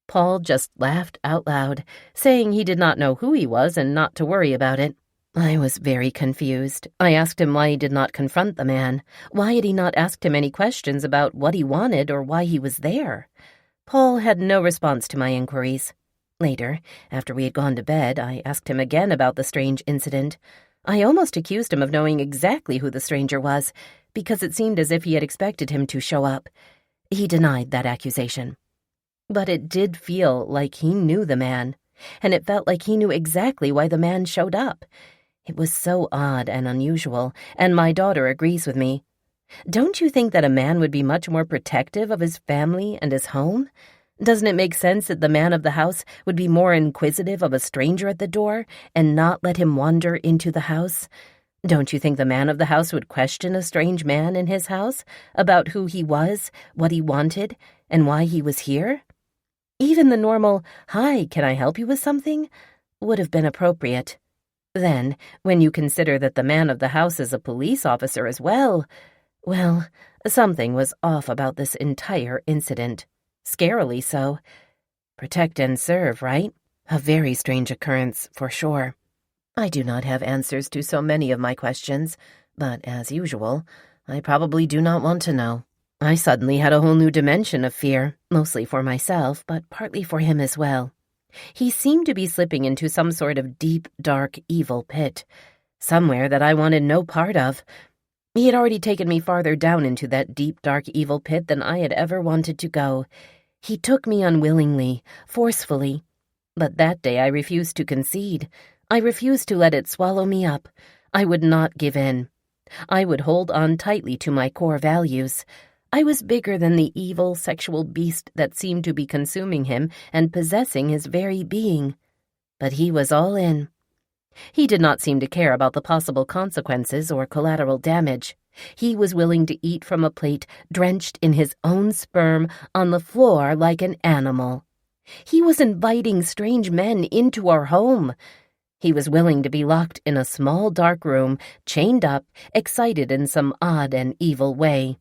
Paul just laughed out loud, saying he did not know who he was and not to worry about it. I was very confused. I asked him why he did not confront the man. Why had he not asked him any questions about what he wanted or why he was there? Paul had no response to my inquiries. Later, after we had gone to bed, I asked him again about the strange incident. I almost accused him of knowing exactly who the stranger was, because it seemed as if he had expected him to show up. He denied that accusation. But it did feel like he knew the man, and it felt like he knew exactly why the man showed up. It was so odd and unusual, and my daughter agrees with me. Don't you think that a man would be much more protective of his family and his home? Doesn't it make sense that the man of the house would be more inquisitive of a stranger at the door and not let him wander into the house? Don't you think the man of the house would question a strange man in his house about who he was, what he wanted, and why he was here? Even the normal, "Hi, can I help you with something?" would have been appropriate. Then, when you consider that the man of the house is a police officer as well, something was off about this entire incident. Scarily so. Protect and serve, right? A very strange occurrence, for sure. I do not have answers to so many of my questions, but as usual, I probably do not want to know. I suddenly had a whole new dimension of fear, mostly for myself, but partly for him as well. He seemed to be slipping into some sort of deep, dark, evil pit, somewhere that I wanted no part of. He had already taken me farther down into that deep, dark, evil pit than I had ever wanted to go. He took me unwillingly, forcefully. But that day I refused to concede. I refused to let it swallow me up. I would not give in. I would hold on tightly to my core values. I was bigger than the evil, sexual beast that seemed to be consuming him and possessing his very being. But he was all in. He did not seem to care about the possible consequences or collateral damage. He was willing to eat from a plate drenched in his own sperm on the floor like an animal. He was inviting strange men into our home. He was willing to be locked in a small dark room, chained up, excited in some odd and evil way.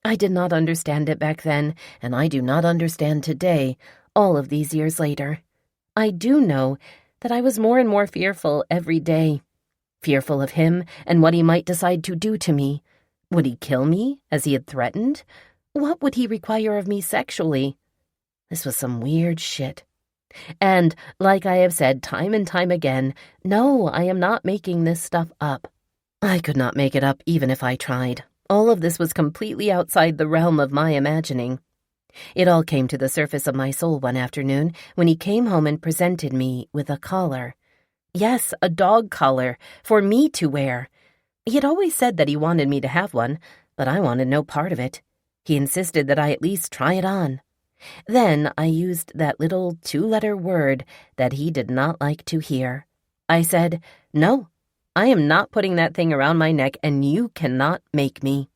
I did not understand it back then, and I do not understand today, all of these years later. I do know that I was more and more fearful every day. Fearful of him and what he might decide to do to me. Would he kill me, as he had threatened? What would he require of me sexually? This was some weird shit. And, like I have said time and time again, no, I am not making this stuff up. I could not make it up even if I tried. All of this was completely outside the realm of my imagining. It all came to the surface of my soul one afternoon when he came home and presented me with a collar. Yes, a dog collar, for me to wear. He had always said that he wanted me to have one, but I wanted no part of it. He insisted that I at least try it on. Then I used that little 2-letter word that he did not like to hear. I said, "No, I am not putting that thing around my neck, and you cannot make me."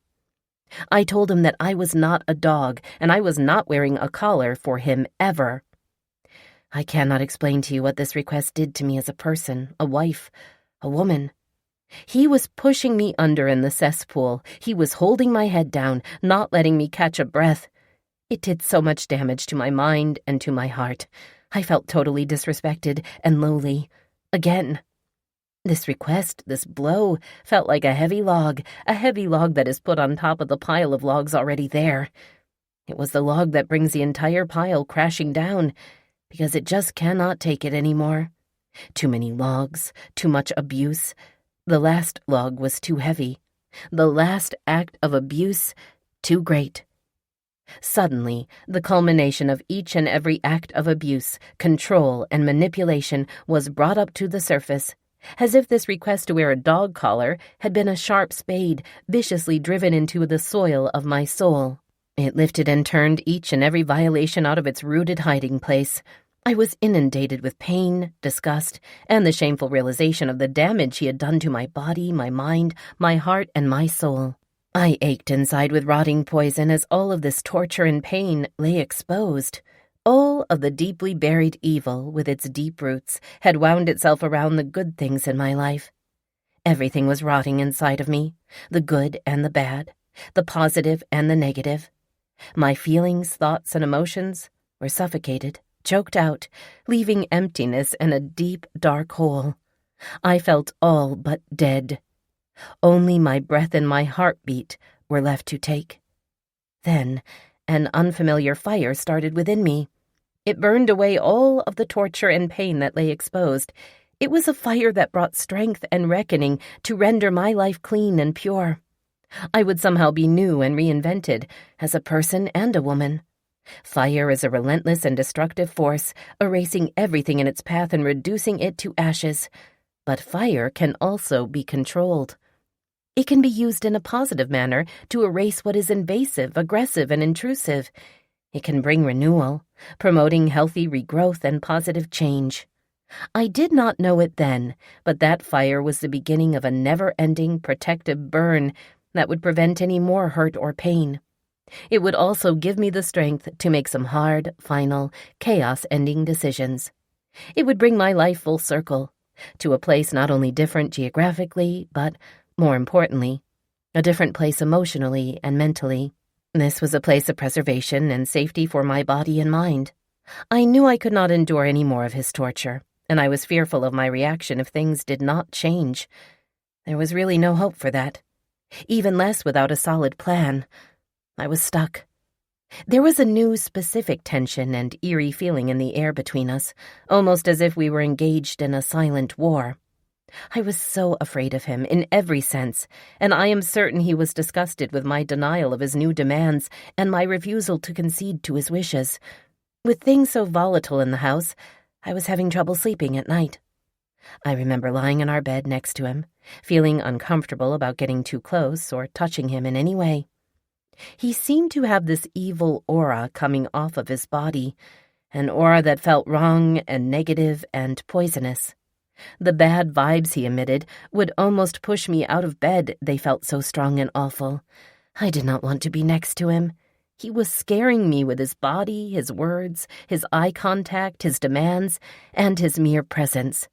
I told him that I was not a dog, and I was not wearing a collar for him ever. I cannot explain to you what this request did to me as a person, a wife, a woman. He was pushing me under in the cesspool. He was holding my head down, not letting me catch a breath. It did so much damage to my mind and to my heart. I felt totally disrespected and lowly. Again. This request, this blow, felt like a heavy log that is put on top of the pile of logs already there. It was the log that brings the entire pile crashing down, because it just cannot take it anymore. Too many logs, too much abuse. The last log was too heavy. The last act of abuse, too great. Suddenly, the culmination of each and every act of abuse, control, and manipulation was brought up to the surface, as if this request to wear a dog collar had been a sharp spade viciously driven into the soil of my soul. It lifted and turned each and every violation out of its rooted hiding place. I was inundated with pain, disgust, and the shameful realization of the damage he had done to my body, my mind, my heart, and my soul. I ached inside with rotting poison as all of this torture and pain lay exposed. All of the deeply buried evil, with its deep roots, had wound itself around the good things in my life. Everything was rotting inside of me, the good and the bad, the positive and the negative. My feelings, thoughts, and emotions were suffocated, choked out, leaving emptiness and a deep, dark hole. I felt all but dead. Only my breath and my heartbeat were left to take. Then, an unfamiliar fire started within me. It burned away all of the torture and pain that lay exposed. It was a fire that brought strength and reckoning to render my life clean and pure. I would somehow be new and reinvented as a person and a woman. Fire is a relentless and destructive force, erasing everything in its path and reducing it to ashes. But fire can also be controlled. It can be used in a positive manner to erase what is invasive, aggressive, and intrusive. It can bring renewal, promoting healthy regrowth and positive change. I did not know it then, but that fire was the beginning of a never-ending protective burn that would prevent any more hurt or pain. It would also give me the strength to make some hard, final, chaos-ending decisions. It would bring my life full circle, to a place not only different geographically, but, more importantly, a different place emotionally and mentally. This was a place of preservation and safety for my body and mind. I knew I could not endure any more of his torture, and I was fearful of my reaction if things did not change. There was really no hope for that, even less without a solid plan. I was stuck. There was a new specific tension and eerie feeling in the air between us, almost as if we were engaged in a silent war. I was so afraid of him in every sense, and I am certain he was disgusted with my denial of his new demands and my refusal to concede to his wishes. With things so volatile in the house, I was having trouble sleeping at night. I remember lying in our bed next to him, feeling uncomfortable about getting too close or touching him in any way. He seemed to have this evil aura coming off of his body, an aura that felt wrong and negative and poisonous. The bad vibes he emitted would almost push me out of bed, they felt so strong and awful. I did not want to be next to him. He was scaring me with his body, his words, his eye contact, his demands, and his mere presence.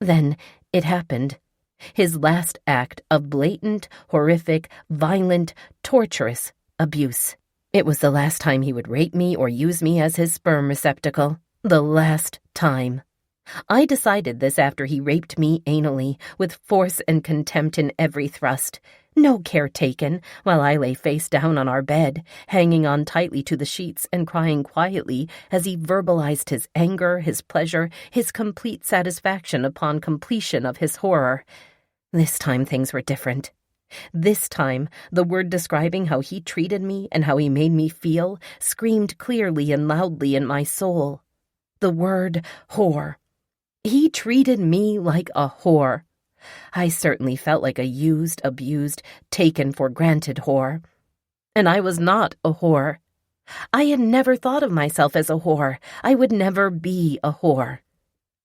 Then it happened. His last act of blatant, horrific, violent, torturous abuse. It was the last time he would rape me or use me as his sperm receptacle. The last time. I decided this after he raped me anally, with force and contempt in every thrust. No care taken, while I lay face down on our bed, hanging on tightly to the sheets and crying quietly as he verbalized his anger, his pleasure, his complete satisfaction upon completion of his horror. This time things were different. This time, the word describing how he treated me and how he made me feel screamed clearly and loudly in my soul. The word whore. He treated me like a whore. I certainly felt like a used, abused, taken for granted whore. And I was not a whore. I had never thought of myself as a whore. I would never be a whore.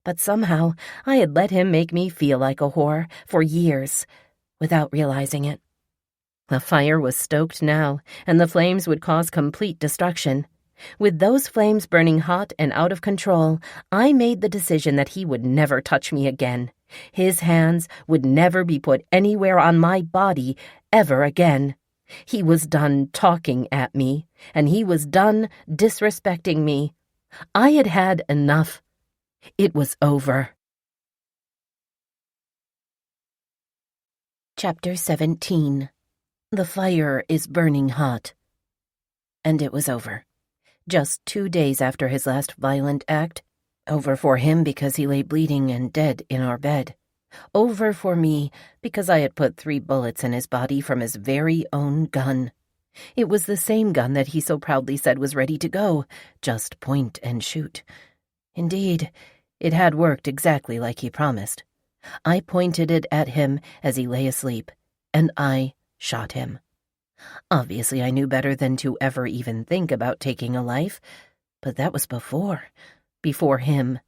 But somehow I had let him make me feel like a whore for years, without realizing it. The fire was stoked now, and the flames would cause complete destruction. With those flames burning hot and out of control, I made the decision that he would never touch me again. His hands would never be put anywhere on my body ever again. He was done talking at me, and he was done disrespecting me. I had had enough. It was over. Chapter 17. The fire is burning hot. And it was over. Just 2 days after his last violent act. Over for him because he lay bleeding and dead in our bed. Over for me because I had put 3 bullets in his body from his very own gun. It was the same gun that he so proudly said was ready to go, just point and shoot. Indeed, it had worked exactly like he promised. I pointed it at him as he lay asleep, and I shot him. Obviously, I knew better than to ever even think about taking a life, but that was before him,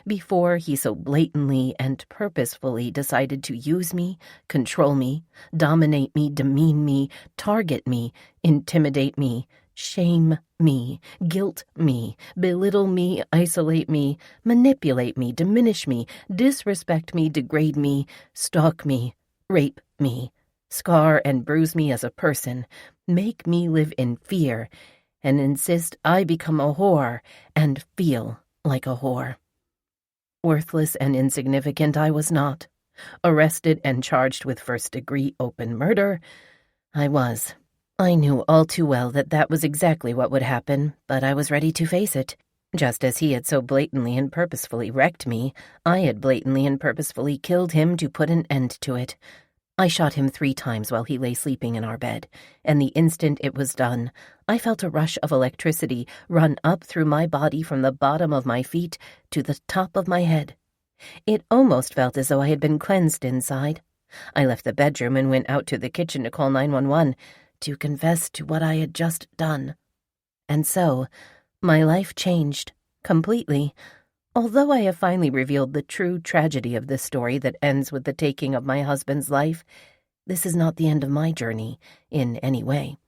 before he so blatantly and purposefully decided to use me, control me, dominate me, demean me, target me, intimidate me, shame me, guilt me, belittle me, isolate me, manipulate me, diminish me, disrespect me, degrade me, stalk me, rape me, scar and bruise me as a person, make me live in fear, and insist I become a whore and feel like a whore. Worthless and insignificant I was not. Arrested and charged with first-degree open murder, I was. I knew all too well that that was exactly what would happen, but I was ready to face it. Just as he had so blatantly and purposefully wrecked me, I had blatantly and purposefully killed him to put an end to it. I shot him 3 times while he lay sleeping in our bed, and the instant it was done, I felt a rush of electricity run up through my body from the bottom of my feet to the top of my head. It almost felt as though I had been cleansed inside. I left the bedroom and went out to the kitchen to call 911 to confess to what I had just done. And so, my life changed, completely. Although I have finally revealed the true tragedy of this story that ends with the taking of my husband's life, this is not the end of my journey in any way.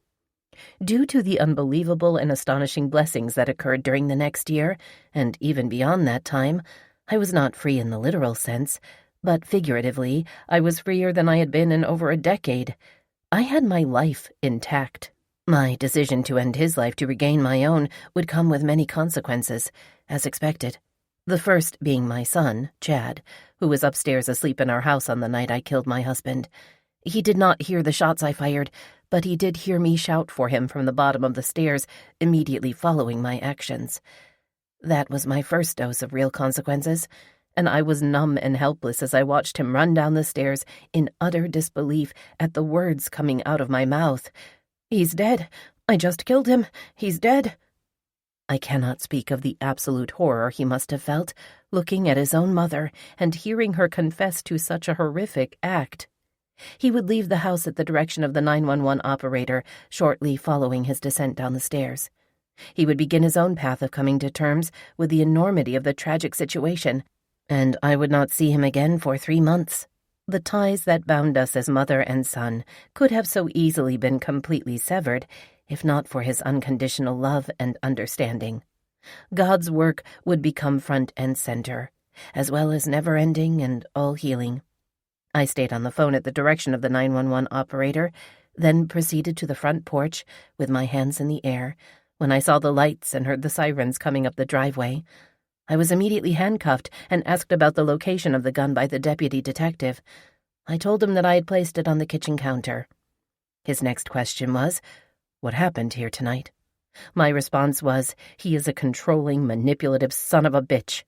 Due to the unbelievable and astonishing blessings that occurred during the next year, and even beyond that time, I was not free in the literal sense, but figuratively, I was freer than I had been in over a decade. I had my life intact. My decision to end his life to regain my own would come with many consequences, as expected. The first being my son, Chad, who was upstairs asleep in our house on the night I killed my husband. He did not hear the shots I fired, but he did hear me shout for him from the bottom of the stairs immediately following my actions. That was my first dose of real consequences, and I was numb and helpless as I watched him run down the stairs in utter disbelief at the words coming out of my mouth. "He's dead. I just killed him. He's dead." I cannot speak of the absolute horror he must have felt, looking at his own mother and hearing her confess to such a horrific act. He would leave the house at the direction of the 911 operator shortly following his descent down the stairs. He would begin his own path of coming to terms with the enormity of the tragic situation, and I would not see him again for 3 months. The ties that bound us as mother and son could have so easily been completely severed, if not for his unconditional love and understanding. God's work would become front and center, as well as never-ending and all-healing. I stayed on the phone at the direction of the 911 operator, then proceeded to the front porch with my hands in the air when I saw the lights and heard the sirens coming up the driveway. I was immediately handcuffed and asked about the location of the gun by the deputy detective. I told him that I had placed it on the kitchen counter. His next question was, "What happened here tonight?" My response was, "He is a controlling, manipulative son of a bitch."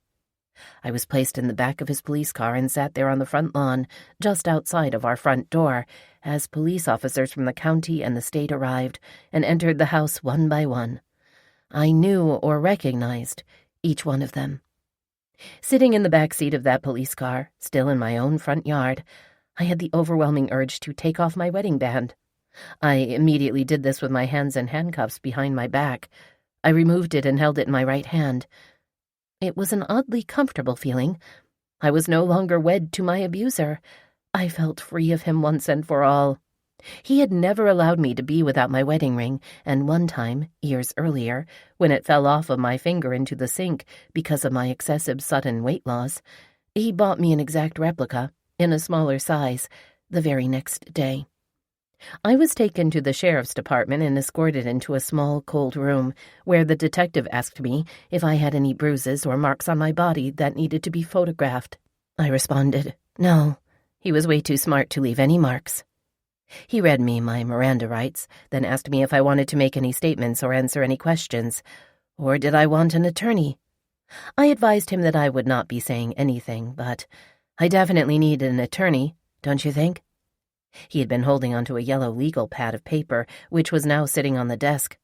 I was placed in the back of his police car and sat there on the front lawn, just outside of our front door, as police officers from the county and the state arrived and entered the house one by one. I knew or recognized each one of them. Sitting in the back seat of that police car, still in my own front yard, I had the overwhelming urge to take off my wedding band. I immediately did this with my hands in handcuffs behind my back. I removed it and held it in my right hand. It was an oddly comfortable feeling. I was no longer wed to my abuser. I felt free of him once and for all. He had never allowed me to be without my wedding ring, and one time, years earlier, when it fell off of my finger into the sink because of my excessive sudden weight loss, he bought me an exact replica, in a smaller size, the very next day. I was taken to the sheriff's department and escorted into a small, cold room, where the detective asked me if I had any bruises or marks on my body that needed to be photographed. I responded, no. He was way too smart to leave any marks. He read me my Miranda rights, then asked me if I wanted to make any statements or answer any questions, or did I want an attorney. I advised him that I would not be saying anything, but I definitely needed an attorney, don't you think? He had been holding onto a yellow legal pad of paper, which was now sitting on the desk.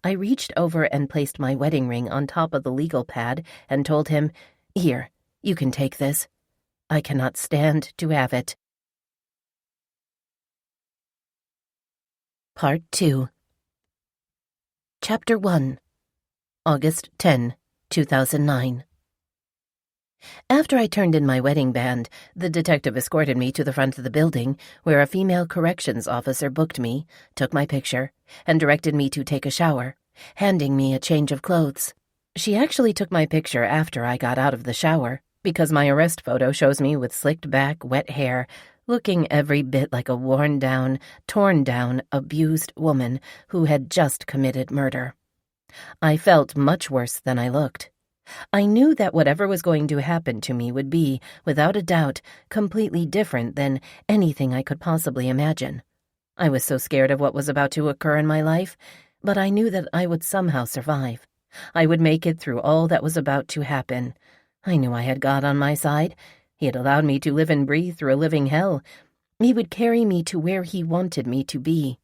I reached over and placed my wedding ring on top of the legal pad and told him, "Here, you can take this. I cannot stand to have it." Part 2. Chapter 1. August 10, 2009. After I turned in my wedding band, the detective escorted me to the front of the building, where a female corrections officer booked me, took my picture, and directed me to take a shower, handing me a change of clothes. She actually took my picture after I got out of the shower, because my arrest photo shows me with slicked back, wet hair, looking every bit like a worn-down, torn-down, abused woman who had just committed murder. I felt much worse than I looked. I knew that whatever was going to happen to me would be, without a doubt, completely different than anything I could possibly imagine. I was so scared of what was about to occur in my life, but I knew that I would somehow survive. I would make it through all that was about to happen. I knew I had God on my side. He had allowed me to live and breathe through a living hell. He would carry me to where he wanted me to be.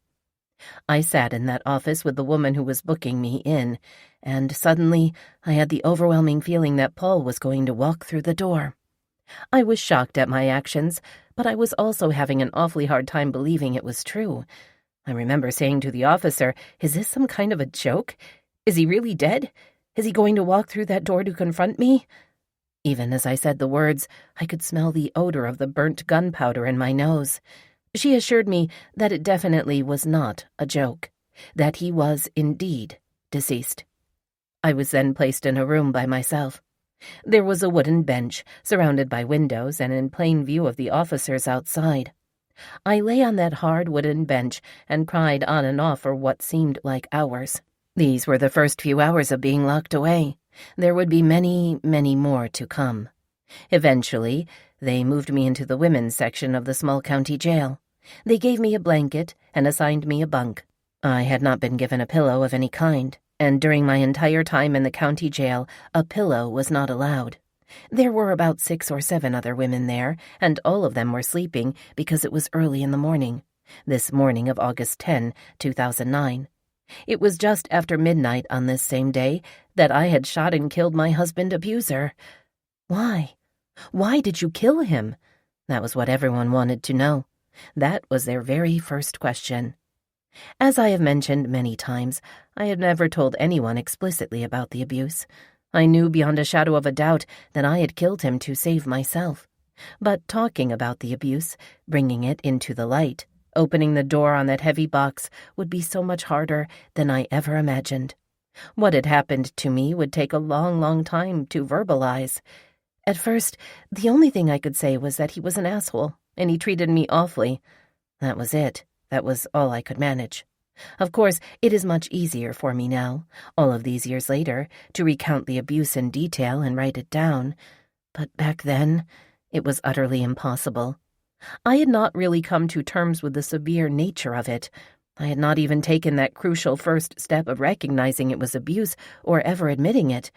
I sat in that office with the woman who was booking me in, and suddenly I had the overwhelming feeling that Paul was going to walk through the door. I was shocked at my actions, but I was also having an awfully hard time believing it was true. I remember saying to the officer, "Is this some kind of a joke? Is he really dead? Is he going to walk through that door to confront me?" Even as I said the words, I could smell the odor of the burnt gunpowder in my nose. She assured me that it definitely was not a joke, that he was indeed deceased. I was then placed in a room by myself. There was a wooden bench, surrounded by windows and in plain view of the officers outside. I lay on that hard wooden bench and cried on and off for what seemed like hours. These were the first few hours of being locked away. There would be many, many more to come. Eventually, they moved me into the women's section of the small county jail. They gave me a blanket and assigned me a bunk. I had not been given a pillow of any kind, and during my entire time in the county jail, a pillow was not allowed. There were about 6 or 7 other women there, and all of them were sleeping because it was early in the morning, this morning of August 10, 2009. It was just after midnight on this same day that I had shot and killed my husband-abuser. Why? Why did you kill him? That was what everyone wanted to know. That was their very first question. As I have mentioned many times, I had never told anyone explicitly about the abuse. I knew beyond a shadow of a doubt that I had killed him to save myself. But talking about the abuse, bringing it into the light, opening the door on that heavy box would be so much harder than I ever imagined. What had happened to me would take a long, long time to verbalize. At first, the only thing I could say was that he was an asshole, and he treated me awfully. That was it. That was all I could manage. Of course, it is much easier for me now, all of these years later, to recount the abuse in detail and write it down. But back then, it was utterly impossible. I had not really come to terms with the severe nature of it. I had not even taken that crucial first step of recognizing it was abuse or ever admitting it.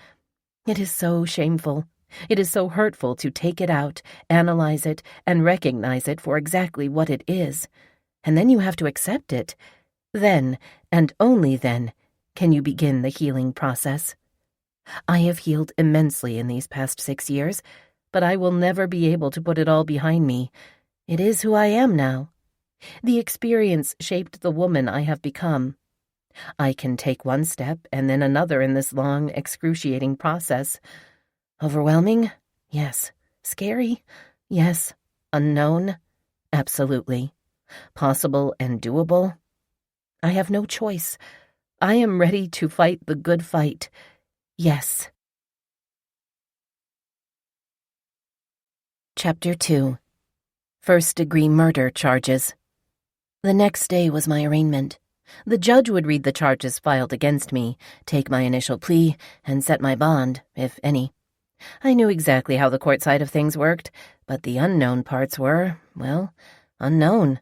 It is so shameful. It is so hurtful to take it out, analyze it, and recognize it for exactly what it is. And then you have to accept it. Then, and only then, can you begin the healing process. I have healed immensely in these past 6 years, but I will never be able to put it all behind me. It is who I am now. The experience shaped the woman I have become. I can take one step and then another in this long, excruciating process. Overwhelming? Yes. Scary? Yes. Unknown? Absolutely. Possible and doable? I have no choice. I am ready to fight the good fight. Yes. Chapter 2. First-degree murder charges. The next day was my arraignment. The judge would read the charges filed against me, take my initial plea, and set my bond, if any. I knew exactly how the court side of things worked, but the unknown parts were, well, unknown.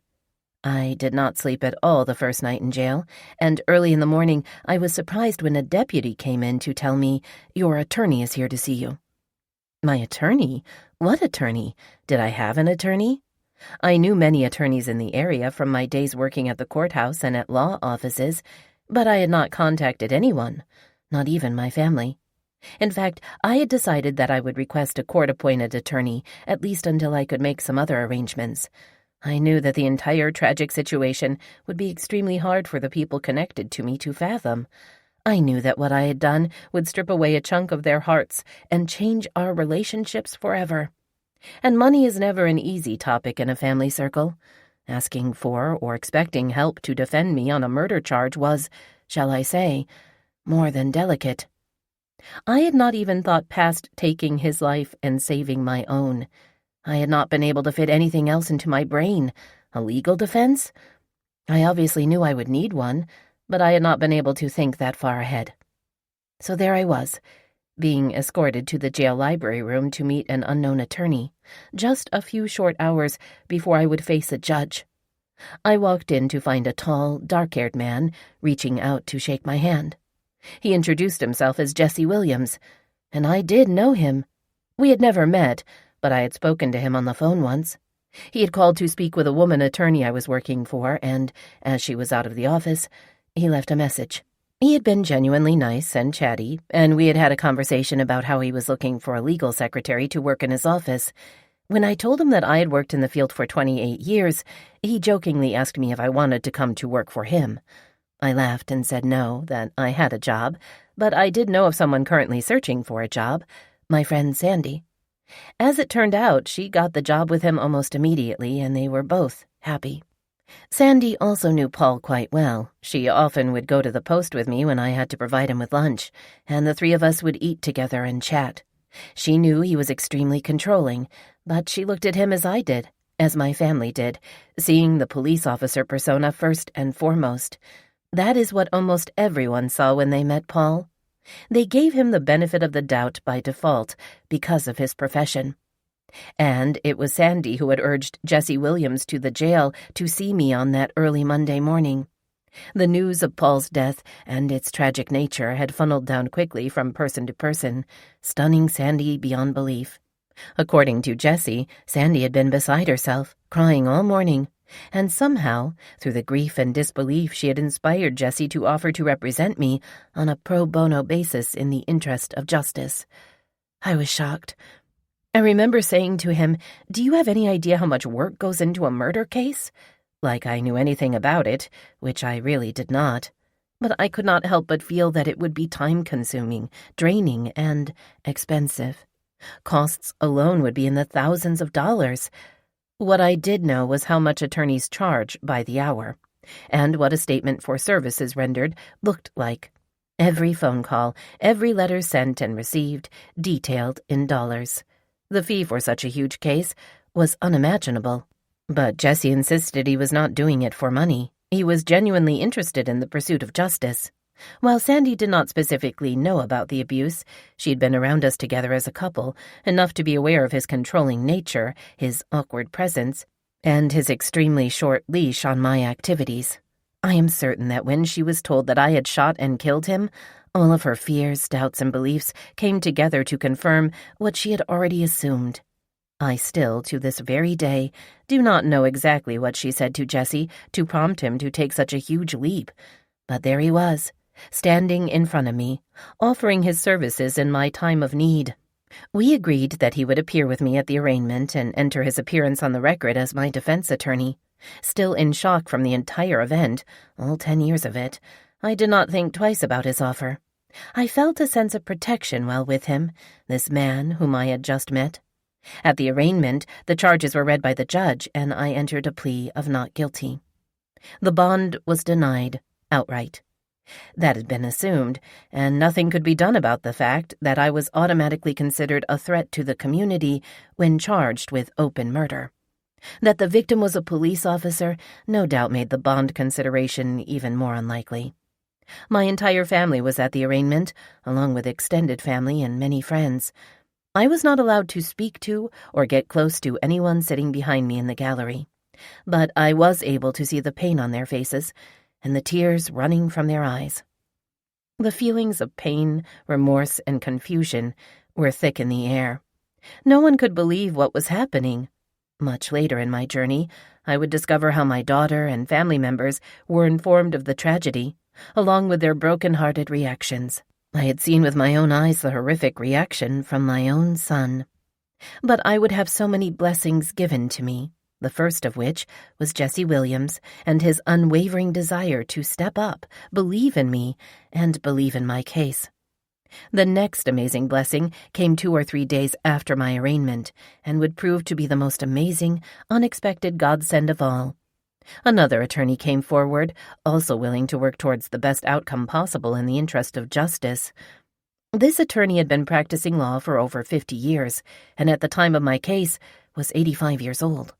I did not sleep at all the first night in jail, and early in the morning I was surprised when a deputy came in to tell me, "Your attorney is here to see you." My attorney? What attorney? Did I have an attorney? I knew many attorneys in the area from my days working at the courthouse and at law offices, but I had not contacted anyone, not even my family. In fact, I had decided that I would request a court-appointed attorney, at least until I could make some other arrangements. I knew that the entire tragic situation would be extremely hard for the people connected to me to fathom. I knew that what I had done would strip away a chunk of their hearts and change our relationships forever. And money is never an easy topic in a family circle. Asking for or expecting help to defend me on a murder charge was, shall I say, more than delicate. I had not even thought past taking his life and saving my own. I had not been able to fit anything else into my brain. A legal defense? I obviously knew I would need one, but I had not been able to think that far ahead. So there I was, being escorted to the jail library room to meet an unknown attorney, just a few short hours before I would face a judge. I walked in to find a tall, dark-haired man reaching out to shake my hand. He introduced himself as Jesse Williams, and I did know him. We had never met, but I had spoken to him on the phone once. He had called to speak with a woman attorney I was working for, and, as she was out of the office, he left a message. He had been genuinely nice and chatty, and we had had a conversation about how he was looking for a legal secretary to work in his office. When I told him that I had worked in the field for 28 years, he jokingly asked me if I wanted to come to work for him. I laughed and said no, that I had a job, but I did know of someone currently searching for a job, my friend Sandy. As it turned out, she got the job with him almost immediately, and they were both happy. Sandy also knew Paul quite well. She often would go to the post with me when I had to provide him with lunch, and the three of us would eat together and chat. She knew he was extremely controlling, but she looked at him as I did, as my family did, seeing the police officer persona first and foremost. That is what almost everyone saw when they met Paul. They gave him the benefit of the doubt by default because of his profession. And it was Sandy who had urged Jesse Williams to the jail to see me on that early Monday morning. The news of Paul's death and its tragic nature had funneled down quickly from person to person, stunning Sandy beyond belief. According to Jesse, Sandy had been beside herself, crying all morning, and somehow, through the grief and disbelief, she had inspired Jesse to offer to represent me on a pro bono basis in the interest of justice. I was shocked. I remember saying to him, "Do you have any idea how much work goes into a murder case?" Like I knew anything about it, which I really did not. But I could not help but feel that it would be time-consuming, draining, and expensive. Costs alone would be in the thousands of dollars. What I did know was how much attorneys charge by the hour, and what a statement for services rendered looked like. Every phone call, every letter sent and received, detailed in dollars. The fee for such a huge case was unimaginable. But Jesse insisted he was not doing it for money. He was genuinely interested in the pursuit of justice. While Sandy did not specifically know about the abuse, she'd been around us together as a couple, enough to be aware of his controlling nature, his awkward presence, and his extremely short leash on my activities. I am certain that when she was told that I had shot and killed him, all of her fears, doubts, and beliefs came together to confirm what she had already assumed. I still, to this very day, do not know exactly what she said to Jesse to prompt him to take such a huge leap, but there he was, standing in front of me, offering his services in my time of need. We agreed that he would appear with me at the arraignment and enter his appearance on the record as my defense attorney. Still in shock from the entire event, all 10 years of it, I did not think twice about his offer. I felt a sense of protection while with him, this man whom I had just met. At the arraignment, the charges were read by the judge, and I entered a plea of not guilty. The bond was denied, outright. That had been assumed, and nothing could be done about the fact that I was automatically considered a threat to the community when charged with open murder. That the victim was a police officer no doubt made the bond consideration even more unlikely. My entire family was at the arraignment, along with extended family and many friends. I was not allowed to speak to or get close to anyone sitting behind me in the gallery, but I was able to see the pain on their faces and the tears running from their eyes. The feelings of pain, remorse, and confusion were thick in the air. No one could believe what was happening. Much later in my journey, I would discover how my daughter and family members were informed of the tragedy, along with their broken-hearted reactions. I had seen with my own eyes the horrific reaction from my own son. But I would have so many blessings given to me, the first of which was Jesse Williams and his unwavering desire to step up, believe in me, and believe in my case. The next amazing blessing came 2 or 3 days after my arraignment and would prove to be the most amazing, unexpected godsend of all. Another attorney came forward, also willing to work towards the best outcome possible in the interest of justice. This attorney had been practicing law for over 50 years, and at the time of my case was 85 years old.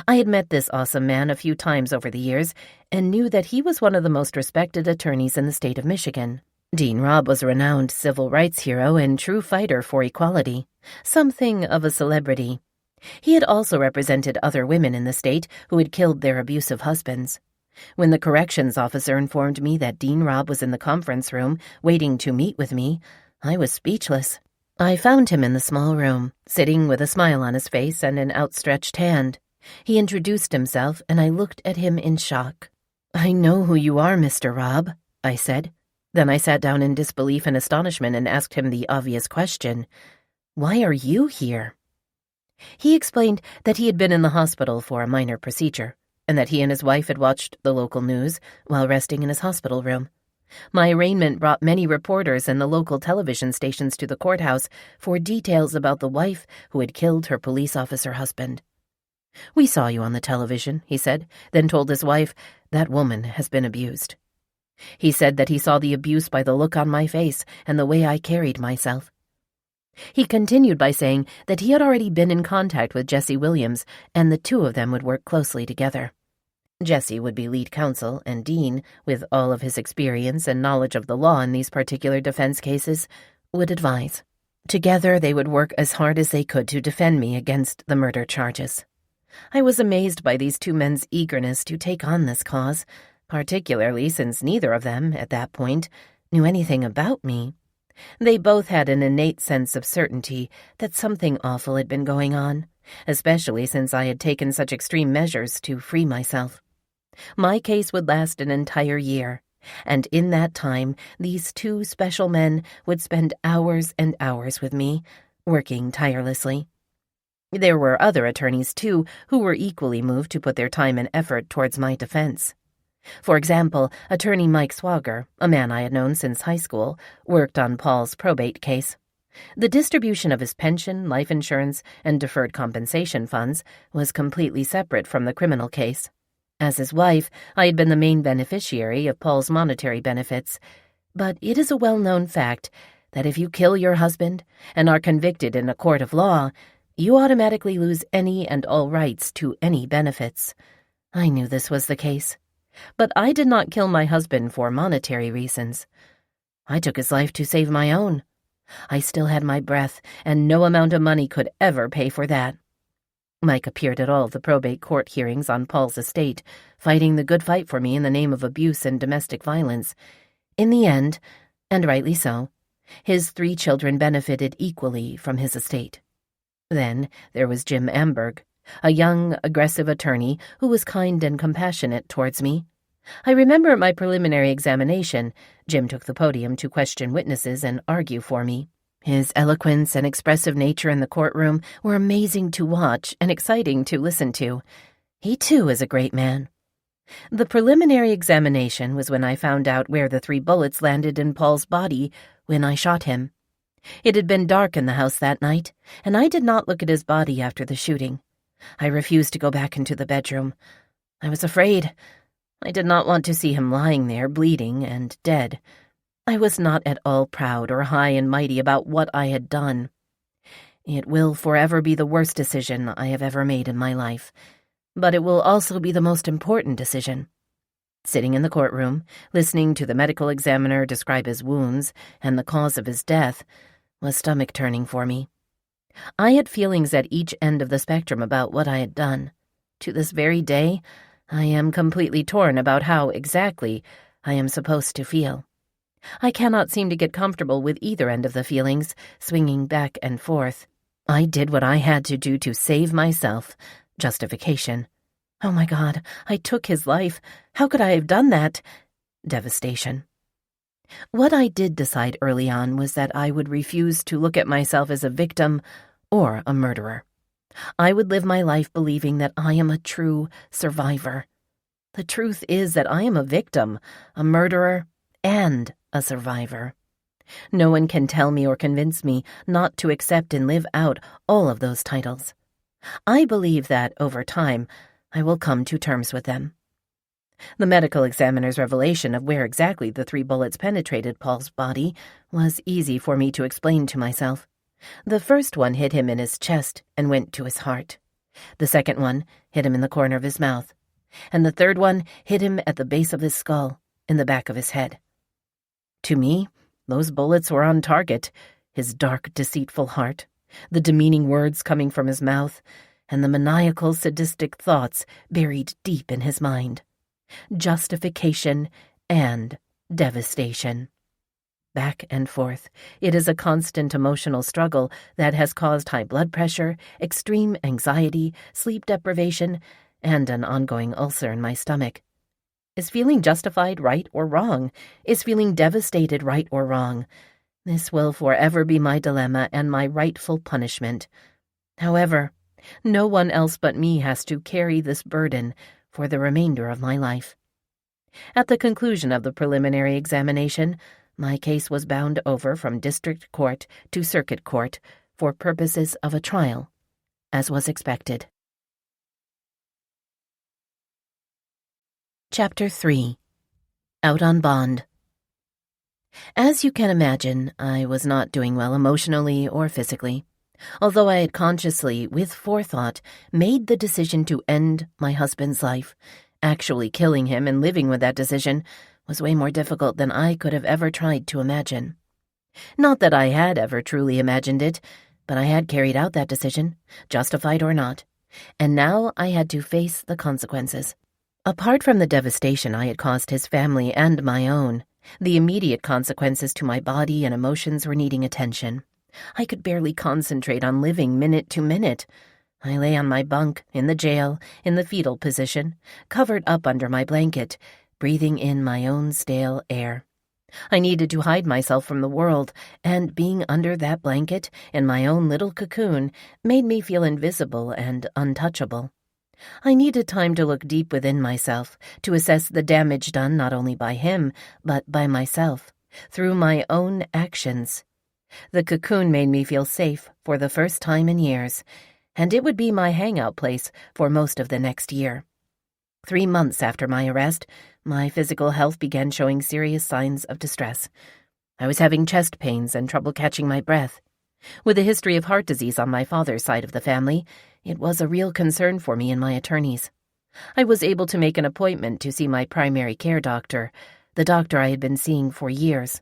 I had met this awesome man a few times over the years and knew that he was one of the most respected attorneys in the state of Michigan. Dean Robb was a renowned civil rights hero and true fighter for equality, something of a celebrity. He had also represented other women in the state who had killed their abusive husbands. When the corrections officer informed me that Dean Robb was in the conference room waiting to meet with me, I was speechless. I found him in the small room, sitting with a smile on his face and an outstretched hand. He introduced himself, and I looked at him in shock. "I know who you are, Mr. Robb," I said. Then I sat down in disbelief and astonishment and asked him the obvious question, "Why are you here?" He explained that he had been in the hospital for a minor procedure, and that he and his wife had watched the local news while resting in his hospital room. My arraignment brought many reporters and the local television stations to the courthouse for details about the wife who had killed her police officer husband. "We saw you on the television," he said, then told his wife, "That woman has been abused." He said that he saw the abuse by the look on my face and the way I carried myself. He continued by saying that he had already been in contact with Jesse Williams, and the two of them would work closely together. Jesse would be lead counsel, and Dean, with all of his experience and knowledge of the law in these particular defense cases, would advise. Together they would work as hard as they could to defend me against the murder charges. I was amazed by these two men's eagerness to take on this cause, particularly since neither of them, at that point, knew anything about me. They both had an innate sense of certainty that something awful had been going on, especially since I had taken such extreme measures to free myself. My case would last an entire year, and in that time these two special men would spend hours and hours with me, working tirelessly. There were other attorneys, too, who were equally moved to put their time and effort towards my defense. For example, attorney Mike Swager, a man I had known since high school, worked on Paul's probate case. The distribution of his pension, life insurance, and deferred compensation funds was completely separate from the criminal case. As his wife, I had been the main beneficiary of Paul's monetary benefits, but it is a well-known fact that if you kill your husband and are convicted in a court of law, you automatically lose any and all rights to any benefits. I knew this was the case. But I did not kill my husband for monetary reasons. I took his life to save my own. I still had my breath, and no amount of money could ever pay for that. Mike appeared at all of the probate court hearings on Paul's estate, fighting the good fight for me in the name of abuse and domestic violence. In the end, and rightly so, his 3 children benefited equally from his estate. Then there was Jim Amberg, a young, aggressive attorney who was kind and compassionate towards me. I remember at my preliminary examination, Jim took the podium to question witnesses and argue for me. His eloquence and expressive nature in the courtroom were amazing to watch and exciting to listen to. He, too, is a great man. The preliminary examination was when I found out where the 3 bullets landed in Paul's body when I shot him. It had been dark in the house that night, and I did not look at his body after the shooting. I refused to go back into the bedroom. I was afraid. I did not want to see him lying there, bleeding and dead. I was not at all proud or high and mighty about what I had done. It will forever be the worst decision I have ever made in my life, but it will also be the most important decision. Sitting in the courtroom, listening to the medical examiner describe his wounds and the cause of his death, was stomach-turning for me. I had feelings at each end of the spectrum about what I had done. To this very day, I am completely torn about how, exactly, I am supposed to feel. I cannot seem to get comfortable with either end of the feelings, swinging back and forth. I did what I had to do to save myself. Justification. Oh my God, I took his life. How could I have done that? Devastation. What I did decide early on was that I would refuse to look at myself as a victim or a murderer. I would live my life believing that I am a true survivor. The truth is that I am a victim, a murderer, and a survivor. No one can tell me or convince me not to accept and live out all of those titles. I believe that, over time, I will come to terms with them. The medical examiner's revelation of where exactly the 3 bullets penetrated Paul's body was easy for me to explain to myself. The first one hit him in his chest and went to his heart. The second one hit him in the corner of his mouth. And the third one hit him at the base of his skull, in the back of his head. To me, those bullets were on target, his dark, deceitful heart, the demeaning words coming from his mouth, and the maniacal, sadistic thoughts buried deep in his mind. justification, and devastation. Back and forth, it is a constant emotional struggle that has caused high blood pressure, extreme anxiety, sleep deprivation, and an ongoing ulcer in my stomach. Is feeling justified right or wrong? Is feeling devastated right or wrong? This will forever be my dilemma and my rightful punishment. However, no one else but me has to carry this burden for the remainder of my life. At the conclusion of the preliminary examination, my case was bound over from district court to circuit court for purposes of a trial, as was expected. Chapter 3. Out on Bond. As you can imagine, I was not doing well emotionally or physically, although I had consciously, with forethought, made the decision to end my husband's life. Actually killing him and living with that decision was way more difficult than I could have ever tried to imagine. Not that I had ever truly imagined it, but I had carried out that decision, justified or not, and now I had to face the consequences. Apart from the devastation I had caused his family and my own, the immediate consequences to my body and emotions were needing attention. I could barely concentrate on living minute to minute. I lay on my bunk, in the jail, in the fetal position, covered up under my blanket, breathing in my own stale air. I needed to hide myself from the world, and being under that blanket, in my own little cocoon, made me feel invisible and untouchable. I needed time to look deep within myself, to assess the damage done not only by him, but by myself, through my own actions. The cocoon made me feel safe for the first time in years, and it would be my hangout place for most of the next year. 3 months after my arrest, my physical health began showing serious signs of distress. I was having chest pains and trouble catching my breath. With a history of heart disease on my father's side of the family, it was a real concern for me and my attorneys. I was able to make an appointment to see my primary care doctor, the doctor I had been seeing for years,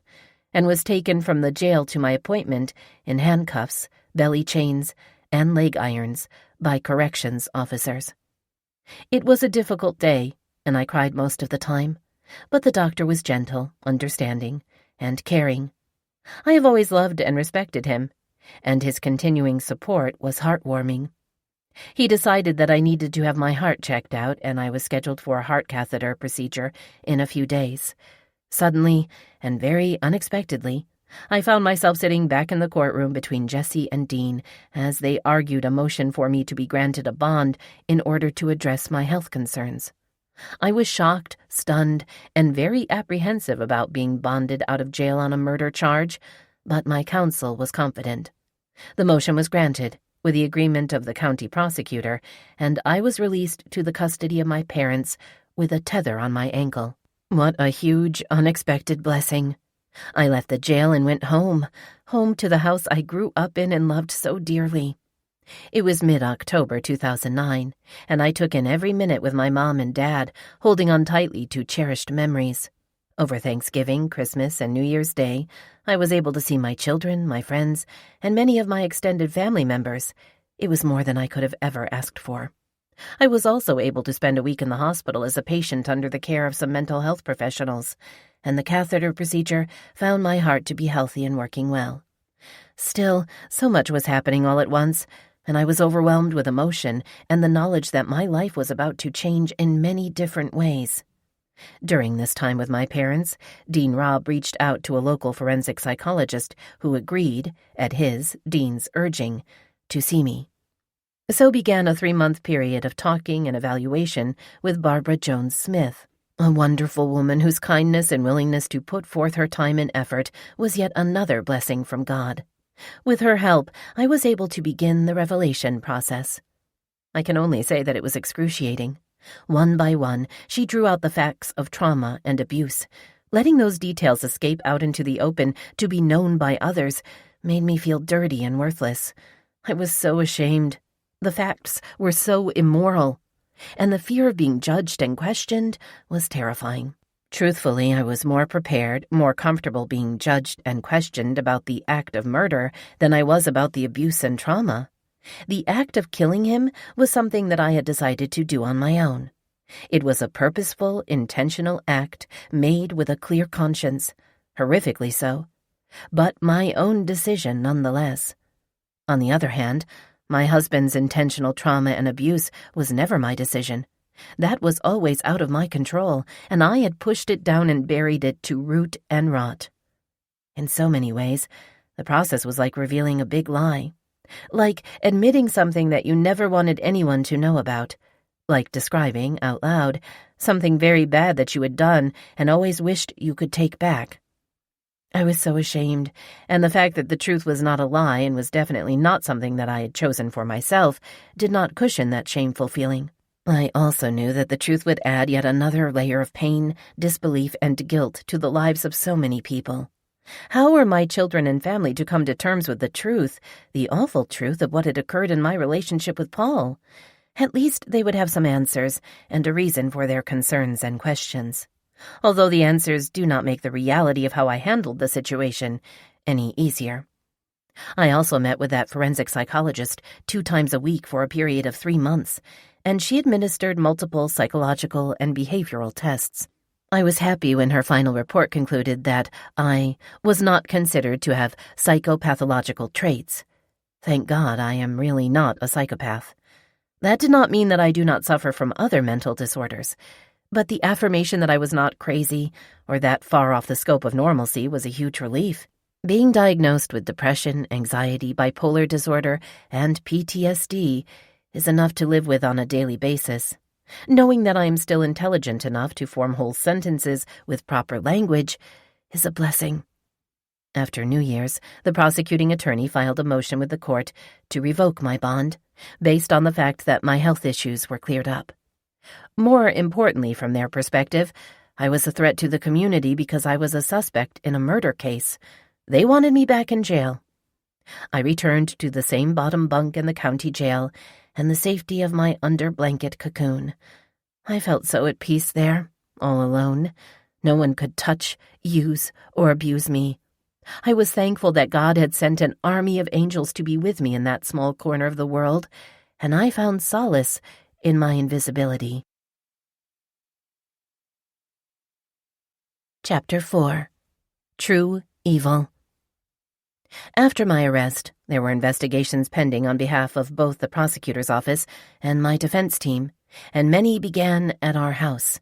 and was taken from the jail to my appointment in handcuffs, belly chains, and leg irons by corrections officers. It was a difficult day, and I cried most of the time, but the doctor was gentle, understanding, and caring. I have always loved and respected him, and his continuing support was heartwarming. He decided that I needed to have my heart checked out, and I was scheduled for a heart catheter procedure in a few days. Suddenly, and very unexpectedly, I found myself sitting back in the courtroom between Jesse and Dean as they argued a motion for me to be granted a bond in order to address my health concerns. I was shocked, stunned, and very apprehensive about being bonded out of jail on a murder charge, but my counsel was confident. The motion was granted, with the agreement of the county prosecutor, and I was released to the custody of my parents with a tether on my ankle. What a huge, unexpected blessing. I left the jail and went home to the house I grew up in and loved so dearly. It was mid-October 2009, and I took in every minute with my mom and dad, holding on tightly to cherished memories. Over Thanksgiving, Christmas, and New Year's Day, I was able to see my children, my friends, and many of my extended family members. It was more than I could have ever asked for. I was also able to spend a week in the hospital as a patient under the care of some mental health professionals, and the catheter procedure found my heart to be healthy and working well. Still, so much was happening all at once, and I was overwhelmed with emotion and the knowledge that my life was about to change in many different ways. During this time with my parents, Dean Robb reached out to a local forensic psychologist who agreed, at his, Dean's, urging, to see me. So began a 3-month period of talking and evaluation with Barbara Jones Smith, a wonderful woman whose kindness and willingness to put forth her time and effort was yet another blessing from God. With her help, I was able to begin the revelation process. I can only say that it was excruciating. One by one, she drew out the facts of trauma and abuse. Letting those details escape out into the open to be known by others made me feel dirty and worthless. I was so ashamed. The facts were so immoral, and the fear of being judged and questioned was terrifying. Truthfully, I was more prepared, more comfortable being judged and questioned about the act of murder than I was about the abuse and trauma. The act of killing him was something that I had decided to do on my own. It was a purposeful, intentional act made with a clear conscience, horrifically so, but my own decision nonetheless. On the other hand, my husband's intentional trauma and abuse was never my decision. That was always out of my control, and I had pushed it down and buried it to root and rot. In so many ways, the process was like revealing a big lie. Like admitting something that you never wanted anyone to know about. Like describing, out loud, something very bad that you had done and always wished you could take back. I was so ashamed, and the fact that the truth was not a lie and was definitely not something that I had chosen for myself did not cushion that shameful feeling. I also knew that the truth would add yet another layer of pain, disbelief, and guilt to the lives of so many people. How were my children and family to come to terms with the truth, the awful truth of what had occurred in my relationship with Paul? At least they would have some answers and a reason for their concerns and questions. Although the answers do not make the reality of how I handled the situation any easier. I also met with that forensic psychologist 2 times a week for a period of 3 months, and she administered multiple psychological and behavioral tests. I was happy when her final report concluded that I was not considered to have psychopathological traits. Thank God I am really not a psychopath. That did not mean that I do not suffer from other mental disorders, but the affirmation that I was not crazy or that far off the scope of normalcy was a huge relief. Being diagnosed with depression, anxiety, bipolar disorder, and PTSD is enough to live with on a daily basis. Knowing that I am still intelligent enough to form whole sentences with proper language is a blessing. After New Year's, the prosecuting attorney filed a motion with the court to revoke my bond, based on the fact that my health issues were cleared up. More importantly, from their perspective, I was a threat to the community because I was a suspect in a murder case. They wanted me back in jail. I returned to the same bottom bunk in the county jail and the safety of my under-blanket cocoon. I felt so at peace there, all alone. No one could touch, use, or abuse me. I was thankful that God had sent an army of angels to be with me in that small corner of the world, and I found solace in my invisibility. Chapter 4. True Evil. After my arrest, there were investigations pending on behalf of both the prosecutor's office and my defense team, and many began at our house.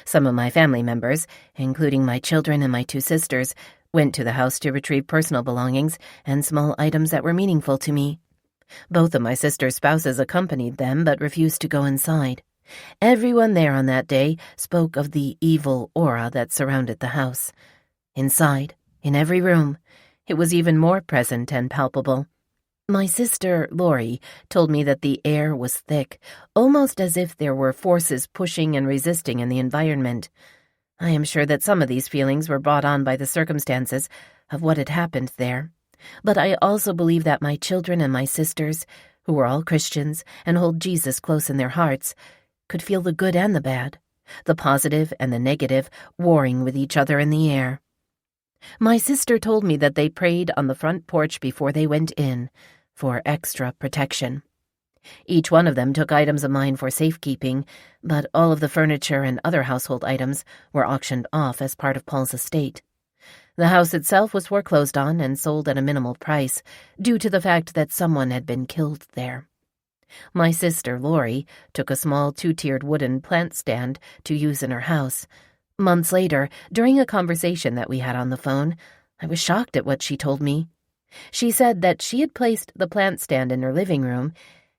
Some of my family members, including my children and my 2 sisters, went to the house to retrieve personal belongings and small items that were meaningful to me. Both of my sister's spouses accompanied them but refused to go inside. Everyone there on that day spoke of the evil aura that surrounded the house. Inside, in every room, it was even more present and palpable. My sister, Lori, told me that the air was thick, almost as if there were forces pushing and resisting in the environment. I am sure that some of these feelings were brought on by the circumstances of what had happened there. But I also believe that my children and my sisters, who were all Christians and hold Jesus close in their hearts, could feel the good and the bad, the positive and the negative, warring with each other in the air. My sister told me that they prayed on the front porch before they went in, for extra protection. Each one of them took items of mine for safekeeping, but all of the furniture and other household items were auctioned off as part of Paul's estate. The house itself was foreclosed on and sold at a minimal price, due to the fact that someone had been killed there. My sister, Lori, took a small 2-tiered wooden plant stand to use in her house. Months later, during a conversation that we had on the phone, I was shocked at what she told me. She said that she had placed the plant stand in her living room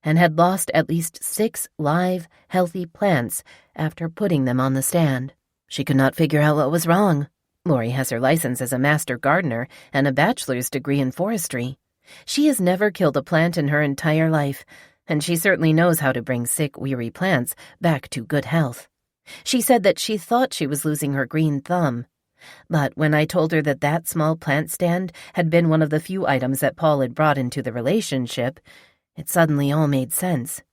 and had lost at least 6 live, healthy plants after putting them on the stand. She could not figure out what was wrong. Lori has her license as a master gardener and a bachelor's degree in forestry. She has never killed a plant in her entire life, and she certainly knows how to bring sick, weary plants back to good health. She said that she thought she was losing her green thumb. But when I told her that that small plant stand had been one of the few items that Paul had brought into the relationship, it suddenly all made sense.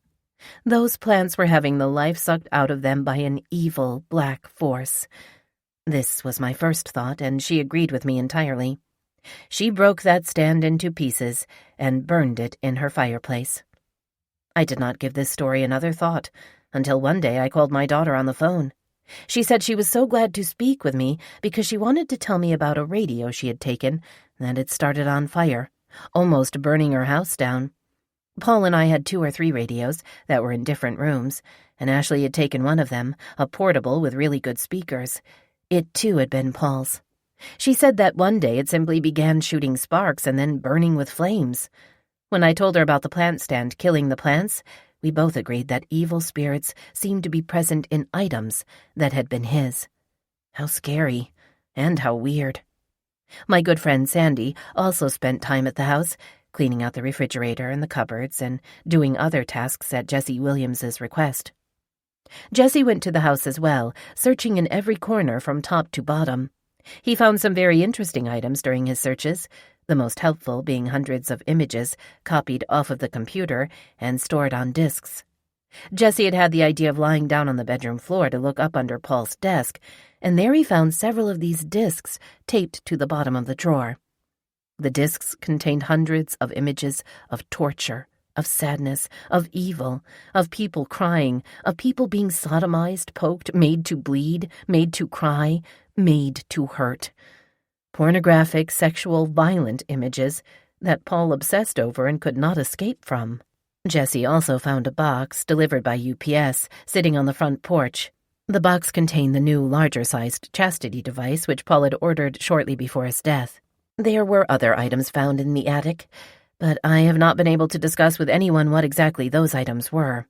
Those plants were having the life sucked out of them by an evil black force. This was my first thought, and she agreed with me entirely. She broke that stand into pieces and burned it in her fireplace. I did not give this story another thought until one day I called my daughter on the phone. She said she was so glad to speak with me because she wanted to tell me about a radio she had taken that had started on fire, almost burning her house down. Paul and I had 2 or 3 radios that were in different rooms, and Ashley had taken one of them, a portable with really good speakers. It, too, had been Paul's. She said that one day it simply began shooting sparks and then burning with flames. When I told her about the plant stand killing the plants, we both agreed that evil spirits seemed to be present in items that had been his. How scary, and how weird. My good friend Sandy also spent time at the house, cleaning out the refrigerator and the cupboards and doing other tasks at Jesse Williams's request. Jesse went to the house as well, searching in every corner from top to bottom. He found some very interesting items during his searches, the most helpful being hundreds of images copied off of the computer and stored on disks. Jesse had had the idea of lying down on the bedroom floor to look up under Paul's desk, and there he found several of these disks taped to the bottom of the drawer. The disks contained hundreds of images of torture, of sadness, of evil, of people crying, of people being sodomized, poked, made to bleed, made to cry, made to hurt. Pornographic, sexual, violent images that Paul obsessed over and could not escape from. Jesse also found a box, delivered by UPS, sitting on the front porch. The box contained the new, larger-sized chastity device which Paul had ordered shortly before his death. There were other items found in the attic, but I have not been able to discuss with anyone what exactly those items were.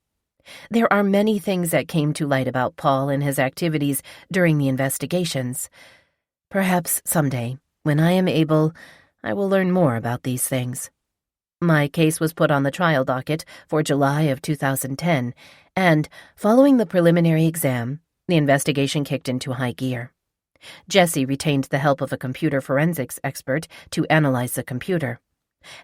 There are many things that came to light about Paul and his activities during the investigations. Perhaps someday, when I am able, I will learn more about these things. My case was put on the trial docket for July of 2010, and, following the preliminary exam, the investigation kicked into high gear. Jesse retained the help of a computer forensics expert to analyze the computer,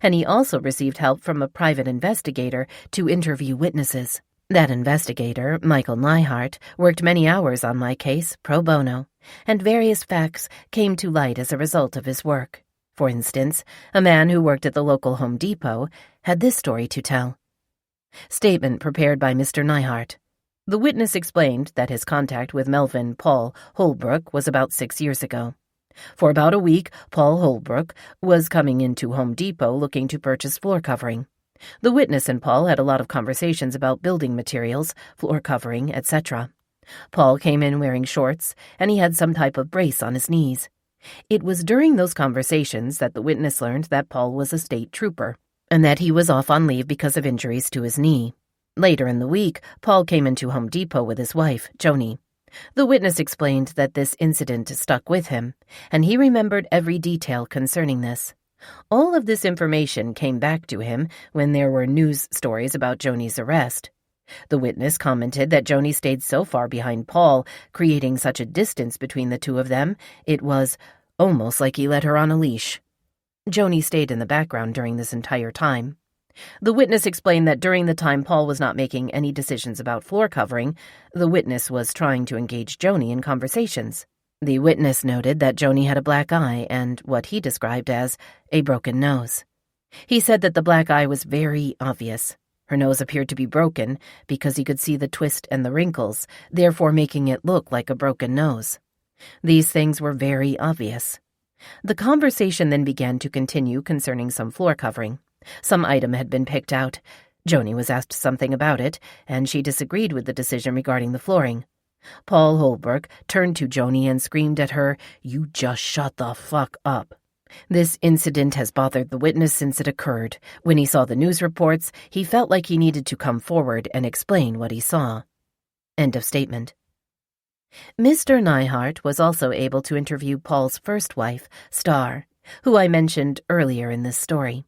and he also received help from a private investigator to interview witnesses. That investigator, Michael Neihart, worked many hours on my case, pro bono, and various facts came to light as a result of his work. For instance, a man who worked at the local Home Depot had this story to tell. Statement prepared by Mr. Neihart. The witness explained that his contact with Melvin Paul Holbrook was about 6 years ago. For about a week, Paul Holbrook was coming into Home Depot looking to purchase floor covering. The witness and Paul had a lot of conversations about building materials, floor covering, etc. Paul came in wearing shorts, and he had some type of brace on his knees. It was during those conversations that the witness learned that Paul was a state trooper, and that he was off on leave because of injuries to his knee. Later in the week, Paul came into Home Depot with his wife, Joni. The witness explained that this incident stuck with him, and he remembered every detail concerning this. All of this information came back to him when there were news stories about Joni's arrest. The witness commented that Joni stayed so far behind Paul, creating such a distance between the two of them, it was almost like he led her on a leash. Joni stayed in the background during this entire time. The witness explained that during the time Paul was not making any decisions about floor covering, the witness was trying to engage Joni in conversations. The witness noted that Joni had a black eye and what he described as a broken nose. He said that the black eye was very obvious. Her nose appeared to be broken because he could see the twist and the wrinkles, therefore making it look like a broken nose. These things were very obvious. The conversation then began to continue concerning some floor covering. Some item had been picked out. Joni was asked something about it, and she disagreed with the decision regarding the flooring. Paul Holbrook turned to Joni and screamed at her, "You just shut the fuck up." This incident has bothered the witness since it occurred. When he saw the news reports, he felt like he needed to come forward and explain what he saw. End of statement. Mr. Neihart was also able to interview Paul's first wife, Star, who I mentioned earlier in this story.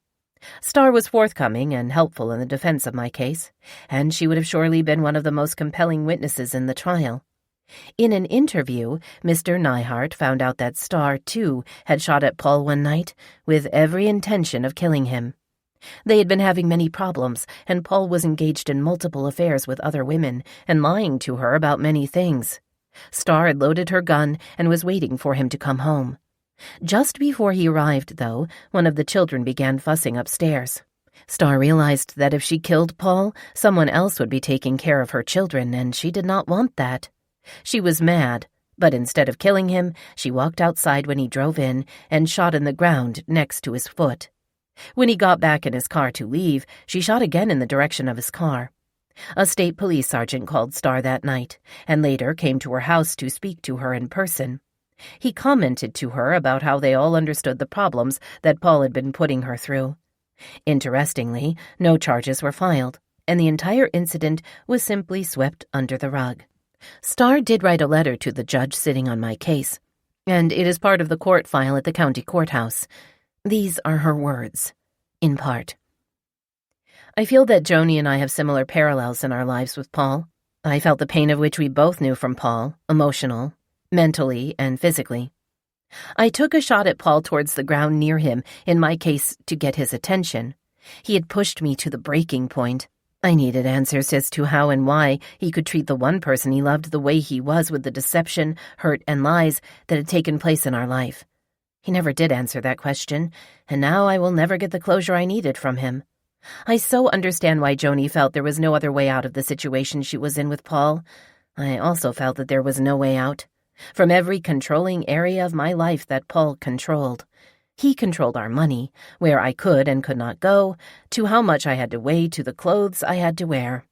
Star was forthcoming and helpful in the defense of my case, and she would have surely been one of the most compelling witnesses in the trial. In an interview, Mr. Neihart found out that Star, too, had shot at Paul one night, with every intention of killing him. They had been having many problems, and Paul was engaged in multiple affairs with other women and lying to her about many things. Star had loaded her gun and was waiting for him to come home. Just before he arrived, though, one of the children began fussing upstairs. Star realized that if she killed Paul, someone else would be taking care of her children, and she did not want that. She was mad, but instead of killing him, she walked outside when he drove in and shot in the ground next to his foot. When he got back in his car to leave, she shot again in the direction of his car. A state police sergeant called Star that night, and later came to her house to speak to her in person. He commented to her about how they all understood the problems that Paul had been putting her through. Interestingly, no charges were filed, and the entire incident was simply swept under the rug. Star did write a letter to the judge sitting on my case, and it is part of the court file at the county courthouse. These are her words, in part. I feel that Joni and I have similar parallels in our lives with Paul. I felt the pain of which we both knew from Paul, emotional, mentally, and physically. I took a shot at Paul towards the ground near him, in my case, to get his attention. He had pushed me to the breaking point. I needed answers as to how and why he could treat the one person he loved the way he was with the deception, hurt, and lies that had taken place in our life. He never did answer that question, and now I will never get the closure I needed from him. I so understand why Joni felt there was no other way out of the situation she was in with Paul. I also felt that there was no way out. From every controlling area of my life that Paul controlled. He controlled our money, where I could and could not go, to how much I had to weigh, to the clothes I had to wear.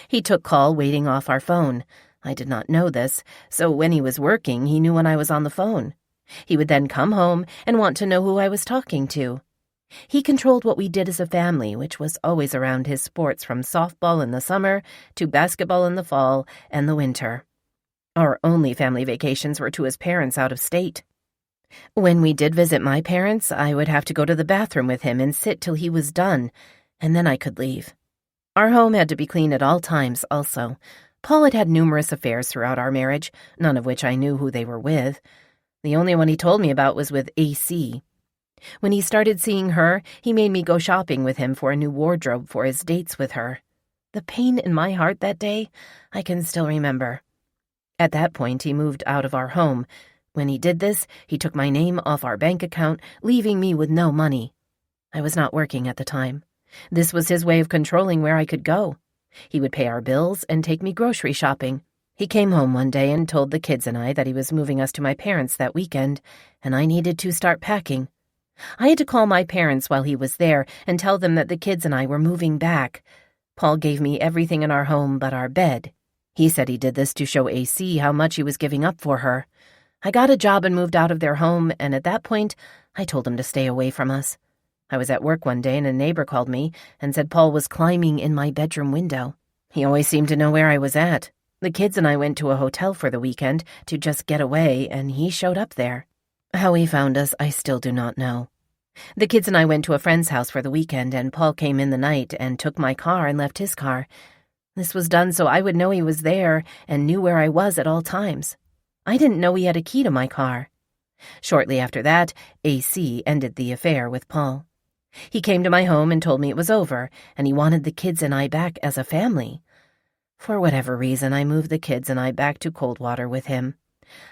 He took call waiting off our phone. I did not know this, so when he was working, he knew when I was on the phone. He would then come home and want to know who I was talking to. He controlled what we did as a family, which was always around his sports from softball in the summer to basketball in the fall and the winter. Our only family vacations were to his parents out of state. When we did visit my parents, I would have to go to the bathroom with him and sit till he was done, and then I could leave. Our home had to be clean at all times also. Paul had had numerous affairs throughout our marriage, none of which I knew who they were with. The only one he told me about was with AC. When he started seeing her, he made me go shopping with him for a new wardrobe for his dates with her. The pain in my heart that day, I can still remember. At that point, he moved out of our home. When he did this, he took my name off our bank account, leaving me with no money. I was not working at the time. This was his way of controlling where I could go. He would pay our bills and take me grocery shopping. He came home one day and told the kids and I that he was moving us to my parents that weekend, and I needed to start packing. I had to call my parents while he was there and tell them that the kids and I were moving back. Paul gave me everything in our home but our bed. He said he did this to show AC how much he was giving up for her. I got a job and moved out of their home, and at that point, I told him to stay away from us. I was at work one day and a neighbor called me and said Paul was climbing in my bedroom window. He always seemed to know where I was at. The kids and I went to a hotel for the weekend to just get away, and he showed up there. How he found us, I still do not know. The kids and I went to a friend's house for the weekend, and Paul came in the night and took my car and left his car. This was done so I would know he was there and knew where I was at all times. I didn't know he had a key to my car. Shortly after that, AC ended the affair with Paul. He came to my home and told me it was over, and he wanted the kids and I back as a family. For whatever reason, I moved the kids and I back to Coldwater with him.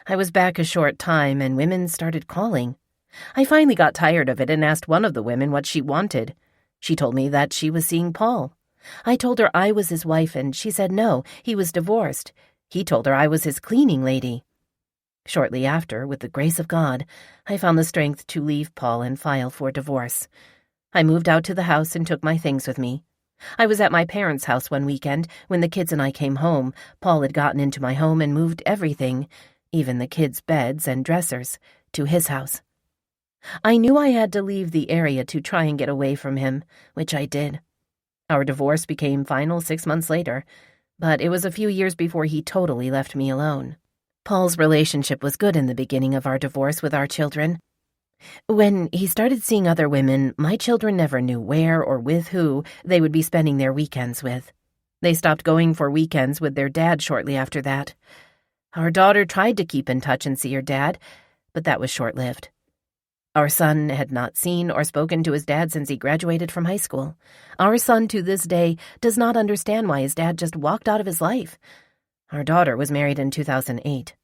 I was back a short time, and women started calling. I finally got tired of it and asked one of the women what she wanted. She told me that she was seeing Paul. I told her I was his wife, and she said no, he was divorced. He told her I was his cleaning lady. Shortly after, with the grace of God, I found the strength to leave Paul and file for divorce. I moved out to the house and took my things with me. I was at my parents' house one weekend when the kids and I came home. Paul had gotten into my home and moved everything, even the kids' beds and dressers, to his house. I knew I had to leave the area to try and get away from him, which I did. Our divorce became final 6 months later, but it was a few years before he totally left me alone. Paul's relationship was good in the beginning of our divorce with our children. When he started seeing other women, my children never knew where or with who they would be spending their weekends with. They stopped going for weekends with their dad shortly after that. Our daughter tried to keep in touch and see her dad, but that was short-lived. Our son had not seen or spoken to his dad since he graduated from high school. Our son, to this day, does not understand why his dad just walked out of his life. Our daughter was married in 2008.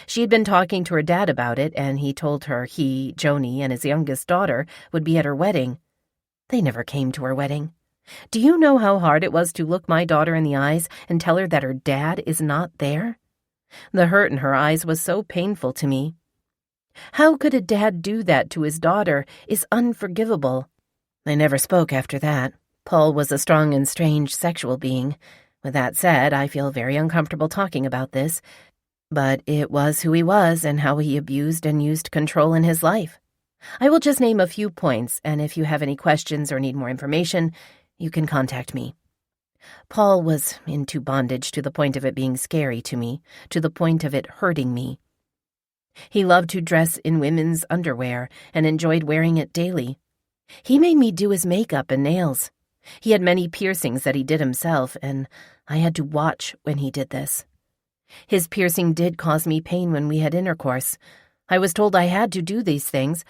She had been talking to her dad about it, and he told her he, Joni, and his youngest daughter would be at her wedding. They never came to her wedding. Do you know how hard it was to look my daughter in the eyes and tell her that her dad is not there? The hurt in her eyes was so painful to me. How could a dad do that to his daughter is unforgivable. They never spoke after that. Paul was a strong and strange sexual being. With that said, I feel very uncomfortable talking about this, but it was who he was and how he abused and used control in his life. I will just name a few points, and if you have any questions or need more information, you can contact me. Paul was into bondage to the point of it being scary to me, to the point of it hurting me. He loved to dress in women's underwear and enjoyed wearing it daily. He made me do his makeup and nails. He had many piercings that he did himself, and I had to watch when he did this. His piercing did cause me pain when we had intercourse. I was told I had to do these things,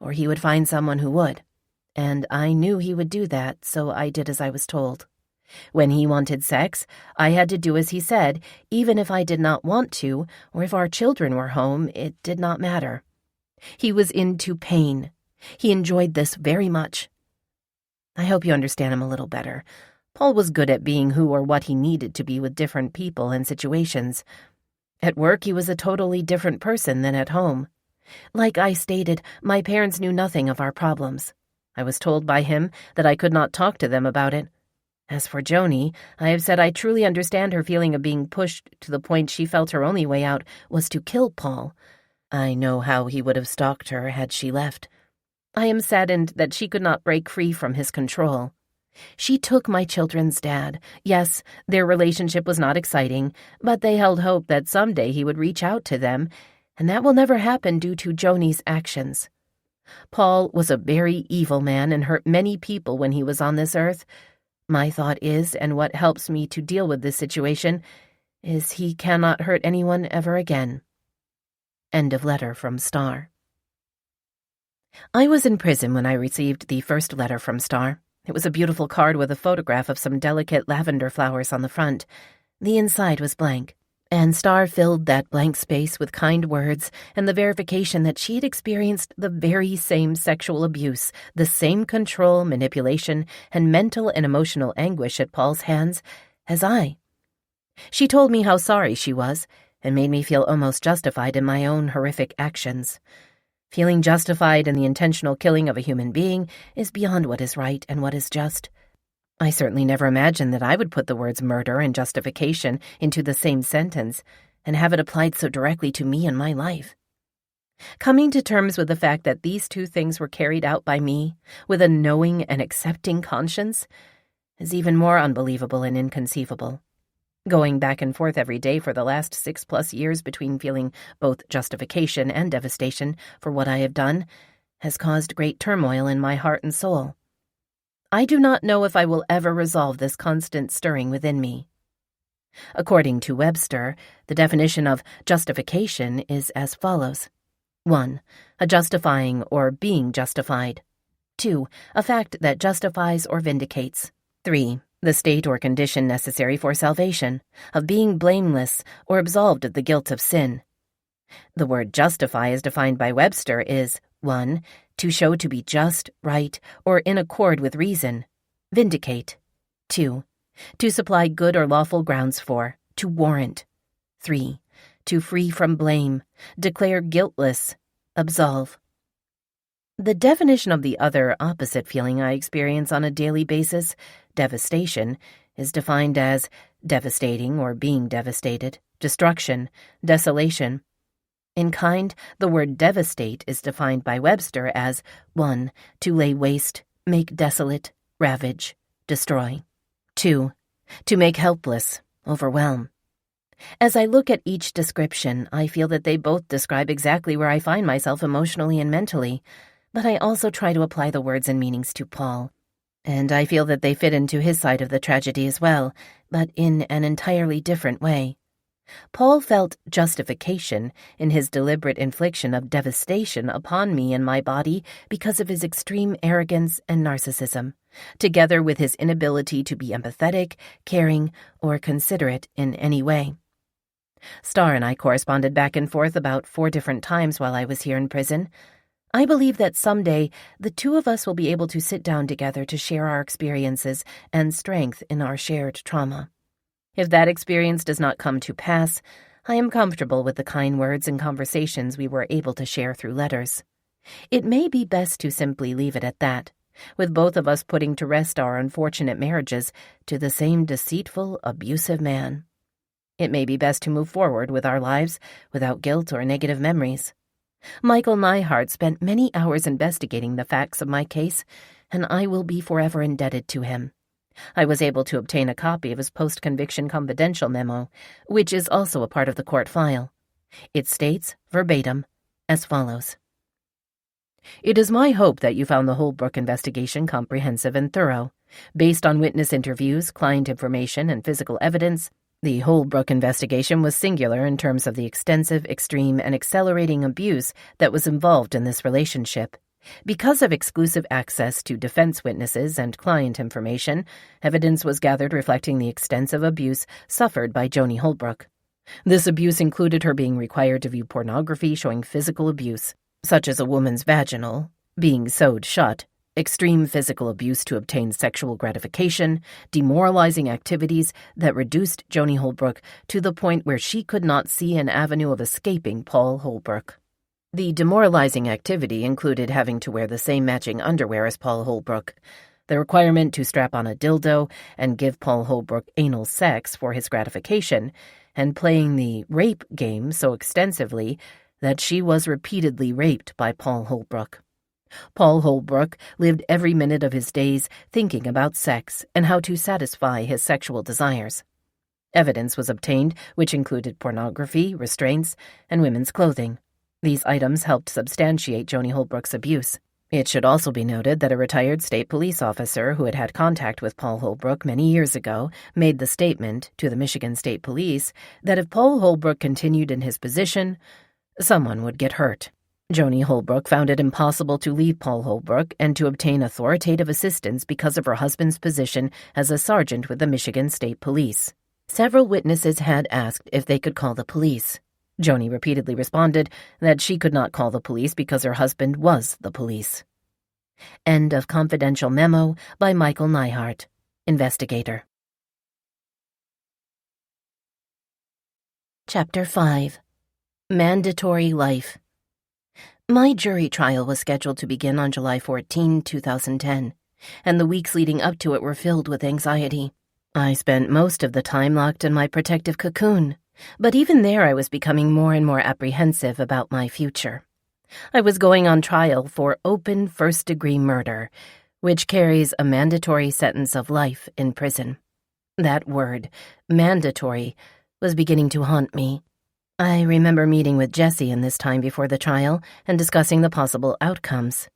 or he would find someone who would. And I knew he would do that, so I did as I was told. When he wanted sex, I had to do as he said, even if I did not want to, or if our children were home, it did not matter. He was into pain. He enjoyed this very much. I hope you understand him a little better. Paul was good at being who or what he needed to be with different people and situations. At work, he was a totally different person than at home. Like I stated, my parents knew nothing of our problems. I was told by him that I could not talk to them about it. As for Joni, I have said I truly understand her feeling of being pushed to the point she felt her only way out was to kill Paul. I know how he would have stalked her had she left. I am saddened that she could not break free from his control. She took my children's dad. Yes, their relationship was not exciting, but they held hope that someday he would reach out to them, and that will never happen due to Joni's actions. Paul was a very evil man and hurt many people when he was on this earth. My thought is, and what helps me to deal with this situation, is he cannot hurt anyone ever again. End of letter from Star. I was in prison when I received the first letter from Star. It was a beautiful card with a photograph of some delicate lavender flowers on the front. The inside was blank, and Star filled that blank space with kind words and the verification that she had experienced the very same sexual abuse, the same control, manipulation, and mental and emotional anguish at Paul's hands as I. She told me how sorry she was, and made me feel almost justified in my own horrific actions. Feeling justified in the intentional killing of a human being is beyond what is right and what is just. I certainly never imagined that I would put the words murder and justification into the same sentence and have it applied so directly to me and my life. Coming to terms with the fact that these two things were carried out by me, with a knowing and accepting conscience, is even more unbelievable and inconceivable. Going back and forth every day for the last 6+ years between feeling both justification and devastation for what I have done has caused great turmoil in my heart and soul. I do not know if I will ever resolve this constant stirring within me. According to Webster, the definition of justification is as follows. 1. A justifying or being justified. 2. A fact that justifies or vindicates. 3. The state or condition necessary for salvation, of being blameless or absolved of the guilt of sin. The word justify as defined by Webster is 1. To show to be just, right, or in accord with reason. Vindicate. 2. To supply good or lawful grounds for, to warrant. 3. To free from blame, declare guiltless, absolve. The definition of the other opposite feeling I experience on a daily basis, devastation, is defined as devastating or being devastated, destruction, desolation. In kind, the word devastate is defined by Webster as 1. To lay waste, make desolate, ravage, destroy. 2. To make helpless, overwhelm. As I look at each description, I feel that they both describe exactly where I find myself emotionally and mentally, but I also try to apply the words and meanings to Paul. And I feel that they fit into his side of the tragedy as well, but in an entirely different way. Paul felt justification in his deliberate infliction of devastation upon me and my body because of his extreme arrogance and narcissism, together with his inability to be empathetic, caring, or considerate in any way. Star and I corresponded back and forth about 4 different times while I was here in prison. I believe that someday the two of us will be able to sit down together to share our experiences and strength in our shared trauma. If that experience does not come to pass, I am comfortable with the kind words and conversations we were able to share through letters. It may be best to simply leave it at that, with both of us putting to rest our unfortunate marriages to the same deceitful, abusive man. It may be best to move forward with our lives without guilt or negative memories. Michael Neihart spent many hours investigating the facts of my case, and I will be forever indebted to him. I was able to obtain a copy of his post-conviction confidential memo, which is also a part of the court file. It states, verbatim, as follows. It is my hope that you found the Holbrook investigation comprehensive and thorough. Based on witness interviews, client information, and physical evidence, the Holbrook investigation was singular in terms of the extensive, extreme, and accelerating abuse that was involved in this relationship. Because of exclusive access to defense witnesses and client information, evidence was gathered reflecting the extensive abuse suffered by Joni Holbrook. This abuse included her being required to view pornography showing physical abuse, such as a woman's vaginal, being sewed shut, extreme physical abuse to obtain sexual gratification, demoralizing activities that reduced Joni Holbrook to the point where she could not see an avenue of escaping Paul Holbrook. The demoralizing activity included having to wear the same matching underwear as Paul Holbrook, the requirement to strap on a dildo and give Paul Holbrook anal sex for his gratification, and playing the rape game so extensively that she was repeatedly raped by Paul Holbrook. Paul Holbrook lived every minute of his days thinking about sex and how to satisfy his sexual desires. Evidence was obtained which included pornography, restraints, and women's clothing. These items helped substantiate Joni Holbrook's abuse. It should also be noted that a retired state police officer who had had contact with Paul Holbrook many years ago made the statement to the Michigan State Police that if Paul Holbrook continued in his position, someone would get hurt. Joni Holbrook found it impossible to leave Paul Holbrook and to obtain authoritative assistance because of her husband's position as a sergeant with the Michigan State Police. Several witnesses had asked if they could call the police. Joni repeatedly responded that she could not call the police because her husband was the police. End of confidential memo by Michael Neihart, investigator. Chapter 5. Mandatory Life. My jury trial was scheduled to begin on July 14, 2010, and the weeks leading up to it were filled with anxiety. I spent most of the time locked in my protective cocoon, but even there I was becoming more and more apprehensive about my future. I was going on trial for open first-degree murder, which carries a mandatory sentence of life in prison. That word, mandatory, was beginning to haunt me. I remember meeting with Jesse in this time before the trial and discussing the possible outcomes.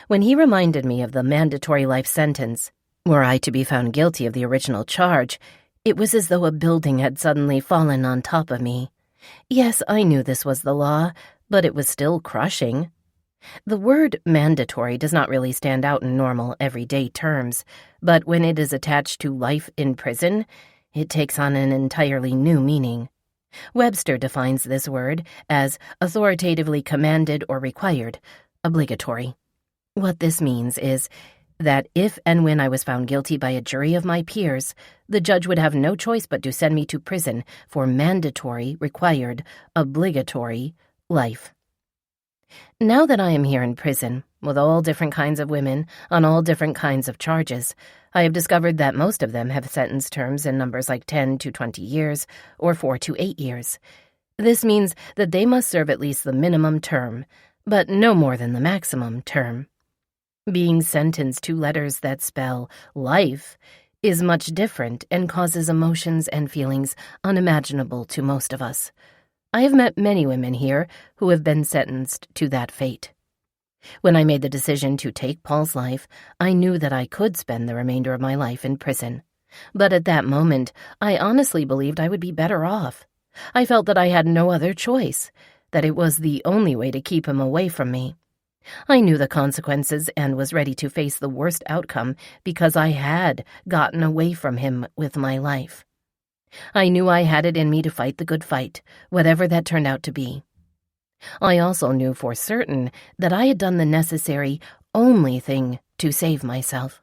When he reminded me of the mandatory life sentence, were I to be found guilty of the original charge, it was as though a building had suddenly fallen on top of me. Yes, I knew this was the law, but it was still crushing. The word mandatory does not really stand out in normal, everyday terms, but when it is attached to life in prison, it takes on an entirely new meaning. Webster defines this word as authoritatively commanded or required, obligatory. What this means is that if and when I was found guilty by a jury of my peers, the judge would have no choice but to send me to prison for mandatory, required, obligatory life. Now that I am here in prison, with all different kinds of women on all different kinds of charges, I have discovered that most of them have sentence terms in numbers like 10 to 20 years or 4 to 8 years. This means that they must serve at least the minimum term, but no more than the maximum term. Being sentenced to letters that spell life is much different and causes emotions and feelings unimaginable to most of us. I have met many women here who have been sentenced to that fate. When I made the decision to take Paul's life, I knew that I could spend the remainder of my life in prison. But at that moment, I honestly believed I would be better off. I felt that I had no other choice, that it was the only way to keep him away from me. I knew the consequences and was ready to face the worst outcome because I had gotten away from him with my life. I knew I had it in me to fight the good fight, whatever that turned out to be. I also knew for certain that I had done the necessary, only thing to save myself.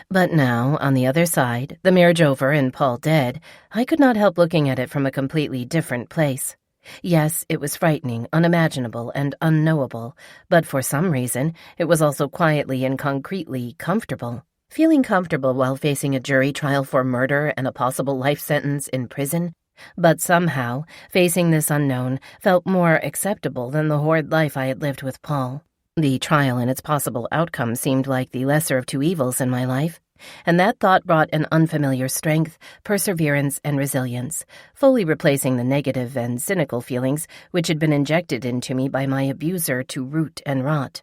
But now, on the other side, the marriage over and Paul dead, I could not help looking at it from a completely different place. Yes, it was frightening, unimaginable, and unknowable, but for some reason, it was also quietly and concretely comfortable. Feeling comfortable while facing a jury trial for murder and a possible life sentence in prison, but somehow, facing this unknown felt more acceptable than the horrid life I had lived with Paul. The trial and its possible outcome seemed like the lesser of two evils in my life, and that thought brought an unfamiliar strength, perseverance, and resilience, fully replacing the negative and cynical feelings which had been injected into me by my abuser to root and rot.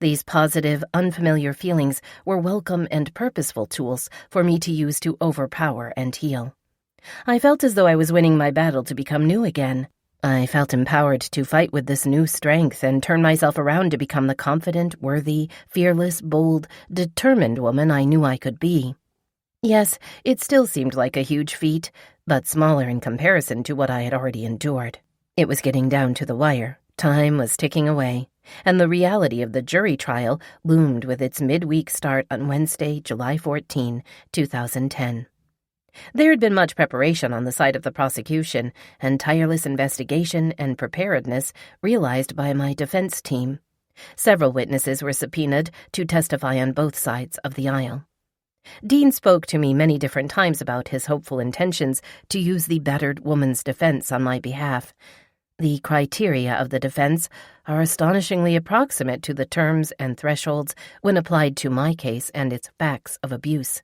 These positive, unfamiliar feelings were welcome and purposeful tools for me to use to overpower and heal. I felt as though I was winning my battle to become new again. I felt empowered to fight with this new strength and turn myself around to become the confident, worthy, fearless, bold, determined woman I knew I could be. Yes, it still seemed like a huge feat, but smaller in comparison to what I had already endured. It was getting down to the wire. Time was ticking away, and the reality of the jury trial loomed with its midweek start on Wednesday, July 14, 2010. There had been much preparation on the side of the prosecution, and tireless investigation and preparedness realized by my defense team. Several witnesses were subpoenaed to testify on both sides of the aisle. Dean spoke to me many different times about his hopeful intentions to use the battered woman's defense on my behalf. The criteria of the defense are astonishingly approximate to the terms and thresholds when applied to my case and its facts of abuse.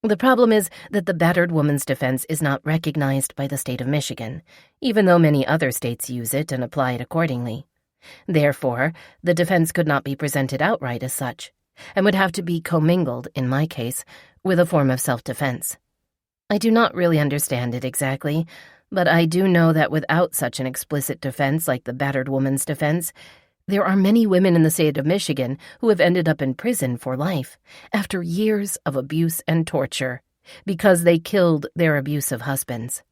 The problem is that the battered woman's defense is not recognized by the state of Michigan, even though many other states use it and apply it accordingly. Therefore, the defense could not be presented outright as such, and would have to be commingled, in my case, with a form of self-defense. I do not really understand it exactly, but I do know that without such an explicit defense like the battered woman's defense, there are many women in the state of Michigan who have ended up in prison for life after years of abuse and torture because they killed their abusive husbands.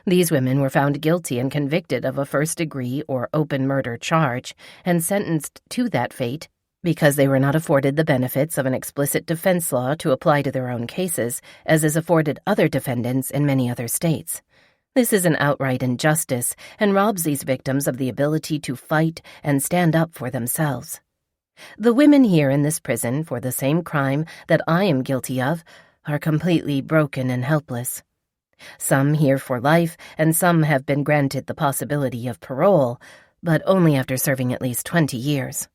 These women were found guilty and convicted of a first-degree or open murder charge and sentenced to that fate because they were not afforded the benefits of an explicit defense law to apply to their own cases, as is afforded other defendants in many other states. This is an outright injustice and robs these victims of the ability to fight and stand up for themselves. The women here in this prison for the same crime that I am guilty of are completely broken and helpless. Some here for life, and some have been granted the possibility of parole, but only after serving at least 20 years.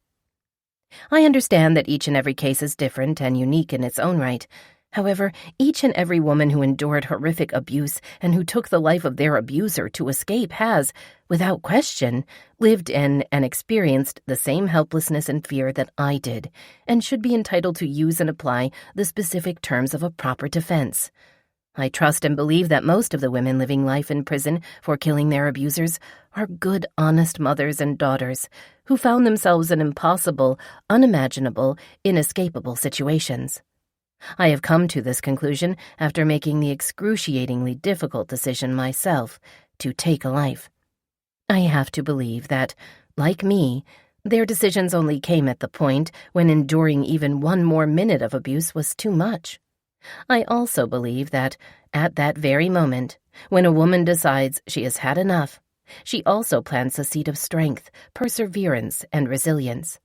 I understand that each and every case is different and unique in its own right. However, each and every woman who endured horrific abuse and who took the life of their abuser to escape has, without question, lived in and experienced the same helplessness and fear that I did, and should be entitled to use and apply the specific terms of a proper defense. I trust and believe that most of the women living life in prison for killing their abusers are good, honest mothers and daughters who found themselves in impossible, unimaginable, inescapable situations. I have come to this conclusion after making the excruciatingly difficult decision myself to take a life. I have to believe that, like me, their decisions only came at the point when enduring even one more minute of abuse was too much. I also believe that, at that very moment, when a woman decides she has had enough, she also plants a seed of strength, perseverance, and resilience.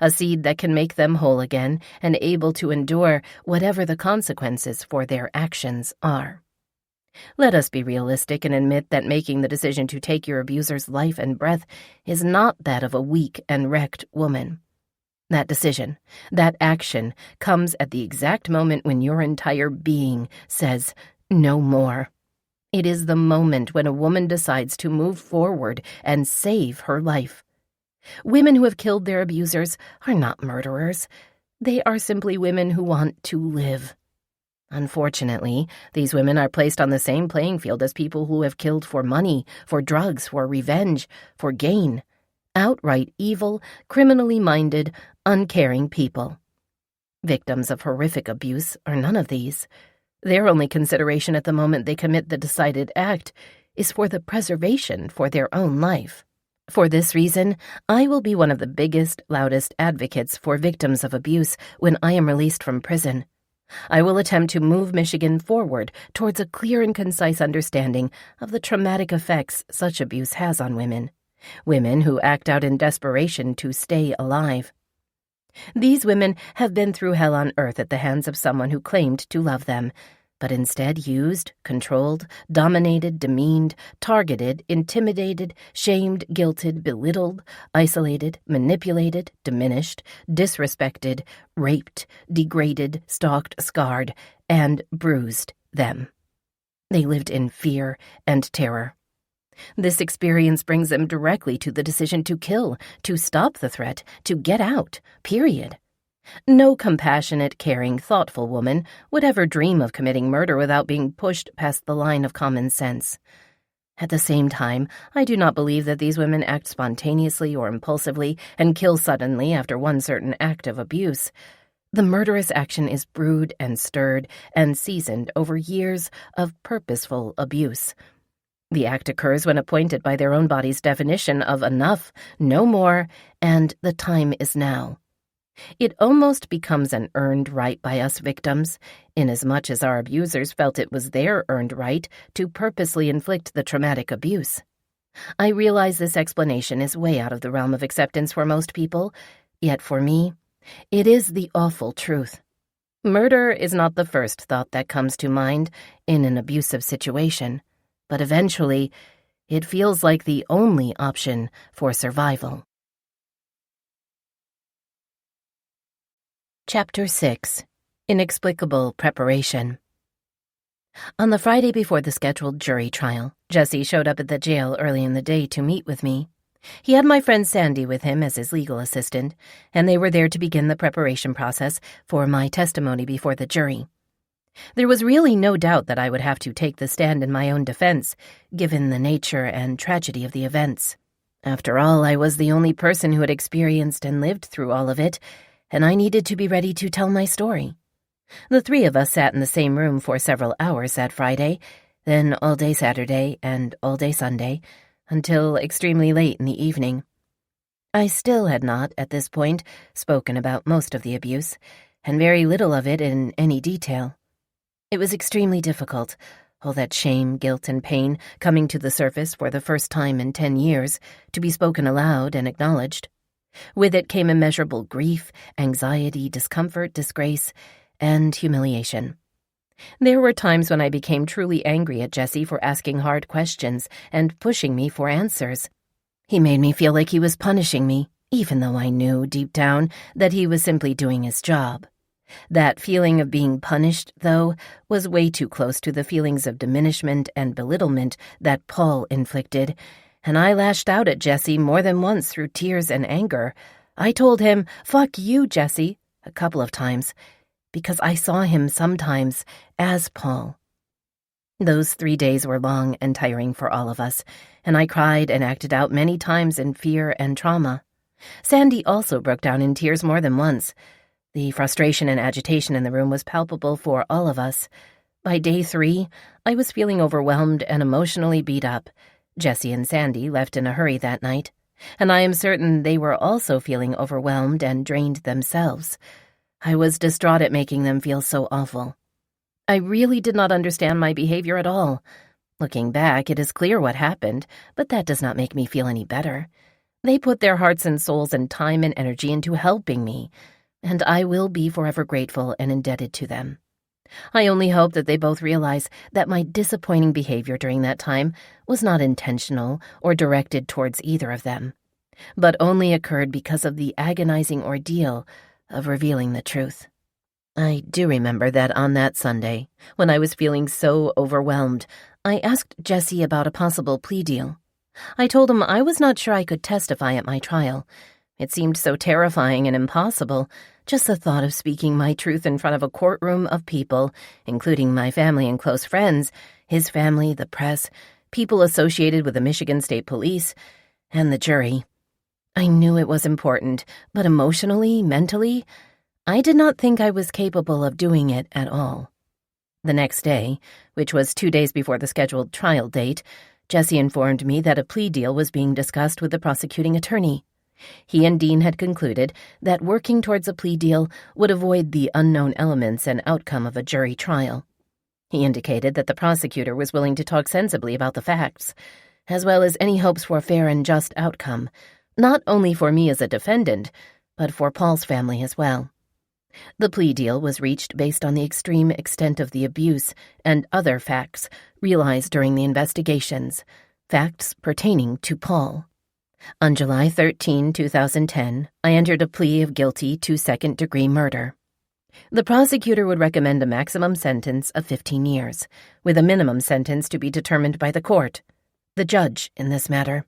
A seed that can make them whole again and able to endure whatever the consequences for their actions are. Let us be realistic and admit that making the decision to take your abuser's life and breath is not that of a weak and wrecked woman. That decision, that action, comes at the exact moment when your entire being says, "No more." It is the moment when a woman decides to move forward and save her life. Women who have killed their abusers are not murderers. They are simply women who want to live. Unfortunately, these women are placed on the same playing field as people who have killed for money, for drugs, for revenge, for gain. Outright evil, criminally minded, uncaring people. Victims of horrific abuse are none of these. Their only consideration at the moment they commit the decided act is for the preservation for their own life. For this reason, I will be one of the biggest, loudest advocates for victims of abuse when I am released from prison. I will attempt to move Michigan forward towards a clear and concise understanding of the traumatic effects such abuse has on women who act out in desperation to stay alive. These women have been through hell on earth at the hands of someone who claimed to love them, but instead used, controlled, dominated, demeaned, targeted, intimidated, shamed, guilted, belittled, isolated, manipulated, diminished, disrespected, raped, degraded, stalked, scarred, and bruised them. They lived in fear and terror. This experience brings them directly to the decision to kill, to stop the threat, to get out, period. No compassionate, caring, thoughtful woman would ever dream of committing murder without being pushed past the line of common sense. At the same time, I do not believe that these women act spontaneously or impulsively and kill suddenly after one certain act of abuse. The murderous action is brewed and stirred and seasoned over years of purposeful abuse. The act occurs when appointed by their own body's definition of enough, no more, and the time is now. It almost becomes an earned right by us victims, inasmuch as our abusers felt it was their earned right to purposely inflict the traumatic abuse. I realize this explanation is way out of the realm of acceptance for most people, yet for me, it is the awful truth. Murder is not the first thought that comes to mind in an abusive situation, but eventually, it feels like the only option for survival. Chapter 6. Inexplicable Preparation. On the Friday before the scheduled jury trial, Jesse showed up at the jail early in the day to meet with me. He had my friend Sandy with him as his legal assistant, and they were there to begin the preparation process for my testimony before the jury. There was really no doubt that I would have to take the stand in my own defense, given the nature and tragedy of the events. After all, I was the only person who had experienced and lived through all of it, and I needed to be ready to tell my story. The three of us sat in the same room for several hours that Friday, then all day Saturday and all day Sunday, until extremely late in the evening. I still had not, at this point, spoken about most of the abuse, and very little of it in any detail. It was extremely difficult, all that shame, guilt, and pain coming to the surface for the first time in 10 years, to be spoken aloud and acknowledged. With it came immeasurable grief, anxiety, discomfort, disgrace, and humiliation. There were times when I became truly angry at Jesse for asking hard questions and pushing me for answers. He made me feel like he was punishing me, even though I knew, deep down, that he was simply doing his job. That feeling of being punished, though, was way too close to the feelings of diminishment and belittlement that Paul inflicted, and I lashed out at Jesse more than once through tears and anger. I told him, "Fuck you, Jesse," a couple of times, because I saw him sometimes as Paul. Those 3 days were long and tiring for all of us, and I cried and acted out many times in fear and trauma. Sandy also broke down in tears more than once. The frustration and agitation in the room was palpable for all of us. By day 3, I was feeling overwhelmed and emotionally beat up. Jesse and Sandy left in a hurry that night, and I am certain they were also feeling overwhelmed and drained themselves. I was distraught at making them feel so awful. I really did not understand my behavior at all. Looking back, it is clear what happened, but that does not make me feel any better. They put their hearts and souls and time and energy into helping me, and I will be forever grateful and indebted to them. I only hope that they both realize that my disappointing behavior during that time was not intentional or directed towards either of them, but only occurred because of the agonizing ordeal of revealing the truth. I do remember that on that Sunday, when I was feeling so overwhelmed, I asked Jesse about a possible plea deal. I told him I was not sure I could testify at my trial. It seemed so terrifying and impossible, just the thought of speaking my truth in front of a courtroom of people, including my family and close friends, his family, the press, people associated with the Michigan State Police, and the jury. I knew it was important, but emotionally, mentally, I did not think I was capable of doing it at all. The next day, which was 2 days before the scheduled trial date, Jesse informed me that a plea deal was being discussed with the prosecuting attorney. He and Dean had concluded that working towards a plea deal would avoid the unknown elements and outcome of a jury trial. He indicated that the prosecutor was willing to talk sensibly about the facts, as well as any hopes for a fair and just outcome, not only for me as a defendant, but for Paul's family as well. The plea deal was reached based on the extreme extent of the abuse and other facts realized during the investigations, facts pertaining to Paul. On July 13, 2010, I entered a plea of guilty to second-degree murder. The prosecutor would recommend a maximum sentence of 15 years, with a minimum sentence to be determined by the court, the judge in this matter.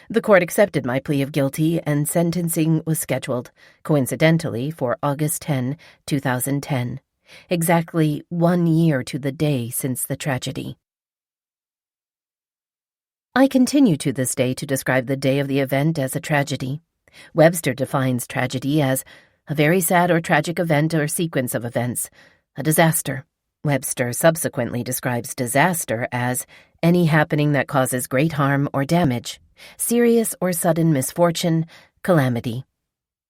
The court accepted my plea of guilty, and sentencing was scheduled, coincidentally, for August 10, 2010, exactly 1 year to the day since the tragedy. I continue to this day to describe the day of the event as a tragedy. Webster defines tragedy as a very sad or tragic event or sequence of events, a disaster. Webster subsequently describes disaster as any happening that causes great harm or damage, serious or sudden misfortune, calamity.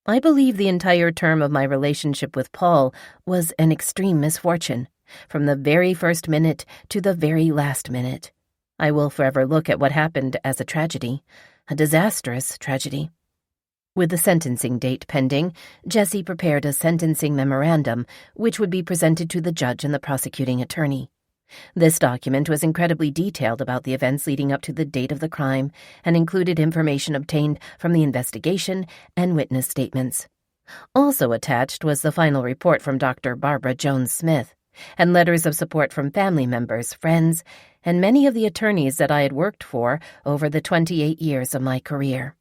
I believe the entire term of my relationship with Paul was an extreme misfortune, from the very first minute to the very last minute. I will forever look at what happened as a tragedy, a disastrous tragedy. With the sentencing date pending, Jesse prepared a sentencing memorandum, which would be presented to the judge and the prosecuting attorney. This document was incredibly detailed about the events leading up to the date of the crime and included information obtained from the investigation and witness statements. Also attached was the final report from Dr. Barbara Jones-Smith and letters of support from family members, friends, and many of the attorneys that I had worked for over the 28 years of my career.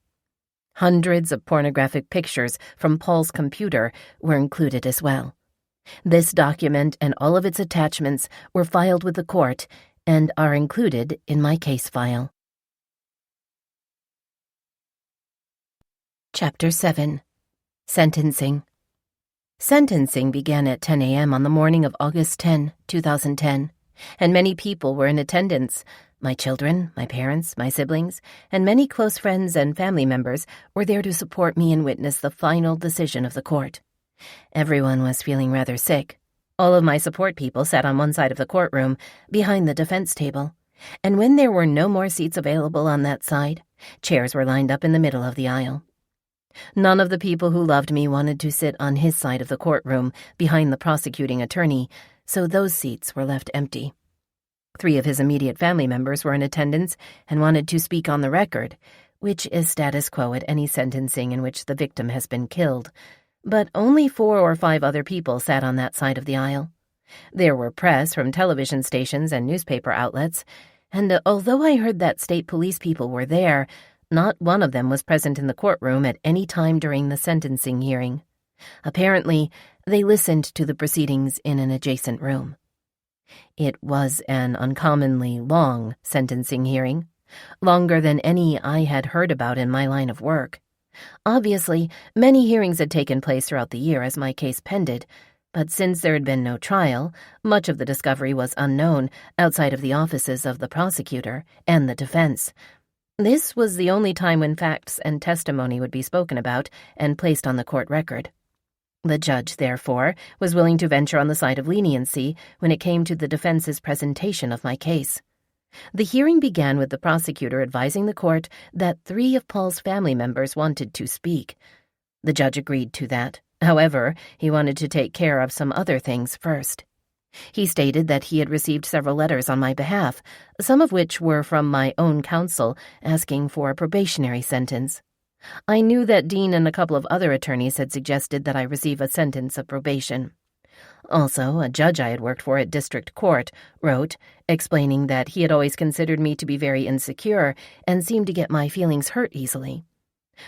Hundreds of pornographic pictures from Paul's computer were included as well. This document and all of its attachments were filed with the court and are included in my case file. Chapter 7. Sentencing. Sentencing began at 10 a.m. on the morning of August 10, 2010, and many people were in attendance. My children, my parents, my siblings, and many close friends and family members were there to support me and witness the final decision of the court. Everyone was feeling rather sick. All of my support people sat on one side of the courtroom, behind the defense table, and when there were no more seats available on that side, chairs were lined up in the middle of the aisle. None of the people who loved me wanted to sit on his side of the courtroom, behind the prosecuting attorney, so those seats were left empty. 3 of his immediate family members were in attendance and wanted to speak on the record, which is status quo at any sentencing in which the victim has been killed, but only 4 or 5 other people sat on that side of the aisle. There were press from television stations and newspaper outlets, and although I heard that state police people were there, not one of them was present in the courtroom at any time during the sentencing hearing. Apparently, they listened to the proceedings in an adjacent room. It was an uncommonly long sentencing hearing, longer than any I had heard about in my line of work. Obviously, many hearings had taken place throughout the year as my case pended, but since there had been no trial, much of the discovery was unknown outside of the offices of the prosecutor and the defense. This was the only time when facts and testimony would be spoken about and placed on the court record. The judge, therefore, was willing to venture on the side of leniency when it came to the defense's presentation of my case. The hearing began with the prosecutor advising the court that 3 of Paul's family members wanted to speak. The judge agreed to that. However, he wanted to take care of some other things first. He stated that he had received several letters on my behalf, some of which were from my own counsel asking for a probationary sentence. I knew that Dean and a couple of other attorneys had suggested that I receive a sentence of probation. Also, a judge I had worked for at district court wrote, explaining that he had always considered me to be very insecure and seemed to get my feelings hurt easily.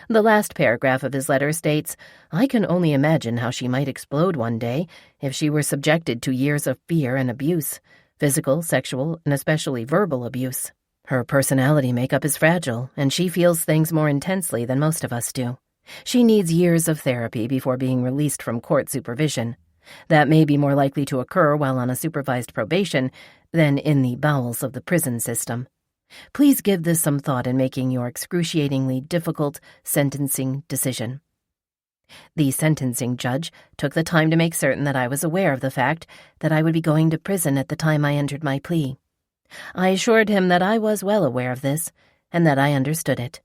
The last paragraph of his letter states, "I can only imagine how she might explode one day if she were subjected to years of fear and abuse, physical, sexual, and especially verbal abuse. Her personality makeup is fragile, and she feels things more intensely than most of us do. She needs years of therapy before being released from court supervision. That may be more likely to occur while on a supervised probation than in the bowels of the prison system. Please give this some thought in making your excruciatingly difficult sentencing decision." The sentencing judge took the time to make certain that I was aware of the fact that I would be going to prison at the time I entered my plea. I assured him that I was well aware of this and that I understood it.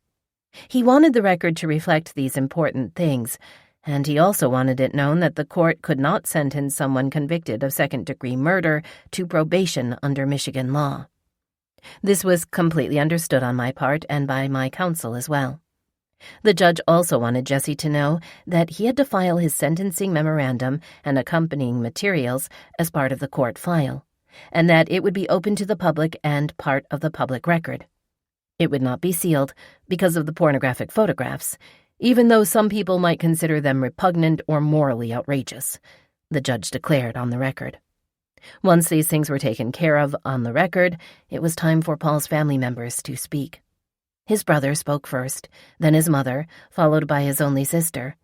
He wanted the record to reflect these important things, and he also wanted it known that the court could not sentence someone convicted of second-degree murder to probation under Michigan law. This was completely understood on my part and by my counsel as well. The judge also wanted Jesse to know that he had to file his sentencing memorandum and accompanying materials as part of the court file, and that it would be open to the public and part of the public record. It would not be sealed because of the pornographic photographs, even though some people might consider them repugnant or morally outrageous, the judge declared on the record. Once these things were taken care of on the record, it was time for Paul's family members to speak. His brother spoke first, then his mother, followed by his only sister.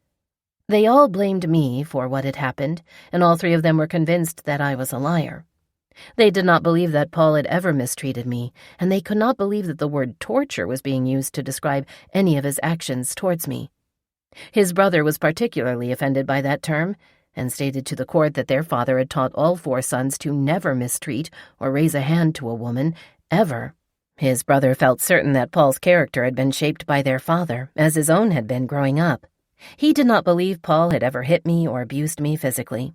They all blamed me for what had happened, and all three of them were convinced that I was a liar. They did not believe that Paul had ever mistreated me, and they could not believe that the word torture was being used to describe any of his actions towards me. His brother was particularly offended by that term, and stated to the court that their father had taught all 4 sons to never mistreat or raise a hand to a woman, ever. His brother felt certain that Paul's character had been shaped by their father, as his own had been growing up. He did not believe Paul had ever hit me or abused me physically.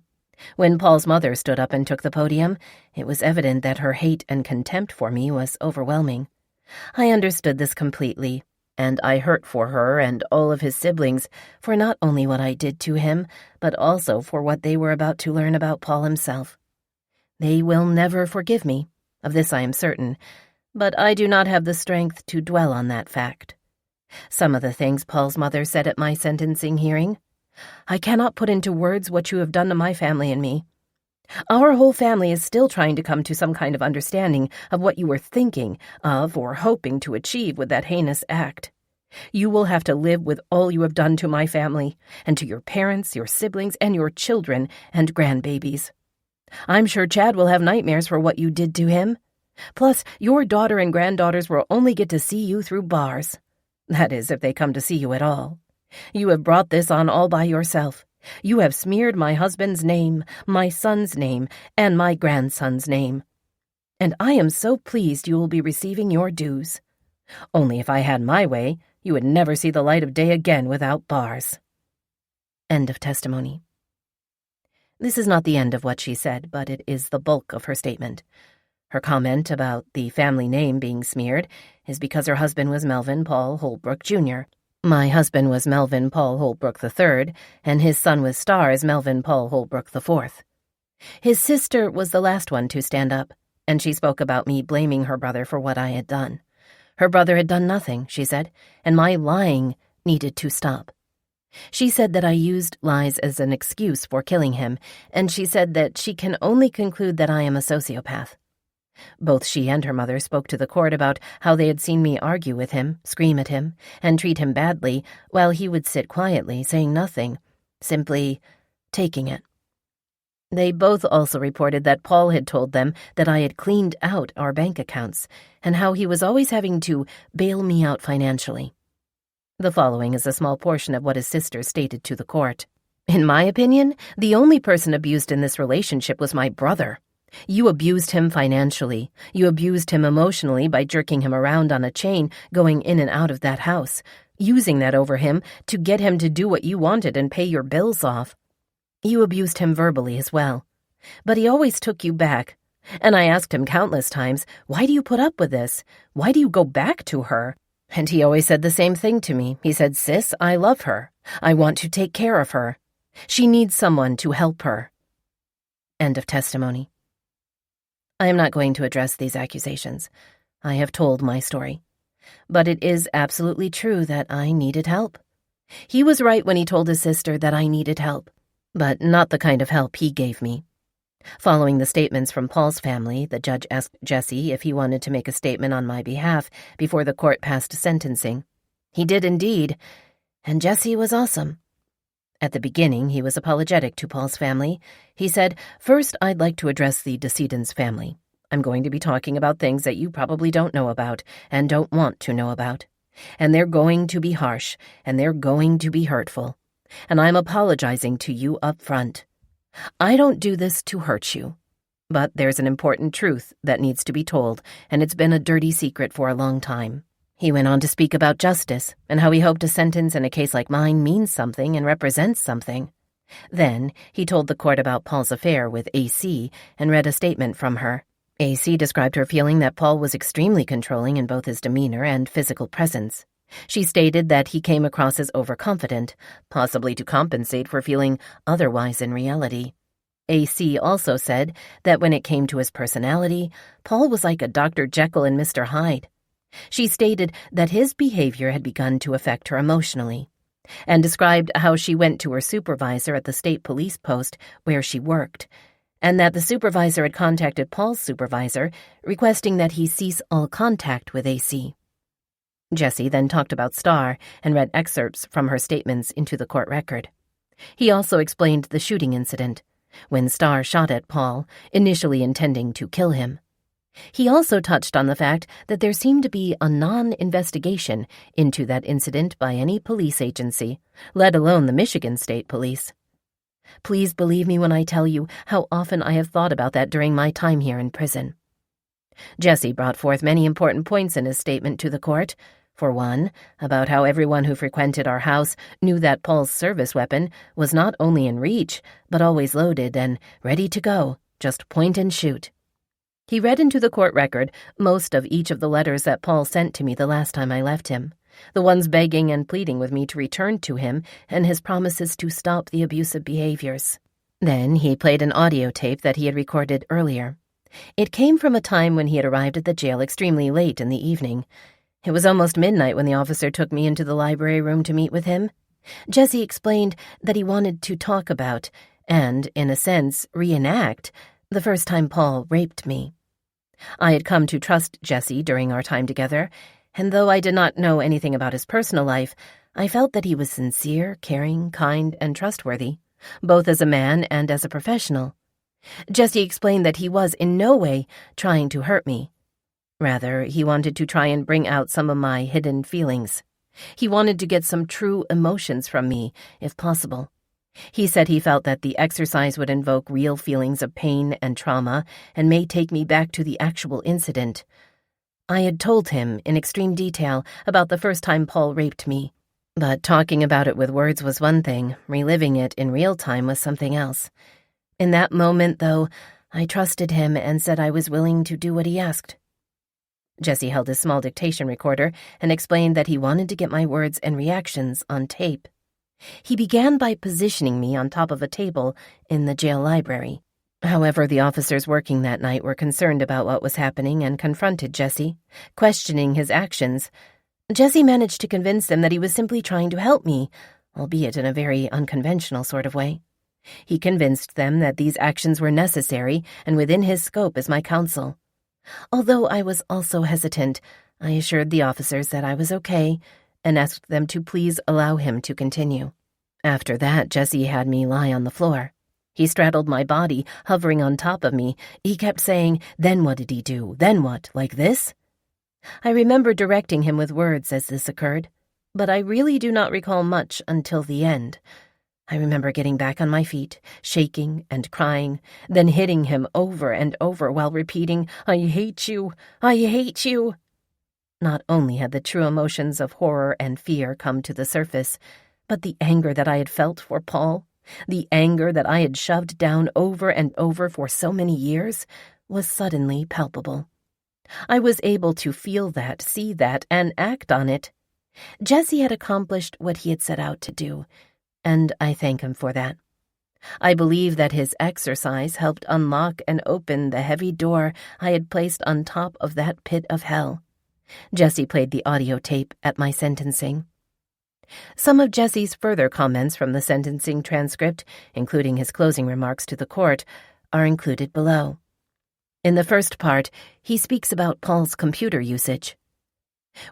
When Paul's mother stood up and took the podium, it was evident that her hate and contempt for me was overwhelming. I understood this completely, and I hurt for her and all of his siblings for not only what I did to him, but also for what they were about to learn about Paul himself. They will never forgive me, of this I am certain, but I do not have the strength to dwell on that fact. Some of the things Paul's mother said at my sentencing hearing: "I cannot put into words what you have done to my family and me. Our whole family is still trying to come to some kind of understanding of what you were thinking of or hoping to achieve with that heinous act. You will have to live with all you have done to my family, and to your parents, your siblings, and your children and grandbabies. I'm sure Chad will have nightmares for what you did to him. Plus, your daughter and granddaughters will only get to see you through bars. That is, if they come to see you at all. You have brought this on all by yourself. You have smeared my husband's name, my son's name, and my grandson's name. And I am so pleased you will be receiving your dues. Only if I had my way, you would never see the light of day again without bars." End of testimony. This is not the end of what she said, but it is the bulk of her statement. Her comment about the family name being smeared is because her husband was Melvin Paul Holbrook, Jr. My husband was Melvin Paul Holbrook III, and his son was Star's Melvin Paul Holbrook IV. His sister was the last one to stand up, and she spoke about me blaming her brother for what I had done. Her brother had done nothing, she said, and my lying needed to stop. She said that I used lies as an excuse for killing him, and she said that she can only conclude that I am a sociopath. Both she and her mother spoke to the court about how they had seen me argue with him, scream at him, and treat him badly, while he would sit quietly, saying nothing, simply taking it. They both also reported that Paul had told them that I had cleaned out our bank accounts, and how he was always having to bail me out financially. The following is a small portion of what his sister stated to the court. "In my opinion, the only person abused in this relationship was my brother. You abused him financially. You abused him emotionally by jerking him around on a chain going in and out of that house, using that over him to get him to do what you wanted and pay your bills off. You abused him verbally as well. But he always took you back. And I asked him countless times, why do you put up with this? Why do you go back to her? And he always said the same thing to me. He said, 'Sis, I love her. I want to take care of her. She needs someone to help her.'" End of testimony. I am not going to address these accusations. I have told my story. But it is absolutely true that I needed help. He was right when he told his sister that I needed help, but not the kind of help he gave me. Following the statements from Paul's family, the judge asked Jesse if he wanted to make a statement on my behalf before the court passed sentencing. He did indeed, and Jesse was awesome. At the beginning, he was apologetic to Paul's family. He said, "First, I'd like to address the decedent's family. I'm going to be talking about things that you probably don't know about and don't want to know about. And they're going to be harsh, and they're going to be hurtful. And I'm apologizing to you up front. I don't do this to hurt you. But there's an important truth that needs to be told, and it's been a dirty secret for a long time. He went on to speak about justice and how he hoped a sentence in a case like mine means something and represents something. Then he told the court about Paul's affair with AC and read a statement from her. AC described her feeling that Paul was extremely controlling in both his demeanor and physical presence. She stated that he came across as overconfident, possibly to compensate for feeling otherwise in reality. AC also said that when it came to his personality, Paul was like a Dr. Jekyll and Mr. Hyde. She stated that his behavior had begun to affect her emotionally, and described how she went to her supervisor at the state police post where she worked, and that the supervisor had contacted Paul's supervisor, requesting that he cease all contact with AC. Jesse then talked about Starr and read excerpts from her statements into the court record. He also explained the shooting incident, when Starr shot at Paul, initially intending to kill him. He also touched on the fact that there seemed to be a non-investigation into that incident by any police agency, let alone the Michigan State Police. Please believe me when I tell you how often I have thought about that during my time here in prison. Jesse brought forth many important points in his statement to the court. For one, about how everyone who frequented our house knew that Paul's service weapon was not only in reach, but always loaded and ready to go, just point and shoot. He read into the court record most of each of the letters that Paul sent to me the last time I left him, the ones begging and pleading with me to return to him and his promises to stop the abusive behaviors. Then he played an audio tape that he had recorded earlier. It came from a time when he had arrived at the jail extremely late in the evening. It was almost midnight when the officer took me into the library room to meet with him. Jesse explained that he wanted to talk about, and, in a sense, reenact, the first time Paul raped me. I had come to trust Jesse during our time together, and though I did not know anything about his personal life, I felt that he was sincere, caring, kind, and trustworthy, both as a man and as a professional. Jesse explained that he was in no way trying to hurt me. Rather, he wanted to try and bring out some of my hidden feelings. He wanted to get some true emotions from me, if possible. He said he felt that the exercise would invoke real feelings of pain and trauma and may take me back to the actual incident. I had told him in extreme detail about the first time Paul raped me, but talking about it with words was one thing, reliving it in real time was something else. In that moment, though, I trusted him and said I was willing to do what he asked. Jesse held his small dictation recorder and explained that he wanted to get my words and reactions on tape. He began by positioning me on top of a table in the jail library. However, the officers working that night were concerned about what was happening and confronted Jesse, questioning his actions. Jesse managed to convince them that he was simply trying to help me, albeit in a very unconventional sort of way. He convinced them that these actions were necessary and within his scope as my counsel. Although I was also hesitant, I assured the officers that I was okay and asked them to please allow him to continue. After that, Jesse had me lie on the floor. He straddled my body, hovering on top of me. He kept saying, "Then what did he do? Then what? Like this?" I remember directing him with words as this occurred, but I really do not recall much until the end. I remember getting back on my feet, shaking and crying, then hitting him over and over while repeating, "I hate you, I hate you." Not only had the true emotions of horror and fear come to the surface, but the anger that I had felt for Paul, the anger that I had shoved down over and over for so many years, was suddenly palpable. I was able to feel that, see that, and act on it. Jesse had accomplished what he had set out to do, and I thank him for that. I believe that his exercise helped unlock and open the heavy door I had placed on top of that pit of hell. Jesse played the audio tape at my sentencing. Some of Jesse's further comments from the sentencing transcript, including his closing remarks to the court, are included below. In the first part, he speaks about Paul's computer usage.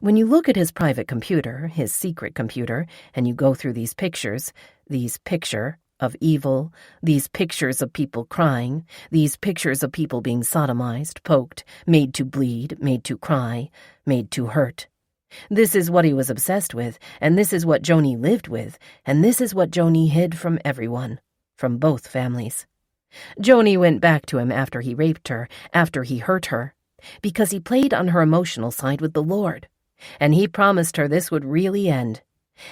When you look at his private computer, his secret computer, and you go through these picture of evil, these pictures of people crying, these pictures of people being sodomized, poked, made to bleed, made to cry, made to hurt. This is what he was obsessed with, and this is what Joni lived with, and this is what Joni hid from everyone, from both families. Joni went back to him after he raped her, after he hurt her, because he played on her emotional side with the Lord, and he promised her this would really end.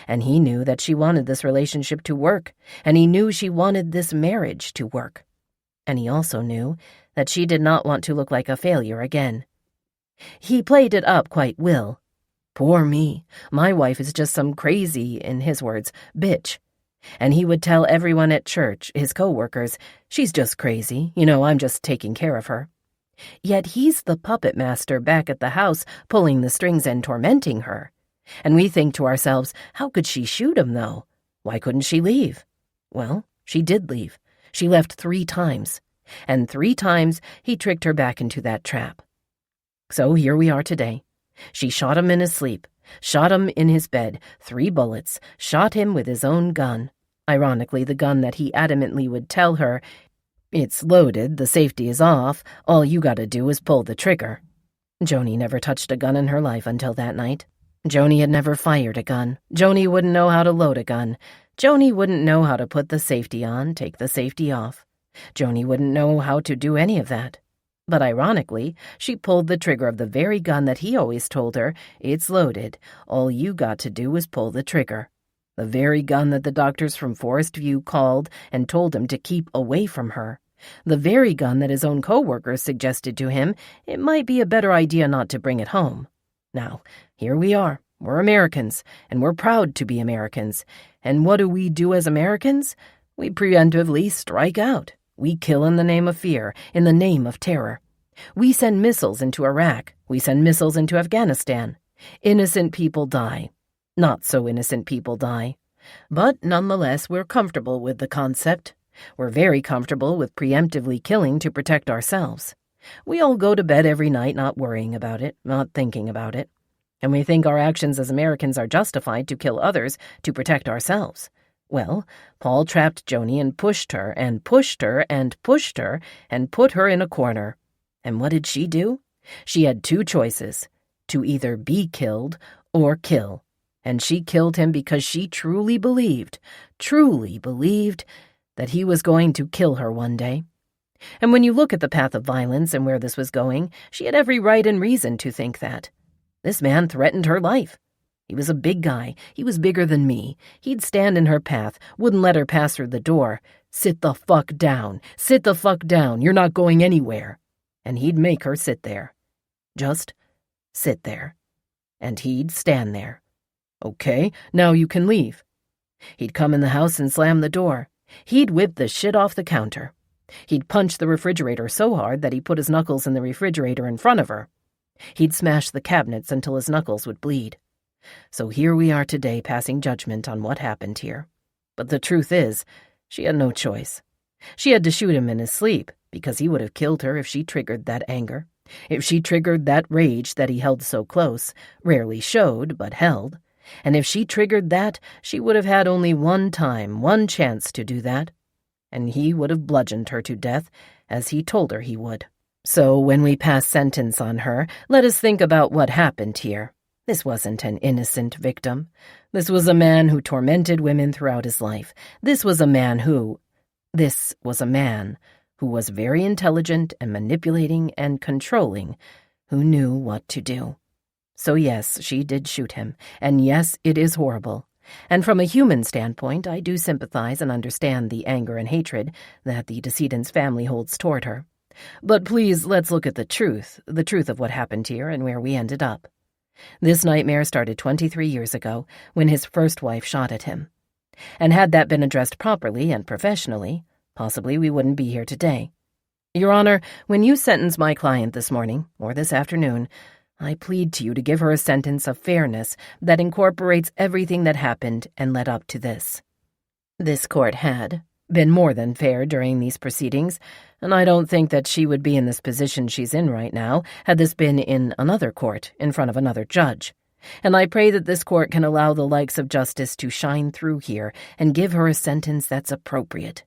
And he knew that she wanted this relationship to work, and he knew she wanted this marriage to work. And he also knew that she did not want to look like a failure again. He played it up quite well. Poor me, my wife is just some crazy, in his words, bitch. And he would tell everyone at church, his co-workers, she's just crazy, I'm just taking care of her. Yet he's the puppet master back at the house, pulling the strings and tormenting her. And we think to ourselves, how could she shoot him, though? Why couldn't she leave? Well, she did leave. She left 3 times. And 3 times he tricked her back into that trap. So here we are today. She shot him in his sleep, shot him in his bed, 3 bullets, shot him with his own gun. Ironically, the gun that he adamantly would tell her, it's loaded, the safety is off, all you gotta do is pull the trigger. Joni never touched a gun in her life until that night. Joni had never fired a gun. Joni wouldn't know how to load a gun. Joni wouldn't know how to put the safety on, take the safety off. Joni wouldn't know how to do any of that. But ironically, she pulled the trigger of the very gun that he always told her, it's loaded, all you got to do is pull the trigger. The very gun that the doctors from Forest View called and told him to keep away from her. The very gun that his own co-workers suggested to him it might be a better idea not to bring it home. Now, here we are. We're Americans, and we're proud to be Americans. And what do we do as Americans? We preemptively strike out. We kill in the name of fear, in the name of terror. We send missiles into Iraq. We send missiles into Afghanistan. Innocent people die. Not so innocent people die. But nonetheless, we're comfortable with the concept. We're very comfortable with preemptively killing to protect ourselves. We all go to bed every night not worrying about it, not thinking about it. And we think our actions as Americans are justified to kill others to protect ourselves. Well, Paul trapped Joni and pushed her and pushed her and pushed her and put her in a corner. And what did she do? She had 2 choices, to either be killed or kill. And she killed him because she truly believed that he was going to kill her one day. And when you look at the path of violence and where this was going, she had every right and reason to think that. This man threatened her life. He was a big guy. He was bigger than me. He'd stand in her path, wouldn't let her pass through the door. Sit the fuck down. Sit the fuck down. You're not going anywhere. And he'd make her sit there. Just sit there. And he'd stand there. Okay, now you can leave. He'd come in the house and slam the door. He'd whip the shit off the counter. He'd punch the refrigerator so hard that he put his knuckles in the refrigerator in front of her. He'd smash the cabinets until his knuckles would bleed. So here we are today passing judgment on what happened here. But the truth is, she had no choice. She had to shoot him in his sleep, because he would have killed her if she triggered that anger, if she triggered that rage that he held so close, rarely showed, but held. And if she triggered that, she would have had only one time, one chance to do that. And he would have bludgeoned her to death, as he told her he would. So when we pass sentence on her, let us think about what happened here. This wasn't an innocent victim. This was a man who tormented women throughout his life. This was a man who was very intelligent and manipulating and controlling, who knew what to do. So yes, she did shoot him, and yes, it is horrible. And from a human standpoint, I do sympathize and understand the anger and hatred that the decedent's family holds toward her. But please, let's look at the truth of what happened here and where we ended up. This nightmare started 23 years ago when his first wife shot at him. And had that been addressed properly and professionally, possibly we wouldn't be here today. Your Honor, when you sentence my client this morning, or this afternoon, I plead to you to give her a sentence of fairness that incorporates everything that happened and led up to this. This court had been more than fair during these proceedings, and I don't think that she would be in this position she's in right now had this been in another court in front of another judge. And I pray that this court can allow the likes of justice to shine through here and give her a sentence that's appropriate.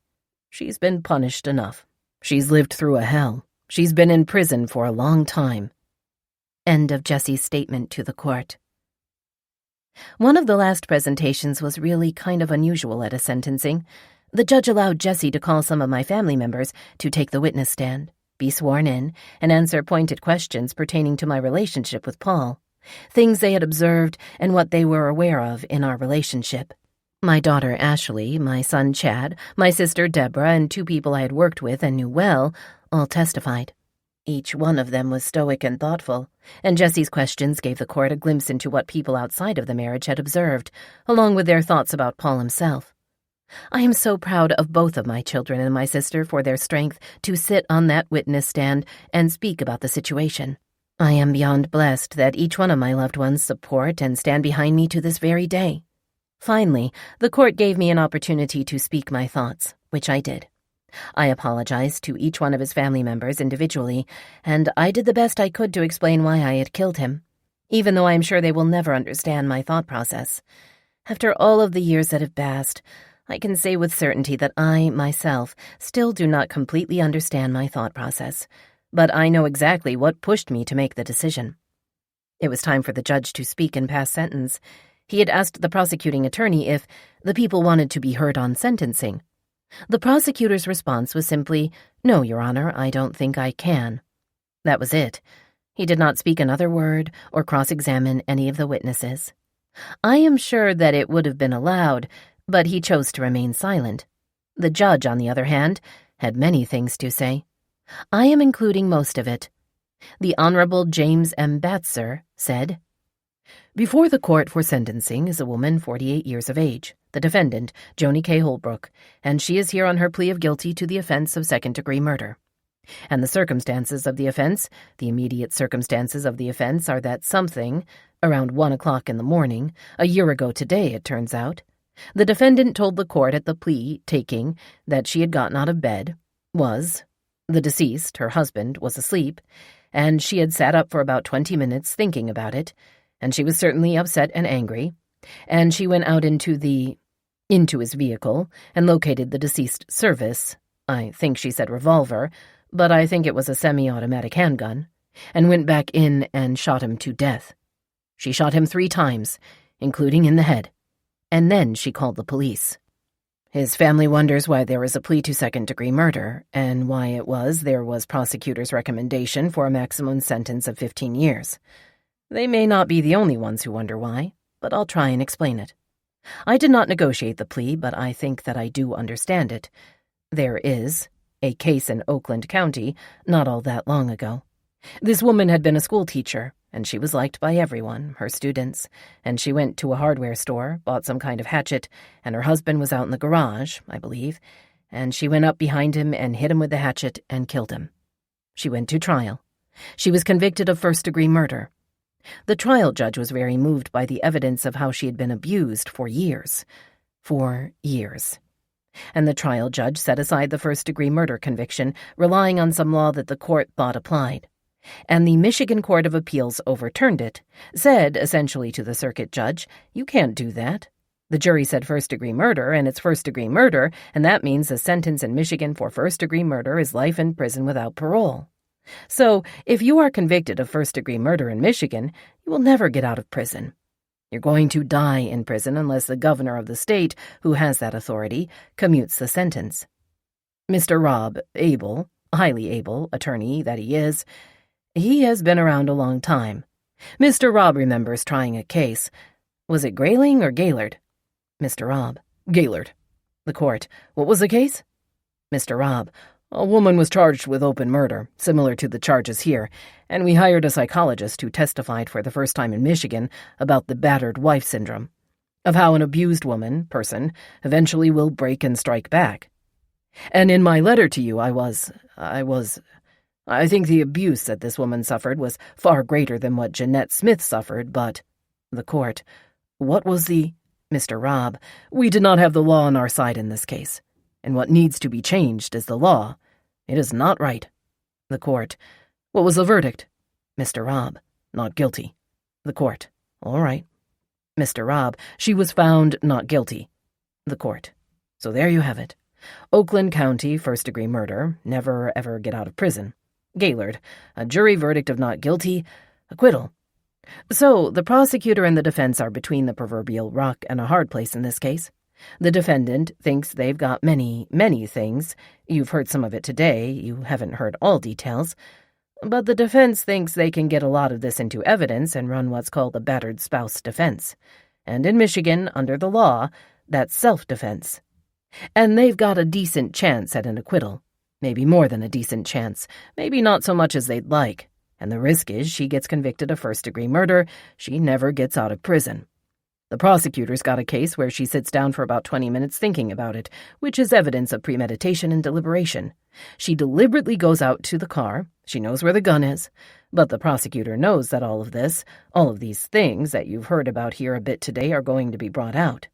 She's been punished enough. She's lived through a hell. She's been in prison for a long time." End of Jesse's statement to the court. One of the last presentations was really kind of unusual at a sentencing. The judge allowed Jesse to call some of my family members to take the witness stand, be sworn in, and answer pointed questions pertaining to my relationship with Paul, things they had observed and what they were aware of in our relationship. My daughter Ashley, my son Chad, my sister Deborah, and 2 people I had worked with and knew well all testified. Each one of them was stoic and thoughtful, and Jesse's questions gave the court a glimpse into what people outside of the marriage had observed, along with their thoughts about Paul himself. I am so proud of both of my children and my sister for their strength to sit on that witness stand and speak about the situation. I am beyond blessed that each one of my loved ones support and stand behind me to this very day. Finally, the court gave me an opportunity to speak my thoughts, which I did. I apologized to each one of his family members individually, and I did the best I could to explain why I had killed him, even though I am sure they will never understand my thought process. After all of the years that have passed, I can say with certainty that I, myself, still do not completely understand my thought process, but I know exactly what pushed me to make the decision. It was time for the judge to speak and pass sentence. He had asked the prosecuting attorney if the people wanted to be heard on sentencing. The prosecutor's response was simply, "No, Your Honor, I don't think I can." That was it. He did not speak another word or cross-examine any of the witnesses. I am sure that it would have been allowed, but he chose to remain silent. The judge, on the other hand, had many things to say. I am including most of it. The Honorable James M. Batzer said, "Before the court for sentencing is a woman 48 years of age, the defendant, Joni K. Holbrook, and she is here on her plea of guilty to the offense of second-degree murder. And the circumstances of the offense, the immediate circumstances of the offense are that something, around 1 o'clock in the morning, a year ago today it turns out, the defendant told the court at the plea taking that she had gotten out of bed, the deceased, her husband, was asleep, and she had sat up for about 20 minutes thinking about it, and she was certainly upset and angry, and she went out into his vehicle and located the deceased service, I think she said revolver, but I think it was a semi-automatic handgun, and went back in and shot him to death. She shot him 3 times, including in the head, and then she called the police. His family wonders why there was a plea to second-degree murder, and why it was there was prosecutor's recommendation for a maximum sentence of 15 years. They may not be the only ones who wonder why, but I'll try and explain it. I did not negotiate the plea, but I think that I do understand it. There is a case in Oakland County not all that long ago. This woman had been a school teacher, and she was liked by everyone, her students, and she went to a hardware store, bought some kind of hatchet, and her husband was out in the garage, I believe, and she went up behind him and hit him with the hatchet and killed him. She went to trial. She was convicted of first-degree murder. The trial judge was very moved by the evidence of how she had been abused for years. For years. And the trial judge set aside the first-degree murder conviction, relying on some law that the court thought applied. And the Michigan Court of Appeals overturned it, said, essentially to the circuit judge, "You can't do that. The jury said first-degree murder, and it's first-degree murder, and that means a sentence in Michigan for first-degree murder is life in prison without parole. So, if you are convicted of first-degree murder in Michigan, you will never get out of prison. You're going to die in prison unless the governor of the state, who has that authority, commutes the sentence." Mr. Rob Abel, highly able attorney that he is, he has been around a long time. Mr. Rob remembers trying a case. Was it Grayling or Gaylord? Mr. Rob: "Gaylord." The court: "What was the case?" Mr. Rob: "A woman was charged with open murder, similar to the charges here, and we hired a psychologist who testified for the first time in Michigan about the battered wife syndrome, of how an abused person, eventually will break and strike back. And in my letter to you, I think the abuse that this woman suffered was far greater than what Jeanette Smith suffered, but—" The court: "What was the—" Mr. Rob: "We did not have the law on our side in this case, and what needs to be changed is the law. It is not right." The court: "What was the verdict?" Mr. Rob: "Not guilty." The court: All right. Mr. Robb, she was found not guilty. The court. So there you have it. Oakland County, first-degree murder, never ever get out of prison. Gaylord, a jury verdict of not guilty, acquittal. So the prosecutor and the defense are between the proverbial rock and a hard place in this case. The defendant thinks they've got many, many things. You've heard some of it today. You haven't heard all details. But the defense thinks they can get a lot of this into evidence and run what's called a battered spouse defense. And in Michigan, under the law, that's self-defense. And they've got a decent chance at an acquittal. Maybe more than a decent chance. Maybe not so much as they'd like. And the risk is she gets convicted of first-degree murder. She never gets out of prison. The prosecutor's got a case where she sits down for about 20 minutes thinking about it, which is evidence of premeditation and deliberation. She deliberately goes out to the car. She knows where the gun is. But the prosecutor knows that all of these things that you've heard about here a bit today are going to be brought out.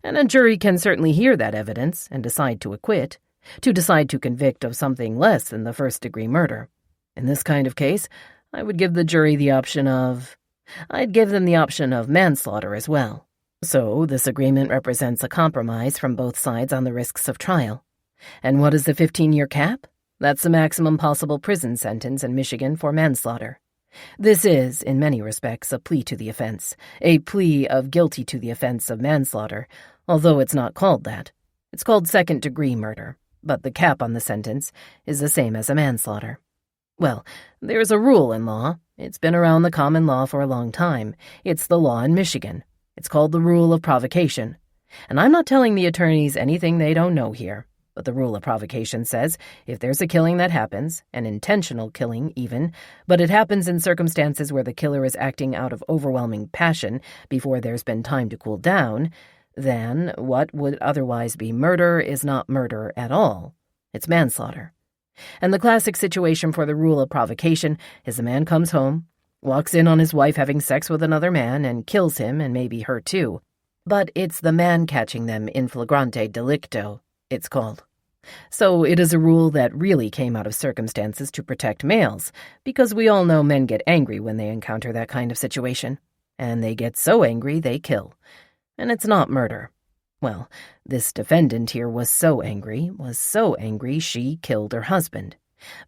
And a jury can certainly hear that evidence and decide to acquit, to decide to convict of something less than the first-degree murder. In this kind of case, I would give the jury the option of... I'd give them the option of manslaughter as well. So this agreement represents a compromise from both sides on the risks of trial. And what is the 15-year cap? That's the maximum possible prison sentence in Michigan for manslaughter. This is, in many respects, a plea to the offense, a plea of guilty to the offense of manslaughter, although it's not called that. It's called second-degree murder, but the cap on the sentence is the same as a manslaughter. Well, there's a rule in law. It's been around the common law for a long time. It's the law in Michigan. It's called the rule of provocation. And I'm not telling the attorneys anything they don't know here. But the rule of provocation says if there's a killing that happens, an intentional killing even, but it happens in circumstances where the killer is acting out of overwhelming passion before there's been time to cool down, then what would otherwise be murder is not murder at all. It's manslaughter. And the classic situation for the rule of provocation is a man comes home, walks in on his wife having sex with another man, and kills him and maybe her too. But it's the man catching them in flagrante delicto, it's called. So it is a rule that really came out of circumstances to protect males, because we all know men get angry when they encounter that kind of situation. And they get so angry they kill. And it's not murder. Well, this defendant here was so angry she killed her husband.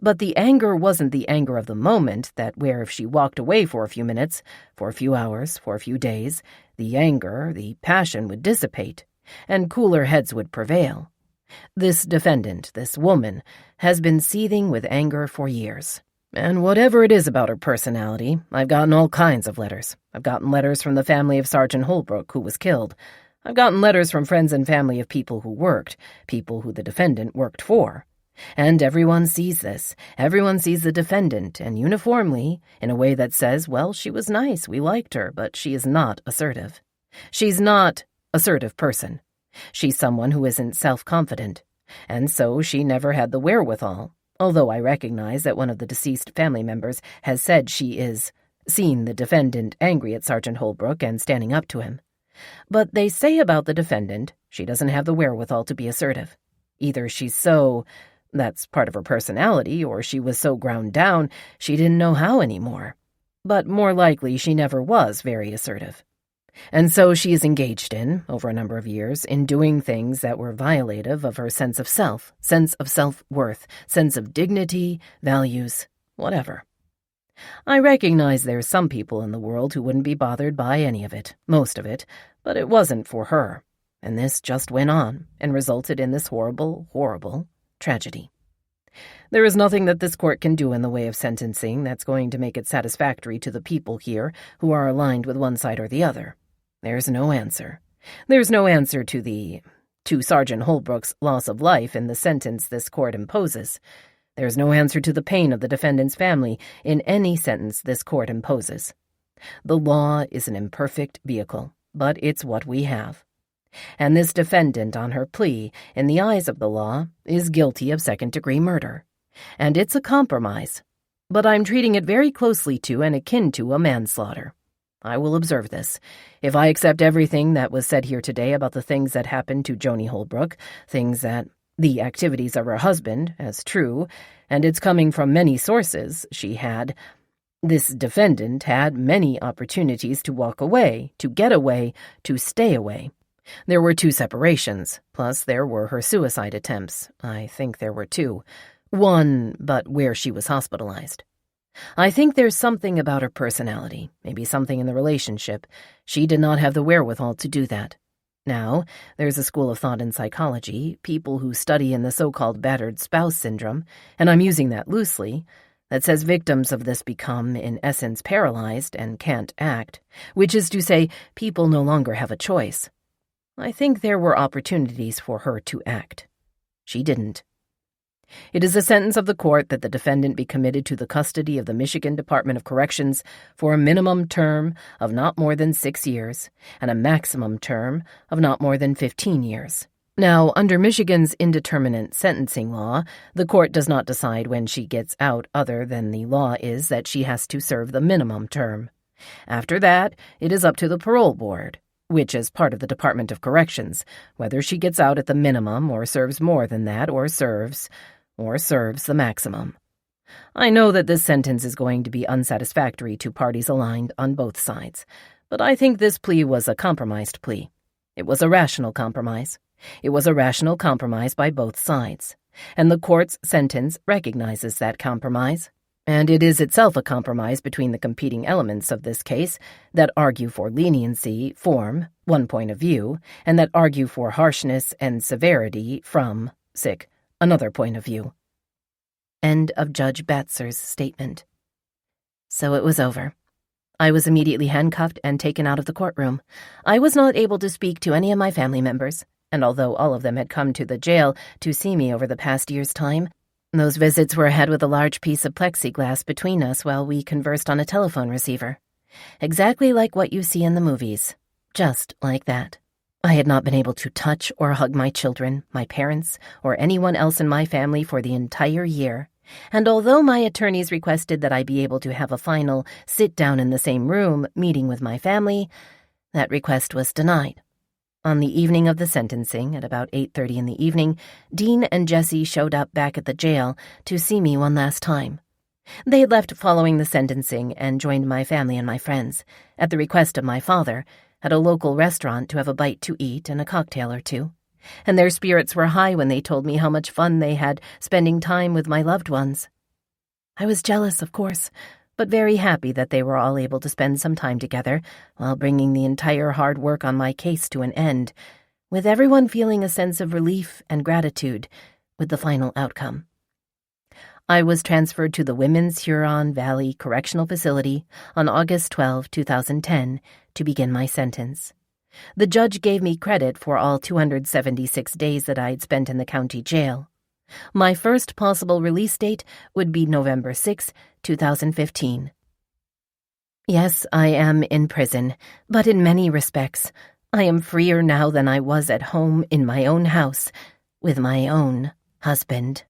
But the anger wasn't the anger of the moment that where if she walked away for a few minutes, for a few hours, for a few days, the anger, the passion would dissipate, and cooler heads would prevail. This defendant, this woman, has been seething with anger for years. And whatever it is about her personality, I've gotten all kinds of letters. I've gotten letters from the family of Sergeant Holbrook, who was killed. I've gotten letters from friends and family of people who the defendant worked for. And everyone sees this. Everyone sees the defendant, and uniformly, in a way that says, well, she was nice, we liked her, but she is not assertive. She's not an assertive person. She's someone who isn't self-confident, and so she never had the wherewithal, although I recognize that one of the deceased family members has said she is seen the defendant angry at Sergeant Holbrook and standing up to him. But they say about the defendant, she doesn't have the wherewithal to be assertive. Either that's part of her personality, or she was so ground down she didn't know how anymore. But more likely she never was very assertive. And so she is engaged in, over a number of years, in doing things that were violative of her sense of self, sense of self-worth, sense of dignity, values, whatever. I recognize there's some people in the world who wouldn't be bothered by any of it, most of it, but it wasn't for her. And this just went on and resulted in this horrible, horrible tragedy. There is nothing that this court can do in the way of sentencing that's going to make it satisfactory to the people here who are aligned with one side or the other. There's no answer. There's no answer to Sergeant Holbrook's loss of life in the sentence this court imposes. There's no answer to the pain of the defendant's family in any sentence this court imposes. The law is an imperfect vehicle, but it's what we have. And this defendant on her plea, in the eyes of the law, is guilty of second-degree murder. And it's a compromise. But I'm treating it very closely to and akin to a manslaughter. I will observe this. If I accept everything that was said here today about the things that happened to Joni Holbrook, the activities of her husband, as true, and it's coming from many sources she had, This defendant had many opportunities to walk away, to get away, to stay away. There were 2 separations, plus there were her suicide attempts. I think there were 2. One, but where she was hospitalized. I think there's something about her personality, maybe something in the relationship. She did not have the wherewithal to do that. Now, there's a school of thought in psychology, people who study in the so-called battered spouse syndrome, and I'm using that loosely, that says victims of this become, in essence, paralyzed and can't act, which is to say, people no longer have a choice. I think there were opportunities for her to act. She didn't. It is a sentence of the court that the defendant be committed to the custody of the Michigan Department of Corrections for a minimum term of not more than 6 years and a maximum term of not more than 15 years. Now, under Michigan's indeterminate sentencing law, the court does not decide when she gets out other than the law is that she has to serve the minimum term. After that, it is up to the parole board, which is part of the Department of Corrections, whether she gets out at the minimum or serves more than that or serves the maximum. I know that this sentence is going to be unsatisfactory to parties aligned on both sides, but I think this plea was a compromised plea. It was a rational compromise. It was a rational compromise by both sides, and the court's sentence recognizes that compromise. And it is itself a compromise between the competing elements of this case that argue for leniency from one point of view and that argue for harshness and severity from, another point of view. End of Judge Batzer's statement. So it was over. I was immediately handcuffed and taken out of the courtroom. I was not able to speak to any of my family members, and although all of them had come to the jail to see me over the past year's time, those visits were had with a large piece of plexiglass between us while we conversed on a telephone receiver. Exactly like what you see in the movies. Just like that. I had not been able to touch or hug my children, my parents, or anyone else in my family for the entire year, and although my attorneys requested that I be able to have a final sit-down in the same room meeting with my family, that request was denied. On the evening of the sentencing, at about 8:30 in the evening, Dean and Jesse showed up back at the jail to see me one last time. They had left following the sentencing and joined my family and my friends, at the request of my father, at a local restaurant to have a bite to eat and a cocktail or two. And their spirits were high when they told me how much fun they had spending time with my loved ones. I was jealous, of course, but very happy that they were all able to spend some time together while bringing the entire hard work on my case to an end, with everyone feeling a sense of relief and gratitude with the final outcome. I was transferred to the Women's Huron Valley Correctional Facility on August 12, 2010, to begin my sentence. The judge gave me credit for all 276 days that I had spent in the county jail. My first possible release date would be November 6, 2015. Yes, I am in prison, but in many respects, I am freer now than I was at home in my own house, with my own husband.